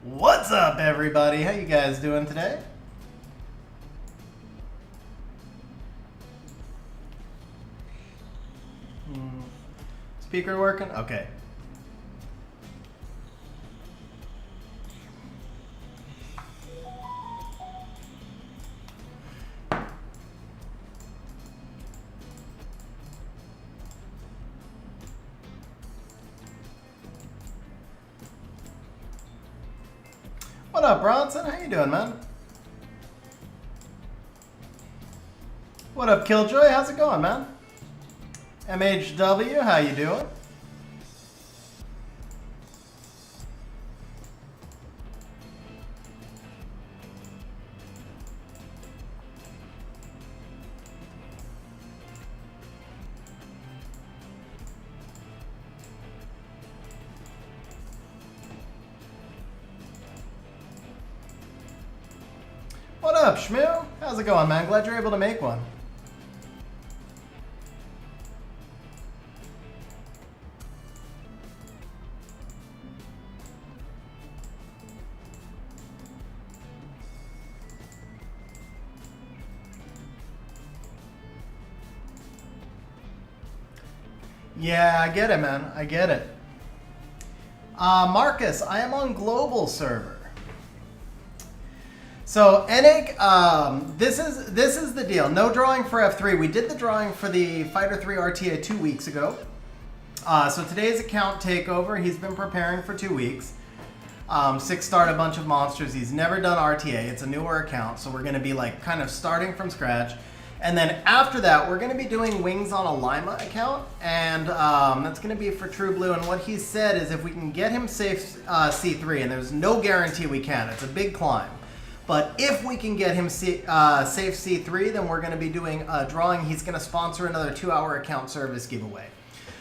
What's up, everybody? How you guys doing today? Speaker working? Okay. What up, Bronson? How you doing, man? What up, Killjoy? How's it going, man? MHW, how you doing? What up, Shmoo? How's it going, man? Glad you're able to make one. Yeah, I get it, man. I get it. Marcus, I am on global server. So, Enig, this is the deal. No drawing for F3. We did the drawing for the Fighter 3 RTA 2 weeks ago. So today's account takeover. He's been preparing for 2 weeks. 6-starred a bunch of monsters. He's never done RTA. It's a newer account, so we're going to be like kind of starting from scratch. And then after that, we're going to be doing Wings on a Laima account, and that's going to be for True Blue. And what he said is if we can get him safe C3, and there's no guarantee we can. It's a big climb. But if we can get him safe C3, then we're going to be doing a drawing. He's going to sponsor another 2-hour account service giveaway.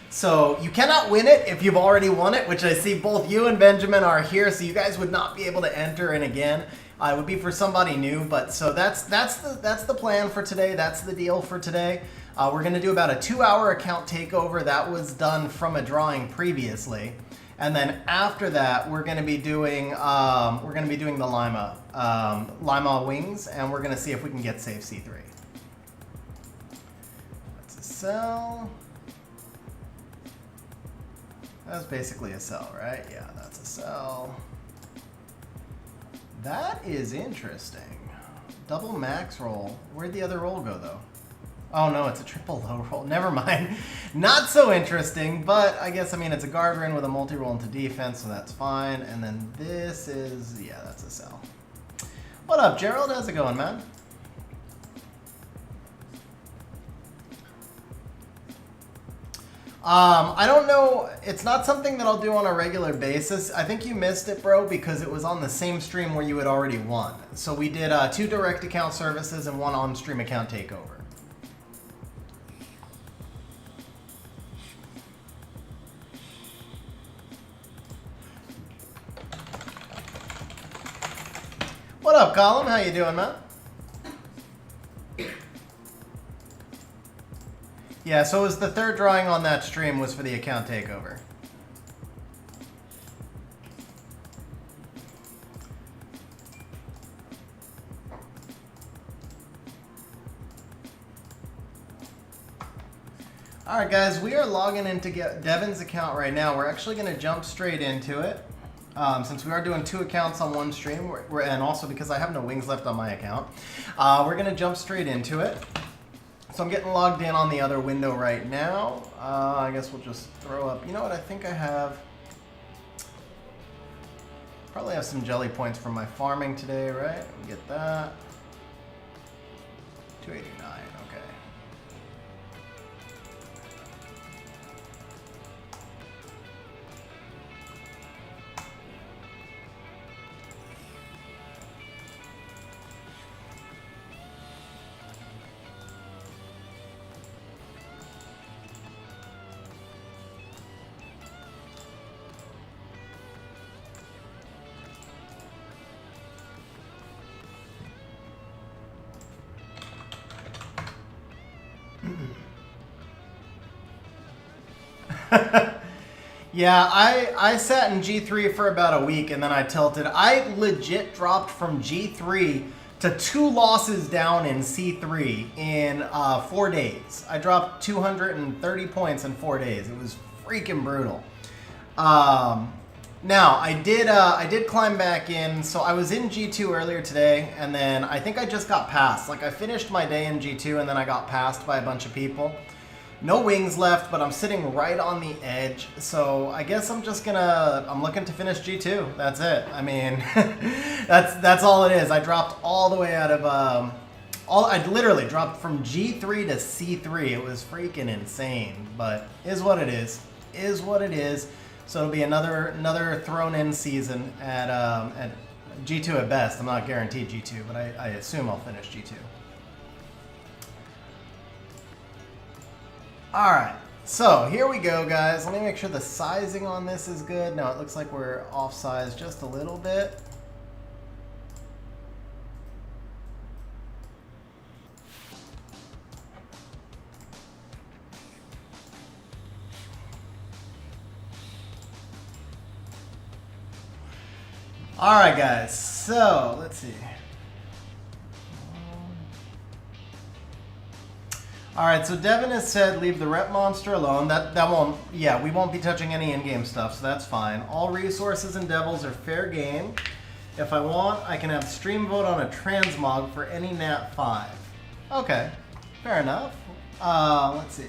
So you cannot win it if you've already won it, which I see both you and Benjamin are here, so you guys would not be able to enter in again. It would be for somebody new, but so that's the plan for today. That's the deal for today. We're going to do about a 2-hour account takeover. That was done from a drawing previously. And then after that, we're going to be doing the Laima Wings, and we're going to see if we can get safe C3. That's a cell. That's basically a cell, right? Yeah, that's a cell. That is interesting. Double max roll. Where'd the other roll go, though? Oh no, it's a triple low roll. Never mind. Not so interesting, but I guess, I mean, it's a guard run with a multi-roll into defense, so that's fine. And then this is, yeah, that's a cell. What up, Gerald? How's it going, man? I don't know. It's not something that I'll do on a regular basis. I think you missed it, bro, because it was on the same stream where you had already won. So we did 2 direct account services and 1 on-stream account takeover. What up, Colin? How you doing, man? Yeah, so it was the 3rd drawing on that stream was for the account takeover. Alright guys, we are logging into Devin's account right now. We're actually going to jump straight into it. Since we are doing 2 accounts on one stream, and also because I have no wings left on my account, we're going to jump straight into it. So I'm getting logged in on the other window right now. I guess we'll just throw up, you know what, I think I have, probably have some jelly points from my farming today, right? Get that. 289, okay. Yeah, I sat in G3 for about a week and then I tilted. I legit dropped from G3 to 2 losses down in C3 in 4 days. I dropped 230 points in 4 days. It was freaking brutal. Now I did climb back in. So I was in G2 earlier today, and then I think I just got passed. Like I finished my day in G2 and then I got passed by a bunch of people. No wings left, but I'm sitting right on the edge. So I guess I'm looking to finish G2. That's it. I mean, that's all it is. I dropped all the way out of, I literally dropped from G3 to C3. It was freaking insane, but is what it is what it is. So it'll be another thrown in season at G2 at best. I'm not guaranteed G2, but I assume I'll finish G2. Alright, so here we go, guys. Let me make sure the sizing on this is good. No, it looks like we're off size just a little bit. Alright, guys, so let's see. Alright, so Devin has said leave the rep monster alone. That won't, yeah, we won't be touching any in-game stuff, so that's fine. All resources and devils are fair game. If I want, I can have stream vote on a transmog for any nat 5. Okay, fair enough. Let's see.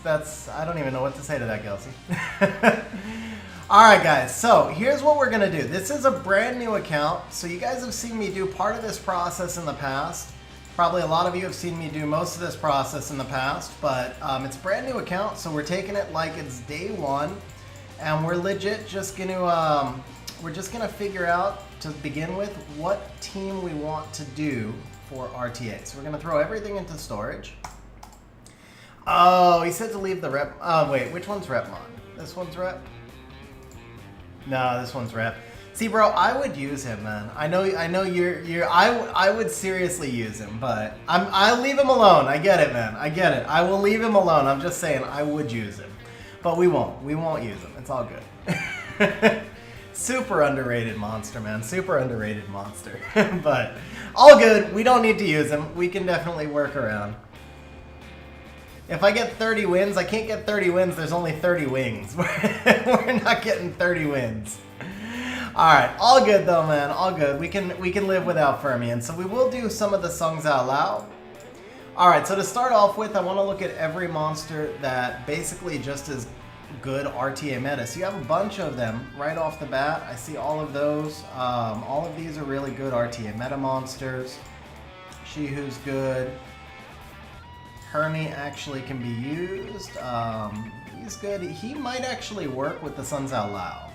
That's, I don't even know what to say to that, Kelsey. Alright guys, so here's what we're going to do. This is a brand new account, so you guys have seen me do part of this process in the past. Probably a lot of you have seen me do most of this process in the past, but it's a brand new account, so we're taking it like it's day one, and we're legit just going to figure out, to begin with, what team we want to do for RTA. So we're going to throw everything into storage. Oh, he said to leave the rep. Wait, which one's rep mod? This one's rep? No, this one's rep. See, bro, I would use him, man. I know I would seriously use him, but I'll leave him alone. I get it, man. I get it. I will leave him alone. I'm just saying I would use him, but we won't. We won't use him. It's all good. Super underrated monster, man. Super underrated monster. But all good. We don't need to use him. We can definitely work around. If I get 30 wins, I can't get 30 wins. There's only 30 wings. We're not getting 30 wins. All right, all good though, man. All good. We can live without Fermion. So we will do some of the songs out loud. All right. So to start off with, I want to look at every monster that basically just is good RTA meta. So you have a bunch of them right off the bat. I see all of those. All of these are really good RTA meta monsters. She-Who's good. Hermie actually can be used. He's good. He might actually work with the Suns Out Loud.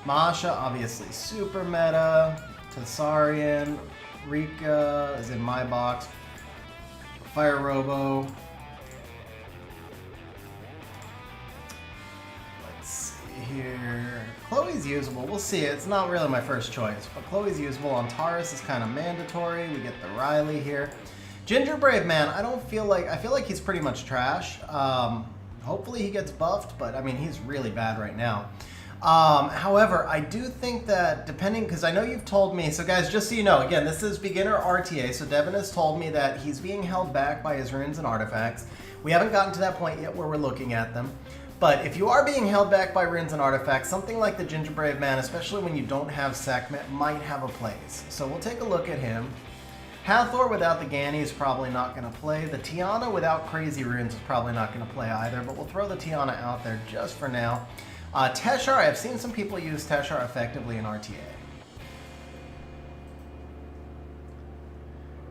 Masha, obviously super meta. Tessarian. Rika is in my box. Fire Robo. Let's see here. Chloe's usable. We'll see. It's not really my first choice, but Chloe's usable. On Taurus is kind of mandatory. We get the Riley here. Ginger Brave Man, I feel like he's pretty much trash. Hopefully he gets buffed, but I mean, he's really bad right now. However, I do think that depending, because I know you've told me, so guys, just so you know, again, this is beginner RTA, so Devin has told me that he's being held back by his runes and artifacts. We haven't gotten to that point yet where we're looking at them. But if you are being held back by runes and artifacts, something like the Ginger Brave Man, especially when you don't have Sekhmet, might have a place. So we'll take a look at him. Hathor without the Ganny is probably not going to play. The Tiana without Crazy Runes is probably not going to play either, but we'll throw the Tiana out there just for now. Teshar, I've seen some people use Teshar effectively in RTA.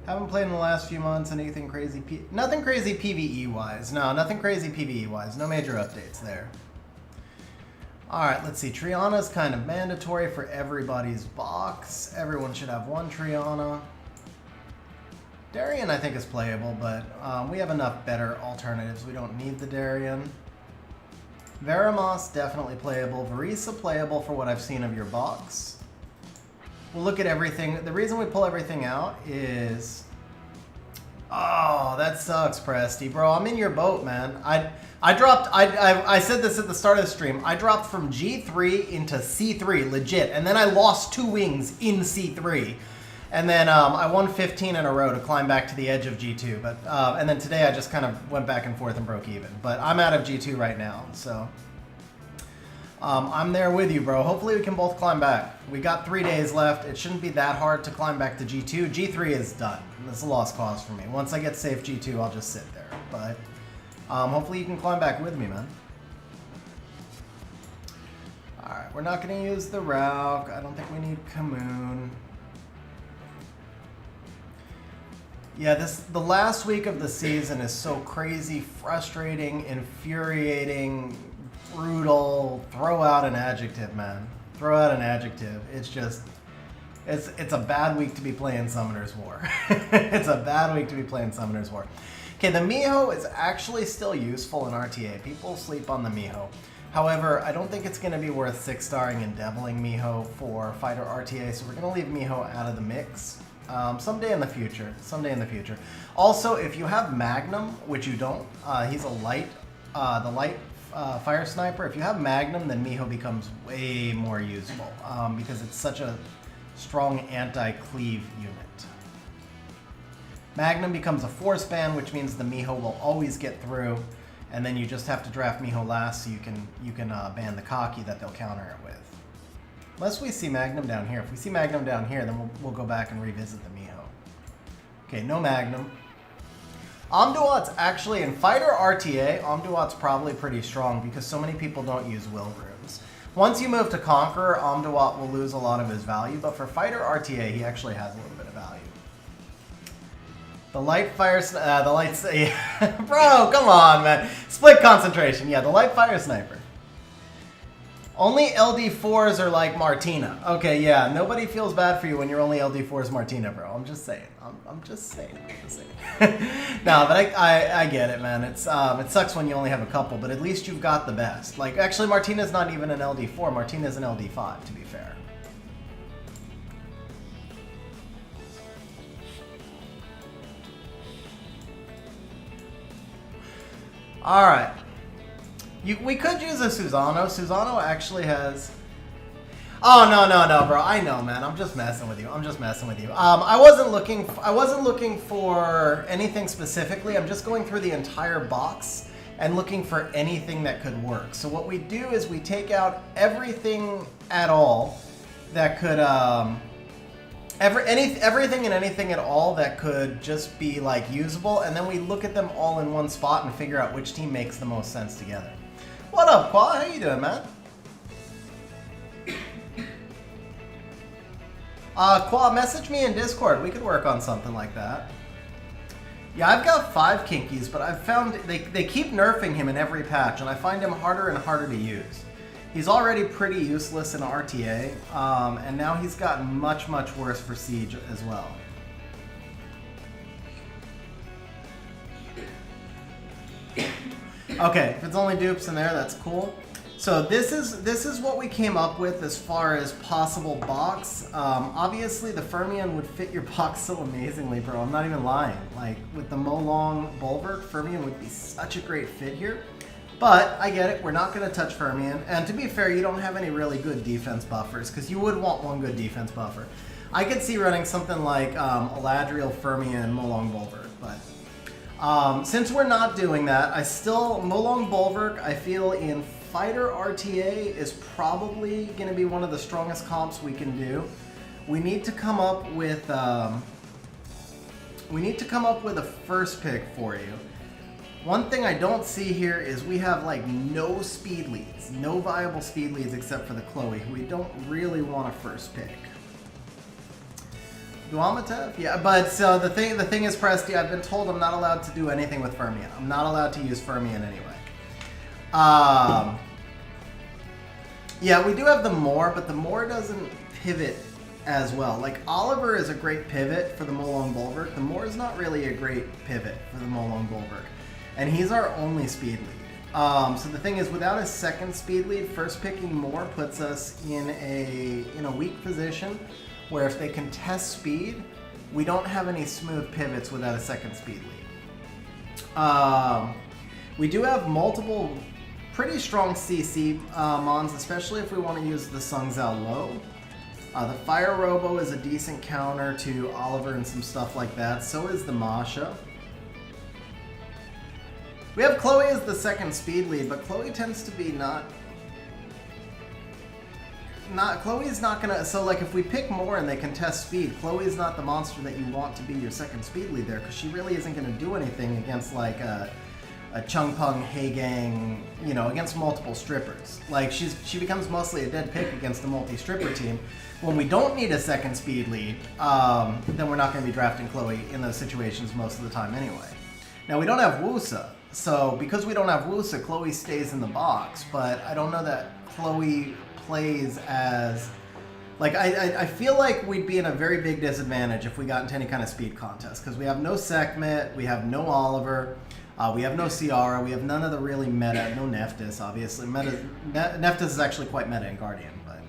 Haven't played in the last few months. Anything crazy? Nothing crazy PvE-wise. No, nothing crazy PvE-wise. No major updates there. Alright, let's see. Triana is kind of mandatory for everybody's box. Everyone should have one Triana. Darien, I think, is playable, but we have enough better alternatives. We don't need the Darien. Veramos, definitely playable. Verisa, playable for what I've seen of your box. We'll look at everything. The reason we pull everything out is Oh, that sucks, Presty. Bro, I'm in your boat, man. I said this at the start of the stream. I dropped from G3 into C3, legit. And then I lost 2 wings in C3. And then I won 15 in a row to climb back to the edge of G2. But and then today I just kind of went back and forth and broke even. But I'm out of G2 right now, so I'm there with you, bro. Hopefully we can both climb back. We got 3 days left. It shouldn't be that hard to climb back to G2. G3 is done. It's a lost cause for me. Once I get safe G2, I'll just sit there. But hopefully you can climb back with me, man. Alright, we're not going to use the Rauk. I don't think we need Kamoon. Yeah, the last week of the season is so crazy, frustrating, infuriating, brutal. Throw out an adjective, man. Throw out an adjective. It's just, it's a bad week to be playing Summoner's War. It's a bad week to be playing Summoner's War. Okay, the Miho is actually still useful in RTA. People sleep on the Miho. However, I don't think it's going to be worth 6-starring and deviling Miho for Fighter RTA, so we're going to leave Miho out of the mix. Someday in the future. Someday in the future. Also, if you have Magnum, which you don't, he's a light, the light fire sniper. If you have Magnum, then Miho becomes way more useful because it's such a strong anti-cleave unit. Magnum becomes a force ban, which means the Miho will always get through, and then you just have to draft Miho last so you can ban the Cocky that they'll counter it with. Unless we see Magnum down here. If we see Magnum down here, then we'll go back and revisit the Miho. Okay, no Magnum. Omduat's actually, in Fighter RTA, Omduat's probably pretty strong because so many people don't use Will Runes. Once you move to Conqueror, Omduat will lose a lot of his value, but for Fighter RTA, he actually has a little bit of value. The light fire, the lights, bro, come on, man. Split concentration, yeah, the light fire sniper. Only LD4s are like Martina. Okay, yeah, nobody feels bad for you when you're only LD4s Martina, bro. I'm just saying. I'm just saying. No, but I get it, man. It's it sucks when you only have a couple, but at least you've got the best. Like, actually, Martina's not even an LD4. Martina's an LD5, to be fair. All right. We could use a Susano. Susano actually has... Oh, no, bro. I know, man. I'm just messing with you. I wasn't looking for anything specifically. I'm just going through the entire box and looking for anything that could work. So what we do is we take out everything at all that could... everything and anything at all that could just be, like, usable, and then we look at them all in one spot and figure out which team makes the most sense together. What up, Qua? How you doing, man? Qua, message me in Discord. We could work on something like that. Yeah, I've got 5 Kinkies, but I've found they keep nerfing him in every patch, and I find him harder and harder to use. He's already pretty useless in RTA, and now he's gotten much, much worse for Siege as well. Okay, if it's only dupes in there, that's cool. So this is what we came up with as far as possible box. Obviously, the Fermion would fit your box so amazingly, bro. I'm not even lying. Like, with the Molong Bulwark, Fermion would be such a great fit here. But, I get it, we're not going to touch Fermion. And to be fair, you don't have any really good defense buffers, because you would want one good defense buffer. I could see running something like Eladriel, Fermion, Molong Bulwark, but... since we're not doing that, Molong Bulwark, I feel in Fighter RTA is probably going to be one of the strongest comps we can do. We need to come up with a first pick for you. One thing I don't see here is we have like no speed leads, no viable speed leads except for the Chloe, who we don't really want a first pick. Duamatev? Yeah, but so the thing is, Presty, I've been told I'm not allowed to do anything with Fermion. I'm not allowed to use Fermion anyway. Yeah, we do have the Moor, but the Moor doesn't pivot as well. Like, Oliver is a great pivot for the Molong Bulwark. The Moor is not really a great pivot for the Molong Bulwark. And he's our only speed lead. So the thing is, without a second speed lead, first picking Moor puts us in a weak position where if they contest speed, we don't have any smooth pivots without a second speed lead. We do have multiple pretty strong CC mons, especially if we want to use the Sung Zhao Low. The Fire Robo is a decent counter to Oliver and some stuff like that. So is the Masha. We have Chloe as the second speed lead, but Chloe tends to be Chloe's not gonna, so like if we pick more and they contest speed, Chloe's not the monster that you want to be your second speed lead there, because she really isn't gonna do anything against like a Chung Peng, Hey Gang, you know, against multiple strippers. Like she becomes mostly a dead pick against a multi-stripper team. When we don't need a second speed lead, then we're not gonna be drafting Chloe in those situations most of the time anyway. Now we don't have Wusa, so because we don't have Wusa, Chloe stays in the box, but I don't know that Chloe plays as, like, I feel like we'd be in a very big disadvantage if we got into any kind of speed contest, because we have no Sekhmet, we have no Oliver, we have no Ciara, we have none of the really meta, no Nephthys, obviously. Nephthys is actually quite meta in Guardian, but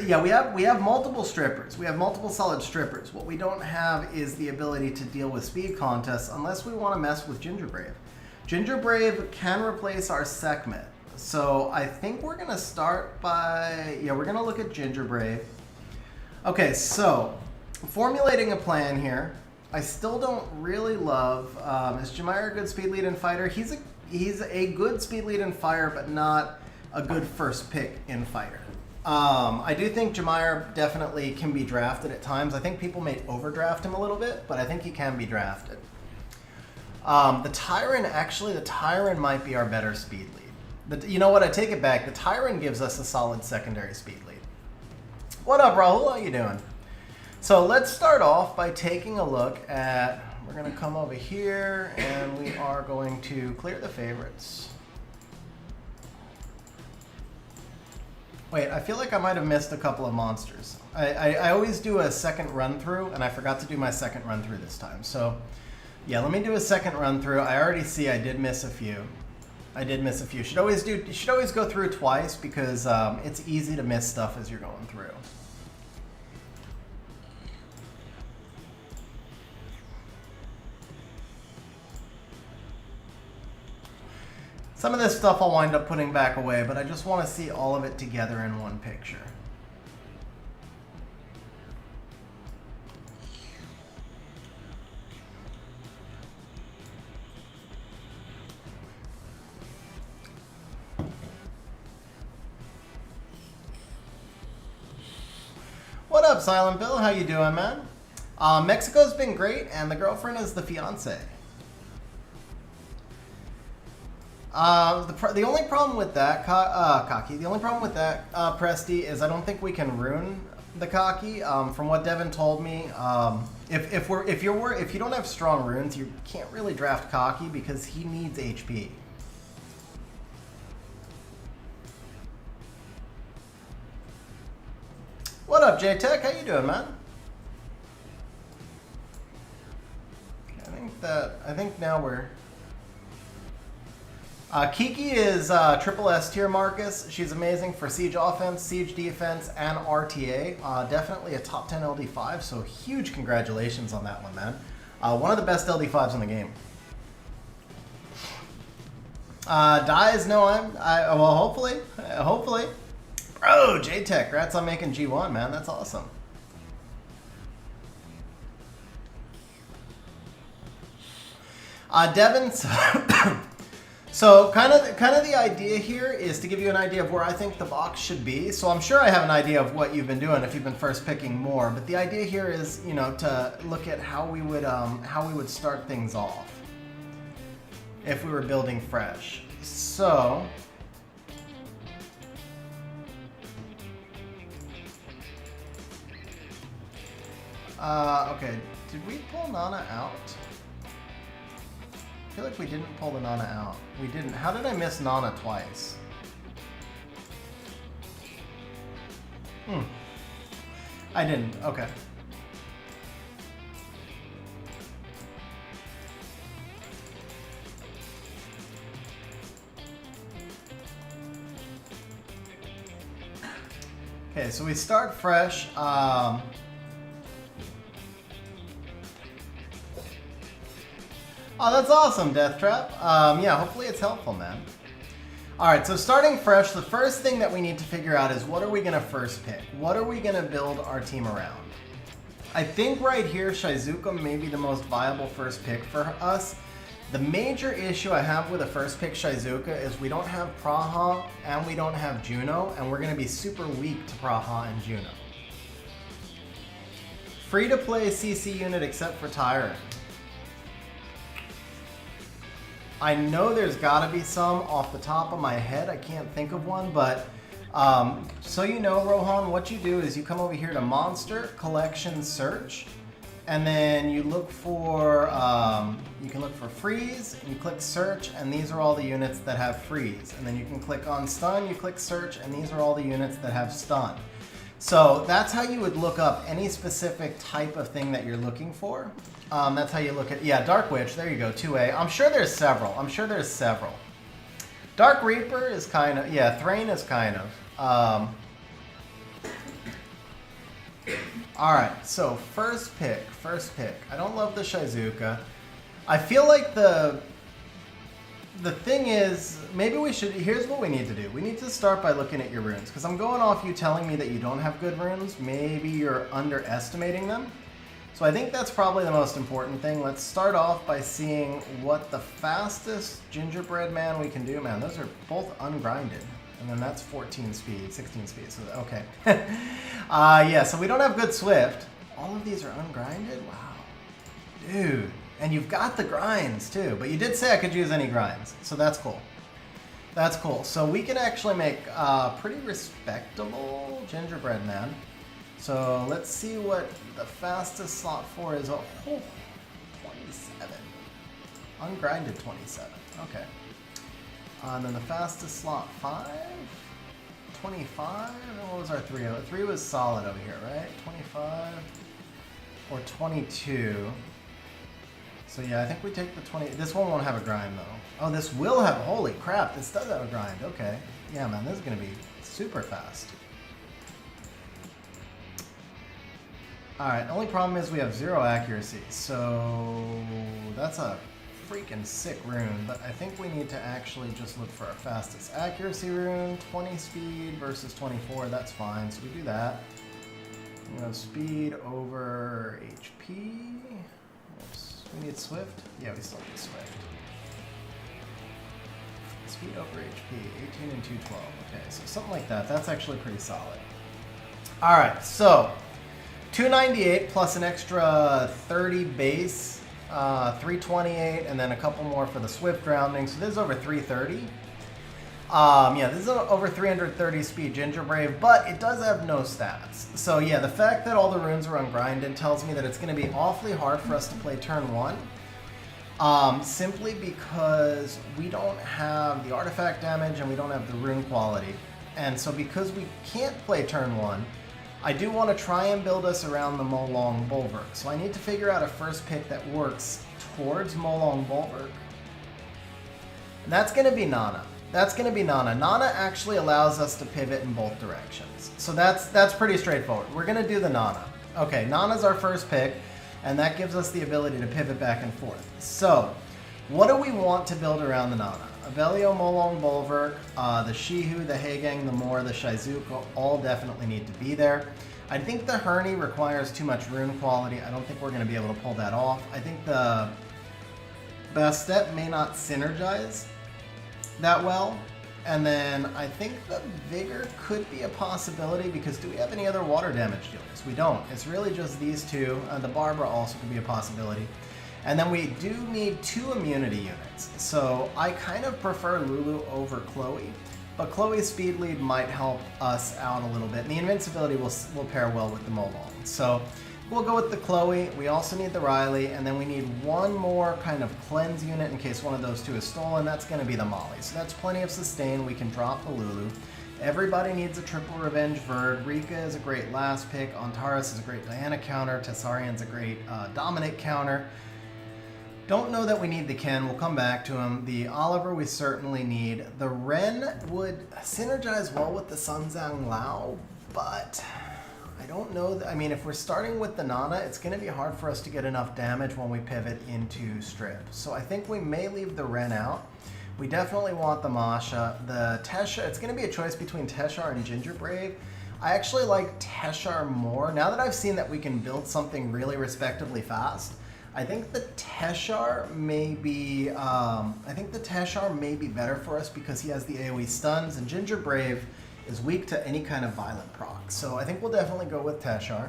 yeah, we have multiple strippers, we have multiple solid strippers. What we don't have is the ability to deal with speed contests unless we want to mess with Gingerbrave. Gingerbrave can replace our Sekhmet. So I think we're going to start by, yeah, we're going to look at Gingerbrave. Okay, so formulating a plan here. I still don't really love, is Jemire a good speed lead in fighter? He's a good speed lead in fire, but not a good first pick in fighter. I do think Jemire definitely can be drafted at times. I think people may overdraft him a little bit, but I think he can be drafted. The Tyron might be our better speed lead. You know what? I take it back. The Tyron gives us a solid secondary speed lead. What up, Rahul? How you doing? So let's start off by taking a look at, we're going to come over here and we are going to clear the favorites. Wait, I feel like I might have missed a couple of monsters. I always do a second run through and I forgot to do my second run through this time. So yeah, let me do a second run through. I already see I did miss a few. You should always go through twice because it's easy to miss stuff as you're going through. Some of this stuff I'll wind up putting back away, but I just want to see all of it together in one picture. What up, Silent Bill? How you doing, man? Mexico's been great, and the girlfriend is the fiance. The only problem with that, Cocky, the only problem with that, Presti, is I don't think we can ruin the Cocky. From what Devin told me, if you don't have strong runes, you can't really draft Cocky because he needs HP. What up, J-Tech? How you doing, man? I think now we're... Kiki is triple S tier, Marcus. She's amazing for siege offense, siege defense, and RTA. Definitely a top 10 LD5, so huge congratulations on that one, man. One of the best LD5s in the game. Dies, no, well, hopefully. Bro, J-Tech, congrats on making G1, man. That's awesome. Devin, so kind of the idea here is to give you an idea of where I think the box should be. So I'm sure I have an idea of what you've been doing if you've been first picking more. But the idea here is, you know, to look at how we would start things off if we were building fresh. So. Okay, did we pull Nana out? I feel like we didn't pull the Nana out. We didn't. How did I miss Nana twice? I didn't. Okay. Okay, so we start fresh. Oh, that's awesome, Death Trap. Yeah, hopefully it's helpful, man. Alright, so starting fresh, the first thing that we need to figure out is what are we going to first pick? What are we going to build our team around? I think right here, Shizuka may be the most viable first pick for us. The major issue I have with a first pick Shizuka is we don't have Praha and we don't have Juno, and we're going to be super weak to Praha and Juno. Free to play CC unit except for Tyrant. I know there's got to be some off the top of my head. I can't think of one, but so you know, Rohan, what you do is you come over here to Monster Collection Search, and then you look for, you can look for freeze, and you click search, and these are all the units that have freeze. And then you can click on stun, you click search, and these are all the units that have stun. So that's how you would look up any specific type of thing that you're looking for. That's how you look at, yeah, Dark Witch, there you go, 2A. I'm sure there's several. Dark Reaper is kind of, yeah, Thrain is kind of. Alright, so first pick. I don't love the Shizuka. I feel like the thing is, maybe we should, here's what we need to do. We need to start by looking at your runes, because I'm going off you telling me that you don't have good runes. Maybe you're underestimating them. So I think that's probably the most important thing. Let's start off by seeing what the fastest gingerbread man we can do. Man, those are both ungrinded. And then that's 14 speed, 16 speed, so okay. Yeah, so we don't have good Swift. All of these are ungrinded? Wow. Dude. And you've got the grinds too, but you did say I could use any grinds, so that's cool. That's cool. So we can actually make a pretty respectable gingerbread man. So let's see what the fastest slot 4 is. Oh, 27. Ungrinded 27. Okay. And then the fastest slot 5, 25. And what was our 3? 3 was solid over here, right? 25 or 22. So yeah, I think we take the 20. This one won't have a grind though. Oh, this will have, holy crap, this does have a grind. Okay. Yeah, man, this is gonna be super fast. Alright, the only problem is we have 0 accuracy, so that's a freaking sick rune, but I think we need to actually just look for our fastest accuracy rune. 20 speed versus 24, that's fine, so we do that. We have speed over HP. Oops. We need Swift? Yeah, we still need Swift. Speed over HP, 18 and 212. Okay, so something like that. That's actually pretty solid. Alright, so 298 plus an extra 30 base, 328, and then a couple more for the Swift rounding. So this is over 330. Yeah, this is over 330 speed Gingerbrave, but it does have no stats. So yeah, the fact that all the runes are ungrinded tells me that it's going to be awfully hard for us to play turn 1. Simply because we don't have the artifact damage and we don't have the rune quality. And so because we can't play turn 1, I do want to try and build us around the Molong Bulwark. So I need to figure out a first pick that works towards Molong Bulwark. And that's going to be Nana. Nana actually allows us to pivot in both directions. So that's pretty straightforward. We're going to do the Nana. Okay, Nana's our first pick, and that gives us the ability to pivot back and forth. So, what do we want to build around the Nana? Avelio, Molong Bulwark, the Shihu, the Hagang, the Moor, the Shizuka all definitely need to be there. I think the Herny requires too much rune quality. I don't think we're going to be able to pull that off. I think the Bastet may not synergize that well. And then I think the Vigor could be a possibility because do we have any other water damage dealers? We don't. It's really just these two. The Barbara also could be a possibility. And then we do need 2 immunity units. So I kind of prefer Lulu over Chloe, but Chloe's speed lead might help us out a little bit. And the invincibility will pair well with the Molong. So we'll go with the Chloe. We also need the Riley, and then we need one more kind of cleanse unit in case one of those 2 is stolen. That's going to be the Molly. So that's plenty of sustain. We can drop the Lulu. Everybody needs a triple revenge Verd. Rika is a great last pick. Antares is a great Diana counter. Tessarian's a great Dominic counter. Don't know that we need the Ken. We'll come back to him. The Oliver we certainly need. The Ren would synergize well with the Sun Zhang Lao, but I don't know. I mean, if we're starting with the Nana, it's going to be hard for us to get enough damage when we pivot into Strip. So I think we may leave the Ren out. We definitely want the Masha. The Tesha, it's going to be a choice between Teshar and Gingerbrave. I actually like Teshar more. Now that I've seen that we can build something really respectably fast, I think the Teshar may be better for us because he has the AoE stuns, and Gingerbrave is weak to any kind of violent proc. So I think we'll definitely go with Teshar.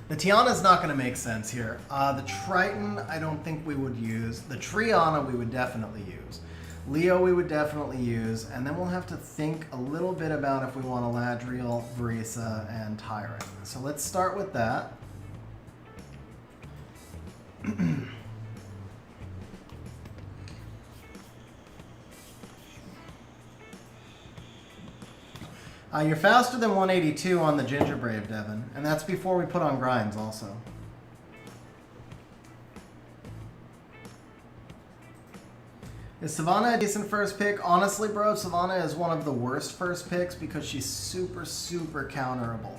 The Tiana is not going to make sense here. The Triton, I don't think we would use. The Triana, we would definitely use. Leo, we would definitely use. And then we'll have to think a little bit about if we want Eladriel, Verisa, and Tyrant. So let's start with that. You're faster than 182 on the Gingerbrave, Devin. And that's before we put on grinds also. Is Savannah a decent first pick? Honestly, bro, Savannah is one of the worst first picks because she's super, super counterable.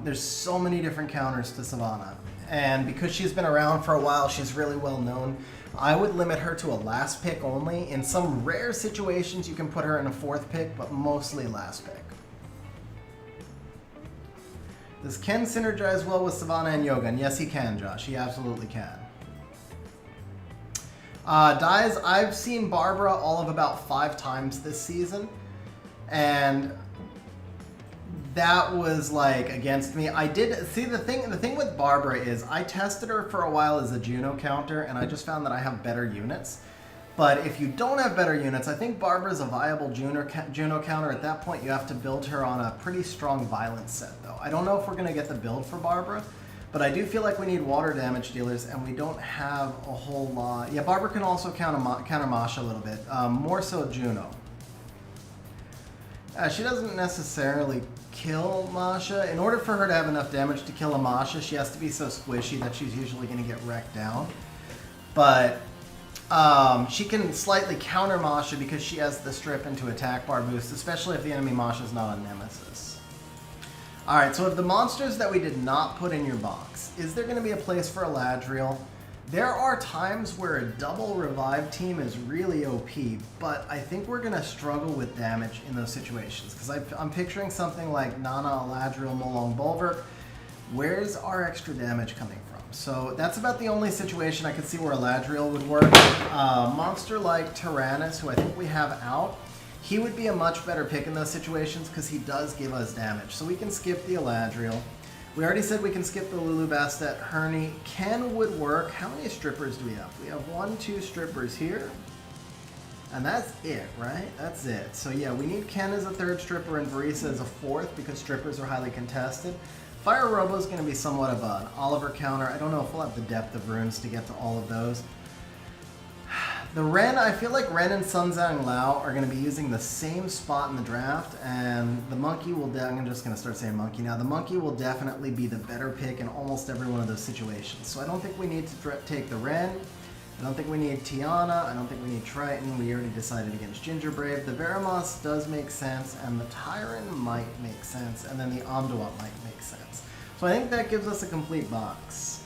There's so many different counters to Savannah. And because she's been around for a while, she's really well known. I would limit her to a last pick only. In some rare situations, you can put her in a fourth pick, but mostly last pick. Does Ken synergize well with Savannah and Yogan? Yes, he can, Josh. He absolutely can. Dies, I've seen Barbara all of about 5 times this season. And that was like against me. I did see the thing with Barbara is I tested her for a while as a Juno counter, and I just found that I have better units. But if you don't have better units, I think Barbara's a viable Juno counter. At that point, you have to build her on a pretty strong violence set, though. I don't know if we're going to get the build for Barbara, but I do feel like we need water damage dealers, and we don't have a whole lot. Yeah, Barbara can also counter Masha a little bit, more so Juno. She doesn't necessarily kill Masha. In order for her to have enough damage to kill a Masha, she has to be so squishy that she's usually going to get wrecked down. But she can slightly counter Masha because she has the strip into attack bar boost, especially if the enemy Masha is not a nemesis. Alright, so of the monsters that we did not put in your box, is there going to be a place for Eladriel? There are times where a double revive team is really OP, but I think we're going to struggle with damage in those situations. Because I'm picturing something like Nana, Eladriel, Molong, Bulwark. Where's our extra damage coming from? So that's about the only situation I could see where Eladriel would work. Monster like Tyrannus, who I think we have out, he would be a much better pick in those situations because he does give us damage. So we can skip the Eladriel. We already said we can skip the Lulu Bastet. Herney. Ken would work. How many strippers do we have? We have 1, 2 strippers here. And that's it, right? That's it. So yeah, we need Ken as a 3rd stripper and Verisa as a 4th because strippers are highly contested. Fire Robo is going to be somewhat of an Oliver counter. I don't know if we'll have the depth of runes to get to all of those. The Ren, I feel like Ren and Sunzang Lao are going to be using the same spot in the draft, and the Monkey will, I'm just going to start saying Monkey now, the Monkey will definitely be the better pick in almost every one of those situations. So I don't think we need to take the Ren, I don't think we need Tiana, I don't think we need Triton, we already decided against Gingerbrave. The Veramos does make sense, and the Tyran might make sense, and then the Amduat might make sense. So I think that gives us a complete box.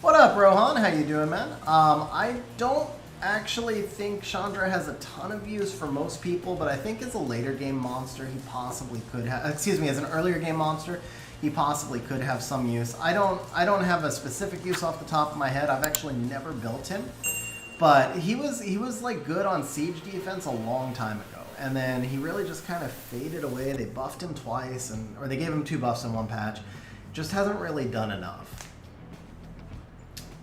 What up, Rohan? How you doing, man? I don't actually think Chandra has a ton of use for most people, but I think as a later game monster, he possibly could have, excuse me, as an earlier game monster, he possibly could have some use. I don't have a specific use off the top of my head. I've actually never built him, but he was like good on siege defense a long time ago, and then he really just kind of faded away. They buffed him twice, or they gave him 2 buffs in one patch. Just hasn't really done enough.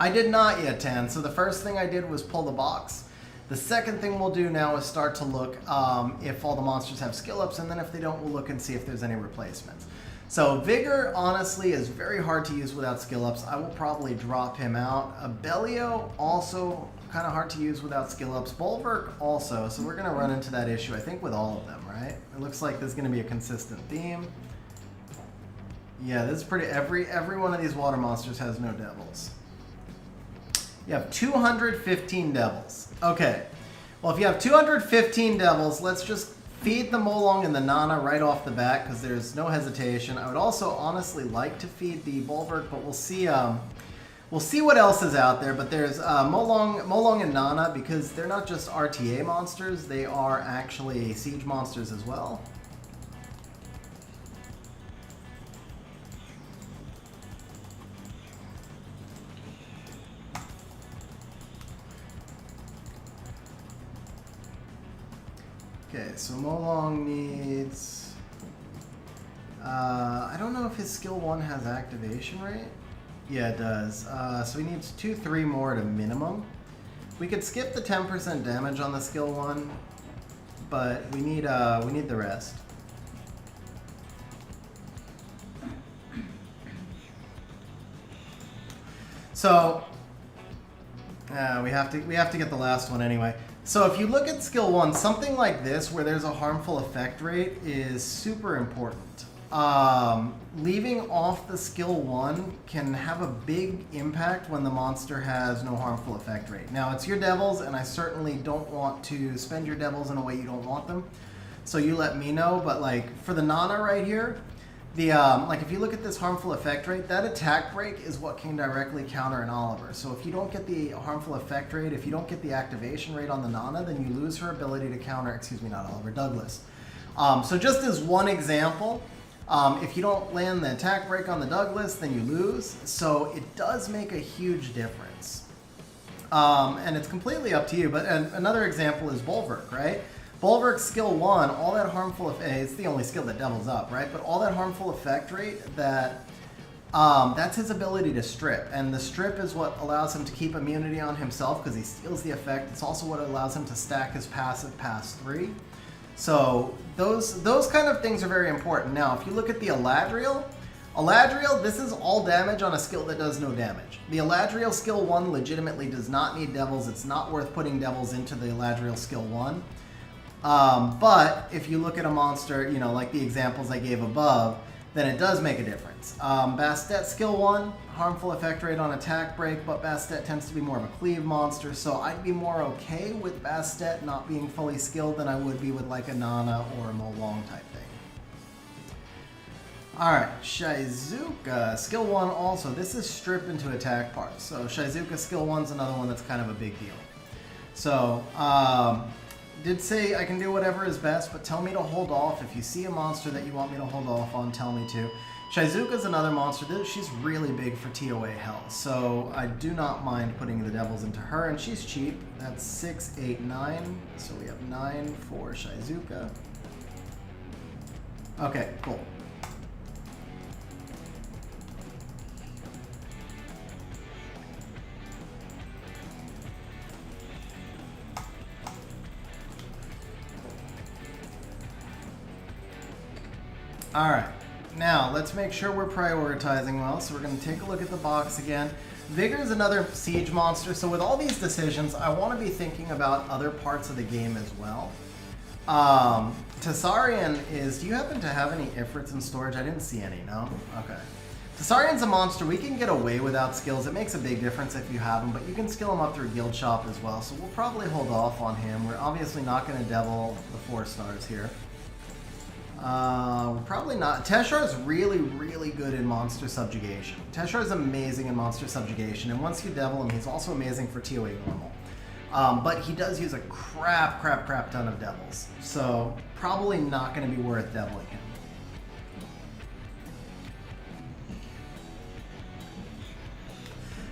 I did not yet, Tan. So the first thing I did was pull the box. The second thing we'll do now is start to look if all the monsters have skill ups, and then if they don't, we'll look and see if there's any replacements. So Vigor, honestly, is very hard to use without skill ups. I will probably drop him out. Abellio, also kind of hard to use without skill ups. Bulwark, also. So we're going to run into that issue, I think, with all of them, right? It looks like there's going to be a consistent theme. Yeah, this is pretty... Every one of these water monsters has no devils. You have 215 devils. Okay. Well, if you have 215 devils, let's just Feed the Molong and the Nana right off the bat because there's no hesitation. I would also honestly like to feed the Bulwark, but we'll see. We'll see what else is out there. But there's Molong and Nana because they're not just RTA monsters; they are actually siege monsters as well. Okay, so Molong needs... I don't know if his skill 1 has activation rate. Yeah, it does. So he needs 2-3 more at a minimum. We could skip the 10% damage on the skill 1, but we need the rest. So we have to get the last one anyway. So if you look at skill 1, something like this where there's a harmful effect rate is super important. Leaving off the skill 1 can have a big impact when the monster has no harmful effect rate. Now it's your devils, and I certainly don't want to spend your devils in a way you don't want them. So you let me know, but like for the Nana right here, the like if you look at this harmful effect rate, that attack break is what can directly counter an Oliver. So if you don't get the harmful effect rate, if you don't get the activation rate on the Nana, then you lose her ability to counter, excuse me, not Oliver, Douglas. So just as one example, if you don't land the attack break on the Douglas, then you lose. So it does make a huge difference. And it's completely up to you. But another example is Bulwark, right? Bulwark skill 1, all that harmful effect, it's the only skill that devils up, right? But all that harmful effect rate, that's his ability to strip. And the strip is what allows him to keep immunity on himself because he steals the effect. It's also what allows him to stack his passive pass 3. So those kind of things are very important. Now, if you look at the Eladriel, this is all damage on a skill that does no damage. The Eladriel skill 1 legitimately does not need devils. It's not worth putting devils into the Eladriel skill 1. But if you look at a monster, you know, like the examples I gave above, then it does make a difference. Bastet skill 1, harmful effect rate on attack break, but Bastet tends to be more of a cleave monster, so I'd be more okay with Bastet not being fully skilled than I would be with like a Nana or a Molong type thing. Alright, Shizuka, skill 1 also, this is strip into attack parts, so Shizuka skill 1's another one that's kind of a big deal. So, did say I can do whatever is best, but tell me to hold off. If you see a monster that you want me to hold off on, tell me to. Shizuka's another monster. She's really big for TOA health, so I do not mind putting the devils into her, and she's cheap. That's 6, 8, 9. So we have 9 for Shizuka. Okay, cool. Alright, now let's make sure we're prioritizing well, so we're going to take a look at the box again. Vigor is another siege monster, so with all these decisions, I want to be thinking about other parts of the game as well. Tasarian is, do you happen to have any Ifrits in storage? I didn't see any, no? Okay. Tasarian's a monster we can get away without skills. It makes a big difference if you have him, but you can skill him up through Guild Shop as well, so we'll probably hold off on him. We're obviously not going to devil the 4 stars here. We're probably not. Teshar is really, really good in monster subjugation. Teshar is amazing in monster subjugation, and once you devil him, he's also amazing for TOA normal. But he does use a crap ton of devils, so probably not going to be worth deviling him.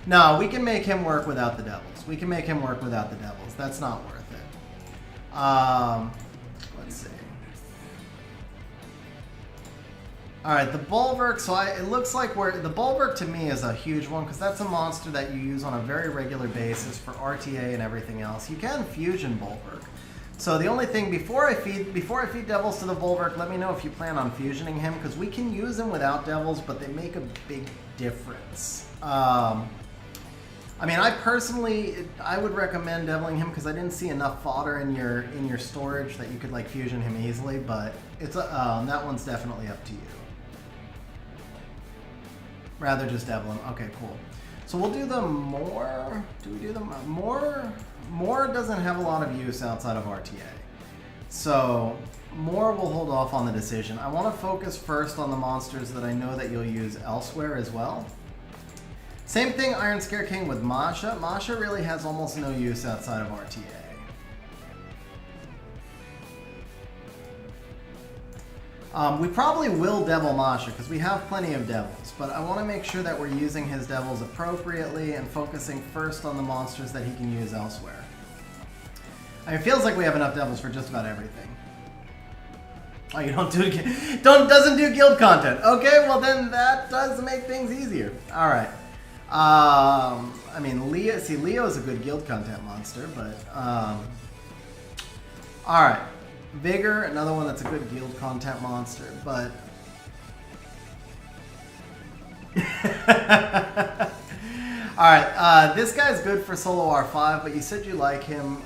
No, we can make him work without the devils. We can make him work without the devils. That's not worth it. Let's see. Alright, the Bulwark, so it looks like the Bulwark to me is a huge one because that's a monster that you use on a very regular basis for RTA and everything else. You can fusion Bulwark. So the only thing, before I feed devils to the Bulwark, let me know if you plan on fusioning him because we can use him without devils, but they make a big difference. I mean, I would recommend deviling him because I didn't see enough fodder in your storage that you could like fusion him easily, but it's that one's definitely up to you. Rather just devil him. Okay, cool. So we'll do the more. Do we do the more? More doesn't have a lot of use outside of RTA. So more will hold off on the decision. I want to focus first on the monsters that I know that you'll use elsewhere as well. Same thing, Iron Scare King with Masha. Masha really has almost no use outside of RTA. We probably will Devil Masha because we have plenty of devils, but I want to make sure that we're using his devils appropriately and focusing first on the monsters that he can use elsewhere. I mean, it feels like we have enough devils for just about everything. Oh, you don't do doesn't do guild content. Okay, well then that does make things easier. All right. I mean, Leo is a good guild content monster, but all right. Vigor, another one that's a good guild content monster, but alright, this guy's good for solo R5, but you said you like him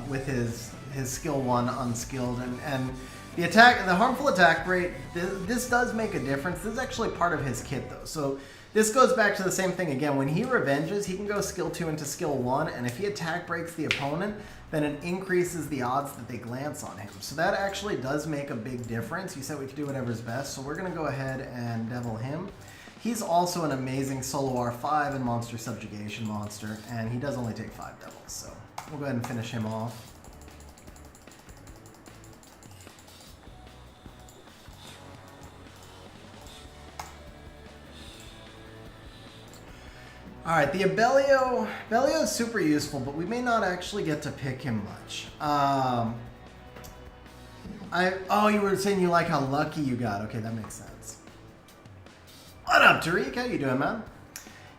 with his skill 1 unskilled, and the harmful attack rate, this does make a difference. This is actually part of his kit though, so this goes back to the same thing again. When he revenges, he can go skill 2 into skill 1, and if he attack breaks the opponent, then it increases the odds that they glance on him. So that actually does make a big difference. You said we could do whatever's best, so we're going to go ahead and devil him. He's also an amazing solo R5 and monster subjugation monster, and he does only take 5 devils, so we'll go ahead and finish him off. Alright, the Abellio is super useful, but we may not actually get to pick him much. Oh, you were saying you like how lucky you got. Okay, that makes sense. What up, Tariq? How you doing, man?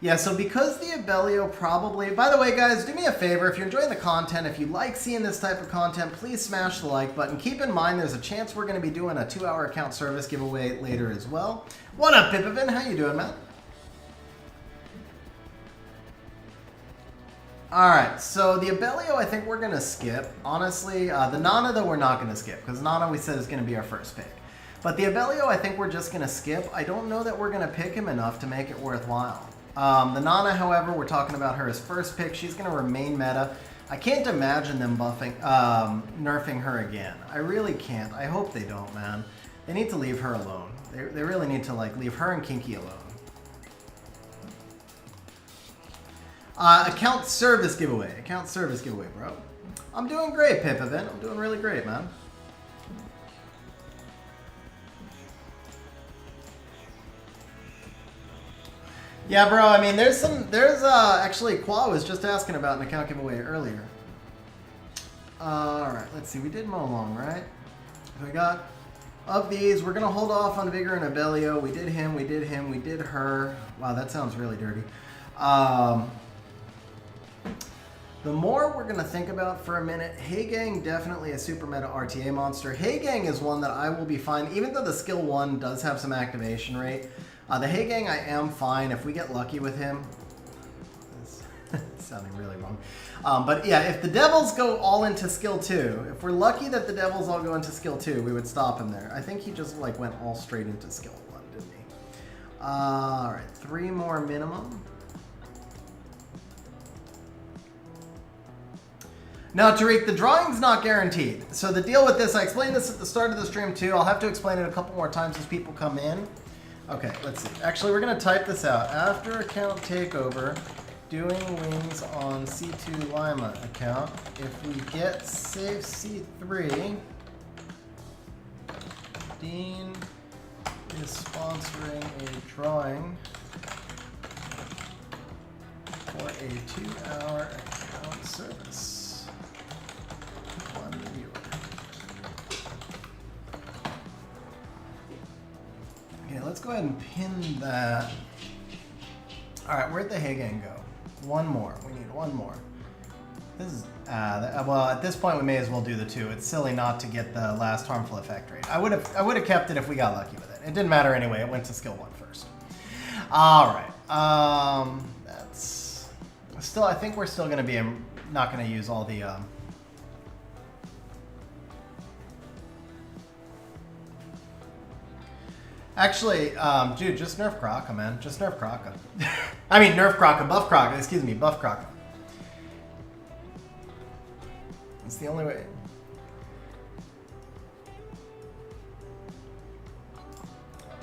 Yeah, so because the Abellio probably... By the way, guys, do me a favor. If you're enjoying the content, if you like seeing this type of content, please smash the like button. Keep in mind there's a chance we're going to be doing a 2-hour account service giveaway later as well. What up, Pipavin? How you doing, man? Alright, so the Abellio I think we're going to skip. Honestly, the Nana though we're not going to skip, because Nana we said is going to be our first pick. But the Abellio I think we're just going to skip. I don't know that we're going to pick him enough to make it worthwhile. The Nana, however, we're talking about her as first pick. She's going to remain meta. I can't imagine them nerfing her again. I really can't. I hope they don't, man. They need to leave her alone. They really need to leave her and Kinky alone. Account service giveaway. Account service giveaway, bro. I'm doing great, Pip event. I'm doing really great, man. Yeah, bro. I mean, there's actually Qua was just asking about an account giveaway earlier. All right, let's see. We did Molong, right? We got of these. We're gonna hold off on Vigor and Abellio. We did him. We did him. We did her. Wow, that sounds really dirty. The more we're going to think about for a minute, Heigang definitely a super meta RTA monster. Heigang is one that I will be fine, even though the skill 1 does have some activation rate. The Heigang I am fine if we get lucky with him. This is sounding really wrong. But yeah, if the Devils go all into skill 2, if we're lucky that the Devils all go into skill 2, we would stop him there. I think he just went all straight into skill 1, didn't he? Alright, 3 more minimum. Now, Tariq, the drawing's not guaranteed. So the deal with this, I explained this at the start of the stream too. I'll have to explain it a couple more times as people come in. Okay, let's see. Actually, we're going to type this out. After account takeover, doing wings on C2 Laima account. If we get safe C3, Dean is sponsoring a drawing for a 2-hour account service. Okay, let's go ahead and pin that. Alright, where'd the Heigang go? One more. We need one more. This is, well, at this point we may as well do the 2. It's silly not to get the last harmful effect rate. I would have kept it if we got lucky with it. It didn't matter anyway. It went to skill 1 first. Alright. That's... Still, I think we're still going to be not going to use all the... Actually, dude, just nerf Kraka, man. Just nerf Kraka. I mean, nerf Kraka, buff Kraka. Excuse me, buff Kraka. It's the only way.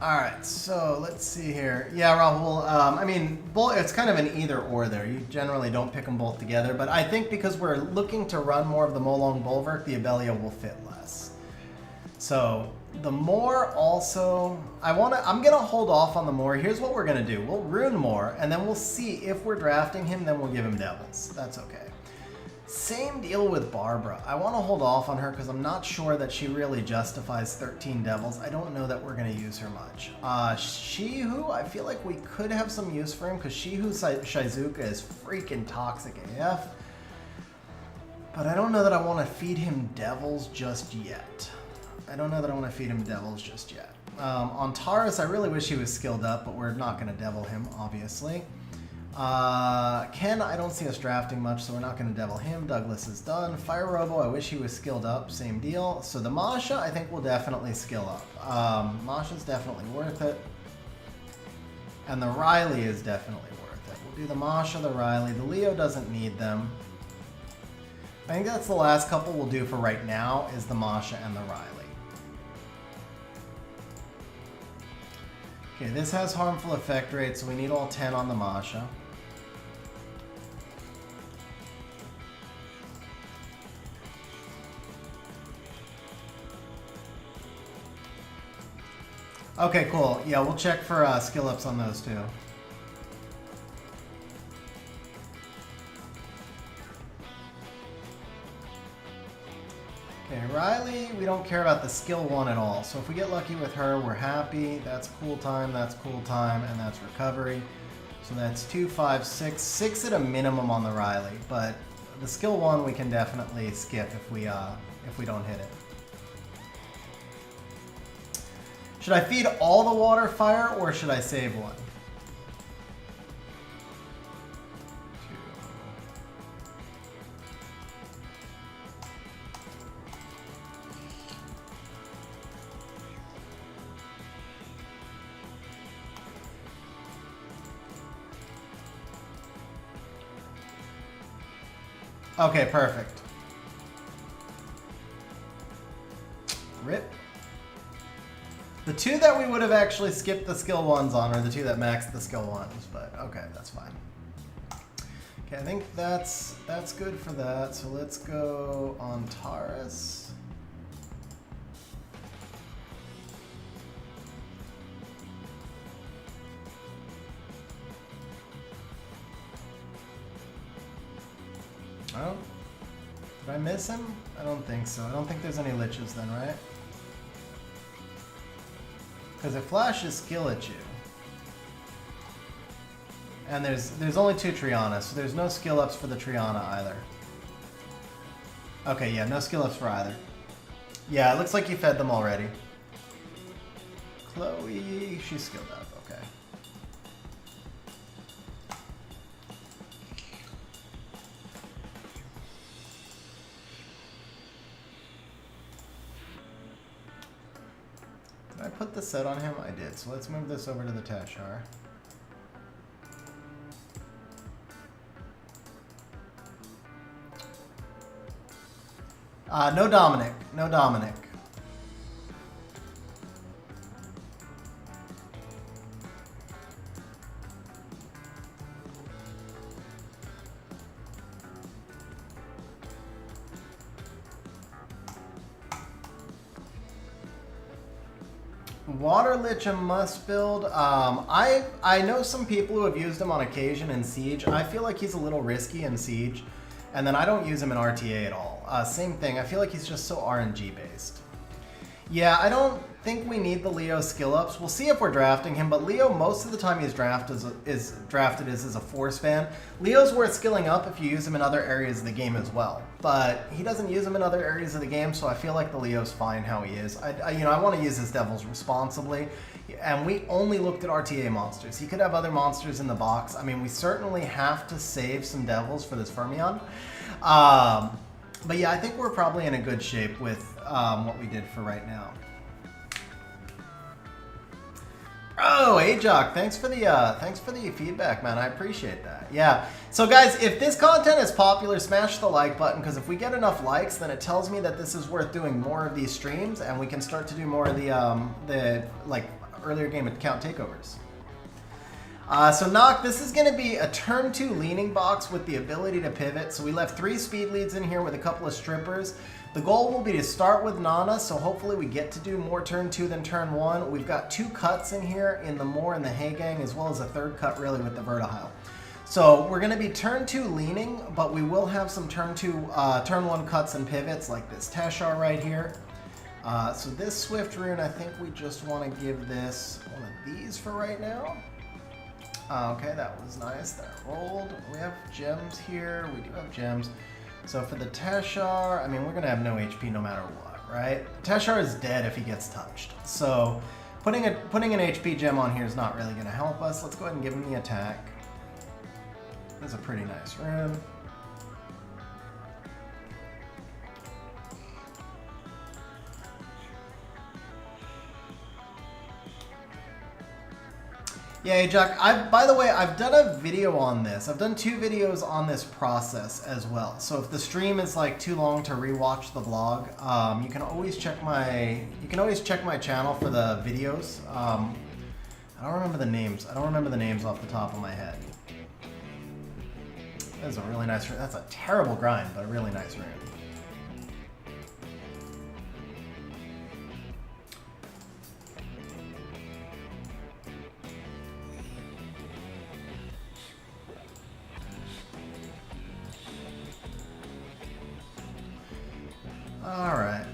All right, so let's see here. Yeah, Rahul, I mean, it's kind of an either or there. You generally don't pick them both together, but I think because we're looking to run more of the Molong Bulwark, the Abelia will fit less. So the Moor also, I'm gonna hold off on the Moor. Here's what we're gonna do. We'll rune Moor, and then we'll see if we're drafting him, then we'll give him Devils. That's okay. Same deal with Barbara. I want to hold off on her because I'm not sure that she really justifies 13 Devils. I don't know that we're going to use her much. Shihu, I feel like we could have some use for him because Shihu Shizuka is freaking toxic AF. But I don't know that I want to feed him Devils just yet. On Taurus, I really wish he was skilled up, but we're not going to Devil him, obviously. Ken, I don't see us drafting much, so we're not going to Devil him. Douglas is done. Fire Robo, I wish he was skilled up. Same deal. So the Masha, I think will definitely skill up. Masha's definitely worth it. And the Riley is definitely worth it. We'll do the Masha, the Riley. The Leo doesn't need them. I think that's the last couple we'll do for right now is the Masha and the Riley. Okay, this has harmful effect rate, so we need all 10 on the Masha. Okay, cool. Yeah, we'll check for skill ups on those too. Okay, Riley, we don't care about the skill 1 at all. So if we get lucky with her, we're happy. That's cool time, and that's recovery. So that's 2, 5, 6. 6 at a minimum on the Riley, but the skill 1 we can definitely skip if we don't hit it. Should I feed all the water fire or should I save one? Okay, perfect. Rip. The 2 that we would have actually skipped the skill 1s on are the 2 that maxed the skill 1s, but okay, that's fine. Okay, I think that's good for that. So let's go on Taurus. Oh, did I miss him? I don't think so. I don't think there's any liches then, right? Because it flashes skill at you. And there's only 2 Trianas, so there's no skill ups for the Triana either. Okay, yeah, no skill ups for either. Yeah, it looks like you fed them already. Chloe, she's skilled up, okay. Did I put the set on him? I did. So let's move this over to the Tashar. No Dominic. No Dominic. Water Lich a must build. I know some people who have used him on occasion in Siege. I feel like he's a little risky in Siege, and then I don't use him in RTA at all. Same thing. I feel like he's just so RNG based. Yeah, I don't think we need the Leo skill ups. We'll see if we're drafting him, but Leo most of the time he's drafted as a force fan. Leo's worth skilling up if you use him in other areas of the game as well, but he doesn't use him in other areas of the game, so I feel like the Leo's fine how he is. I want to use his devils responsibly, and we only looked at RTA monsters. He could have other monsters in the box. I mean, we certainly have to save some devils for this Fermion. But yeah, I think we're probably in a good shape with what we did for right now. Oh, Ajok, thanks for the feedback, man. I appreciate that. Yeah. So guys, if this content is popular, smash the like button, because if we get enough likes, then it tells me that this is worth doing more of these streams, and we can start to do more of the like earlier game account takeovers. So Nock, this is going to be a turn 2 leaning box with the ability to pivot. So we left 3 speed leads in here with a couple of strippers. The goal will be to start with Nana, so hopefully we get to do more turn 2 than turn 1. We've got 2 cuts in here in the Moor and the Hay Gang, as well as a 3rd cut really with the Vertihile. So we're going to be turn 2 leaning, but we will have some turn 1 cuts and pivots like this Teshar right here. So this Swift rune, I think we just want to give this one of these for right now. Okay, that was nice. That rolled. We have gems here. We do have gems. So for the Teshar, I mean, we're going to have no HP no matter what, right? Teshar is dead if he gets touched. So putting an HP gem on here is not really going to help us. Let's go ahead and give him the attack. That's a pretty nice rune. Yeah, Jack, by the way, I've done a video on this. I've done 2 videos on this process as well. So if the stream is like too long to rewatch the vlog, you can always check my channel for the videos. I don't remember the names. I don't remember the names off the top of my head. That's a really nice rune. That's a terrible grind, but a really nice rune. Alright,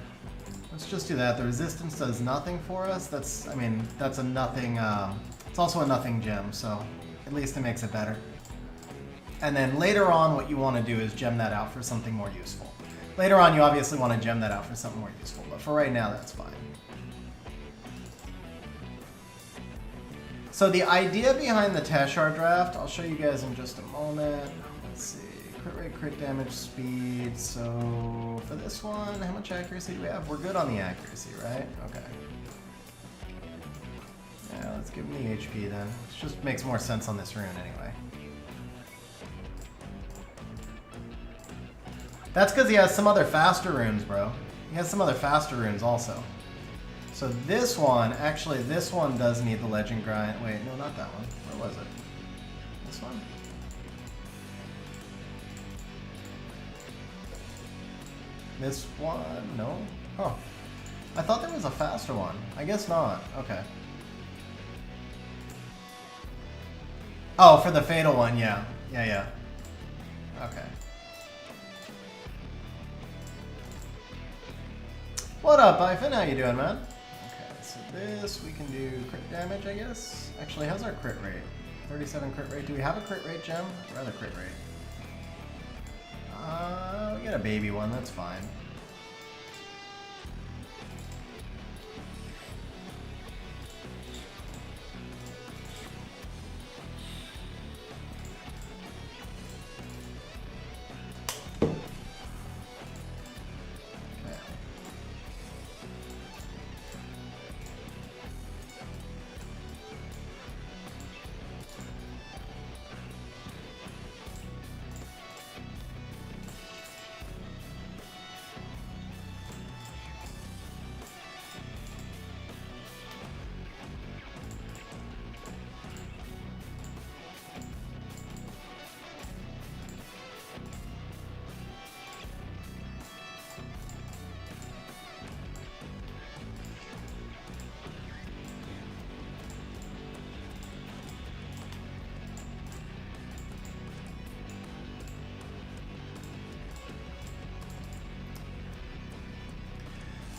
let's just do that. The resistance does nothing for us. That's a nothing, it's also a nothing gem, so at least it makes it better. And then later on, what you want to do is gem that out for something more useful. Later on, you obviously want to gem that out for something more useful, but for right now, that's fine. So the idea behind the Teshar draft, I'll show you guys in just a moment. Let's see. Crit rate, crit damage, speed. So for this one, how much accuracy do we have? We're good on the accuracy, right? Okay. Yeah, let's give him the HP then. It just makes more sense on this rune anyway. That's because he has some other faster runes, bro. He has some other faster runes also. So this one, actually this one does need the legend grind. Wait, no, not that one. Where was it? This one? This one? No? Huh. I thought there was a faster one. I guess not. Okay. Oh, for the fatal one, yeah. Yeah. Okay. What up, Byfin? How you doing, man? Okay, so this, we can do crit damage, I guess. Actually, how's our crit rate? 37 crit rate. Do we have a crit rate gem? I'd rather crit rate. We got a baby one, that's fine.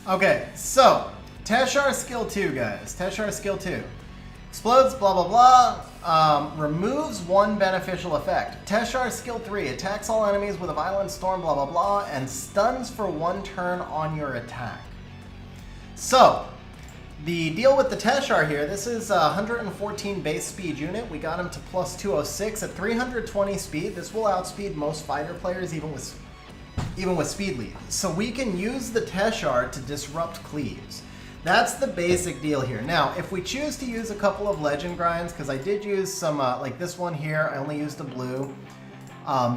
Okay, so Teshar skill 2, guys. Teshar skill 2. Explodes, blah, blah, blah. Removes 1 beneficial effect. Teshar skill 3. Attacks all enemies with a violent storm, blah, blah, blah. And stuns for 1 turn on your attack. So, the deal with the Teshar here, this is a 114 base speed unit. We got him to plus 206 at 320 speed. This will outspeed most fighter players, even with speed lead. So we can use the Teshar to disrupt cleaves. That's the basic deal here. Now, if we choose to use a couple of legend grinds, because I did use some, like this one here, I only used a blue.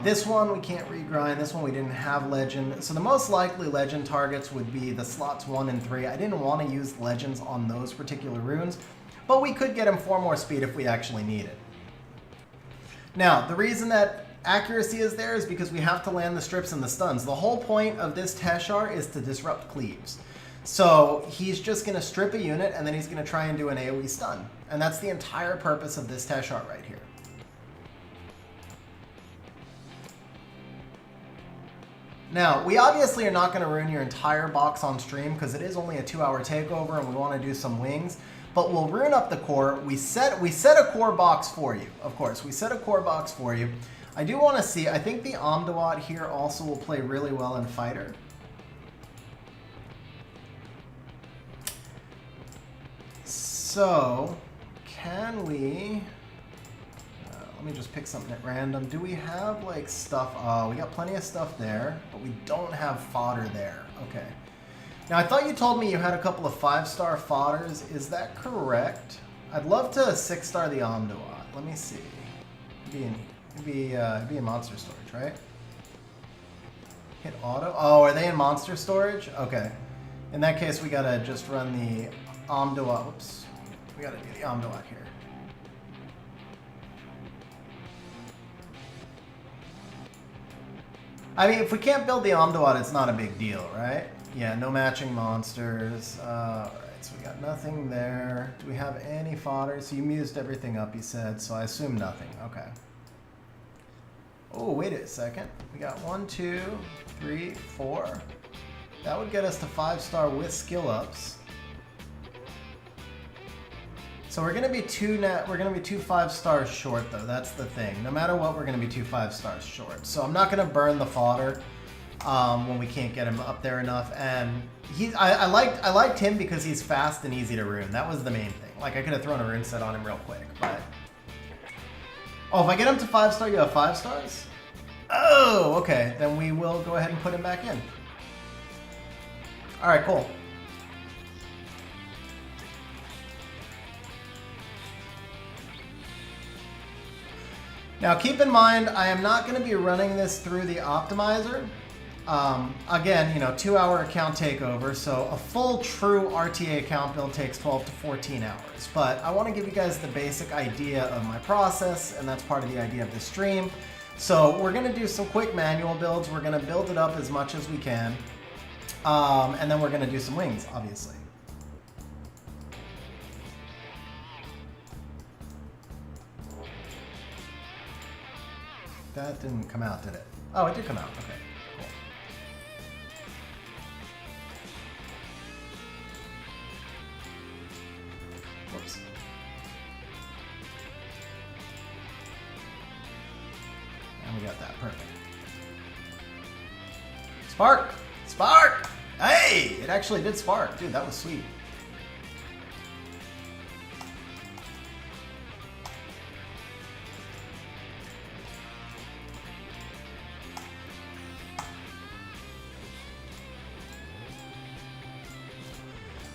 This one we can't regrind, this one we didn't have legend. So the most likely legend targets would be the slots 1 and 3. I didn't want to use legends on those particular runes. but we could get him 4 more speed if we actually need it. Now, the reason that accuracy is there is because we have to land the strips and the stuns. The whole point of this Teshar is to disrupt cleaves. So he's just going to strip a unit and then he's going to try and do an AoE stun. And that's the entire purpose of this Teshar right here. Now, we obviously are not going to ruin your entire box on stream because it is only a 2-hour takeover and we want to do some wings. But we'll ruin up the core. We set a core box for you. Of course, we set a core box for you. I do want to see, I think the Amdawat here also will play really well in Fighter. So, can we, let me just pick something at random. Do we have like stuff? Oh, we got plenty of stuff there, but we don't have fodder there. Okay. Now, I thought you told me you had a couple of 5-star fodders. Is that correct? I'd love to 6-star the Amdawat. Let me see. It'd be in monster storage, right? Hit auto. Oh, are they in monster storage? Okay. In that case, we gotta just run the Amdawat. Whoops. We gotta do the Amdawat here. I mean, if we can't build the Amdawat, it's not a big deal, right? Yeah, no matching monsters. Alright, so we got nothing there. Do we have any fodder? So you mused everything up, you said, so I assume nothing. Okay. Oh, wait a second. We got 1, 2, 3, 4. That would get us to 5-star with skill ups. So we're gonna be 2 5-stars short though. That's the thing. No matter what, we're gonna be 2 5-stars short. So I'm not gonna burn the fodder when we can't get him up there enough. And I liked him because he's fast and easy to rune. That was the main thing. Like I could have thrown a rune set on him real quick, but. Oh, if I get him to 5-star, you have 5 stars? Oh, okay. Then we will go ahead and put him back in. All right, cool. Now keep in mind, I am not going to be running this through the optimizer. Again, 2-hour account takeover, so a full true RTA account build takes 12 to 14 hours. But I want to give you guys the basic idea of my process, and that's part of the idea of the stream. So we're going to do some quick manual builds. We're going to build it up as much as we can. And then we're going to do some wings, obviously. That didn't come out, did it? Oh, it did come out. Okay, cool. Whoops. And we got that. Perfect. Spark! Spark! Hey! It actually did spark. Dude, that was sweet.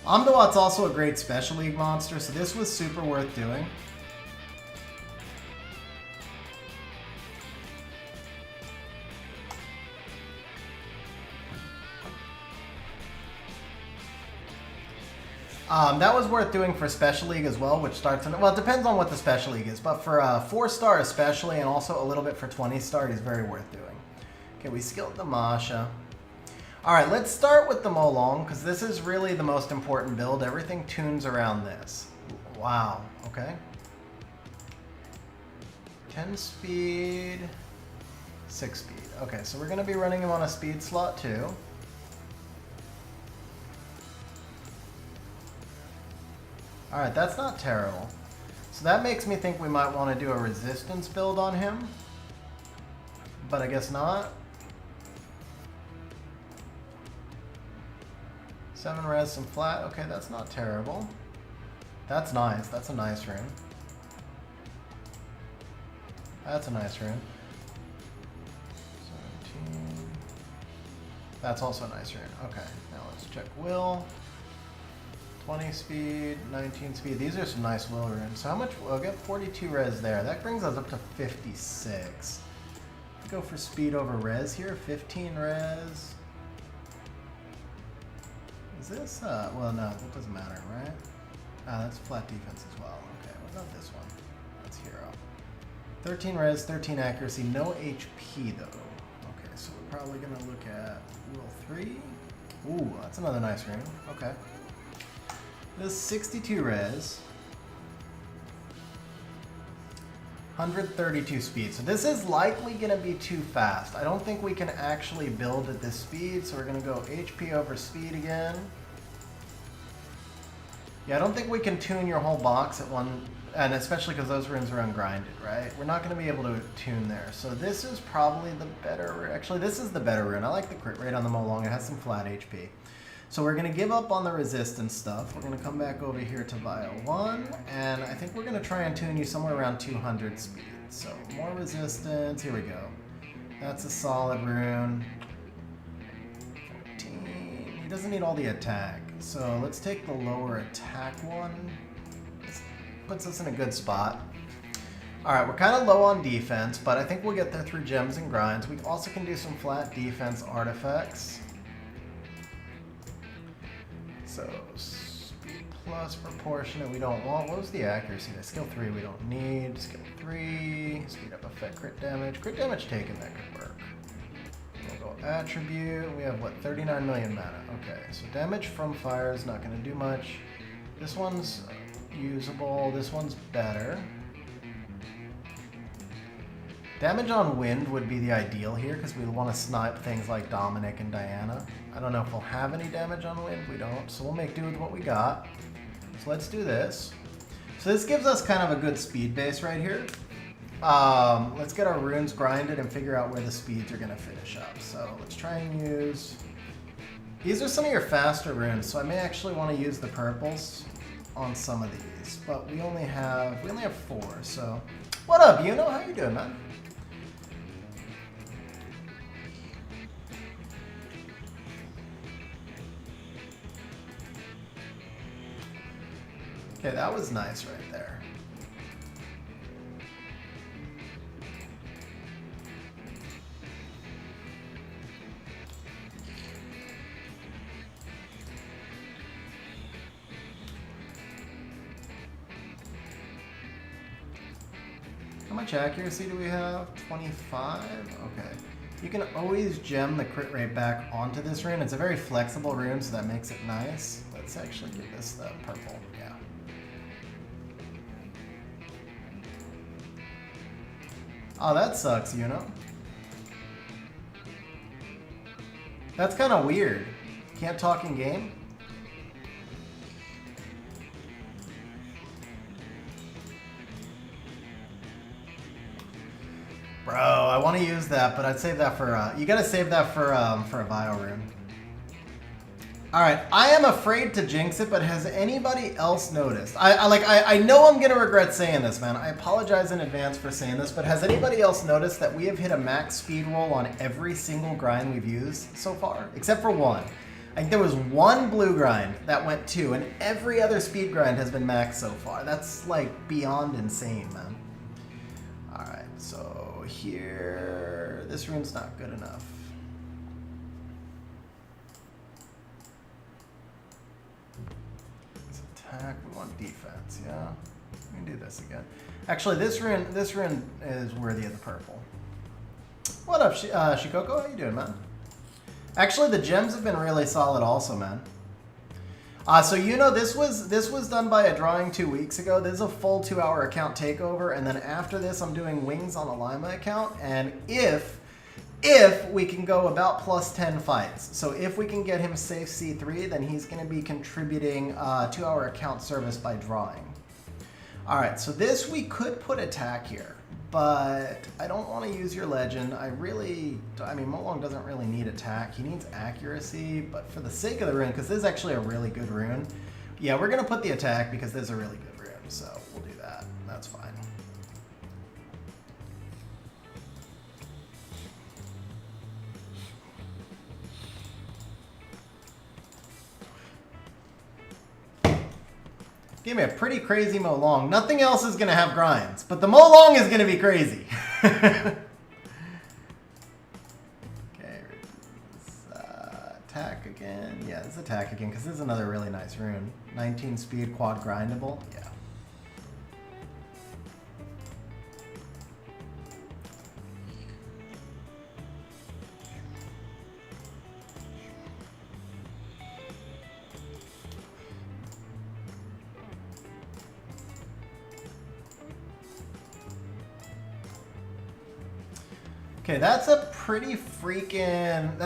Amdawat's also a great Special League monster, so this was super worth doing. That was worth doing for Special League as well, which starts in, well, it depends on what the Special League is, but for 4-star especially, and also a little bit for 20-star, he's very worth doing. Okay, we skilled the Masha. All right, let's start with the Molong, because this is really the most important build. Everything tunes around this. Wow, okay. 10 speed, 6 speed. Okay, so we're going to be running him on a speed slot too. All right, that's not terrible. So that makes me think we might want to do a resistance build on him, but I guess not. 7 res, some flat. Okay, that's not terrible. That's nice. That's a nice rune. That's a nice rune. 17. That's also a nice rune. Okay, now let's check will. 20 speed, 19 speed. These are some nice will runes. So how much? We'll get 42 res there. That brings us up to 56. Go for speed over res here. 15 res. Is this, well, no, that doesn't matter, right? That's flat defense as well. Okay, what about this one? That's hero. 13 res, 13 accuracy, no HP though. Okay, so we're probably gonna look at rule 3. Ooh, that's another nice rune. Okay. This is 62 res. 132 speed. So this is likely going to be too fast. I don't think we can actually build at this speed, so we're going to go HP over speed again. Yeah, I don't think we can tune your whole box at one, and especially because those runes are ungrinded, right? We're not going to be able to tune there. So this is probably the better, actually this is the better rune. I like the crit rate on the Molong. It has some flat HP. So we're going to give up on the resistance stuff. We're going to come back over here to Vial 1, and I think we're going to try and tune you somewhere around 200 speed. So more resistance, here we go. That's a solid rune. 14, he doesn't need all the attack. So let's take the lower attack one. This puts us in a good spot. All right, we're kind of low on defense, but I think we'll get there through gems and grinds. We also can do some flat defense artifacts. So, speed plus proportionate we don't want. What was the accuracy? Skill 3 we don't need. Skill 3, speed up effect, crit damage. Crit damage taken, that could work. We'll go attribute. We have, what, 39 million mana. Okay, so damage from fire is not going to do much. This one's usable. This one's better. Damage on wind would be the ideal here because we want to snipe things like Dominic and Diana. I don't know if we'll have any damage on wind. We don't, so we'll make do with what we got. So let's do this. So this gives us kind of a good speed base right here. Let's get our runes grinded and figure out where the speeds are going to finish up. So let's try and use... These are some of your faster runes, so I may actually want to use the purples on some of these. But we only have 4, so... What up, Yuno? How you doing, man? Okay, that was nice right there. How much accuracy do we have? 25? Okay. You can always gem the crit rate back onto this rune. It's a very flexible rune, so that makes it nice. Let's actually give this the purple. Yeah. Oh, that sucks, you know? That's kind of weird. Can't talk in game? Bro, I want to use that, but I'd save that for, you gotta save that for a Vial rune. Alright, I am afraid to jinx it, but has anybody else noticed? I know I'm gonna regret saying this, man. I apologize in advance for saying this, but has anybody else noticed that we have hit a max speed roll on every single grind we've used so far? Except for one. I think there was one blue grind that went 2, and every other speed grind has been max so far. That's like beyond insane, man. Alright, so here, this rune's not good enough. Attack, we want defense, yeah. We can do this again. Actually, this rune is worthy of the purple. What up, Shikoko? How you doing, man? Actually, the gems have been really solid also, man. So you know, this was done by a drawing 2 weeks ago. This is a full 2-hour account takeover, and then after this, I'm doing wings on the Laima account, and if we can go about plus 10 fights. So if we can get him safe C3, then he's going to be contributing 2-hour account service by drawing. All right, so this we could put attack here, but I don't want to use your legend. I mean, Molong doesn't really need attack. He needs accuracy, but for the sake of the rune, because this is actually a really good rune, yeah, we're going to put the attack because this is a really good rune, so we'll do that. That's fine. Give me a pretty crazy Molong. Nothing else is going to have grinds, but the Molong is going to be crazy. Okay, Attack again. Yeah, it's attack again because this is another really nice rune. 19 speed, quad grindable. Yeah. Okay, that's a pretty freaking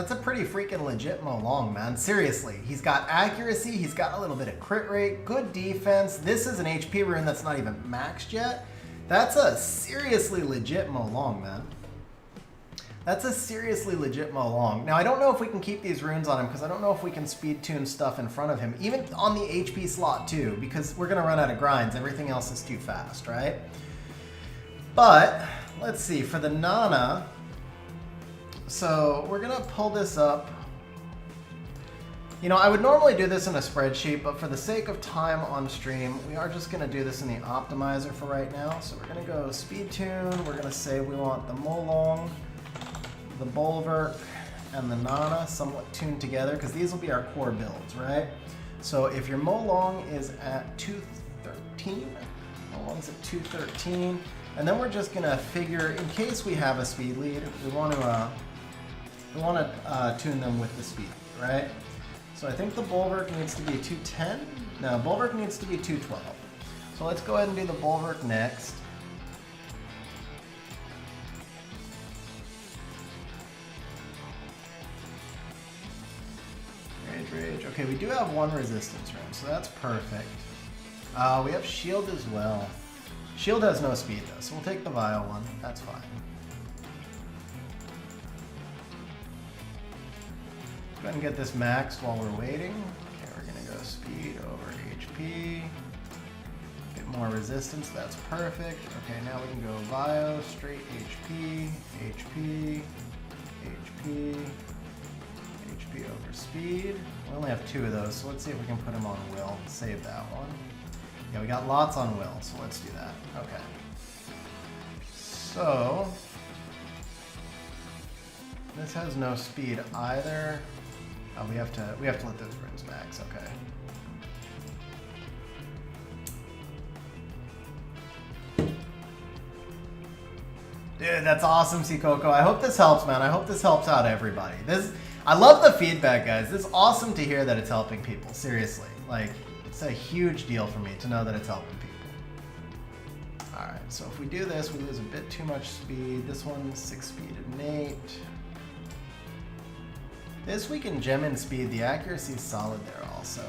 legit Molong, man. Seriously, he's got accuracy, he's got a little bit of crit rate, good defense. This is an HP rune that's not even maxed yet. That's a seriously legit Molong, man. That's a seriously legit Molong. Now, I don't know if we can keep these runes on him because I don't know if we can speed tune stuff in front of him, even on the HP slot too, because we're gonna run out of grinds. Everything else is too fast, right? But let's see, for the Nana, so we're gonna pull this up. You know, I would normally do this in a spreadsheet, but for the sake of time on stream, we are just gonna do this in the optimizer for right now. So we're gonna go speed tune. We're gonna say we want the Molong, the Bulwark, and the Nana somewhat tuned together because these will be our core builds, right? So if your Molong is at 213, Molong's at 213, and then we're just gonna figure, in case we have a speed lead, we want to tune them with the speed, right? So I think the Bulwark needs to be 210. No, Bulwark needs to be 212. So let's go ahead and do the Bulwark next. Rage. Okay, we do have one resistance rune, so that's perfect. We have shield as well. Shield has no speed though, so we'll take the Vile one. That's fine. Go ahead and get this maxed while we're waiting. Okay, we're gonna go speed over HP. Get more resistance, that's perfect. Okay, now we can go Vio, straight HP, HP, HP, HP over speed. We only have 2 of those, so let's see if we can put him on Will. Save that one. Yeah, we got lots on Will, so let's do that. Okay. So this has no speed either. Oh, we have to let those runes max. Okay. Dude, that's awesome, Coco. I hope this helps, man. I hope this helps out everybody. I love the feedback, guys. This is awesome to hear that it's helping people. Seriously, like, it's a huge deal for me to know that it's helping people. All right, so if we do this, we lose a bit too much speed. This one's 6 speed innate. This we can gem in speed. The accuracy is solid there also.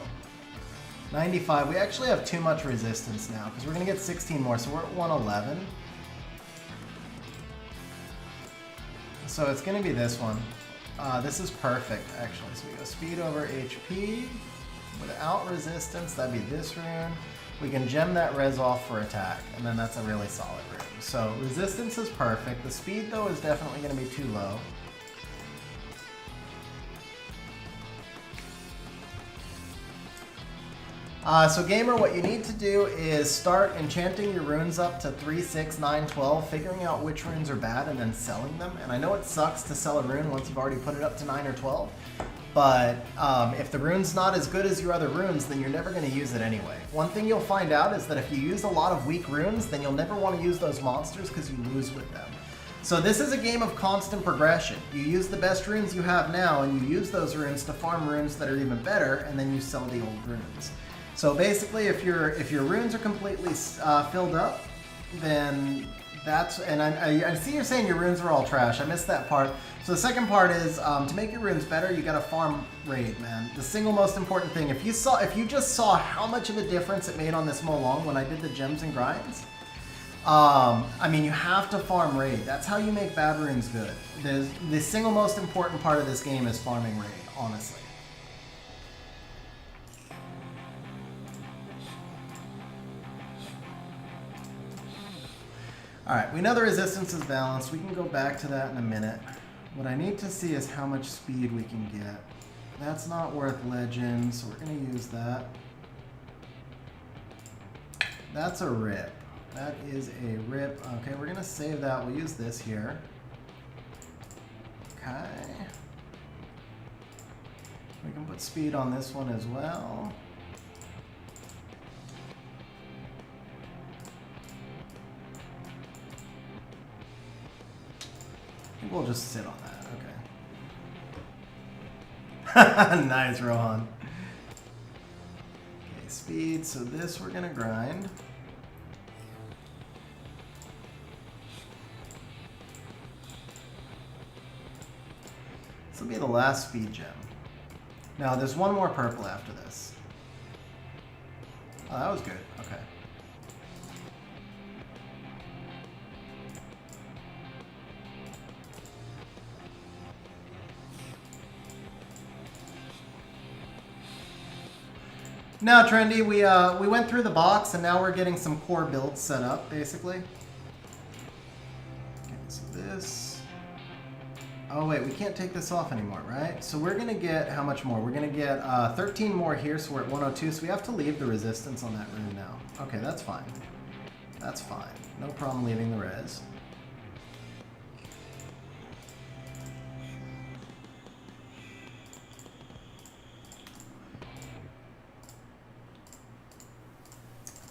95. We actually have too much resistance now because we're going to get 16 more, so we're at 111. So it's going to be this one. This is perfect, actually. So we go speed over HP. Without resistance, that'd be this rune. We can gem that res off for attack, and then that's a really solid rune. So resistance is perfect. The speed, though, is definitely going to be too low. So gamer, what you need to do is start enchanting your runes up to 3, 6, 9, 12, figuring out which runes are bad and then selling them. And I know it sucks to sell a rune once you've already put it up to 9 or 12, but if the rune's not as good as your other runes, then you're never going to use it anyway. One thing you'll find out is that if you use a lot of weak runes, then you'll never want to use those monsters because you lose with them. So this is a game of constant progression. You use the best runes you have now, and you use those runes to farm runes that are even better, and then you sell the old runes. So basically, if your runes are completely filled up, then that's, and I see you're saying your runes are all trash. I missed that part. So the second part is to make your runes better, you gotta farm raid, man. The single most important thing. If you just saw how much of a difference it made on this Molong when I did the gems and grinds, I mean, you have to farm raid. That's how you make bad runes good. The single most important part of this game is farming raid, honestly. Alright, we know the resistance is balanced. We can go back to that in a minute. What I need to see is how much speed we can get. That's not worth legend, so we're going to use that. That's a rip. That is a rip. Okay, we're going to save that. We'll use this here. Okay. put speed on this one as well. I think we'll just sit on that. Okay. Nice, Rohan. Okay, speed. So this we're gonna grind. This will be the last speed gem. Now there's one more purple after this. Oh, that was good. Okay. Now, Trendy, we went through the box and now we're getting some core builds set up, basically. Okay, so this. Oh wait, we can't take this off anymore, right? So we're gonna get how much more? We're gonna get 13 more here, so we're at 102. So we have to leave the resistance on that rune now. Okay, that's fine. That's fine. No problem leaving the res.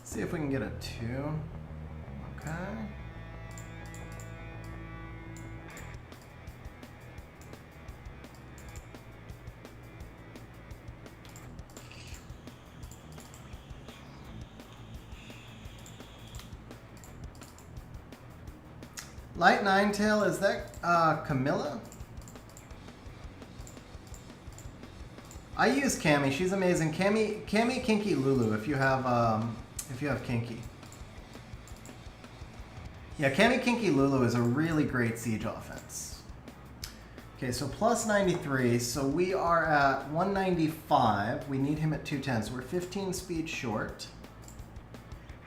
See if we can get a 2. Okay. Light Ninetail, is that Camilla? I use Cammy. She's amazing. Cammy, Kinky, Lulu. If you have Kinky. Yeah, Cammy, Kinky, Lulu is a really great siege offense. Okay, so plus 93. So we are at 195. We need him at 210. So we're 15 speed short.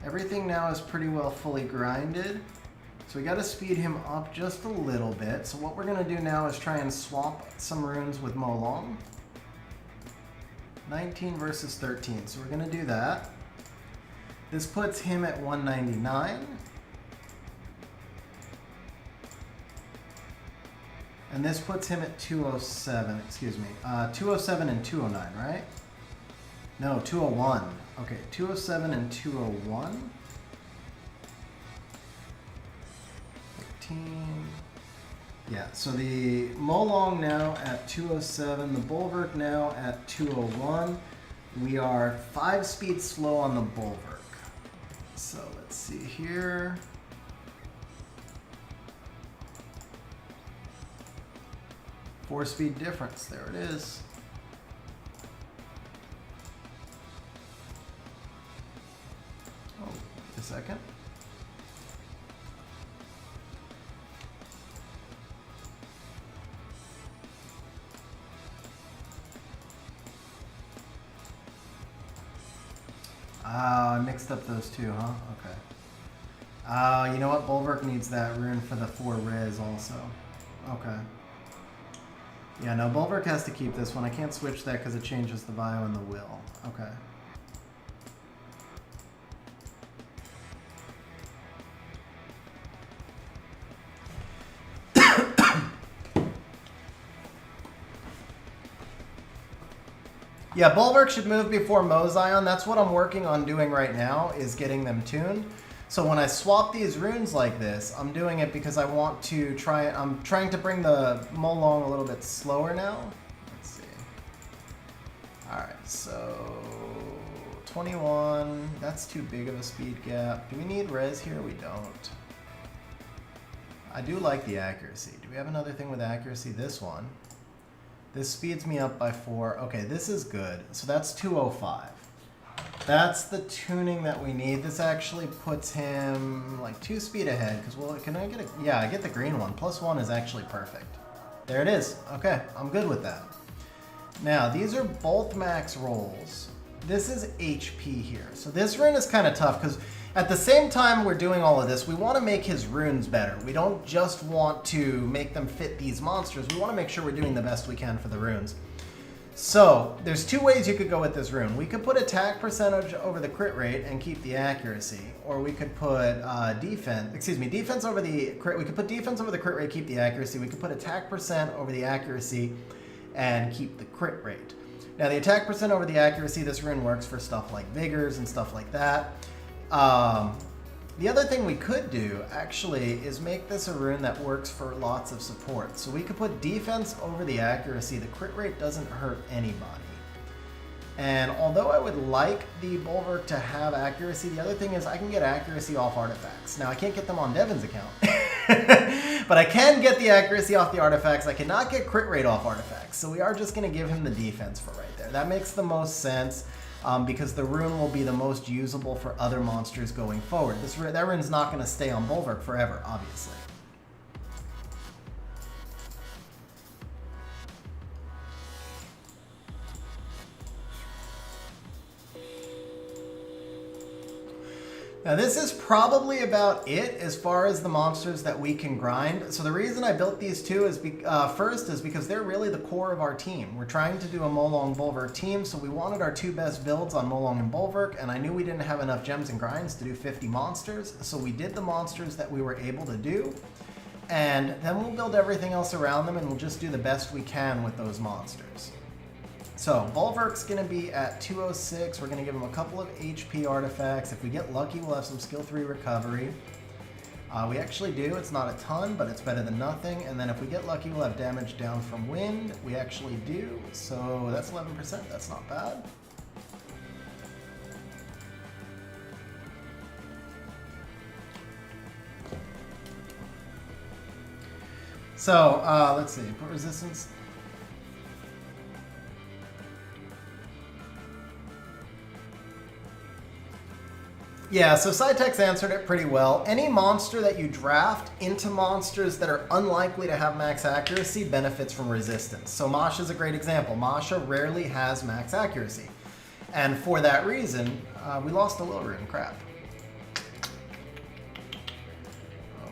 Everything now is pretty well fully grinded. So we got to speed him up just a little bit. So what we're going to do now is try and swap some runes with Molong. 19 versus 13. So we're going to do that. This puts him at 199. And this puts him at 207, excuse me. 207 and 209, right? No, 201. Okay, 207 and 201. 15. Yeah, so the Molong now at 207, the Bulwark now at 201. We are 5 speed slow on the Bulwark. So let's see here. Four speed difference, there it is. Oh, wait a second. I mixed up those two, huh? Okay. You know what? Bulwark needs that rune for the 4 res also. Okay. Yeah, no, Bulwark has to keep this one. I can't switch that because it changes the bio and the will. Okay. Yeah, Bulwark should move before Mozion. That's what I'm working on doing right now, is getting them tuned. So when I swap these runes like this, I'm doing it because I want to try it. I'm trying to bring the Molong a little bit slower now. Let's see. Alright, so 21. That's too big of a speed gap. Do we need res here? We don't. I do like the accuracy. Do we have another thing with accuracy? This one. This speeds me up by 4. Okay, this is good. So that's 205. That's the tuning that we need. This actually puts him like 2 speed ahead. Because, well, can I get a... Yeah, I get the green one. +1 is actually perfect. There it is. Okay, I'm good with that. Now, these are both max rolls. This is HP here. So this rune is kind of tough because at the same time we're doing all of this, we want to make his runes better. We don't just want to make them fit these monsters. We want to make sure we're doing the best we can for the runes. So there's 2 ways you could go with this rune. We could put attack percentage over the crit rate and keep the accuracy, or we could put defense over the crit. We could put defense over the crit rate, keep the accuracy. We could put attack percent over the accuracy and keep the crit rate. Now the attack percent over the accuracy, this rune works for stuff like Vigors and stuff like that. The other thing we could do, actually, is make this a rune that works for lots of support. So we could put defense over the accuracy. The crit rate doesn't hurt anybody. And although I would like the Bulwark to have accuracy, the other thing is I can get accuracy off artifacts. Now, I can't get them on Devin's account. But I can get the accuracy off the artifacts. I cannot get crit rate off artifacts. So we are just going to give him the defense for right there. That makes the most sense. Because the rune will be the most usable for other monsters going forward. That rune's not going to stay on Bulwark forever, obviously. Now this is probably about it as far as the monsters that we can grind. So the reason I built these two is first is because they're really the core of our team. We're trying to do a Molong Bulwark team, so we wanted our two best builds on Molong and Bulwark, and I knew we didn't have enough gems and grinds to do 50 monsters, so we did the monsters that we were able to do, and then we'll build everything else around them, and we'll just do the best we can with those monsters. So, Bulwark's going to be at 206. We're going to give him a couple of HP artifacts. If we get lucky, we'll have some skill 3 recovery. We actually do. It's not a ton, but it's better than nothing. And then if we get lucky, we'll have damage down from wind. We actually do. So that's 11%. That's not bad. So, let's see. Put resistance. Yeah, so Cytex answered it pretty well. Any monster that you draft into monsters that are unlikely to have max accuracy benefits from resistance. So Masha's a great example. Masha rarely has max accuracy. And for that reason, we lost a little rune. Crap.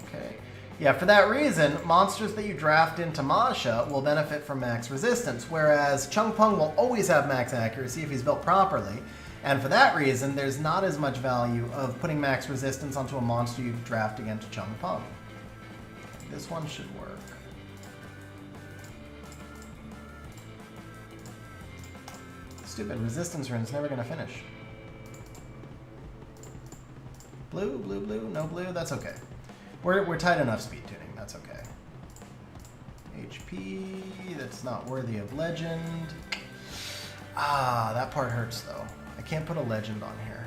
Okay. Yeah, for that reason, monsters that you draft into Masha will benefit from max resistance, whereas Chung Pung will always have max accuracy if he's built properly. And for that reason, there's not as much value of putting max resistance onto a monster you draft against Chung Pung. This one should work. Stupid resistance rune's never gonna finish. Blue, blue, blue, no blue, that's okay. We're tight enough speed tuning, that's okay. HP, that's not worthy of legend. Ah, that part hurts though. I can't put a legend on here.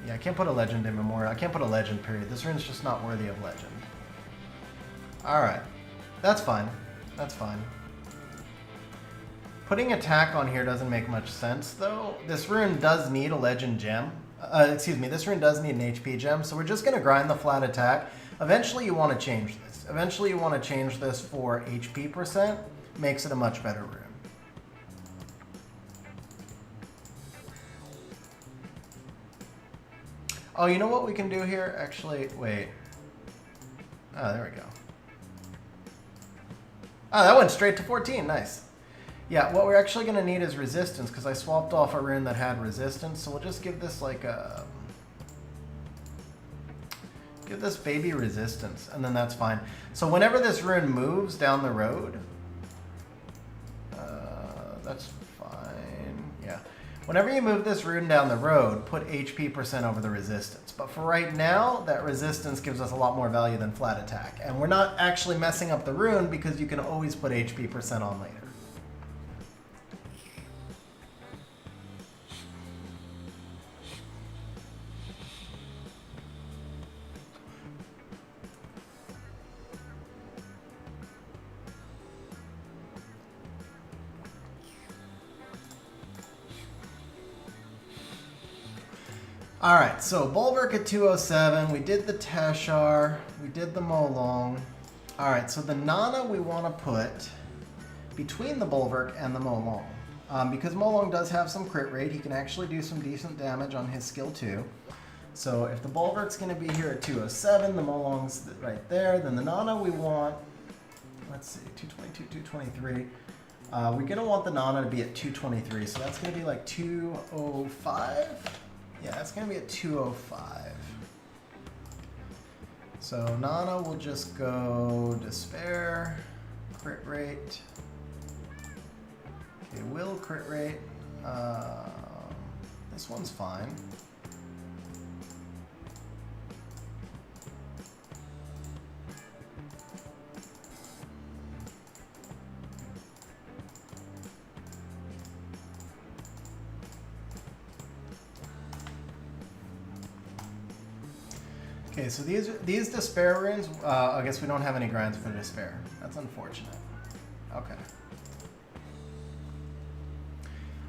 Yeah, I can't put a legend in Memorial. I can't put a legend, period. This rune's just not worthy of legend. Alright. That's fine. That's fine. Putting attack on here doesn't make much sense, though. This rune does need a legend gem. This rune does need an HP gem, so we're just going to grind the flat attack. Eventually you want to change this. Eventually you want to change this for HP percent. Makes it a much better rune. Oh, you know what we can do here? Actually, wait. Oh, there we go. Oh, that went straight to 14. Nice. Yeah, what we're actually going to need is resistance, because I swapped off a rune that had resistance. So we'll just give this like a... Give this baby resistance, and then that's fine. So whenever this rune moves down the road... that's fine. Yeah. Whenever you move this rune down the road, put HP percent over the resistance. But for right now, that resistance gives us a lot more value than flat attack. And we're not actually messing up the rune because you can always put HP percent on later. Alright, so Bulwark at 207, we did the Teshar, we did the Molong. Alright, so the Nana we want to put between the Bulwark and the Molong. Because Molong does have some crit rate, he can actually do some decent damage on his skill 2. So if the Bulwark's going to be here at 207, the Molong's right there, then the Nana we want, let's see, 222, 223. We're going to want the Nana to be at 223, so that's going to be like 205. Yeah, that's going to be at 205. So Nana will just go Despair, crit rate. Okay, will crit rate. This one's fine. Okay, so these despair runes, I guess we don't have any grinds for despair. That's unfortunate. Okay.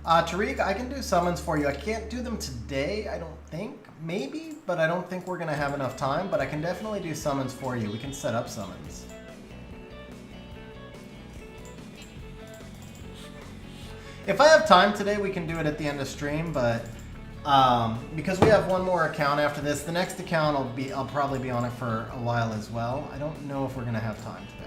Tariq, I can do summons for you. I can't do them today, I don't think. Maybe, but I don't think we're going to have enough time. But I can definitely do summons for you. We can set up summons. If I have time today, we can do it at the end of stream, but because we have one more account after this, the next account I'll probably be on it for a while as well. I don't know if we're going to have time today.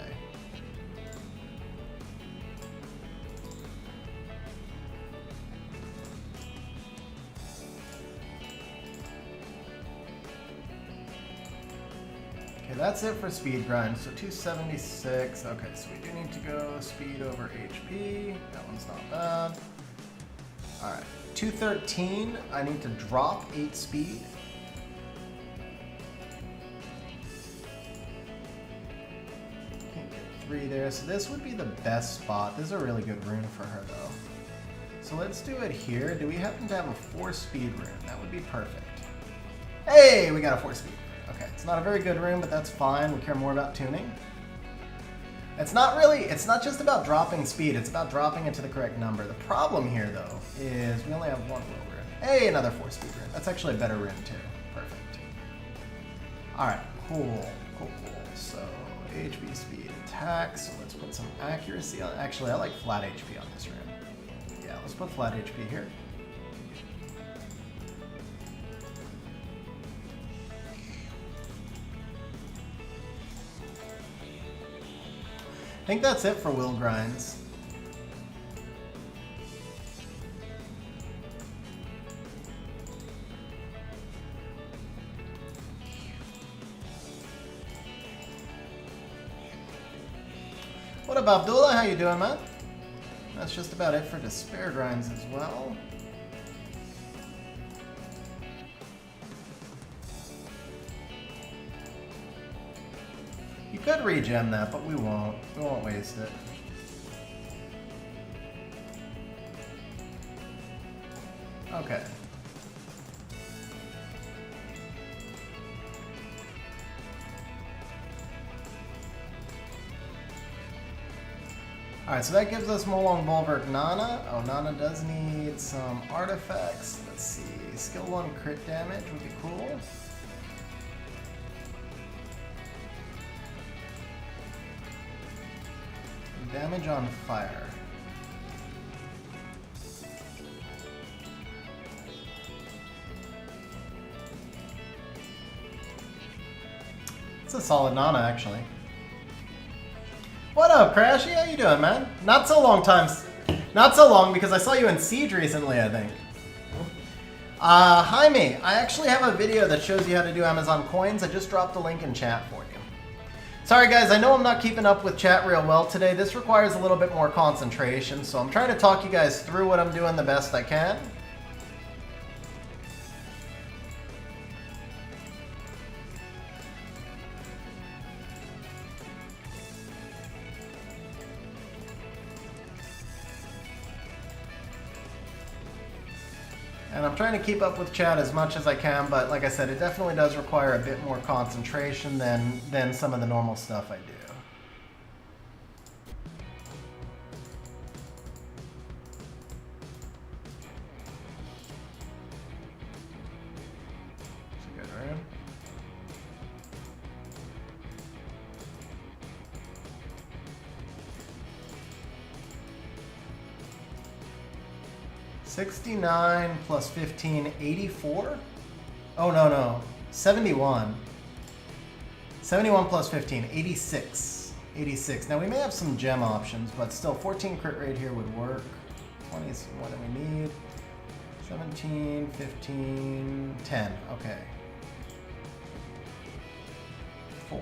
Okay, that's it for speed grind. So 276. Okay, so we do need to go speed over HP. That one's not bad. All right. 213, I need to drop 8 speed. Can't get 3 there, so this would be the best spot. This is a really good rune for her though. So let's do it here. Do we happen to have a 4 speed rune? That would be perfect. Hey, we got a 4 speed. Okay, it's not a very good rune, but that's fine. We care more about tuning. It's not just about dropping speed, it's about dropping it to the correct number. The problem here, though, is we only have 1 will rune. Hey, another 4 speed rune. That's actually a better rune, too. Perfect. Alright, cool. So, HP, speed, attack. So let's put some accuracy on. Actually, I like flat HP on this rune. Yeah, let's put flat HP here. I think that's it for will grinds. What up, Abdullah? How you doing, man? That's just about it for despair grinds as well. You could regen that, but we won't. We won't waste it. Okay. Alright, so that gives us Molong Bulwark Nana. Oh, Nana does need some artifacts. Let's see. Skill 1 crit damage would be cool. Damage on fire. It's a solid Nana, actually. What up, Crashy? How you doing, man? Not so long because I saw you in Siege recently, I think. Jaime, I actually have a video that shows you how to do Amazon coins. I just dropped a link in chat for you. Sorry guys, I know I'm not keeping up with chat real well today. This requires a little bit more concentration, so I'm trying to talk you guys through what I'm doing the best I can. And I'm trying to keep up with chat as much as I can, but like I said, it definitely does require a bit more concentration than some of the normal stuff I do. It's a good rune. $69 plus 15, 84? Oh, no. 71. 71 plus 15, 86. 86. Now, we may have some gem options, but still, 14 crit rate here would work. 20 is more than we need. 17, 15, 10. Okay. 4.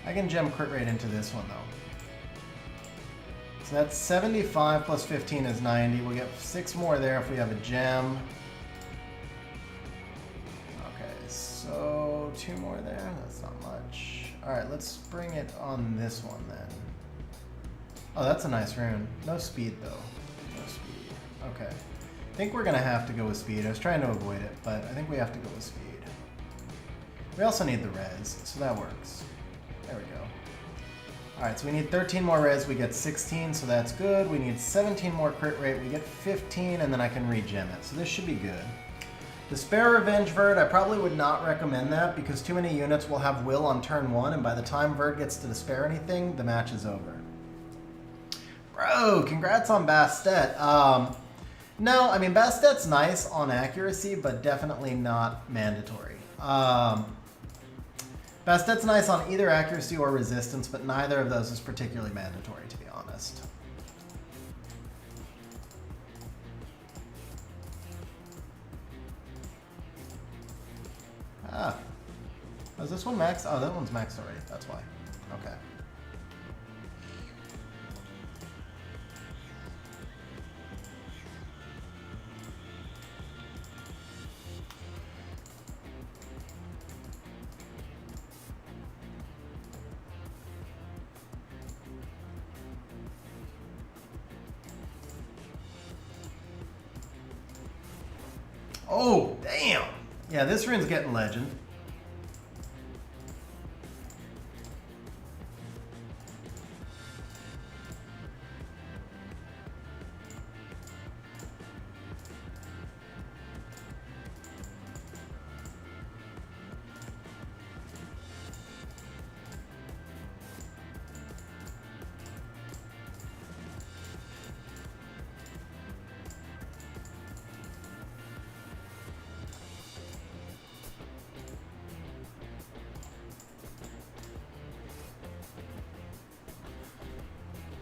I can gem crit rate into this one, though. So that's 75 plus 15 is 90. We'll get 6 more there if we have a gem. Okay, so 2 more there. That's not much. All right, let's bring it on this one then. Oh, that's a nice rune. No speed though. No speed. Okay. I think we're gonna have to go with speed. I was trying to avoid it, but I think we have to go with speed. We also need the res, so that works. There we go. Alright, so we need 13 more res, we get 16, so that's good. We need 17 more crit rate, we get 15, and then I can regen it. So this should be good. Despair Revenge Verd, I probably would not recommend that because too many units will have will on turn 1, and by the time Verd gets to despair anything, the match is over. Bro, congrats on Bastet. No, I mean, Bastet's nice on accuracy, but definitely not mandatory. Bastet's nice on either accuracy or resistance, but neither of those is particularly mandatory, to be honest. Ah. Oh, is this one maxed? Oh, that one's maxed already. That's why. Okay. Oh, damn. Yeah, this rune's getting legend.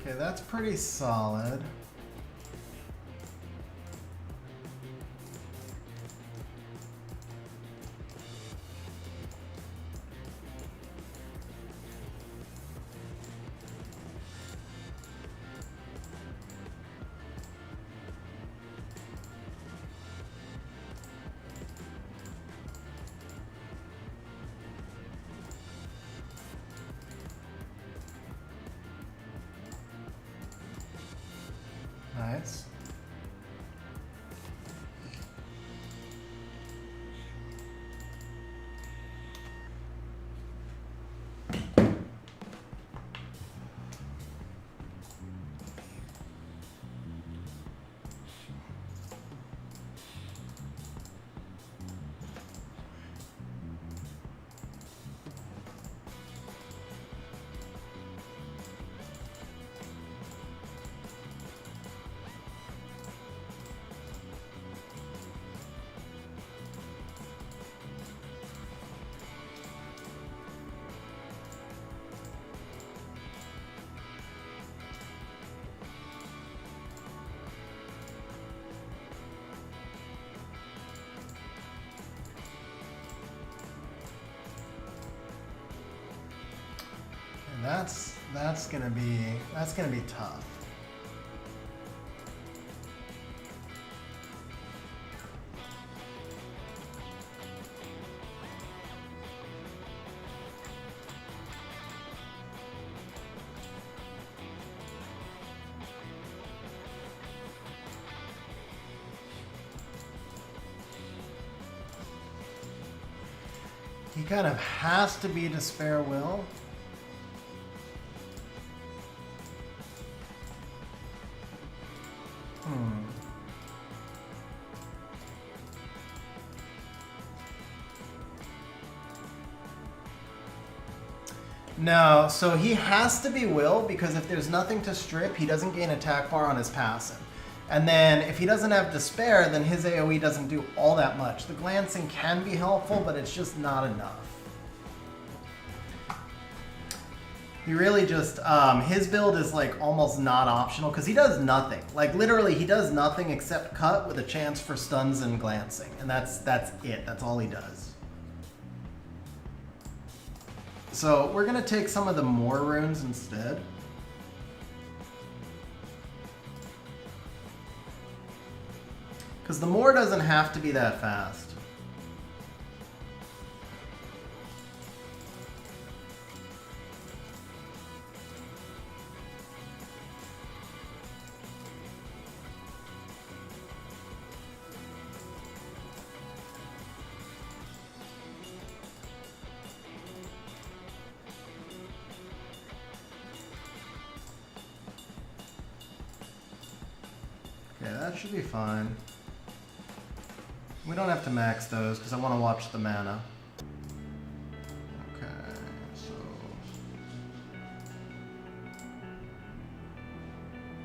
Okay, that's pretty solid. Nice. That's gonna be tough. He kind of has to be Despair Will. No, so he has to be Will because if there's nothing to strip, he doesn't gain attack bar on his passive. And then if he doesn't have Despair, then his AoE doesn't do all that much. The glancing can be helpful, but it's just not enough. He really just, his build is like almost not optional because he does nothing. Like literally he does nothing except cut with a chance for stuns and glancing. And that's it, that's all he does. So we're gonna take some of the more runes instead. Because the Moor doesn't have to be that fast. Okay, that should be fine. We don't have to max those because I want to watch the mana. Okay, so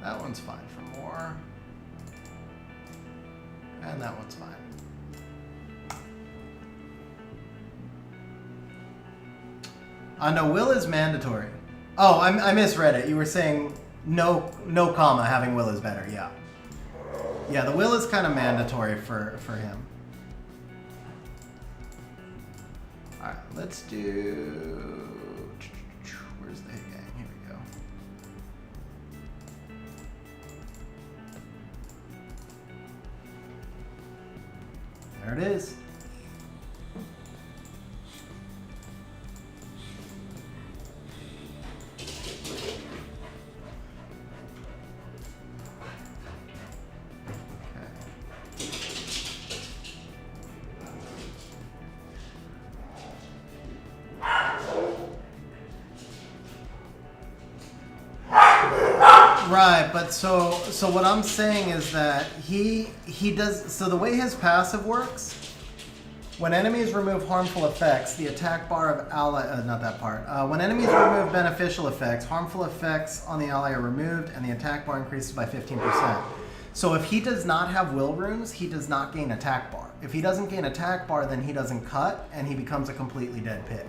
that one's fine for more. And that one's fine. No, will is mandatory. Oh, I misread it. You were saying no comma, having will is better, yeah. Yeah, the will is kind of mandatory for him. Alright, let's do... Where's the hit gang? Here we go. There it is. Right, but so what I'm saying is that he does, so the way his passive works, when enemies remove harmful effects, the attack bar of ally, not that part, when enemies remove beneficial effects, harmful effects on the ally are removed and the attack bar increases by 15%. So if he does not have will runes, he does not gain attack bar. If he doesn't gain attack bar, then he doesn't cut and he becomes a completely dead pig.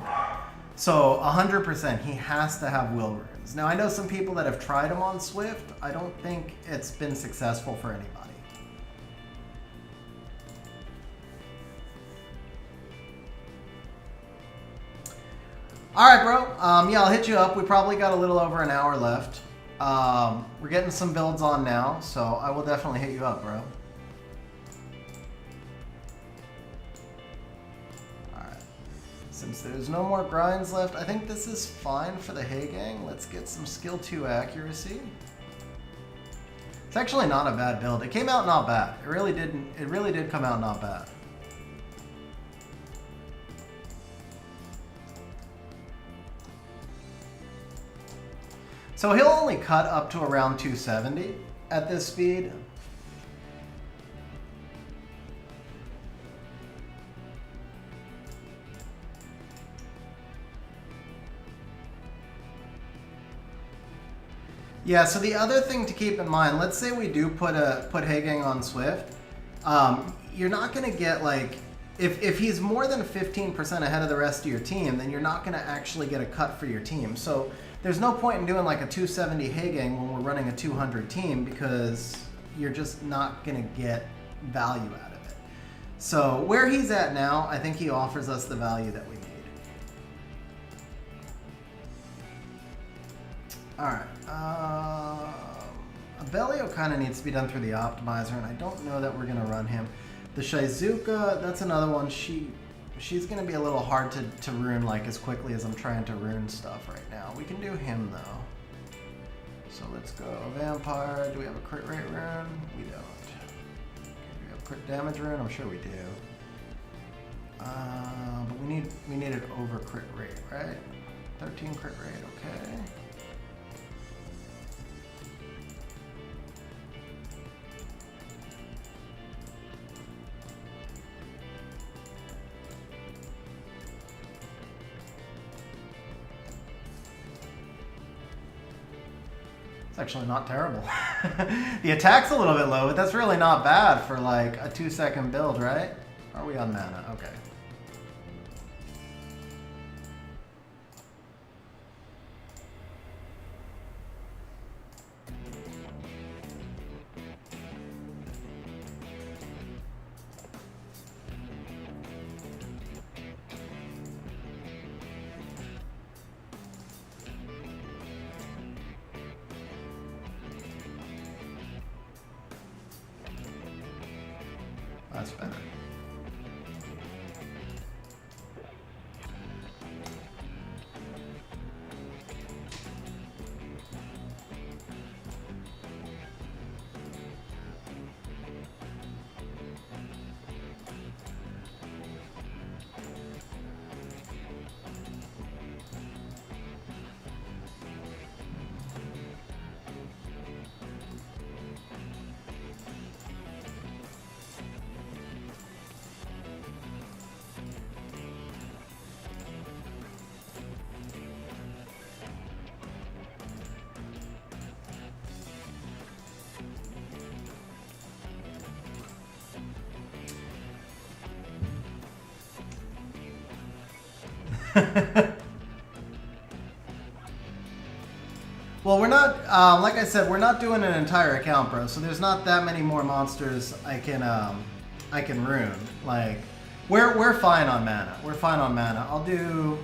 So 100%, he has to have will runes. Now I know some people that have tried him on Swift. I don't think it's been successful for anybody. All right, bro. Yeah, I'll hit you up. We probably got a little over an hour left. We're getting some builds on now, so I will definitely hit you up, bro. Since there's no more grinds left, I think this is fine for the Hay Gang. Let's get some skill 2 accuracy. It's actually not a bad build. It came out not bad. It really did come out not bad. So he'll only cut up to around 270 at this speed. Yeah, so the other thing to keep in mind, let's say we do put Hay Gang on Swift, you're not going to get like, if he's more than 15% ahead of the rest of your team, then you're not going to actually get a cut for your team. So there's no point in doing like a 270 Hay Gang when we're running a 200 team because you're just not going to get value out of it. So where he's at now, I think he offers us the value that we need. Alright, Abellio kind of needs to be done through the optimizer, and I don't know that we're going to run him. The Shizuka, that's another one. She's going to be a little hard to rune like as quickly as I'm trying to rune stuff right now. We can do him though. So let's go. Vampire, do we have a crit rate rune? We don't. Do we have crit damage rune? I'm sure we do. But we need it over crit rate, right? 13 crit rate, okay. It's actually not terrible. The attack's a little bit low, but that's really not bad for like a 2-second build, right? Are we on mana? Okay. That's better. Well, we're not, like I said, we're not doing an entire account, bro. So there's not that many more monsters I can ruin. Like, we're fine on mana. We're fine on mana. I'll do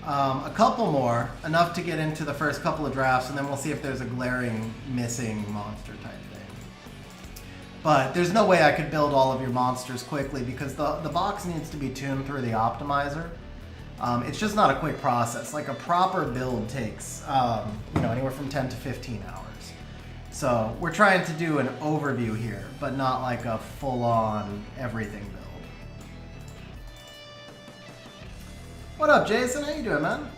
a couple more, enough to get into the first couple of drafts, and then we'll see if there's a glaring missing monster type thing. But there's no way I could build all of your monsters quickly because the box needs to be tuned through the optimizer. It's just not a quick process. Like a proper build takes, anywhere from 10 to 15 hours. So we're trying to do an overview here, but not like a full-on everything build. What up, Jason? How you doing, man?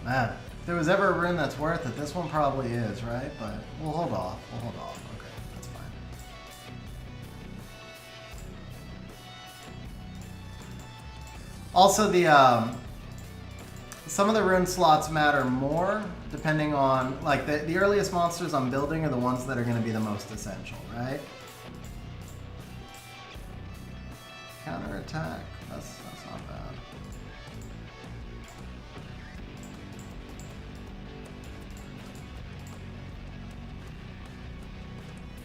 Man, if there was ever a rune that's worth it, this one probably is, right? But we'll hold off. We'll hold off. Okay, that's fine. Also, some of the rune slots matter more depending on, like, the earliest monsters I'm building are the ones that are going to be the most essential, right? Counterattack. That's not bad.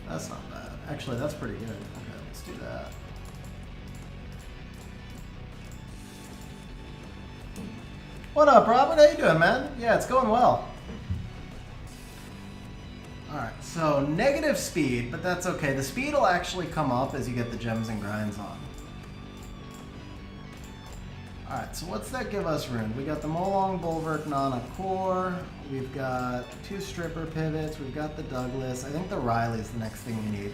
That's not bad. Actually, that's pretty good. Okay, let's do that. What up, Robert? How you doing, man? Yeah, it's going well. Alright, so negative speed, but that's okay. The speed will actually come up as you get the gems and grinds on. Alright, so what's that give us rune? We got the Molong Bulwark Nana Core, we've got 2 Stripper Pivots, we've got the Douglas. I think the Riley's the next thing we need.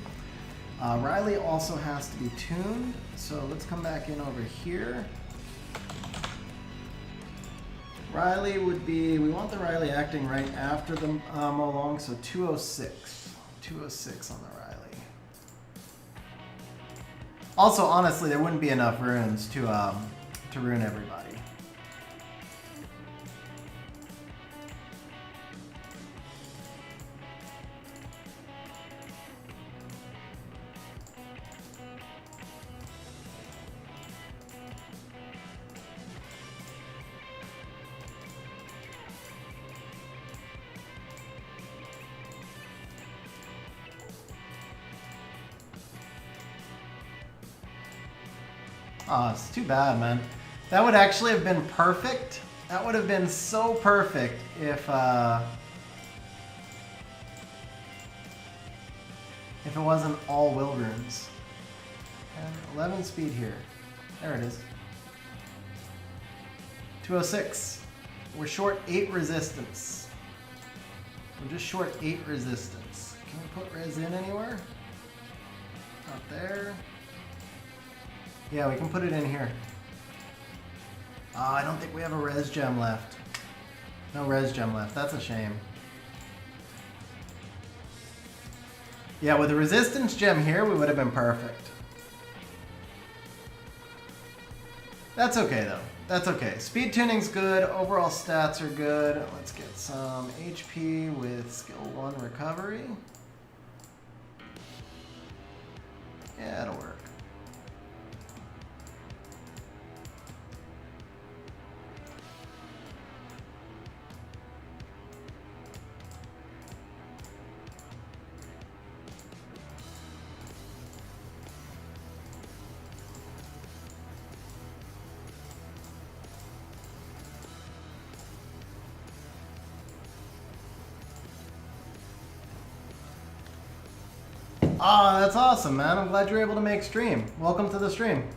Riley also has to be tuned, so let's come back in over here. Riley would be, we want the Riley acting right after the Molong, so 206. 206 on the Riley. Also, honestly, there wouldn't be enough runes to ruin everybody. Oh, it's too bad, man. That would actually have been perfect. That would have been so perfect if it wasn't all will runes. 11 speed here. There it is. 206. We're short 8 resistance. We're just short 8 resistance. Can we put res in anywhere? Not there. Yeah, we can put it in here. I don't think we have a res gem left. No res gem left. That's a shame. Yeah, with a resistance gem here, we would have been perfect. That's okay, though. That's okay. Speed tuning's good. Overall stats are good. Let's get some HP with skill 1 recovery. Yeah, it'll work. Ah, that's awesome, man. I'm glad you're able to make stream. Welcome to the stream.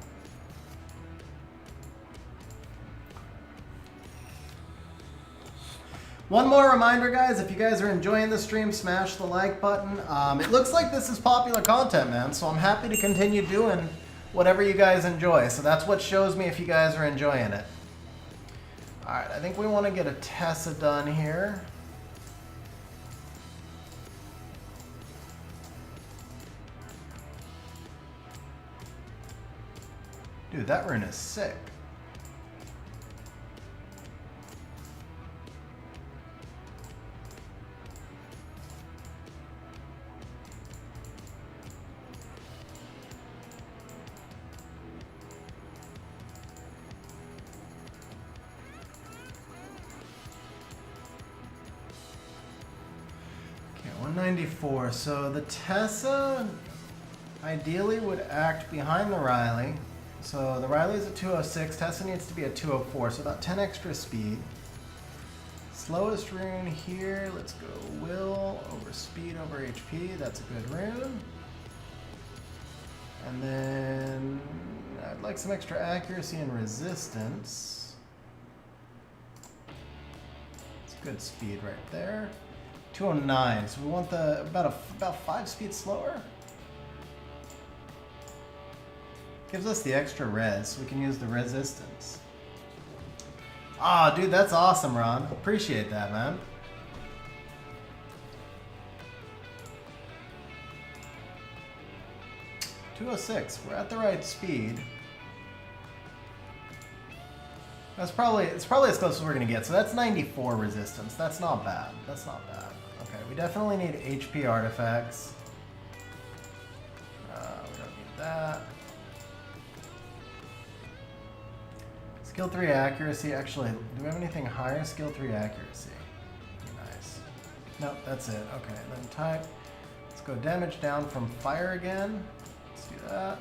One more reminder, guys, if you guys are enjoying the stream, smash the like button. It looks like this is popular content, man, so I'm happy to continue doing whatever you guys enjoy. So that's what shows me if you guys are enjoying it. All right, I think we want to get a Tessa done here. Dude, that rune is sick. Okay, 194. So the Tessa ideally would act behind the Riley. So the Riley's a 206, Tessa needs to be a 204, so about 10 extra speed. Slowest rune here, let's go will over speed over HP, that's a good rune. And then I'd like some extra accuracy and resistance. It's good speed right there. 209, so we want the about 5 speed slower. Gives us the extra res, so we can use the resistance. Ah, dude, that's awesome, Ron. Appreciate that, man. $206. We're at the right speed. It's probably as close as we're gonna get. So that's 94 resistance. That's not bad. That's not bad. Okay, we definitely need HP artifacts. We don't need that. Skill 3 accuracy. Actually, do we have anything higher? Skill 3 accuracy. Nice. Nope, that's it. Okay, then type. Let's go damage down from fire again. Let's do that.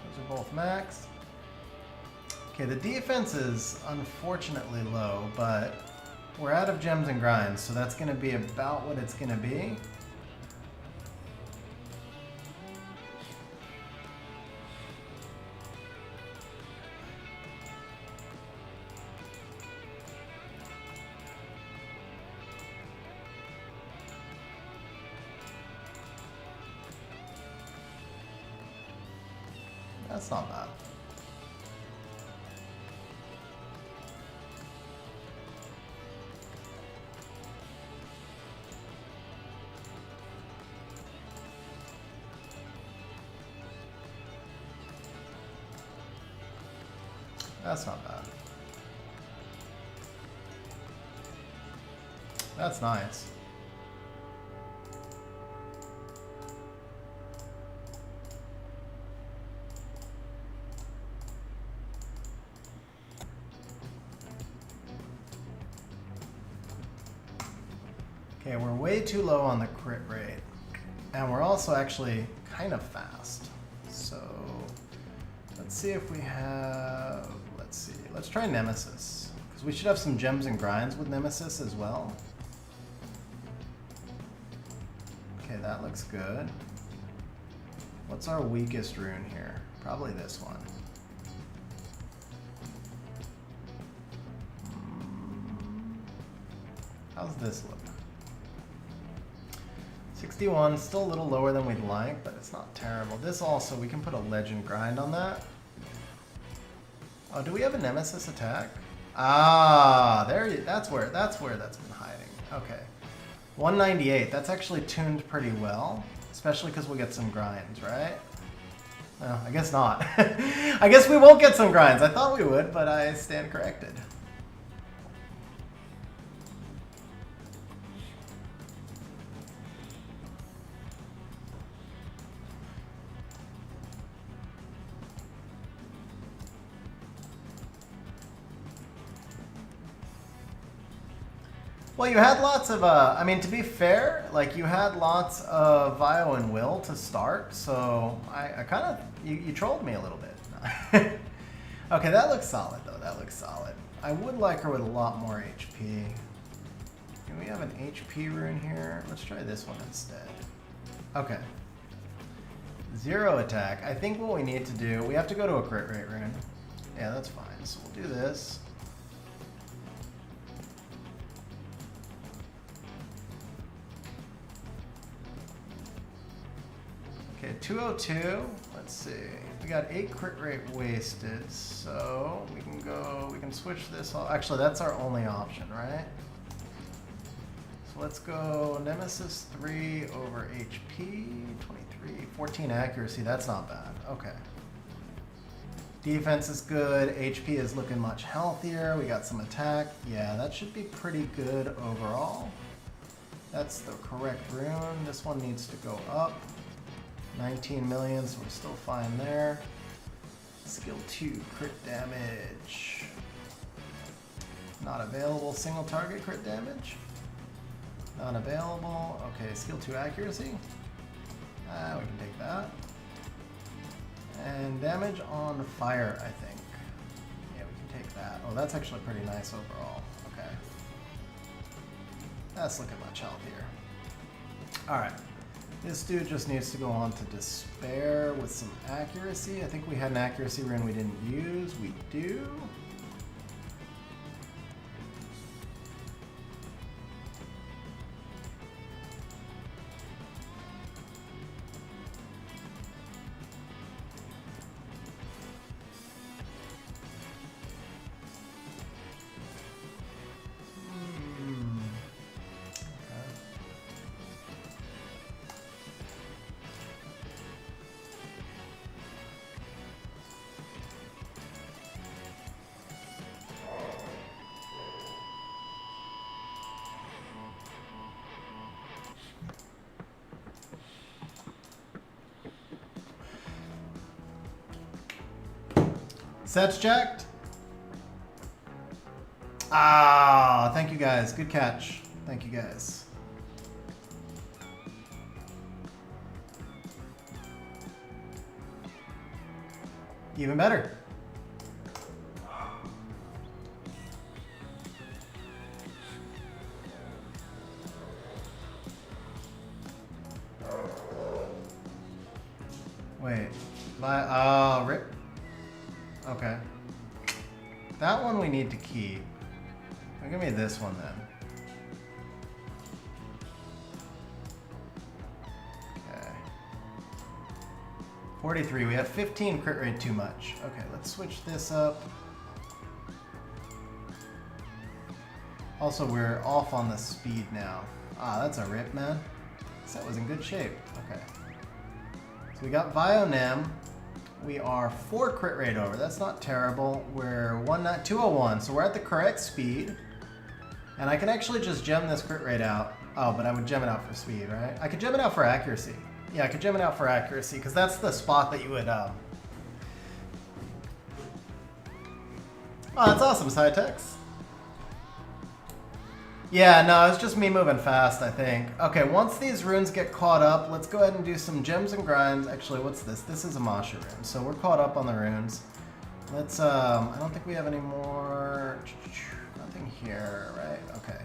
Those are both max. Okay, the defense is unfortunately low, but we're out of gems and grinds, so that's going to be about what it's going to be. That's not bad. That's not bad. That's nice. Okay, we're way too low on the crit rate. And we're also actually kind of fast. So let's see if we have, let's see, let's try Nemesis. Because we should have some gems and grinds with Nemesis as well. Okay, that looks good. What's our weakest rune here? Probably this one. How's this look? 61, still a little lower than we'd like, but it's not terrible. This also, we can put a legend grind on that. Oh, do we have a Nemesis attack? Ah, that's where that's been hiding. Okay. 198, that's actually tuned pretty well, especially because we'll get some grinds, right? No, I guess not. I guess we won't get some grinds. I thought we would, but I stand corrected. Well, you had lots of, I mean, to be fair, like, you had lots of Vio and Will to start, so I kind of, you trolled me a little bit. Okay, that looks solid, though. That looks solid. I would like her with a lot more HP. Can we have an HP rune here? Let's try this one instead. Okay, 0 attack. I think what we need to do, we have to go to a crit rate rune. Yeah, that's fine. So we'll do this. Okay, 202. Let's see. We got 8 crit rate wasted, so we can go, we can switch this all. Actually, that's our only option, right? So let's go Nemesis 3 over HP, 23, 14 accuracy. That's not bad. Okay. Defense is good. HP is looking much healthier. We got some attack. Yeah, that should be pretty good overall. That's the correct rune. This one needs to go up. 19 million, so we're still fine there. Skill 2, crit damage. Not available. Single target crit damage. Not available. Okay, skill 2 accuracy. We can take that. And damage on fire, I think. Yeah, we can take that. Oh, that's actually pretty nice overall. Okay. That's looking much healthier. Alright. This dude just needs to go on to Despair with some accuracy. I think we had an accuracy rune we didn't use. We do. Sets checked. Ah, thank you guys. Good catch. Thank you guys. Even better. Wait. Rip. Okay. That one we need to keep. Give me this one then. Okay. 43. We have 15 crit rate too much. Okay, let's switch this up. Also, we're off on the speed now. Ah, that's a rip, man. That was in good shape. Okay. So we got Vionem. We are 4 crit rate over. That's not terrible. We're 201, so we're at the correct speed. And I can actually just gem this crit rate out. Oh, but I would gem it out for speed, right? I could gem it out for accuracy. Yeah, I could gem it out for accuracy, because that's the spot that you would... Oh, that's awesome, Cytex. Yeah, no, it's just me moving fast, I think. Okay, once these runes get caught up, let's go ahead and do some gems and grinds. Actually, what's this? This is a Masha rune, so we're caught up on the runes. Let's, I don't think we have any more... Nothing here, right? Okay.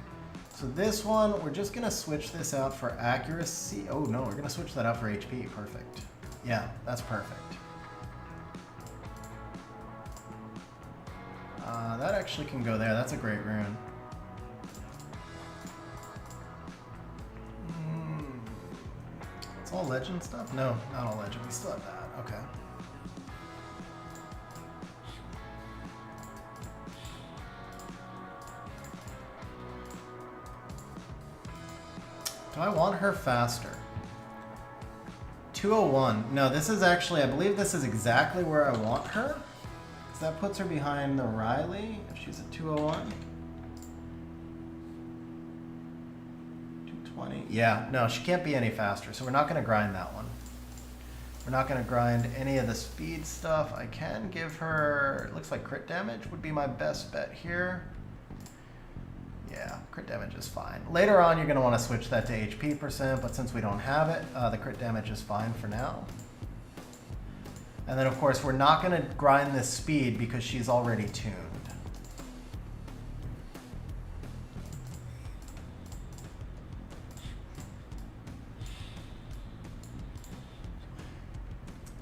So this one, we're just gonna switch this out for accuracy. Oh no, we're gonna switch that out for HP, perfect. Yeah, that's perfect. That actually can go there, that's a great rune. It's all legend stuff? No, not all legend. We still have that. Okay. Do I want her faster? 201. No, this is actually, I believe this is exactly where I want her. Because that puts her behind the Riley if she's at 201. 220. Yeah, no, she can't be any faster, so we're not going to grind that one. We're not going to grind any of the speed stuff. I can give her, it looks like crit damage would be my best bet here. Yeah, crit damage is fine. Later on, you're going to want to switch that to HP %, but since we don't have it, the crit damage is fine for now. And then, of course, we're not going to grind this speed because she's already tuned.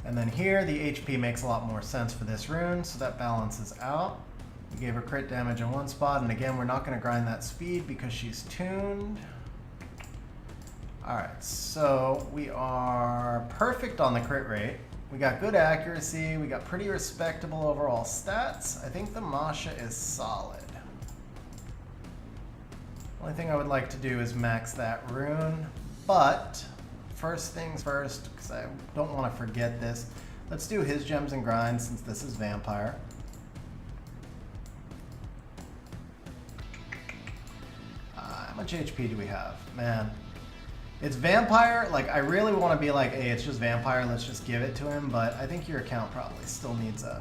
And then here, the HP makes a lot more sense for this rune, so that balances out. We gave her crit damage in one spot, and again, we're not going to grind that speed because she's tuned. All right, so we are perfect on the crit rate. We got good accuracy. We got pretty respectable overall stats. I think the Masha is solid. Only thing I would like to do is max that rune, but first things first, because I don't want to forget this. Let's do his gems and grinds since this is vampire. How much HP do we have? Man, it's vampire. Like, I really want to be like, hey, it's just vampire, let's just give it to him, but I think your account probably still needs a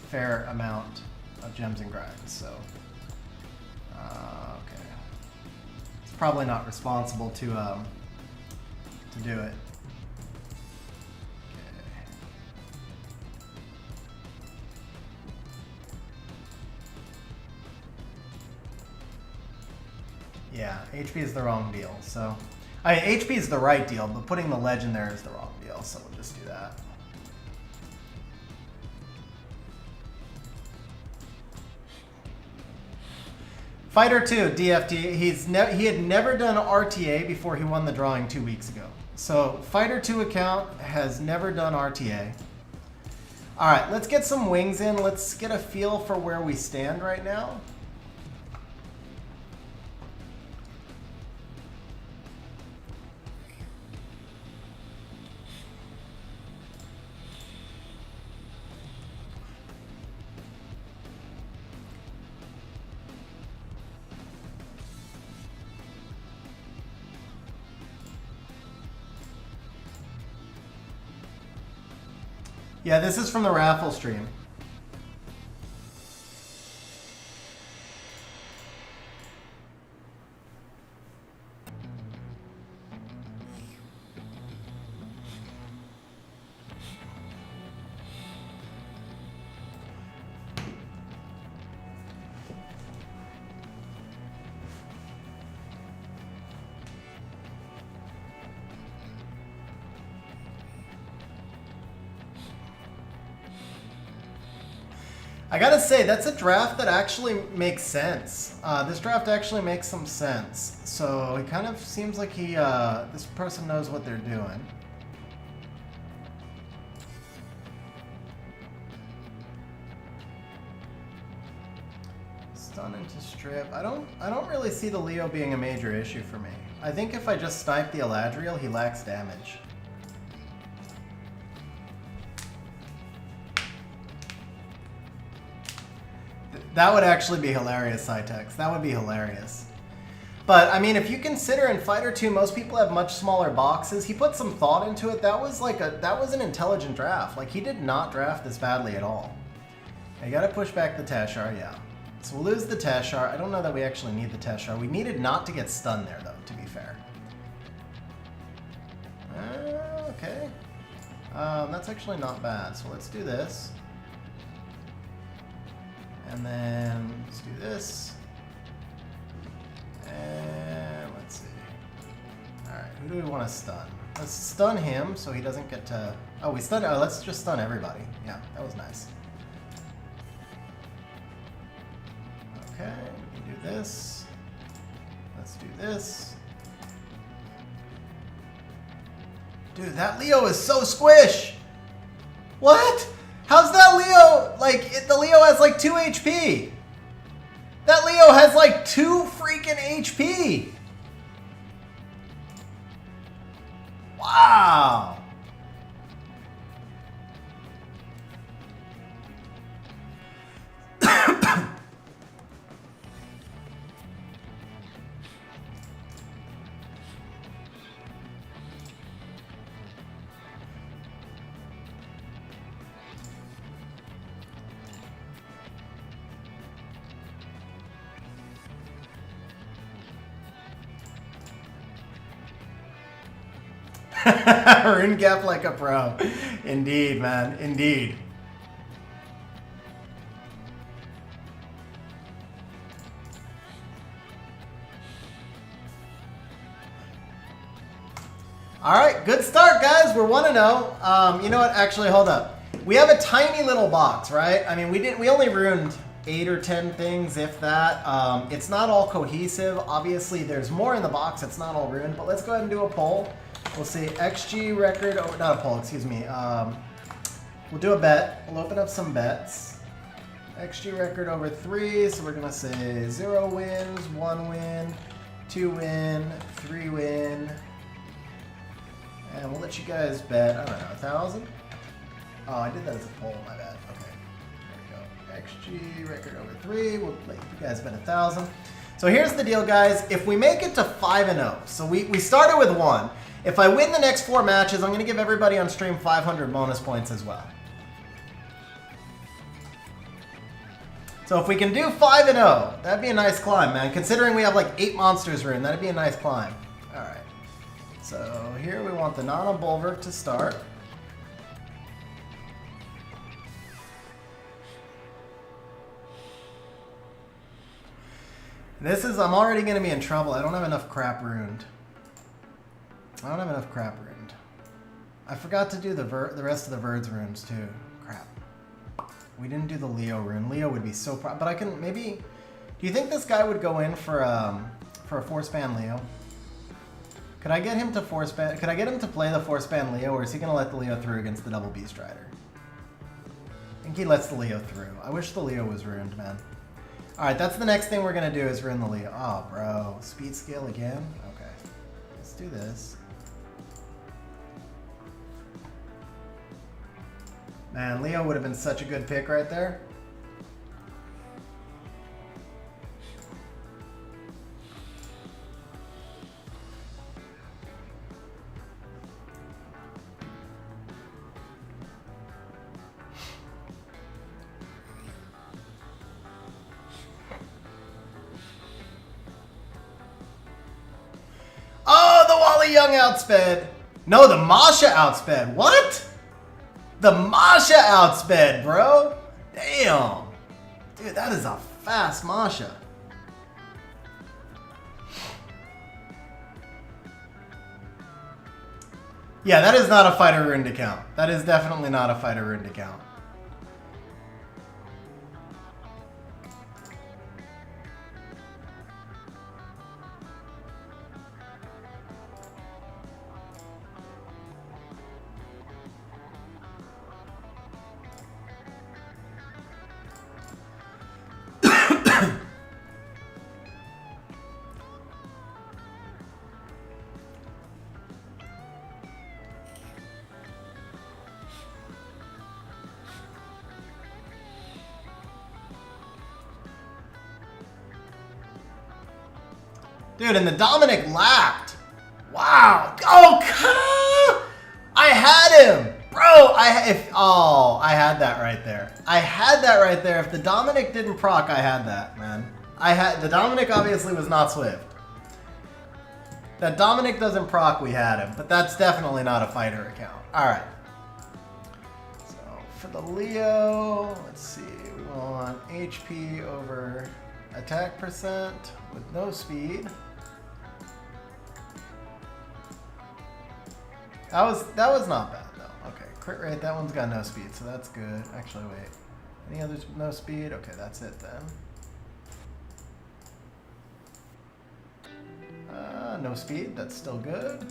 fair amount of gems and grinds, so okay. It's probably not responsible to do it. Yeah, HP is the wrong deal, so... I mean, HP is the right deal, but putting the legend there is the wrong deal, so we'll just do that. Fighter 2, DFT, he had never done RTA before he won the drawing 2 weeks ago. So, Fighter 2 account has never done RTA. Alright, let's get some wings in, let's get a feel for where we stand right now. Yeah, this is from the raffle stream. I gotta say, that's a draft that actually makes sense. This draft actually makes some sense. So it kind of seems like this person knows what they're doing. Stun into strip. I don't really see the Leo being a major issue for me. I think if I just snipe the Eladriel, he lacks damage. That would actually be hilarious, Cytex. That would be hilarious. But, I mean, if you consider in Fighter 2, most people have much smaller boxes. He put some thought into it. That was an intelligent draft. Like, he did not draft this badly at all. You gotta push back the Teshar, yeah. So we'll lose the Teshar. I don't know that we actually need the Teshar. We needed not to get stunned there, though, to be fair. Okay. That's actually not bad. So let's do this. And then let's do this. And let's see. Alright, who do we want to stun? Let's stun him so he doesn't get to... Oh, we stun... Oh, let's just stun everybody. Yeah, that was nice. Okay, we can do this. Let's do this. Dude, that Leo is so squish! What? How's that Leo, like, the Leo has like 2 HP. That Leo has like 2 freaking HP. Wow. Rune gap like a pro. Indeed, man. Indeed. All right, good start, guys. We're 1-0. You know what? Actually, hold up. We have a tiny little box, right? I mean, we only ruined 8 or 10 things, if that. It's not all cohesive. Obviously, there's more in the box. It's not all ruined. But let's go ahead and do a poll. We'll see XG record. Oh, not a poll. Excuse me. We'll do a bet. We'll open up some bets. XG record over 3. So we're gonna say 0 wins, 1 win, 2 win, 3 win. And we'll let you guys bet, I don't know, 1,000? Oh, I did that as a poll, my bad. Okay, there we go. XG, record over 3. We'll let you guys bet 1,000. So here's the deal, guys. If we make it to 5-0, so we started with 1. If I win the next 4 matches, I'm going to give everybody on stream 500 bonus points as well. So if we can do 5-0, that'd be a nice climb, man. Considering we have like 8 monsters room, that'd be a nice climb. All right. So here we want the Nana Bulwark to start. This is, I'm already going to be in trouble. I don't have enough crap ruined. I don't have enough crap ruined. I forgot to do the rest of the Verds runes too. Crap. We didn't do the Leo rune. Leo would be so proud. But I can maybe... Do you think this guy would go in for a force ban Leo? Could I get him to force ban? Could I get him to play the force ban Leo, or is he gonna let the Leo through against the double Beast Rider? I think he lets the Leo through. I wish the Leo was ruined, man. All right, that's the next thing we're gonna do is ruin the Leo. Oh, bro, speed scale again? Okay, let's do this. Man, Leo would have been such a good pick right there. Young outsped. No, the Masha outsped. What? The Masha outsped, bro. Damn. Dude, that is a fast Masha. Yeah, that is not a fighter ruined account. That is definitely not a fighter ruined account. Dude, and the Dominic lapped. Wow. Oh, I had him. Bro, I had that right there. I had that right there. If the Dominic didn't proc, I had that, man. The Dominic obviously was not Swift. That Dominic doesn't proc, we had him. But that's definitely not a fighter account. Alright. So, for the Leo, let's see. We want HP over attack percent with no speed. That was not bad though. Okay, crit rate, that one's got no speed, so that's good. Actually, wait. Any others with no speed? Okay, that's it then. No speed, that's still good.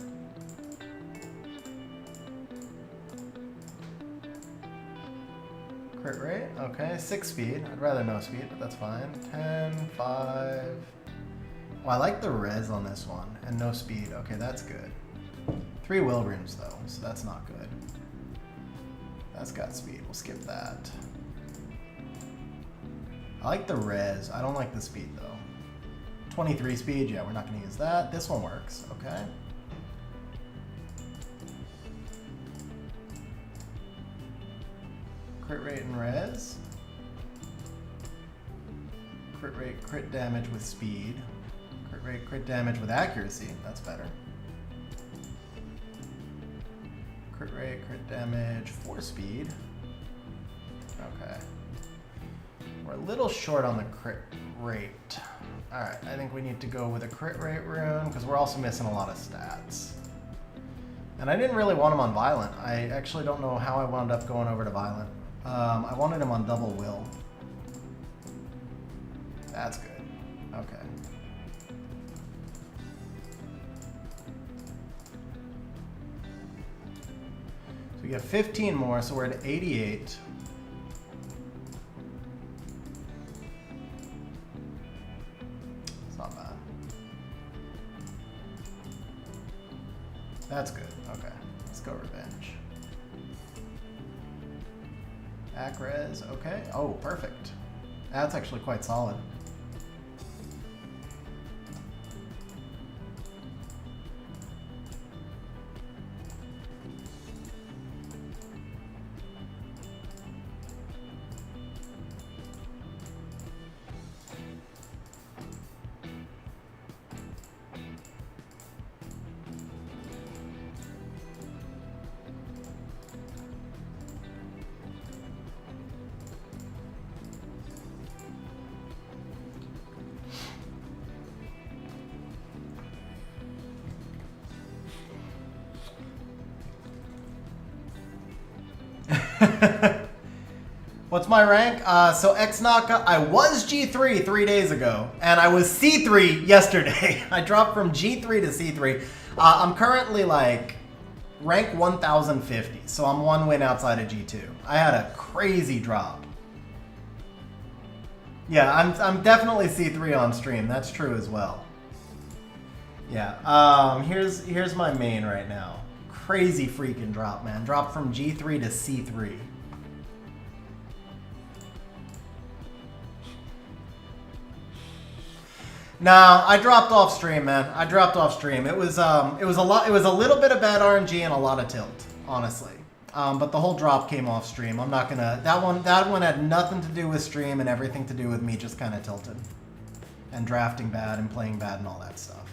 Crit rate, okay. 6 speed. I'd rather no speed, but that's fine. 10, 5. Well, I like the res on this one, and no speed. Okay, that's good. 3 will runes though, so that's not good. That's got speed. We'll skip that. I like the res. I don't like the speed though. 23 speed, yeah, we're not going to use that. This one works, okay. Crit rate and res. Crit rate, crit damage with speed. Crit rate, crit damage with accuracy. That's better. Crit rate, crit damage, 4 speed. Okay. We're a little short on the crit rate. Alright, I think we need to go with a crit rate rune because we're also missing a lot of stats. And I didn't really want him on violent. I actually don't know how I wound up going over to violent. I wanted him on double will. That's good. Okay. So we get 15 more, so we're at 88. It's not bad. That's good. Okay. Let's go revenge. Acres, okay. Oh, perfect. That's actually quite solid. What's my rank? So X-Naka, I was G3 3 days ago, and I was C3 yesterday. I dropped from G3 to C3. I'm currently like rank 1050, so I'm 1 win outside of G2. I had a crazy drop. Yeah, I'm definitely C3 on stream. That's true as well. Yeah. Here's my main right now. Crazy freaking drop, man. Dropped from G3 to C3. No, I dropped off stream, man. I dropped off stream. It was a little bit of bad RNG and a lot of tilt, honestly. But the whole drop came off stream. I'm not gonna. That one had nothing to do with stream and everything to do with me just kind of tilted, and drafting bad and playing bad and all that stuff.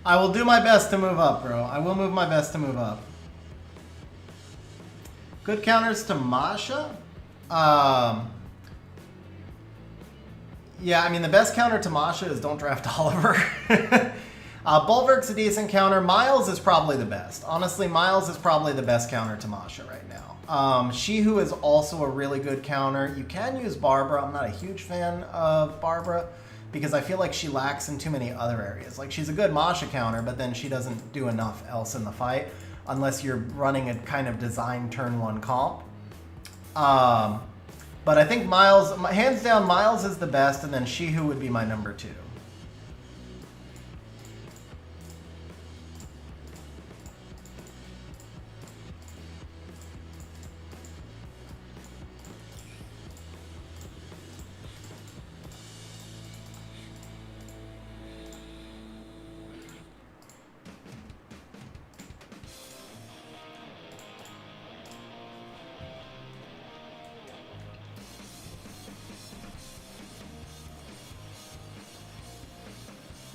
I will do my best to move up, bro. I will move my best to move up. Good counters to Masha? Yeah, I mean, the best counter to Masha is don't draft Oliver. Bulwark's a decent counter. Miles is probably the best. Honestly, Miles is probably the best counter to Masha right now. Shihu is also a really good counter. You can use Barbara. I'm not a huge fan of Barbara, because I feel like she lacks in too many other areas. Like, she's a good Masha counter, but then she doesn't do enough else in the fight, unless you're running a kind of design turn 1 comp. But I think Miles, hands down, Miles is the best, and then Shihu would be my number 2.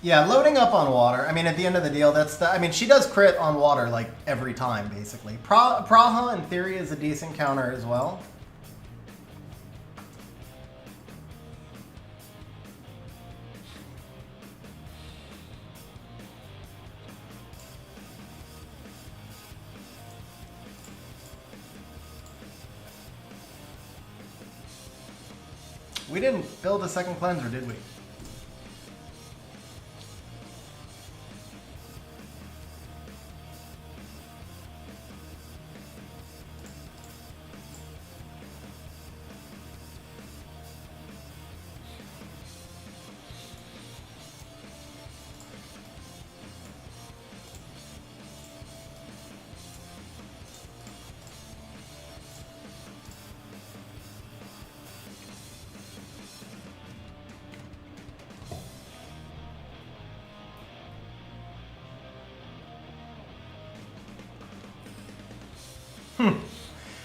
Yeah, loading up on water. I mean, at the end of the deal, I mean, she does crit on water like every time, basically. Praha, in theory, is a decent counter as well. We didn't build a second cleanser, did we?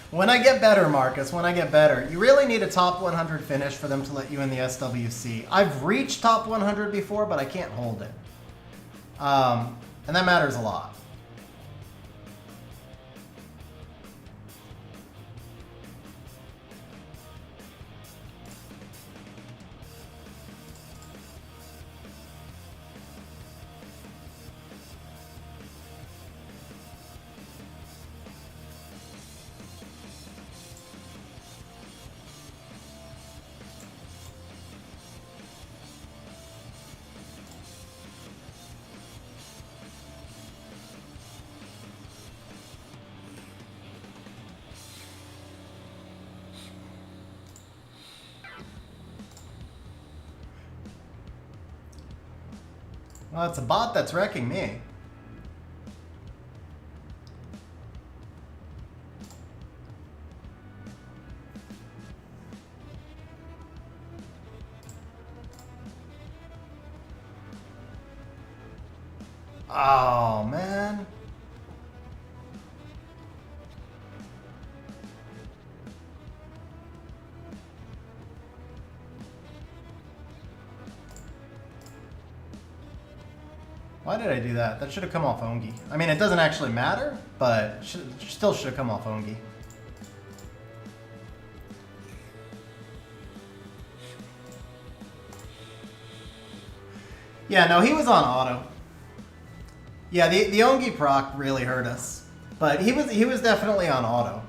When I get better, Marcus, when I get better. You really need a top 100 finish for them to let you in the SWC. I've reached top 100 before, but I can't hold it. And that matters a lot. Well, it's a bot that's wrecking me. Oh, man. Why did I do that? That should have come off Ongi. I mean, it doesn't actually matter, but still should have come off Ongi. Yeah, no, he was on auto. Yeah, the Ongi proc really hurt us, but he was definitely on auto.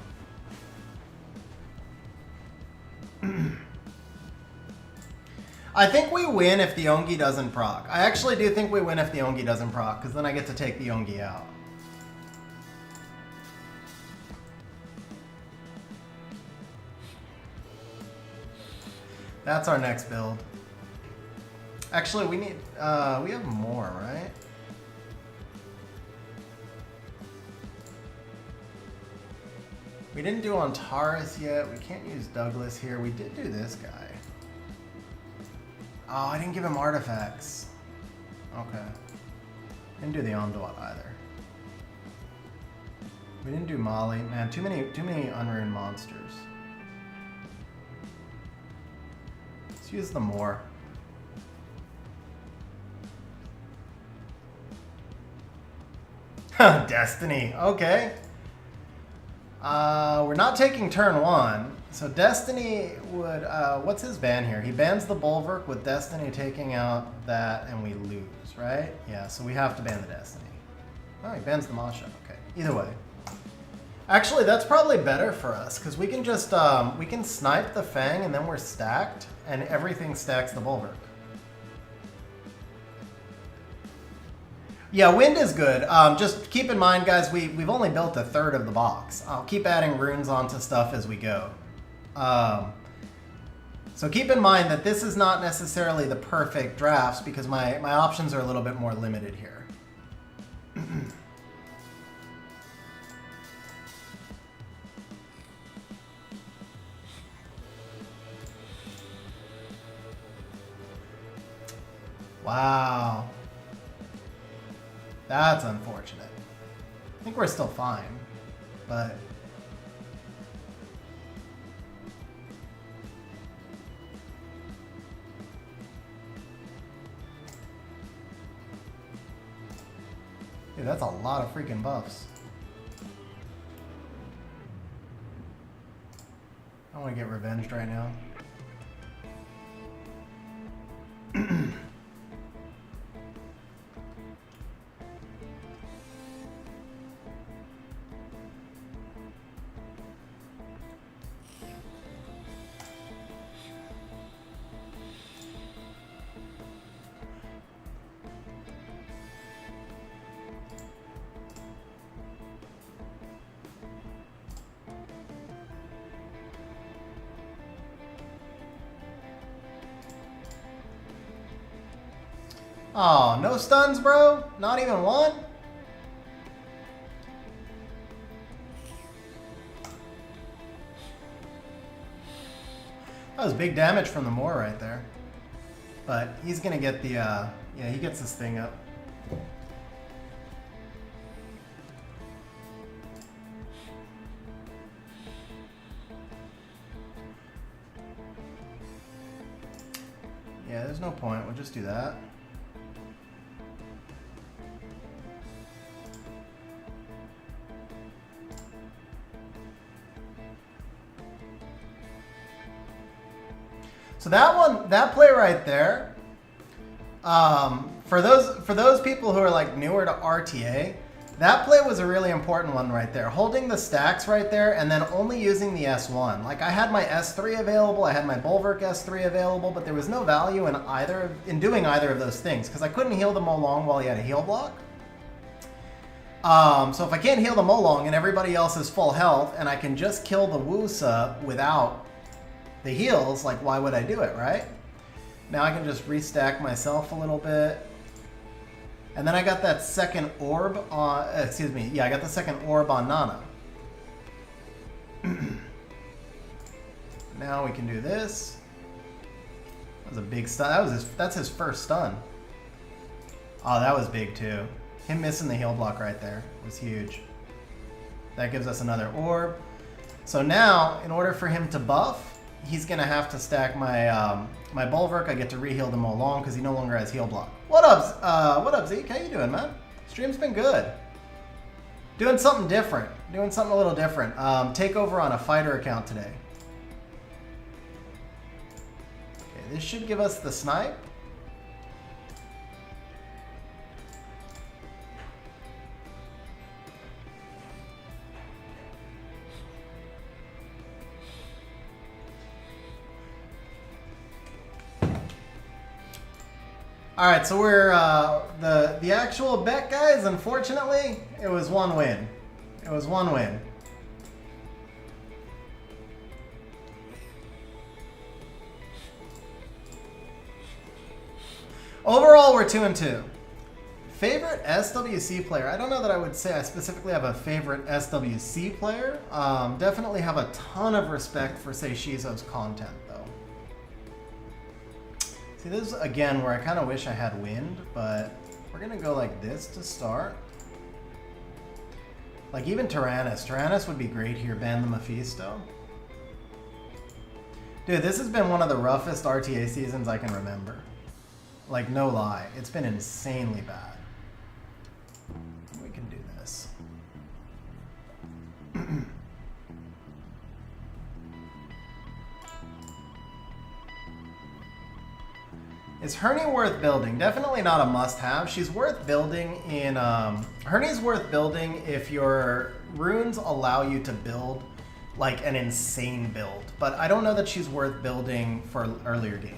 I think we win if the Ongi doesn't proc. I actually do think we win if the Ongi doesn't proc, because then I get to take the Ongi out. That's our next build. Actually, we need, we have more, right? We didn't do Antares yet. We can't use Douglas here. We did do this guy. Oh, I didn't give him artifacts. Okay. Didn't do the Onduat either. We didn't do Molly. Man, too many unruined monsters. Let's use the more. Destiny. Okay. We're not taking turn one. So Destiny would, what's his ban here? He bans the Bulwark with Destiny taking out that and we lose, right? Yeah, so we have to ban the Destiny. Oh, he bans the Masha, okay. Either way. Actually, that's probably better for us because we can just, we can snipe the Fang and then we're stacked and everything stacks the Bulwark. Yeah, wind is good. Just keep in mind, guys, we've only built a third of the box. I'll keep adding runes onto stuff as we go. So keep in mind that this is not necessarily the perfect drafts because my options are a little bit more limited here. Wow. That's unfortunate. I think we're still fine, but... Dude, that's a lot of freaking buffs. I want to get revenged right now. Oh, no stuns, bro? Not even one? That was big damage from the Moor right there. But he's gonna get the, yeah, he gets this thing up. Yeah, there's no point. We'll just do that. So that play right there, for those people who are like newer to RTA, that play was a really important one right there. Holding the stacks right there and then only using the S1. Like I had my S3 available, I had my Bulwark S3 available, but there was no value in doing either of those things because I couldn't heal the Molong while he had a heal block. So if I can't heal the Molong and everybody else is full health and I can just kill the Wusa without the heals, like why would I do it, right? Now I can just restack myself a little bit. And then I got that second orb on, excuse me, yeah, I got the second orb on Nana. Now we can do this. That was a big stun. That's his first stun. Oh, that was big too. Him missing the heal block right there was huge. That gives us another orb. So now, in order for him to buff, he's gonna have to stack my my Bulwark. I get to reheal the Molong because he no longer has heal block. What up, Zeke? How you doing, man? Stream's been good. Doing something different. Doing something a little different. Takeover on a fighter account today. Okay, this should give us the snipe. All right, so we're the actual bet, guys. Unfortunately, it was one win. It was one win. Overall, we're 2-2. Favorite SWC player? I don't know that I would say I specifically have a favorite SWC player. Definitely have a ton of respect for, say, Shizo's content, though. See, this is, again, where I kind of wish I had wind, but we're going to go like this to start. Like, even Tyrannus. Tyrannus would be great here. Ban the Mephisto. Dude, this has been one of the roughest RTA seasons I can remember. Like, no lie. It's been insanely bad. We can do this. Is Hernie worth building? Definitely not a must-have. She's worth building in... Hernie's worth building if your runes allow you to build, like, an insane build. But I don't know that she's worth building for earlier game.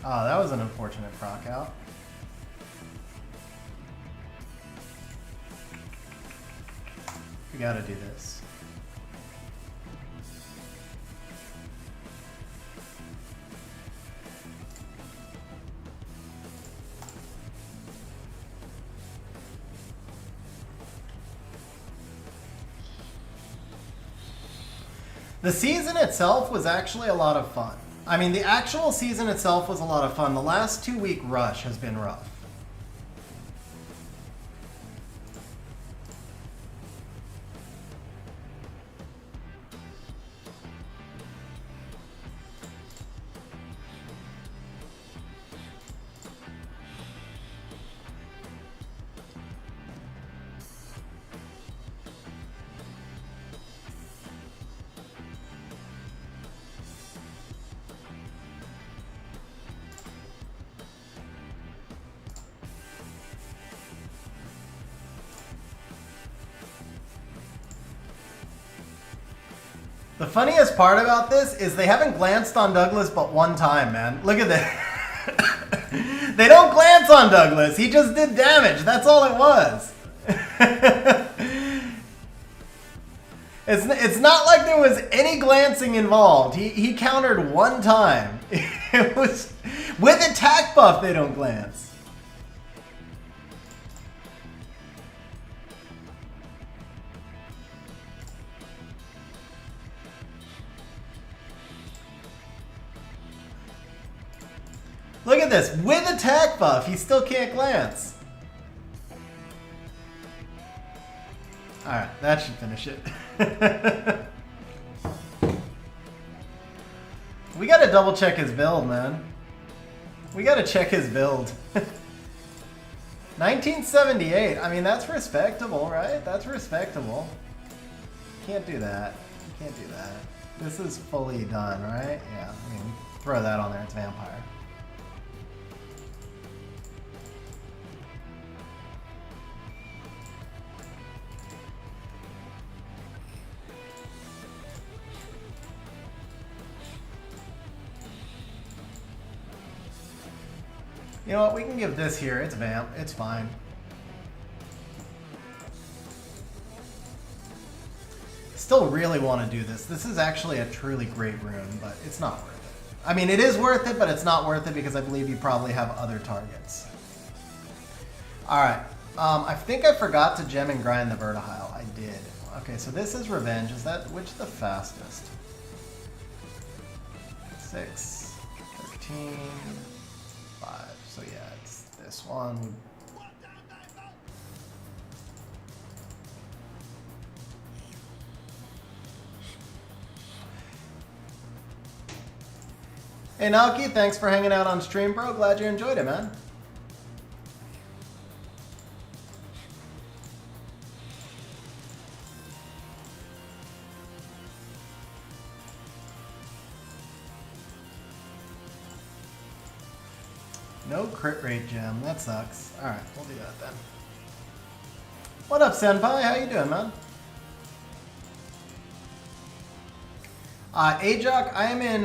Oh, that was an unfortunate proc out. We gotta do this. The season itself was actually a lot of fun. I mean, the actual season itself was a lot of fun. The last 2-week rush has been rough. The funniest part about this is they haven't glanced on Douglas but one time, man. Look at that. They don't glance on Douglas. He just did damage. That's all it was. It's not like there was any glancing involved. He countered one time. It was With attack buff, they don't glance. Look at this. With attack buff, he still can't glance. Alright, that should finish it. We gotta double check his build, man. We gotta check his build. 1978. I mean, that's respectable, right? That's respectable. Can't do that. You can't do that. This is fully done, right? Yeah, I mean, throw that on there. It's vampire. You know what, we can give this here, it's vamp, it's fine. Still really want to do this. This is actually a truly great rune, but it's not worth it. I mean, it is worth it, but it's not worth it because I believe you probably have other targets. Alright, I think I forgot to gem and grind the Vertihile. I did. Okay, so this is Revenge. Is that, which the fastest? 6, 13... 5. So yeah, it's this one. Hey Naoki, thanks for hanging out on stream, bro. Glad you enjoyed it, man. No crit rate gem. That sucks. Alright, we'll do that then. What up, Senpai? How you doing, man? Ajok, I am in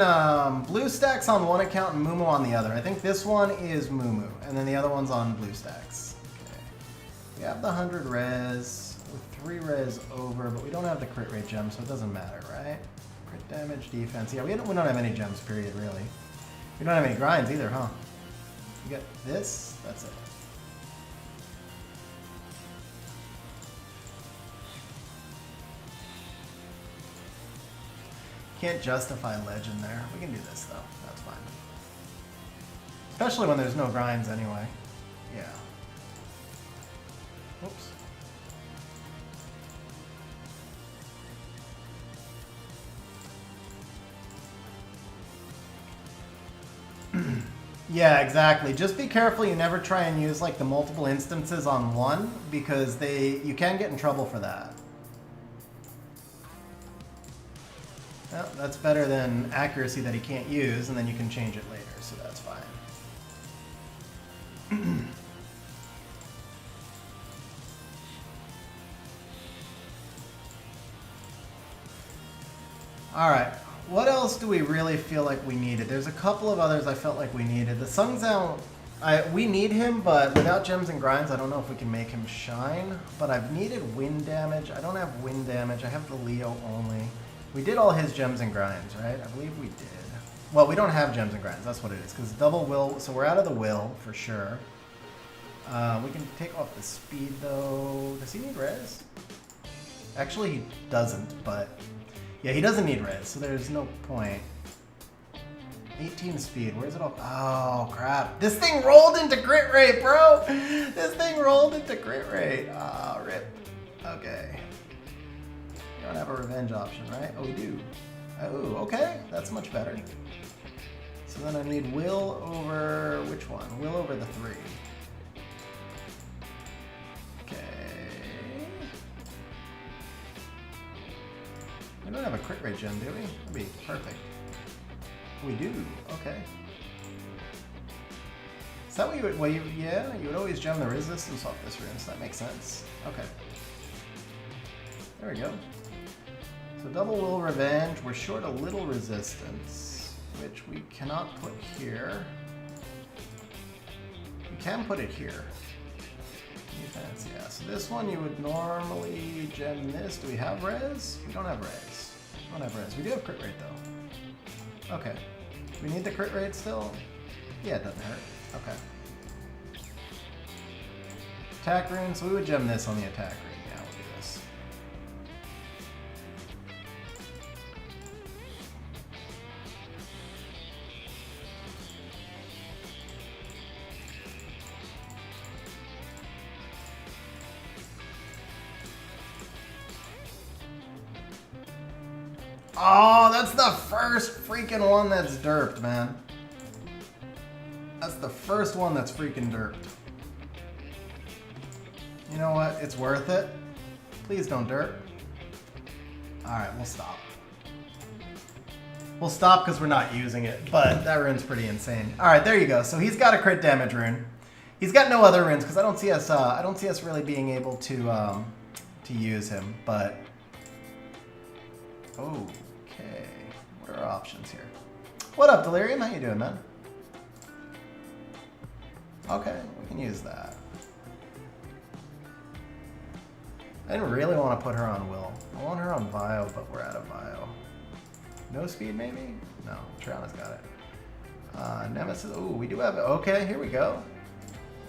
BlueStacks on one account and Mumu on the other. I think this one is Mumu, and then the other one's on BlueStacks. Okay. We have the 100 res, with 3 res over, but we don't have the crit rate gem, so it doesn't matter, right? Crit damage, defense. Yeah, we don't have any gems, period, really. We don't have any grinds either, huh? You get this, that's it. Can't justify legend there. We can do this though, that's fine. Especially when there's no grinds anyway. Yeah. Whoops. Yeah, exactly. Just be careful you never try and use like the multiple instances on one because you can get in trouble for that. Well, that's better than accuracy that he can't use and then you can change it later, so that's fine. Alright. What else do we really feel like we needed? There's a couple of others I felt like we needed. The Sung Zhao, we need him, but without gems and grinds, I don't know if we can make him shine. But I've needed wind damage. I don't have wind damage. I have the Leo only. We did all his gems and grinds, right? I believe we did. Well, we don't have gems and grinds. That's what it is. Because double will, so we're out of the will for sure. We can take off the speed though. Does he need res? Actually, he doesn't, but... Yeah, he doesn't need res, so there's no point. 18 speed, where's it all? Oh, crap. This thing rolled into crit rate, bro! This thing rolled into crit rate. Ah, rip. Okay. You don't have a revenge option, right? Oh, we do. Oh, okay. That's much better. So then I need will over... Which one? Will over the 3. We don't have a crit rate gem, do we? That'd be perfect. We do. Okay. Is that what you would? Well, yeah, you would always gem the resistance off this rune, so that makes sense. Okay. There we go. So double will revenge. We're short a little resistance, which we cannot put here. We can put it here. Defense, yeah. So this one you would normally gem this. Do we have res? We don't have res. We don't have res. We do have crit rate though. Okay. Do we need the crit rate still? Yeah, it doesn't hurt. Okay. Attack rune, so we would gem this on the attack rune. Yeah, we'll do this. Oh, that's the first freaking one that's derped, man. That's the first one that's freaking derped. You know what? It's worth it. Please don't derp. Alright, we'll stop. We'll stop because we're not using it, but that rune's pretty insane. Alright, there you go. So he's got a crit damage rune. He's got no other runes because I don't see us really being able to use him, but okay. What are our options here? What up, Delirium? How you doing, man? Okay, we can use that. I didn't really want to put her on Will. I want her on Vio, but we're out of Vio. No speed, maybe? No, Triana's got it. Nemesis, ooh, we do have it. Okay, here we go.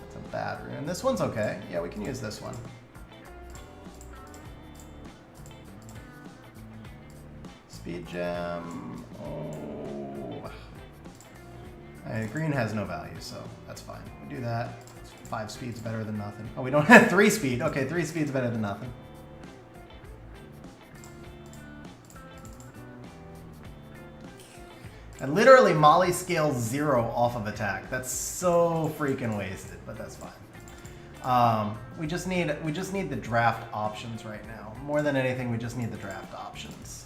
That's a bad rune. This one's okay. Yeah, we can use this one. Speed gem. Oh. Green has no value, so that's fine. We do that. 5 speed's better than nothing. Oh, we don't have 3 speed. Okay, 3 speed's better than nothing. And literally Molly scales 0 off of attack. That's so freaking wasted, but that's fine. We just need the draft options right now. More than anything, we just need the draft options.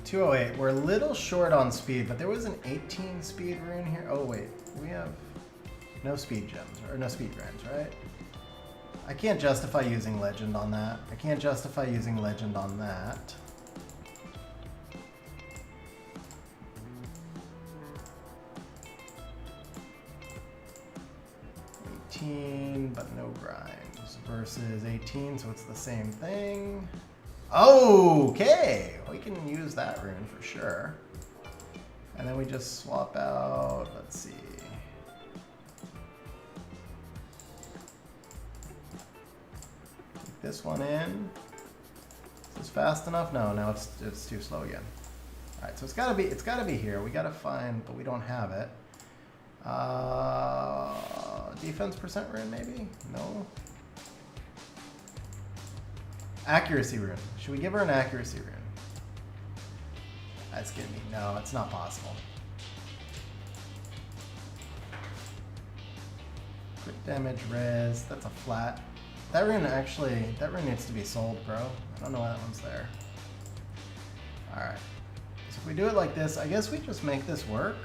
.208. We're a little short on speed, but there was an 18 speed rune here. Oh wait, we have no speed gems, or no speed runes, right? I can't justify using legend on that. I can't justify using legend on that. But no grinds versus 18, so it's the same thing. Okay, we can use that rune for sure. And then we just swap out, let's see. Take this one in. Is this fast enough? No, it's too slow again. All right, so it's gotta be here. We gotta find, but we don't have it. Defense percent rune, maybe? No. Accuracy rune. Should we give her an accuracy rune? That's kidding me. No, it's not possible. Crit damage, res. That's a flat. That rune needs to be sold, bro. I don't know why that one's there. Alright. So if we do it like this, I guess we just make this work.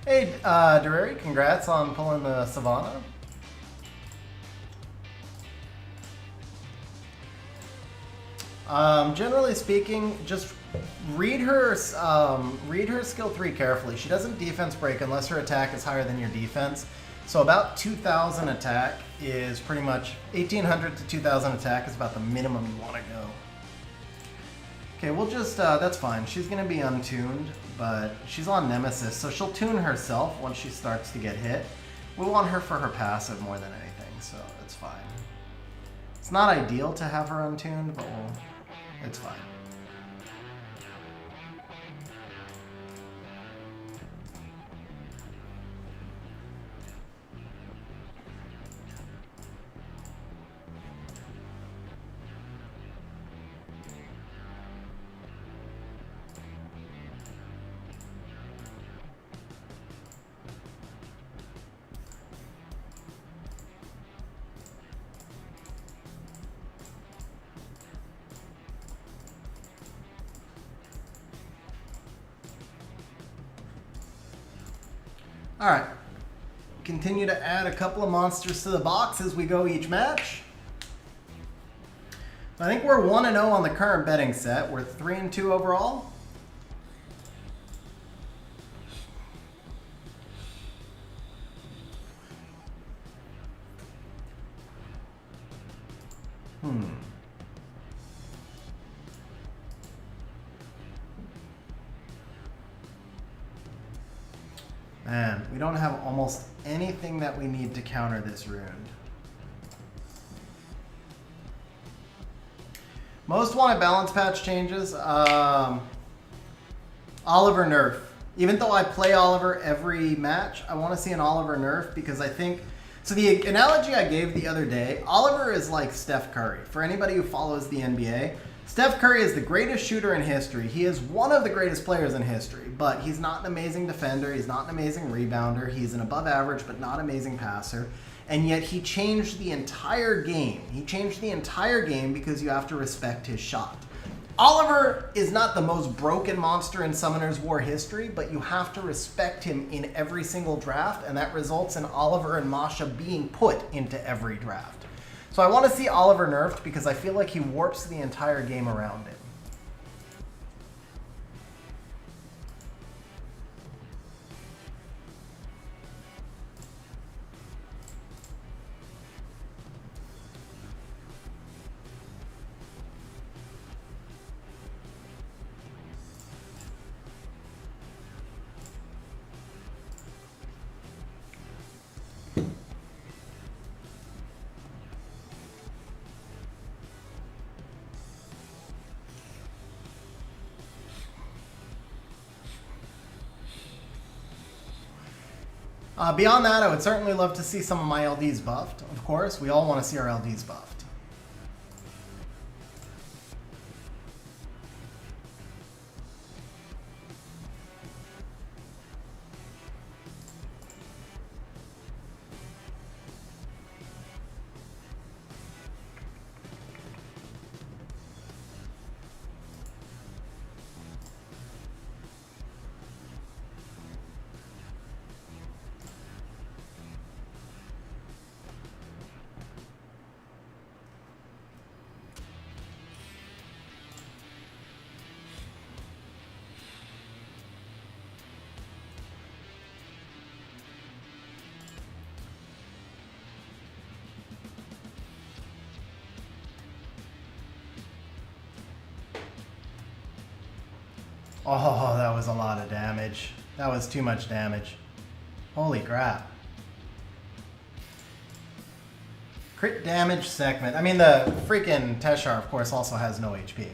Hey, Durari, congrats on pulling the Savannah. Generally speaking, just read her skill 3 carefully. She doesn't defense break unless her attack is higher than your defense. So about 2,000 attack is pretty much 1,800 to 2,000 attack is about the minimum you want to go. Okay, we'll just, that's fine. She's going to be untuned, but she's on Nemesis, so she'll tune herself once she starts to get hit. We want her for her passive more than anything, so it's fine. It's not ideal to have her untuned, but it's fine. Alright, continue to add a couple of monsters to the box as we go each match. I think we're 1-0 on the current betting set. We're 3-2 overall. Man, we don't have almost anything that we need to counter this rune. Most wanted balance patch changes. Oliver nerf. Even though I play Oliver every match, I want to see an Oliver nerf because I think... So the analogy I gave the other day, Oliver is like Steph Curry. For anybody who follows the NBA, Steph Curry is the greatest shooter in history. He is one of the greatest players in history, but he's not an amazing defender. He's not an amazing rebounder. He's an above average, but not amazing passer. And yet he changed the entire game. He changed the entire game because you have to respect his shot. Oliver is not the most broken monster in Summoner's War history, but you have to respect him in every single draft, and that results in Oliver and Masha being put into every draft. So I want to see Oliver nerfed because I feel like he warps the entire game around him. Beyond that, I would certainly love to see some of my LDs buffed. Of course, we all want to see our LDs buffed. Oh, that was a lot of damage. That was too much damage. Holy crap. Crit damage segment. I mean, the freaking Teshar, of course, also has no HP.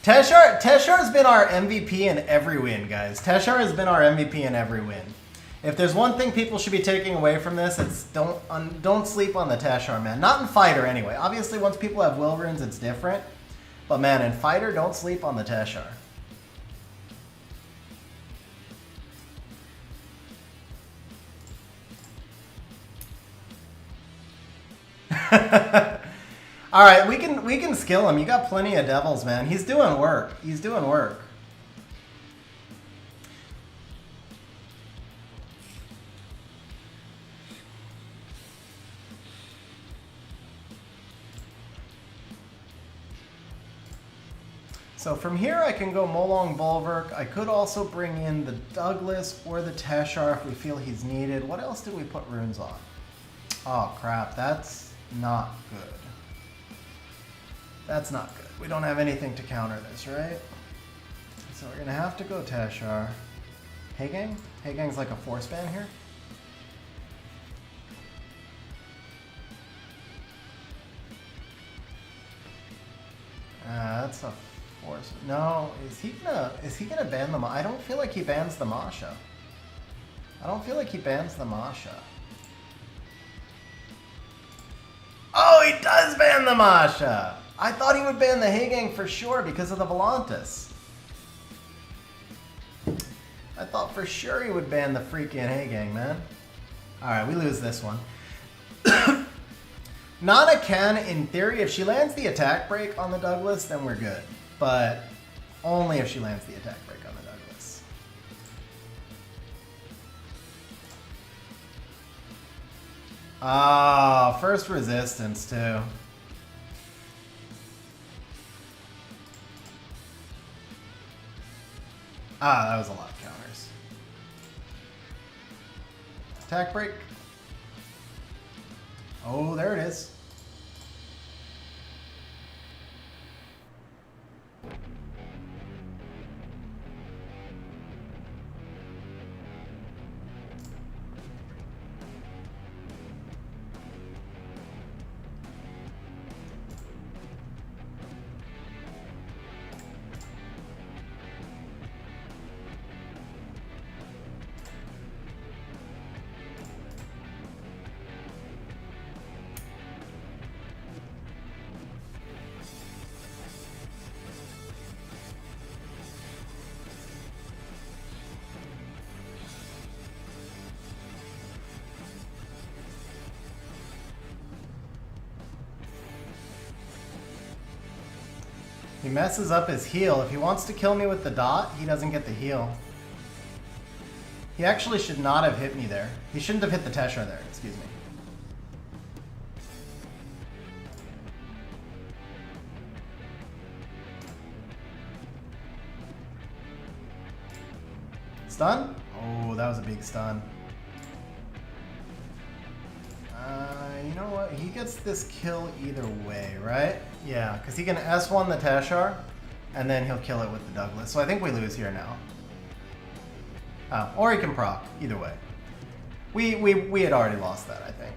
Teshar's been our MVP in every win, guys. Teshar has been our MVP in every win. If there's one thing people should be taking away from this, it's don't sleep on the Teshar, man. Not in Fighter, anyway. Obviously, once people have will runes, it's different. But man, in Fighter, don't sleep on the Teshar. All right, we can skill him. You got plenty of devils, man. He's doing work. He's doing work. So from here I can go Molong Bulwark. I could also bring in the Douglas or the Teshar if we feel he's needed. What else did we put runes on? Oh crap, that's not good. That's not good. We don't have anything to counter this, right? So we're gonna have to go Teshar. Heigang? Heigang's like a force ban here? That's a force. No, is he gonna ban the I don't feel like he bans the Masha. I don't feel like he bans the Masha. Oh, he does ban the Masha! I thought he would ban the Heigang for sure because of the Volantis. I thought for sure he would ban the freaking Heigang, man. Alright, we lose this one. Nana can, in theory, if she lands the attack break on the Douglas, then we're good. But only if she lands the attack break on the Douglas. Ah, first resistance too. Ah, that was a lot of counters. Attack break. Oh, there it is. He messes up his heal. If he wants to kill me with the dot, he doesn't get the heal. He actually should not have hit me there. He shouldn't have hit the Teshar there, excuse me. Stun? Oh, that was a big stun. You know what? He gets this kill either way, right? Yeah, because he can S1 the Teshar, and then he'll kill it with the Douglas. So I think we lose here now. Oh, or he can proc. Either way. We had already lost that, I think.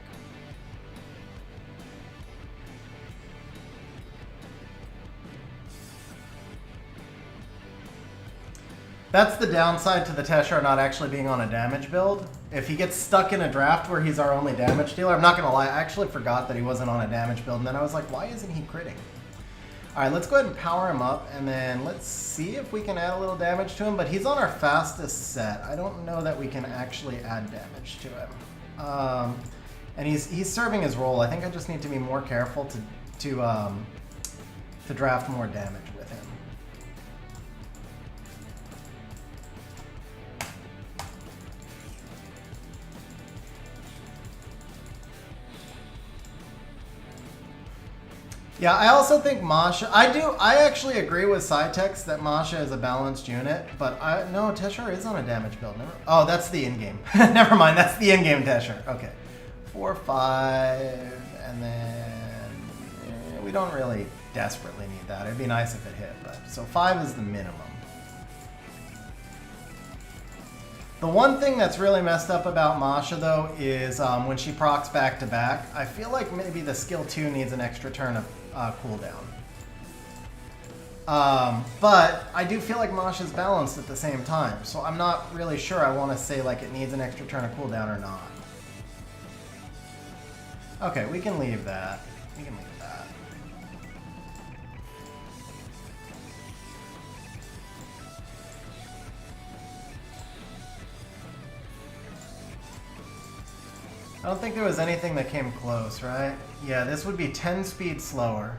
That's the downside to the Teshar not actually being on a damage build. If he gets stuck in a draft where he's our only damage dealer, I'm not going to lie, I actually forgot that he wasn't on a damage build, and then I was like, why isn't he critting? Alright, let's go ahead and power him up, and then let's see if we can add a little damage to him, but he's on our fastest set. I don't know that we can actually add damage to him. And he's serving his role. I think I just need to be more careful to draft more damage with him. Yeah, I also think Masha, I actually agree with Cytex that Masha is a balanced unit, but no, Teshar is on a damage build. Oh, that's the in-game. Never mind, that's the in-game Teshar. Okay. 4, 5, and then we don't really desperately need that. It'd be nice if it hit, but so 5 is the minimum. The one thing that's really messed up about Masha, though, is when she procs back to back, I feel like maybe the skill 2 needs an extra turn of cooldown. But I do feel like Masha's balanced at the same time, so I'm not really sure I want to say like it needs an extra turn of cooldown or not. Okay, we can leave that. We can leave that. I don't think there was anything that came close, right? Yeah, this would be 10 speed slower.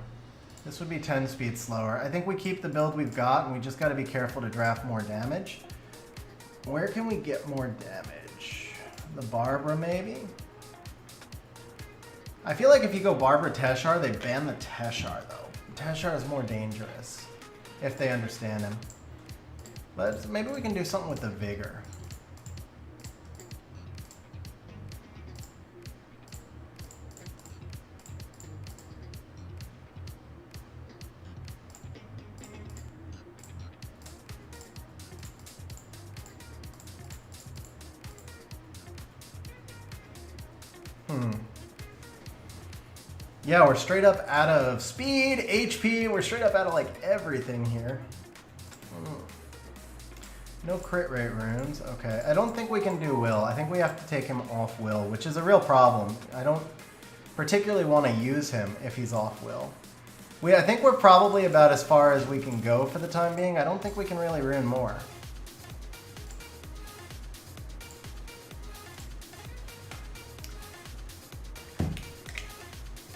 This would be 10 speed slower. I think we keep the build we've got, and we just got to be careful to draft more damage. Where can we get more damage? The Barbara, maybe? I feel like if you go Barbara Teshar, they ban the Teshar, though. Teshar is more dangerous, if they understand him. But maybe we can do something with the Vigor. Yeah, we're straight up out of speed, HP, we're straight up out of like everything here. No crit rate runes, okay. I don't think we can do Will. I think we have to take him off Will, which is a real problem. I don't particularly want to use him if he's off Will. I think we're probably about as far as we can go for the time being. I don't think we can really rune more.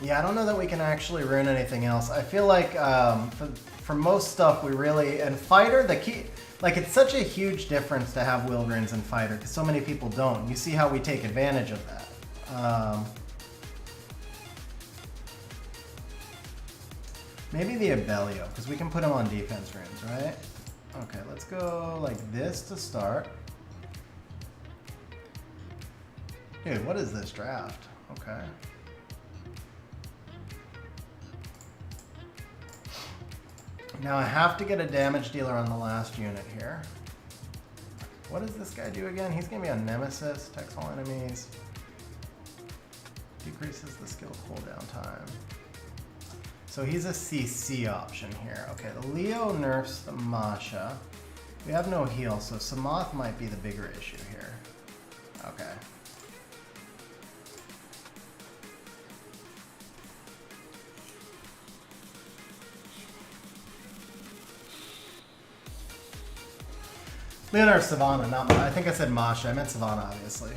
Yeah, I don't know that we can actually rune anything else. I feel like for most stuff we really, and Fighter, the key, like it's such a huge difference to have Will runes in Fighter because so many people don't. You see how we take advantage of that. Maybe the Abellio, because we can put him on defense runes, right? Okay, let's go like this to start. Dude, what is this draft? Okay. Now I have to get a damage dealer on the last unit here. What does this guy do again? He's gonna be a nemesis, attacks all enemies. Decreases the skill cooldown time. So he's a CC option here. Okay, the Leo nerfs the Masha. We have no heal, so Samoth might be the bigger issue here. Okay. Leo nerfs Savannah, not I think I said Masha. I meant Savannah, obviously.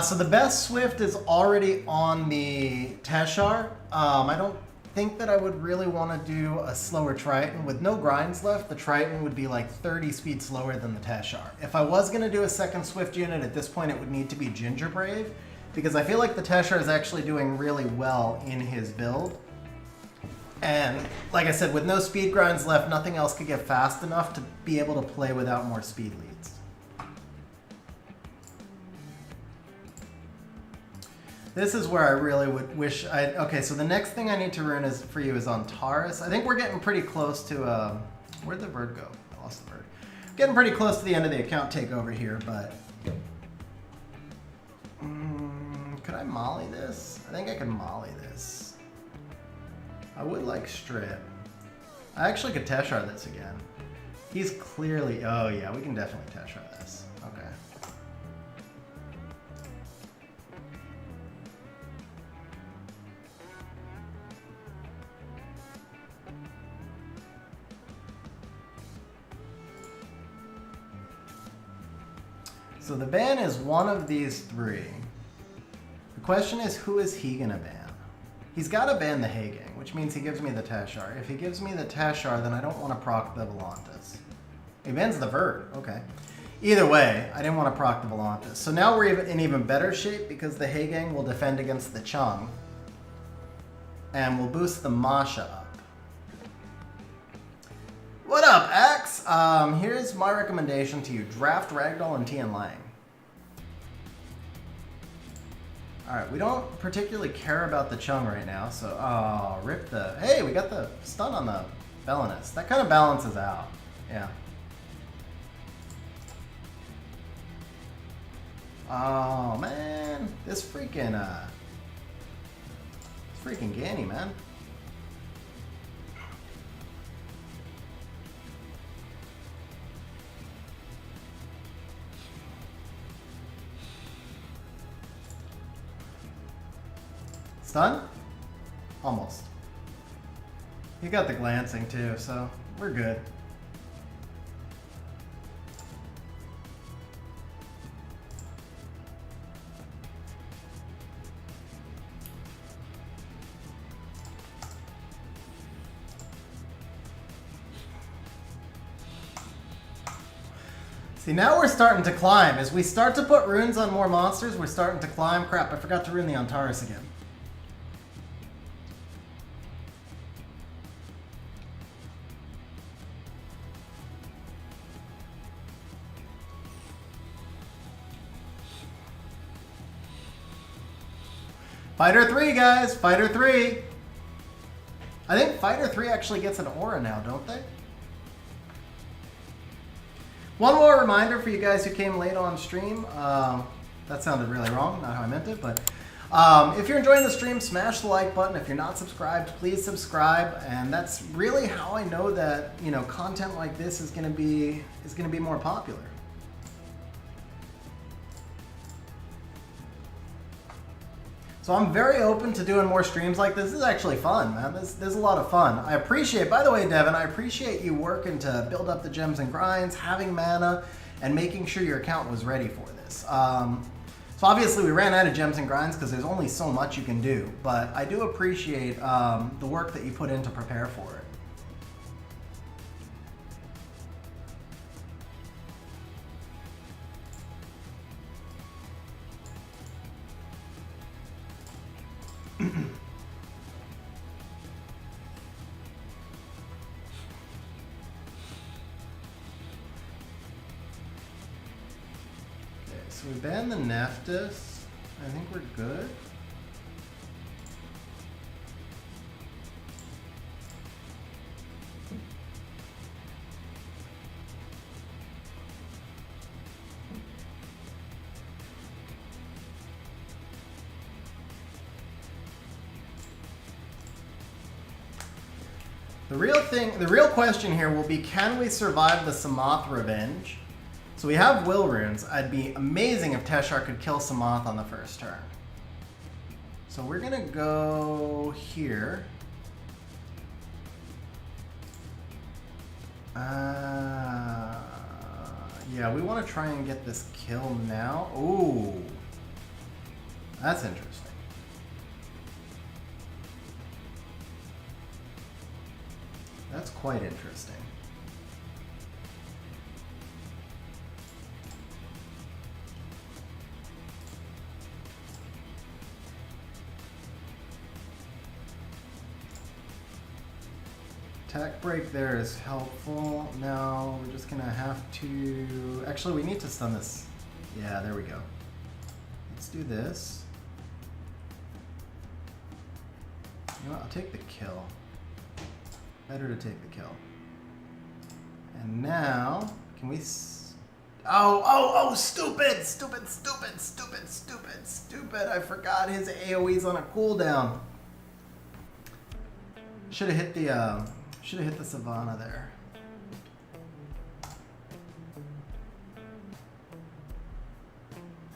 So the best Swift is already on the Teshar. I don't think that I would really want to do a slower Triton. With no grinds left, the Triton would be like 30 speed slower than the Teshar. If I was going to do a second Swift unit at this point, it would need to be Ginger Brave, because I feel like the Teshar is actually doing really well in his build. And like I said, with no speed grinds left, nothing else could get fast enough to be able to play without more speed leads. This is where I really would wish I... Okay, so the next thing I need to rune for you is on Taurus. I think we're getting pretty close to... where'd the bird go? I lost the bird. Getting pretty close to the end of the account takeover here, but... could I molly this? I think I could molly this. I would like strip. I actually could Teshar this again. He's clearly... Oh yeah, we can definitely Teshar this. Okay. So the ban is one of these three. The question is, who is he gonna ban? He's gotta ban the Hagang, which means he gives me the Teshar. If he gives me the Teshar, then I don't want to proc the Volantis. He bans the Verd, okay. Either way, I didn't want to proc the Volantis. So now we're in even better shape because the Hagang will defend against the Chung. And we'll boost the Masha up. What up, Axe? Here's my recommendation to you. Draft Ragdoll and Tian Lang. Alright, we don't particularly care about the Chung right now, so... Oh, rip the... Hey, we got the stun on the Belinus. That kind of balances out. Yeah. Oh, man. This freaking, freaking Ganny, man. Stun? Almost. He got the glancing too, so we're good. See, now we're starting to climb. As we start to put runes on more monsters, we're starting to climb. Crap, I forgot to rune the Antares again. Fighter 3, guys! Fighter 3! I think Fighter 3 actually gets an aura now, don't they? One more reminder for you guys who came late on stream. That sounded really wrong, not how I meant it, but If you're enjoying the stream, smash the like button. If you're not subscribed, please subscribe. And that's really how I know that, you know, content like this is going to be more popular. So I'm very open to doing more streams like this. This is actually fun, man. This is a lot of fun. I appreciate, by the way, Devin, I appreciate you working to build up the gems and grinds, having mana, and making sure your account was ready for this. So obviously we ran out of gems and grinds because there's only so much you can do, but I do appreciate the work that you put in to prepare for it. So we banned the Neftis. I think we're good. The real question here will be, can we survive the Samoth Revenge? So we have Will Runes. It'd be amazing if Teshar could kill Samoth on the first turn. So we're gonna go here. Yeah, we want to try and get this kill now. Ooh, that's interesting. That's quite interesting. Attack break there is helpful. Now we're just gonna have to... Actually, we need to stun this. Yeah, there we go. Let's do this. You know what? I'll take the kill. Better to take the kill. And now, can we... Oh, stupid! Stupid! I forgot his AoE's on a cooldown. Should have hit the Savannah there.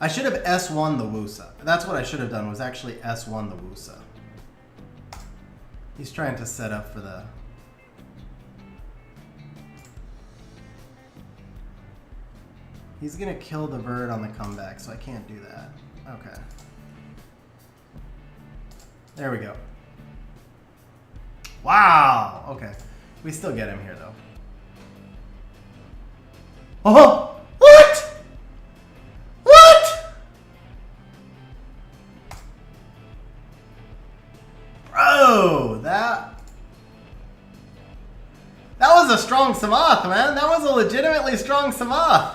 I should have S1 the Wusa. That's what I should have done, was actually S1 the Wusa. He's trying to set up for the... He's gonna kill the bird on the comeback, so I can't do that. Okay. There we go. Wow! Okay. We still get him here, though. Oh! What? What? Bro, that was a strong Samoth, man. That was a legitimately strong Samoth.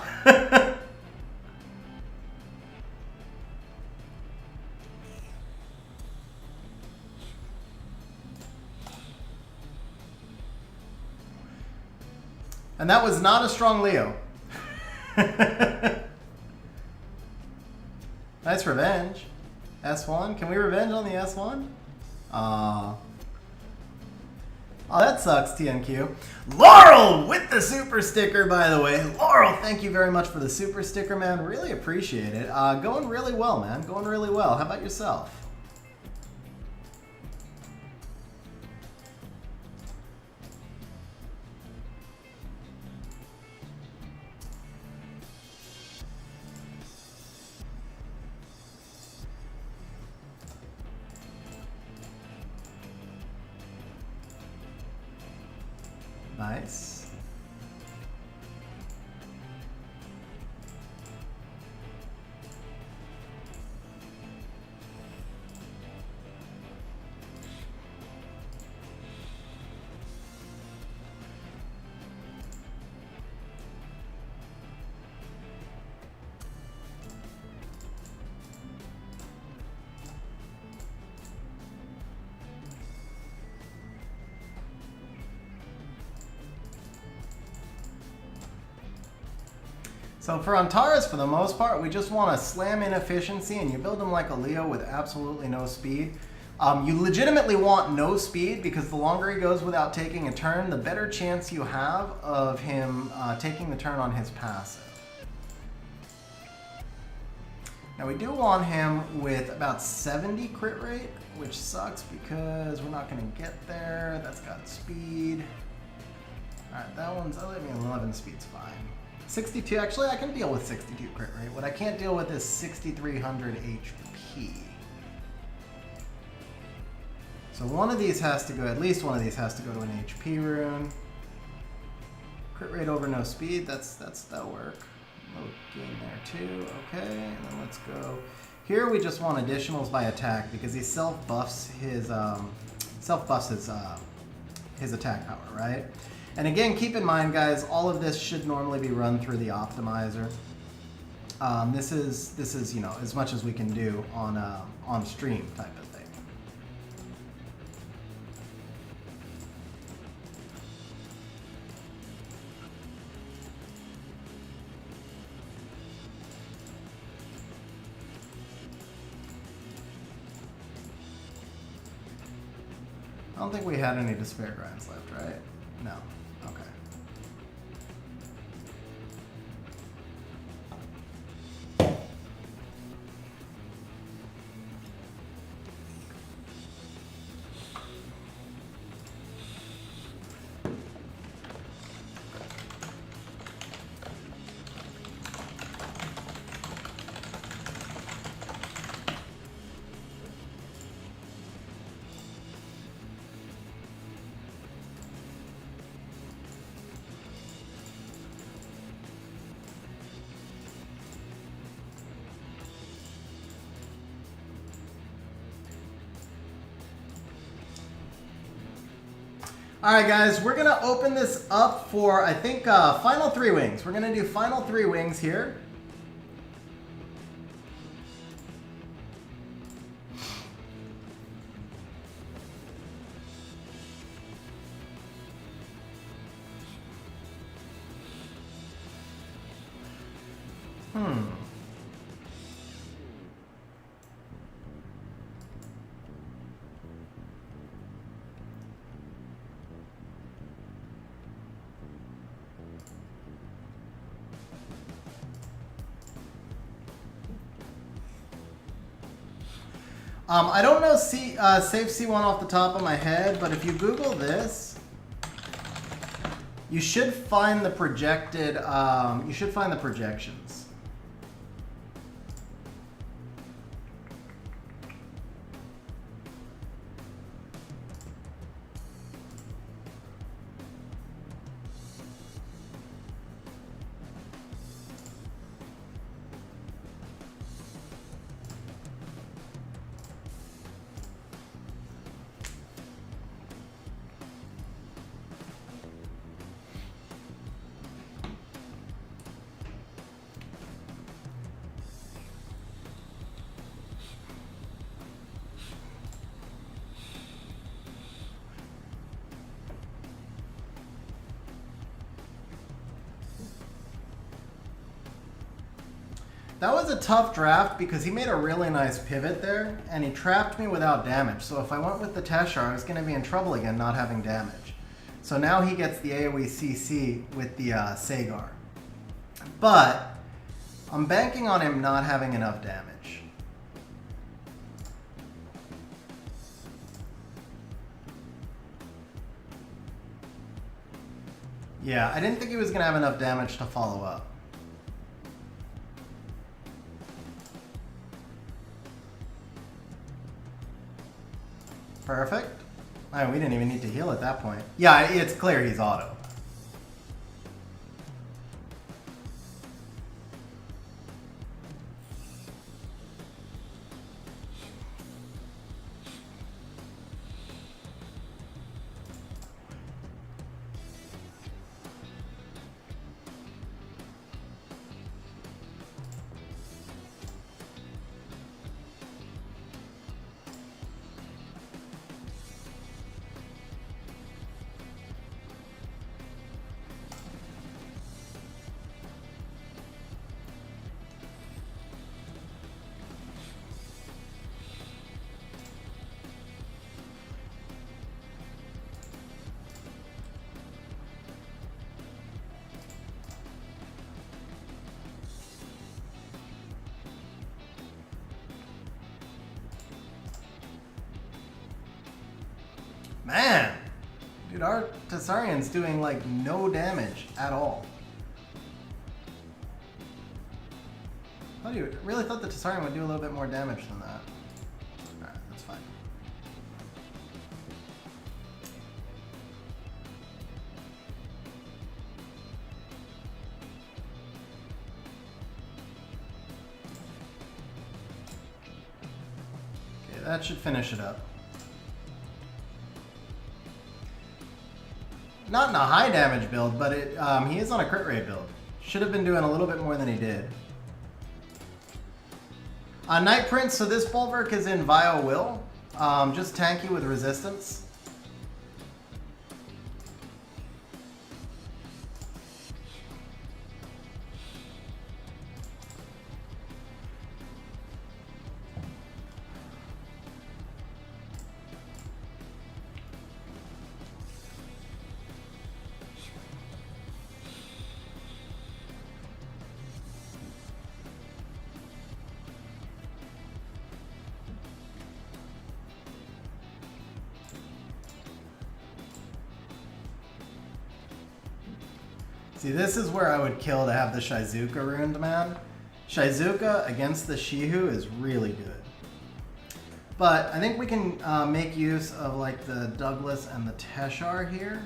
And that was not a strong Leo. Nice revenge. S1? Can we revenge on the S1? Oh, that sucks, TNQ. Laurel with the super sticker, by the way. Laurel, thank you very much for the super sticker, man. Really appreciate it. Going really well, man. Going really well. How about yourself? Nice. So for Antares, for the most part, we just want to slam in efficiency, and you build him like a Leo with absolutely no speed. You legitimately want no speed, because the longer he goes without taking a turn, the better chance you have of him taking the turn on his passive. Now we do want him with about 70 crit rate, which sucks because we're not going to get there. That's got speed. Alright, that one's, I mean, 11 speed's fine. 62, actually I can deal with 62 crit rate. What I can't deal with is 6,300 HP. So one of these has to go, at least one of these has to go to an HP rune. Crit rate over no speed, that'll work. Low gain there too, okay, and then let's go. Here we just want additionals by attack because he self-buffs his attack power, right? And again, keep in mind, guys, all of this should normally be run through the optimizer. This is you know, as much as we can do on stream type of thing. I don't think we had any despair grinds left, right? No. Okay. All right, guys, we're gonna open this up for, I think, final 3 wings. We're gonna do final 3 wings here. I don't know save C1 off the top of my head, but if you Google this, you should find the projected. You should find the projections. That was a tough draft because he made a really nice pivot there, and he trapped me without damage. So if I went with the Teshar, I was going to be in trouble again not having damage. So now he gets the AoE CC with the Sagar. But I'm banking on him not having enough damage. Yeah, I didn't think he was going to have enough damage to follow up. Perfect. Oh, we didn't even need to heal at that point. Yeah, it's clear he's auto. Dude, our Tessarian's doing like no damage at all. I really thought the Tessarian would do a little bit more damage than that. Alright, that's fine. Okay, that should finish it up. Not in a high damage build, but he is on a crit rate build. Should have been doing a little bit more than he did. Night Prince, so this Bulwark is in Vile Will. Just tanky with resistance. See, this is where I would kill to have the Shizuka ruined, man. Shizuka against the Shihu is really good. But I think we can make use of like the Douglas and the Teshar here.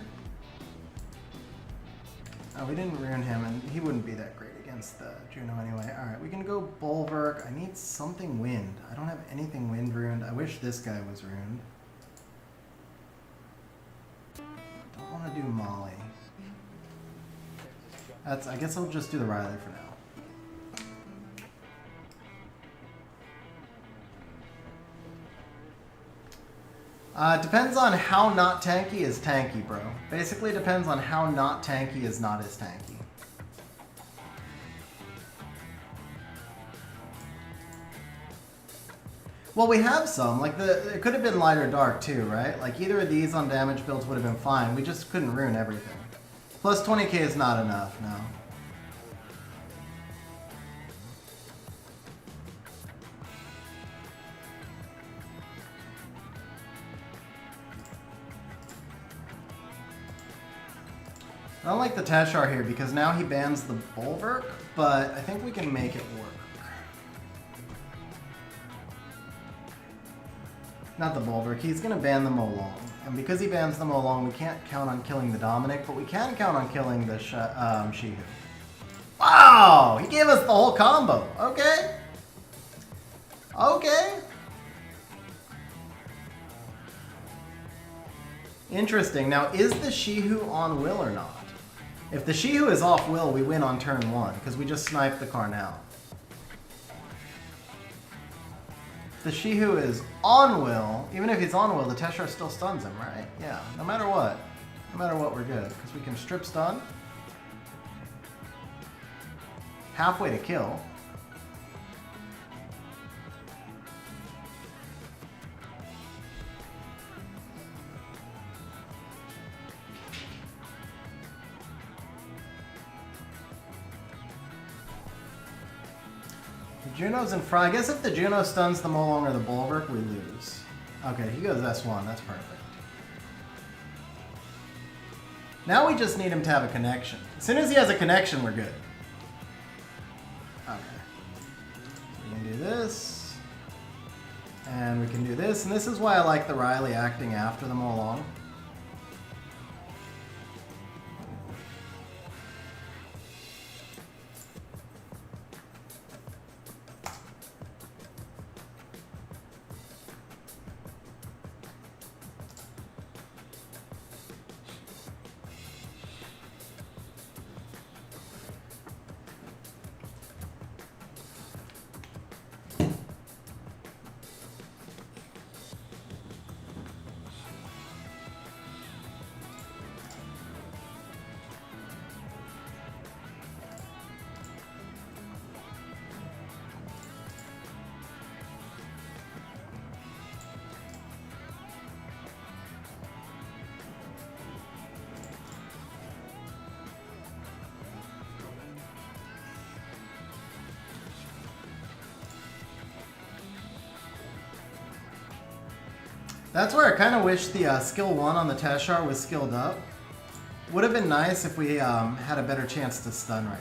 Oh, we didn't ruin him, and he wouldn't be that great against the Juno anyway. Alright, we can go Bulwark. I need something wind. I don't have anything wind ruined. I wish this guy was ruined. Don't want to do Molly. I guess I'll just do the Riley for now. Depends on how not tanky is tanky, bro. Basically depends on how not tanky is not as tanky. Well, we have some. Like, it could have been light or dark too, right? Like, either of these on damage builds would have been fine. We just couldn't ruin everything. Plus 20k is not enough, no. I don't like the Teshar here because now he bans the Bulwark, but I think we can make it work. Not the Bulwark, he's going to ban the Molong. And because he bans the Molong, we can't count on killing the Dominic, but we can count on killing the Shihu. Wow! He gave us the whole combo. Okay. Okay. Interesting. Now, is the Shihu on will or not? If the Shihu is off will, we win on turn 1, because we just sniped the Carnal. If the Shihu is on will, even if he's on will, the Teshar still stuns him, right? Yeah, no matter what. No matter what, we're good, because we can strip stun. Halfway to kill. Juno's in front. I guess if the Juno stuns the Molong or the Bulwark, we lose. Okay, he goes S1. That's perfect. Now we just need him to have a connection. As soon as he has a connection, we're good. Okay. We can do this. And we can do this. And this is why I like the Riley acting after the Molong. That's where I kind of wish the skill 1 on the Teshar was skilled up. Would have been nice if we had a better chance to stun right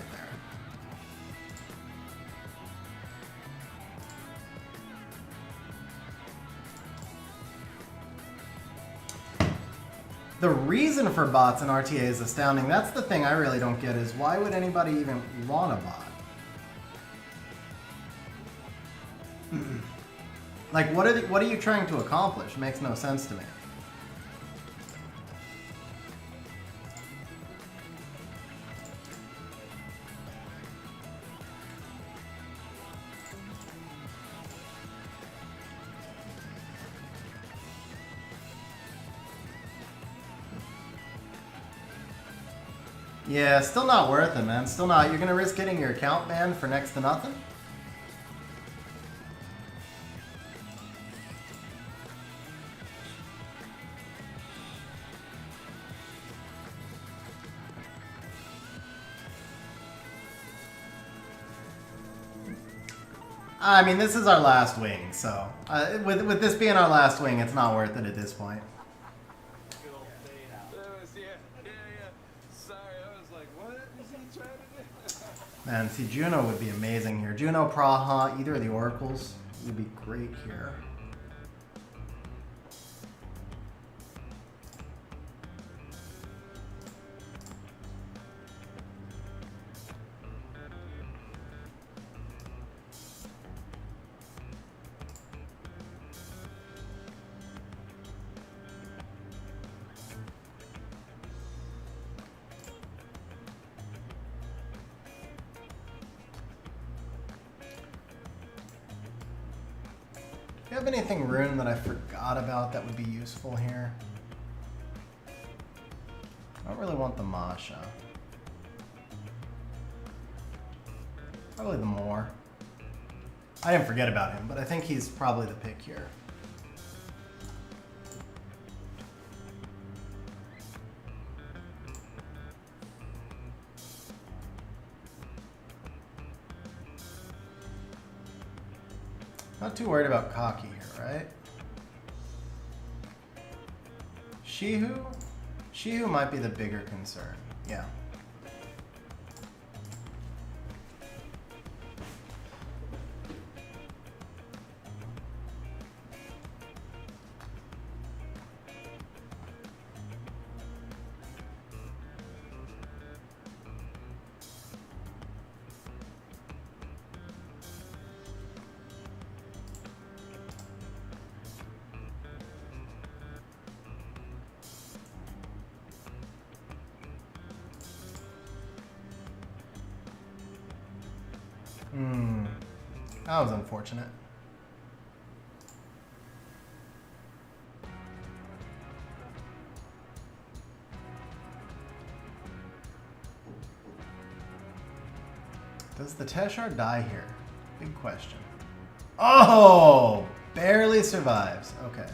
there. The reason for bots in RTA is astounding. That's the thing I really don't get, is why would anybody even want a bot? Like, what are you trying to accomplish? Makes no sense to me. Yeah, still not worth it, man. Still not. You're gonna risk getting your account banned for next to nothing? I mean, this is our last wing, so with this being our last wing, it's not worth it at this point. Man, see, Juno would be amazing here. Juno, Praha, either of the Oracles would be great here. Do you have anything rune that I forgot about that would be useful here? I don't really want the Masha. Probably the Moor. I didn't forget about him, but I think he's probably the pick here. Not too worried about Cocky here, right? Shihu? Shihu might be the bigger concern. Yeah. That was unfortunate. Does the Teshar die here? Big question. Oh! Barely survives. Okay.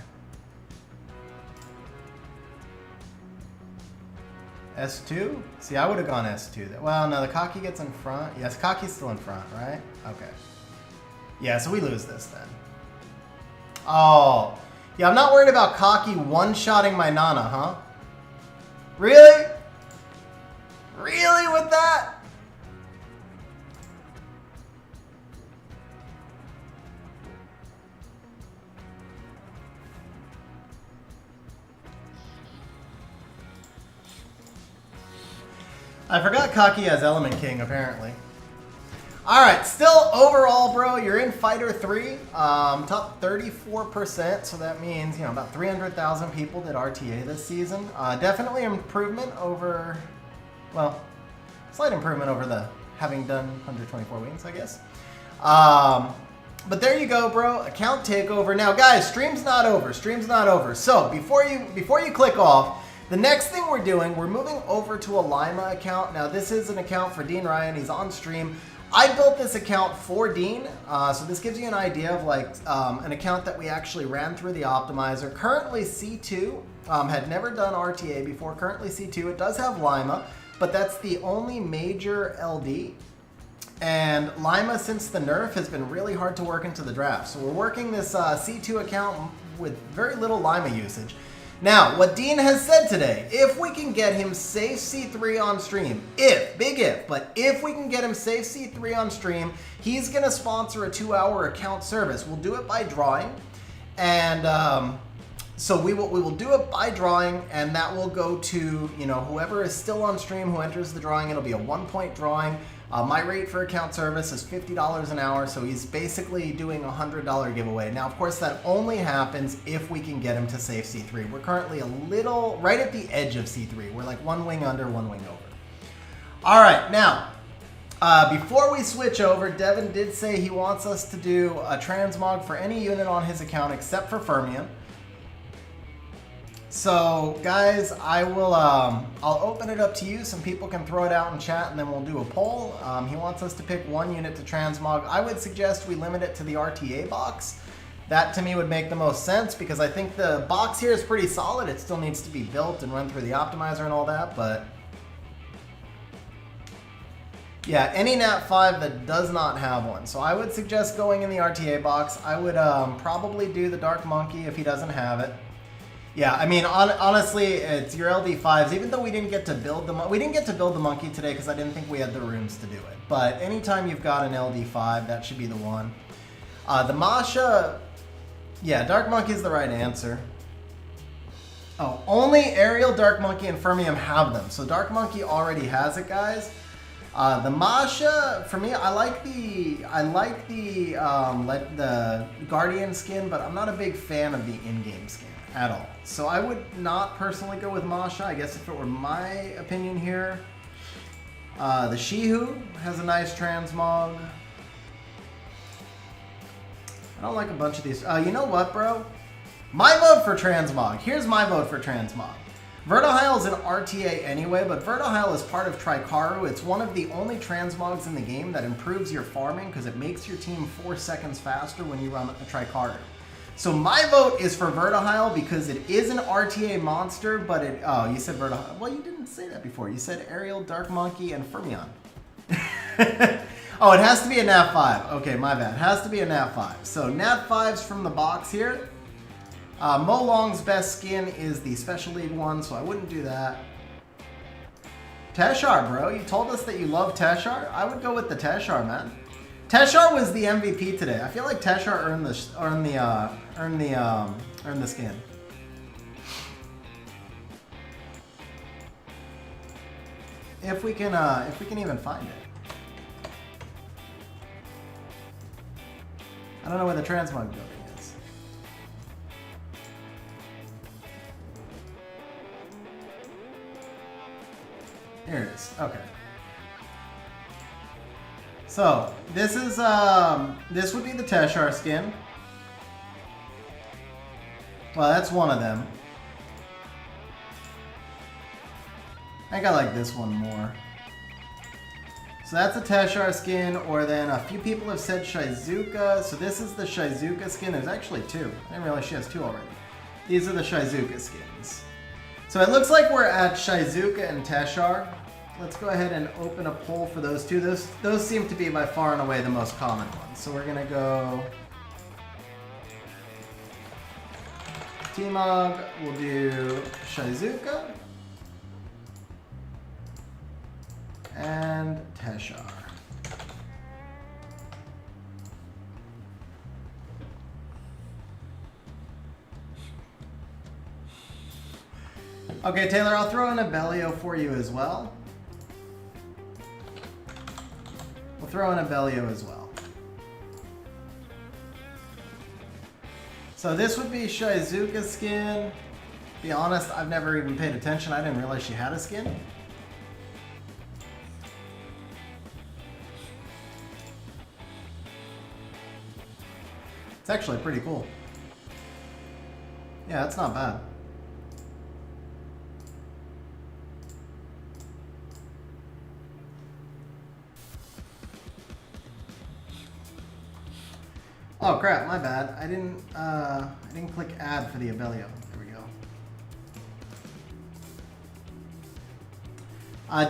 S2? See, I would have gone S2. Well, no, the Cocky gets in front. Yes, Cocky's still in front, right? Okay. Yeah, so we lose this then. Oh. Yeah, I'm not worried about Cocky one-shotting my Nana, huh? Really? Really with that? I forgot Cocky has Element King, apparently. Alright, still overall, bro, you're in Fighter 3, top 34%, so that means, you know, about 300,000 people did RTA this season. Definitely improvement over, well, slight improvement over the having done 124 wins, I guess. But there you go, bro, account takeover. Now, guys, stream's not over, So, before you click off, the next thing we're doing, we're moving over to a Laima account. Now, this is an account for Dean Ryan, he's on stream. I built this account for Dean, so this gives you an idea of like an account that we actually ran through the optimizer. Currently C2, had never done RTA before, currently C2. It does have Laima, but that's the only major LD. And Laima, since the nerf, has been really hard to work into the draft. So we're working this C2 account with very little Laima usage. Now, what Dean has said today, if we can get him safe C3 on stream, big if, but if we can get him safe C3 on stream, he's going to sponsor a 2-hour account service. We'll do it by drawing, and so we will do it by drawing, and that will go to, you know, whoever is still on stream who enters the drawing. It'll be a 1-point drawing. My rate for account service is $50 an hour, so he's basically doing a $100 giveaway. Now, of course, that only happens if we can get him to safe C3. We're currently a little right at the edge of C3. We're like 1 wing under, 1 wing over. All right, now, before we switch over, Devin did say he wants us to do a transmog for any unit on his account except for Fermion. So, guys, I will, I'll open it up to you. Some people can throw it out in chat, and then we'll do a poll. He wants us to pick 1 unit to transmog. I would suggest we limit it to the RTA box. That, to me, would make the most sense, because I think the box here is pretty solid. It still needs to be built and run through the optimizer and all that, but... yeah, any Nat 5 that does not have one. So I would suggest going in the RTA box. I would probably do the Dark Monkey if he doesn't have it. Yeah, I mean, honestly, it's your LD5s. Even though we didn't get to build the monkey today because I didn't think we had the rooms to do it. But anytime you've got an LD5, that should be the one. The Masha, yeah, Dark Monkey is the right answer. Oh, only Aerial, Dark Monkey, and Fermium have them. So Dark Monkey already has it, guys. The Masha, for me, I like the Guardian skin, but I'm not a big fan of the in-game skin at all. So I would not personally go with Masha. I guess if it were my opinion here. The Shihu has a nice transmog. I don't like a bunch of these. You know what, bro? My vote for transmog. Here's my vote for transmog. Vertihile is an RTA anyway, but Vertihile is part of Trikaru. It's one of the only transmogs in the game that improves your farming because it makes your team 4 seconds faster when you run a Trikaru. So my vote is for Vertihile because it is an RTA monster, but it... oh, you said Vertihile. Well, you didn't say that before. You said Aerial, Dark Monkey, and Fermion. Oh, it has to be a Nat 5. Okay, my bad. It has to be a Nat 5. So Nat 5s from the box here. Mo Long's best skin is the Special League one, so I wouldn't do that. Teshar, bro. You told us that you love Teshar. I would go with the Teshar, man. Teshar was the MVP today. I feel like Teshar earned the skin. If we can even find it. I don't know where the transmog building is. Here it is. Okay. So this is this would be the Teshar skin. Well, that's one of them. I think I like this one more. So that's a Teshar skin, or then a few people have said Shizuka. So this is the Shizuka skin. There's actually 2. I didn't realize she has 2 already. These are the Shizuka skins. So it looks like we're at Shizuka and Teshar. Let's go ahead and open a poll for those 2. Those seem to be by far and away the most common ones. So we're gonna go T-Mog, we'll do Shizuka and Teshar. Okay, Taylor, I'll throw in a Bellio for you as well. We'll throw in a Bellio as well. So this would be Shizuka's skin. To be honest, I've never even paid attention. I didn't realize she had a skin. It's actually pretty cool. Yeah, it's not bad. Oh crap, my bad. I didn't click add for the Abellio. There we go.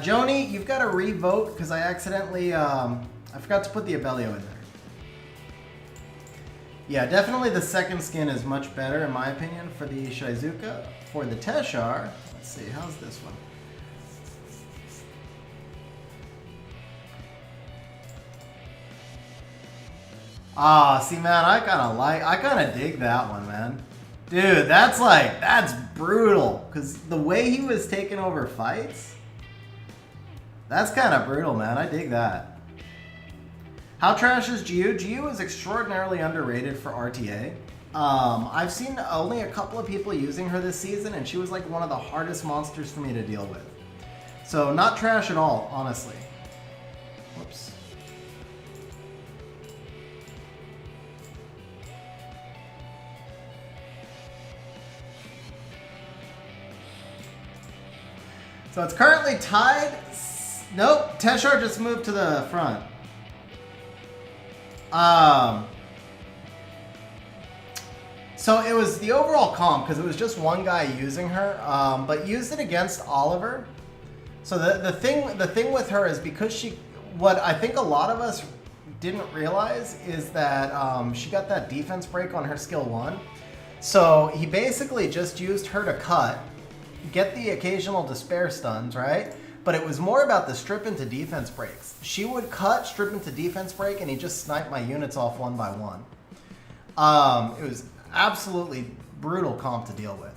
Joni, you've got to re-vote because I accidentally I forgot to put the Abellio in there. Yeah, definitely the second skin is much better in my opinion for the Shizuka. For the Teshar, let's see, how's this one? Ah, see man, I kind of dig that one, man. Dude, that's brutal. Because the way he was taking over fights, that's kind of brutal, man. I dig that. How trash is Gyu? Gyu is extraordinarily underrated for RTA. I've seen only a couple of people using her this season, and she was like one of the hardest monsters for me to deal with. So not trash at all, honestly. Whoops. So it's currently tied. Nope, Teshar just moved to the front. So it was the overall comp because it was just one guy using her, but used it against Oliver. So the thing with her is because what I think a lot of us didn't realize is that she got that defense break on her skill 1. So he basically just used her to cut, get the occasional despair stuns, right? But it was more about the strip into defense breaks. She would cut, strip into defense break, and he just sniped my units off one by one. It was absolutely brutal comp to deal with.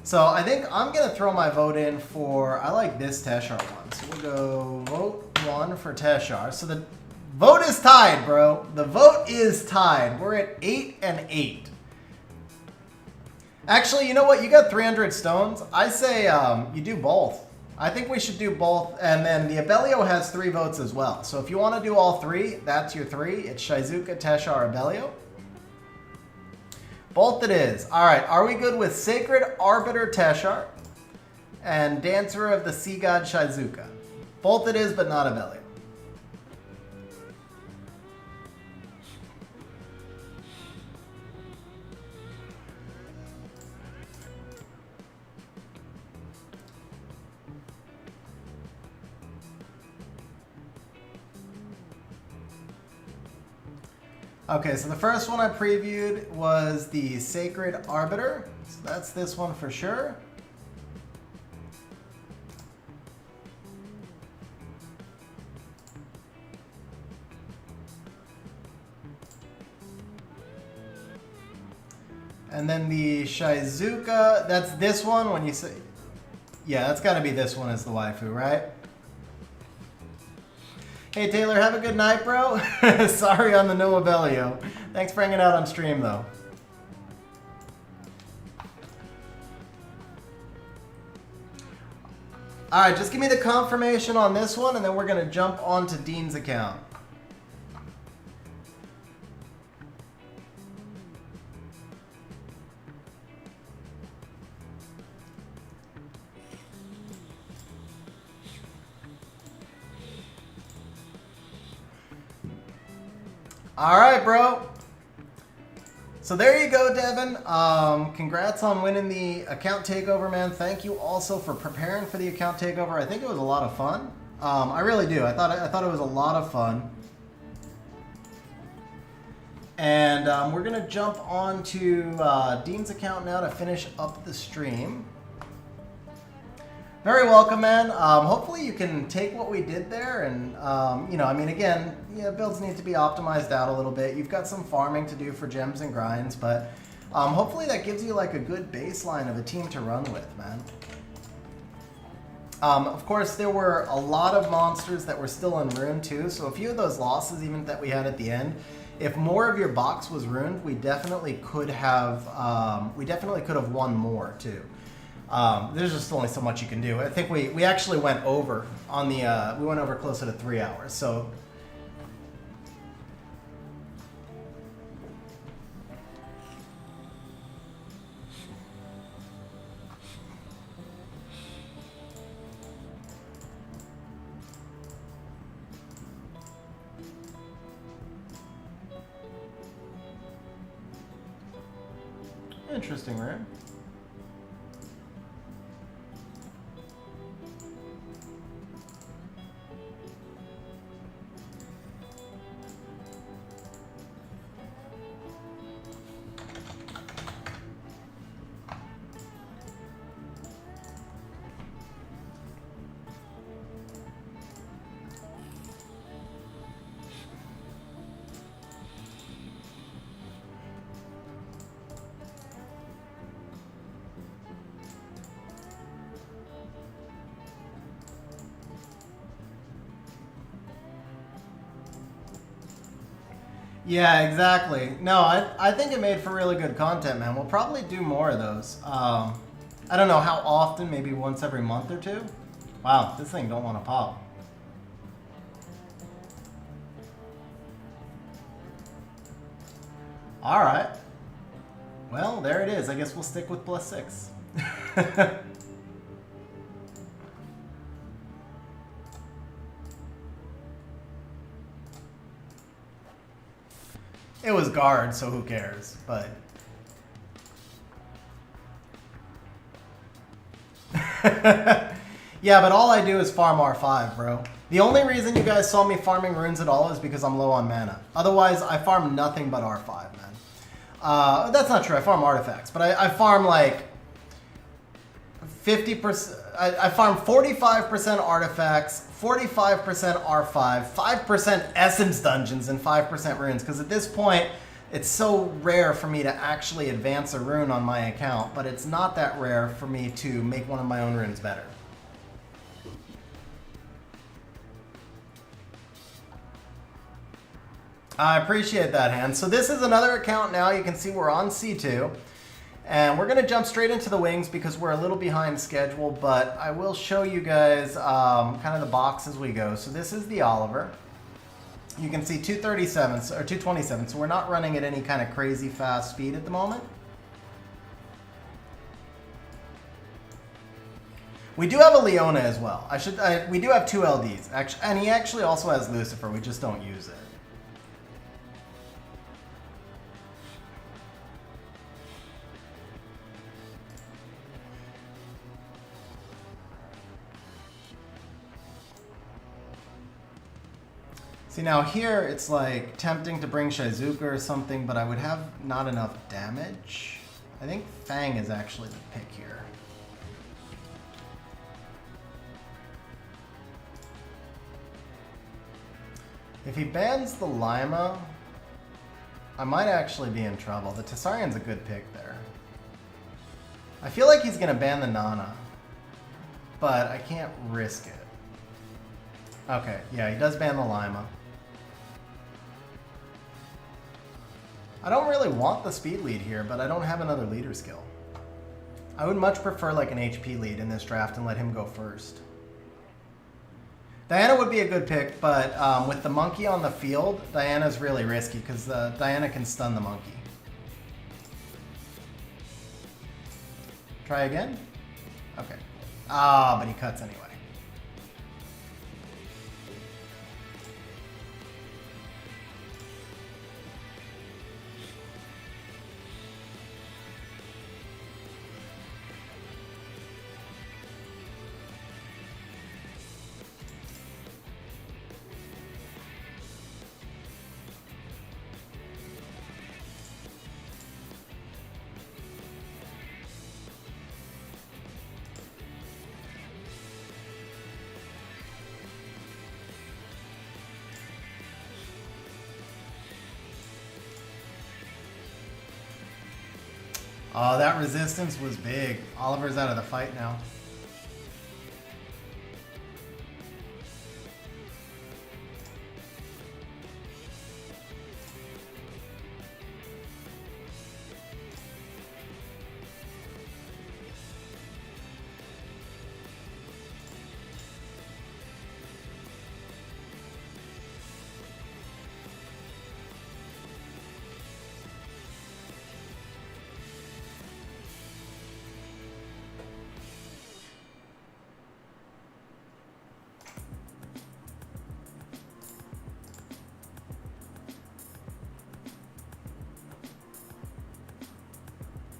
So I think I'm going to throw my vote in for, I like this Teshar one. So we'll go vote 1 for Teshar. So the vote is tied, bro. The vote is tied. We're at 8-8. Actually, you know what? You got 300 stones. I say you do both. I think we should do both. And then the Abellio has 3 votes as well. So if you want to do all 3, that's your 3. It's Shizuka, Teshar, Abellio. Both it is. All right. Are we good with Sacred Arbiter Teshar and Dancer of the Sea God Shizuka? Both it is, but not Abellio. Okay, so the first one I previewed was the Sacred Arbiter. So that's this one for sure. And then the Shizuka, that's this one when you say... Yeah, that's got to be this one as the waifu, right? Hey Taylor, have a good night, bro. Sorry on the no Abellio. Thanks for hanging out on stream, though. All right, just give me the confirmation on this one, and then we're going to jump onto Dean's account. All right, bro. So there you go, Devin. Congrats on winning the account takeover, man. Thank you also for preparing for the account takeover. I think it was a lot of fun. I really do. I thought it was a lot of fun. And we're gonna jump on to Dean's account now to finish up the stream. Very welcome, man. Hopefully you can take what we did there and, you know, I mean, again, yeah, builds need to be optimized out a little bit. You've got some farming to do for gems and grinds, but hopefully that gives you like a good baseline of a team to run with, man. Of course, there were a lot of monsters that were still in Rune too, so a few of those losses even that we had at the end, if more of your box was ruined, we definitely could have won more too. There's just only so much you can do. I think we actually went over on the we went over closer to 3 hours. So interesting, right? Yeah, exactly. No, I think it made for really good content, man. We'll probably do more of those. I don't know how often, maybe once every month or two. Wow, this thing don't want to pop. All right. Well, there it is. I guess we'll stick with +6. It was guard, so who cares? But yeah, but all I do is farm R5, bro. The only reason you guys saw me farming runes at all is because I'm low on mana. Otherwise, I farm nothing but R5, man. That's not true. I farm artifacts, but I farm like 50%. I farm 45% artifacts, 45% R5, 5% essence dungeons, and 5% runes. Because at this point, it's so rare for me to actually advance a rune on my account, but it's not that rare for me to make one of my own runes better. I appreciate that, Hans. So this is another account now. You can see we're on C2. And we're going to jump straight into the wings because we're a little behind schedule, but I will show you guys kind of the box as we go. So this is the Oliver. You can see 237 or 227, so we're not running at any kind of crazy fast speed at the moment. We do have a Leona as well. We do have 2 LDs, actually, and he actually also has Lucifer. We just don't use it. See, now here it's like tempting to bring Shizuka or something, but I would have not enough damage. I think Fang is actually the pick here. If he bans the Laima, I might actually be in trouble. The Tessarian's a good pick there. I feel like he's going to ban the Nana, but I can't risk it. Okay, yeah, he does ban the Laima. I don't really want the speed lead here, but I don't have another leader skill. I would much prefer like an HP lead in this draft and let him go first. Diana would be a good pick, but with the monkey on the field, Diana's really risky because Diana can stun the monkey. Try again? Okay. Ah, but he cuts anyway. Oh, that resistance was big. Oliver's out of the fight now.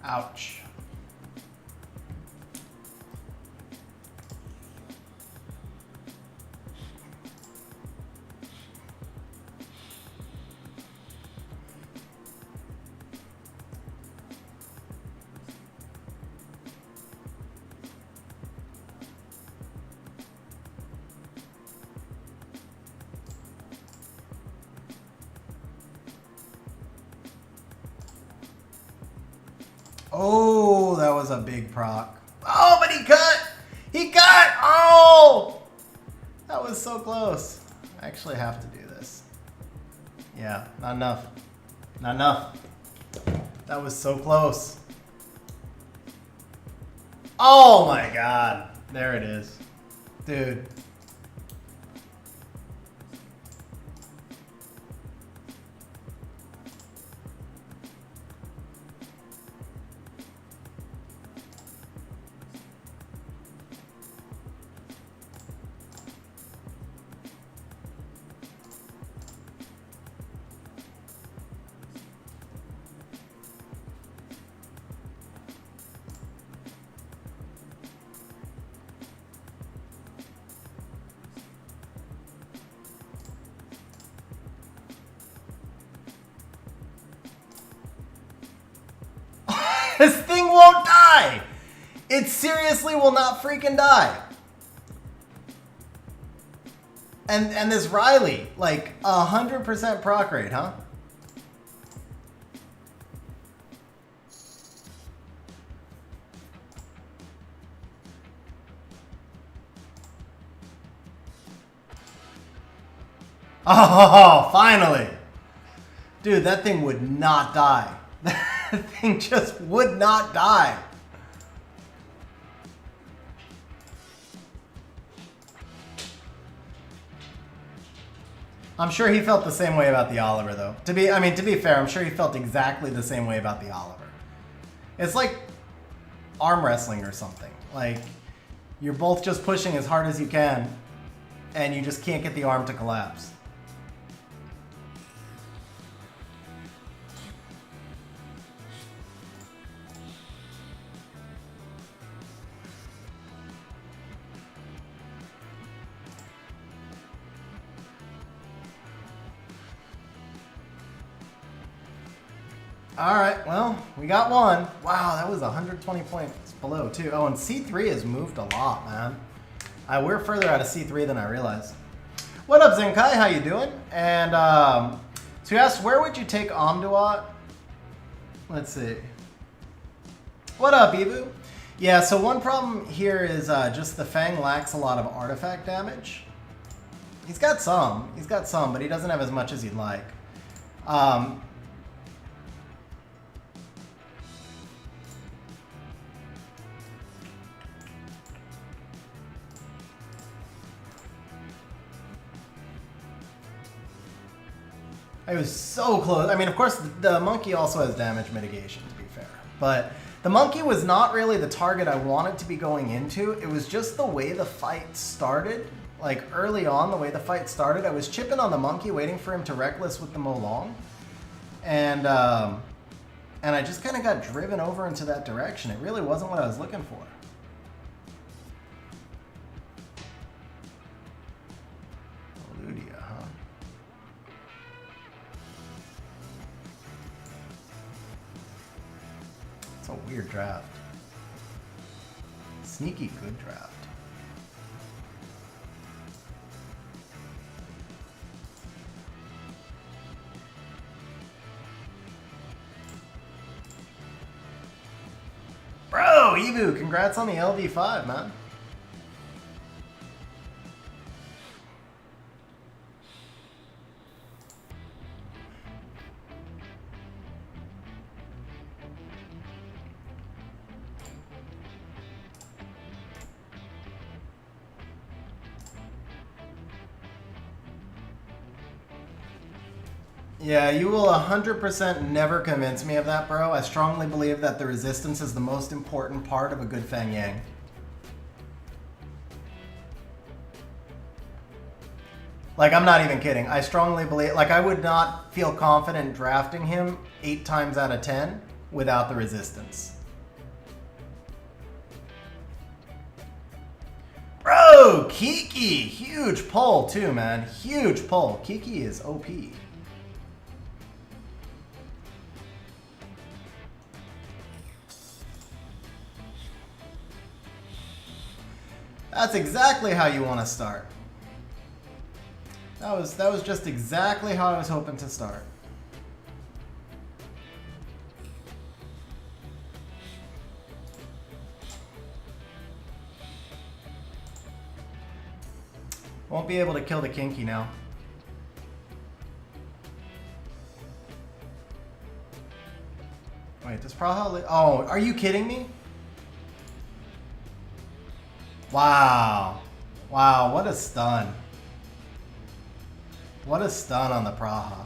Ouch. Oh, that was a big proc. Oh, but he cut! He cut! Oh! That was so close. I actually have to do this. Yeah, not enough. Not enough. That was so close. Oh my god. There it is. Dude. This thing won't die! It seriously will not freaking die. And this Riley, like 100% proc rate, huh? Oh, finally. Dude, that thing would not die. That thing just would not die. I'm sure he felt the same way about the Oliver, though. To be fair, I'm sure he felt exactly the same way about the Oliver. It's like arm wrestling or something. Like, you're both just pushing as hard as you can, and you just can't get the arm to collapse. All right, well, we got one. Wow, that was 120 points below, too. Oh, and C3 has moved a lot, man. We're further out of C3 than I realized. What up, Zenkai? How you doing? And so you asked, where would you take Amduat? Let's see. What up, Evu? Yeah, so one problem here is just the Fang lacks a lot of artifact damage. He's got some, but he doesn't have as much as you'd like. I was so close. I mean, of course, the monkey also has damage mitigation, to be fair. But the monkey was not really the target I wanted to be going into. It was just the way the fight started. Like, early on, the way the fight started, I was chipping on the monkey, waiting for him to reckless with the Molong. And I just kind of got driven over into that direction. It really wasn't what I was looking for. A weird draft. Sneaky good draft. Bro, Evu, congrats on the LV5, man. Yeah, you will 100% never convince me of that, bro. I strongly believe that the resistance is the most important part of a good Fang Yang. Like, I'm not even kidding. I strongly believe, like, I would not feel confident drafting him 8 times out of 10 without the resistance. Bro, Kiki! Huge pull, too, man. Huge pull. Kiki is OP. That's exactly how you want to start. That was just exactly how I was hoping to start. Won't be able to kill the Kinky now. Does Praha... Oh, are you kidding me? Wow. Wow, what a stun. What a stun on the Praha.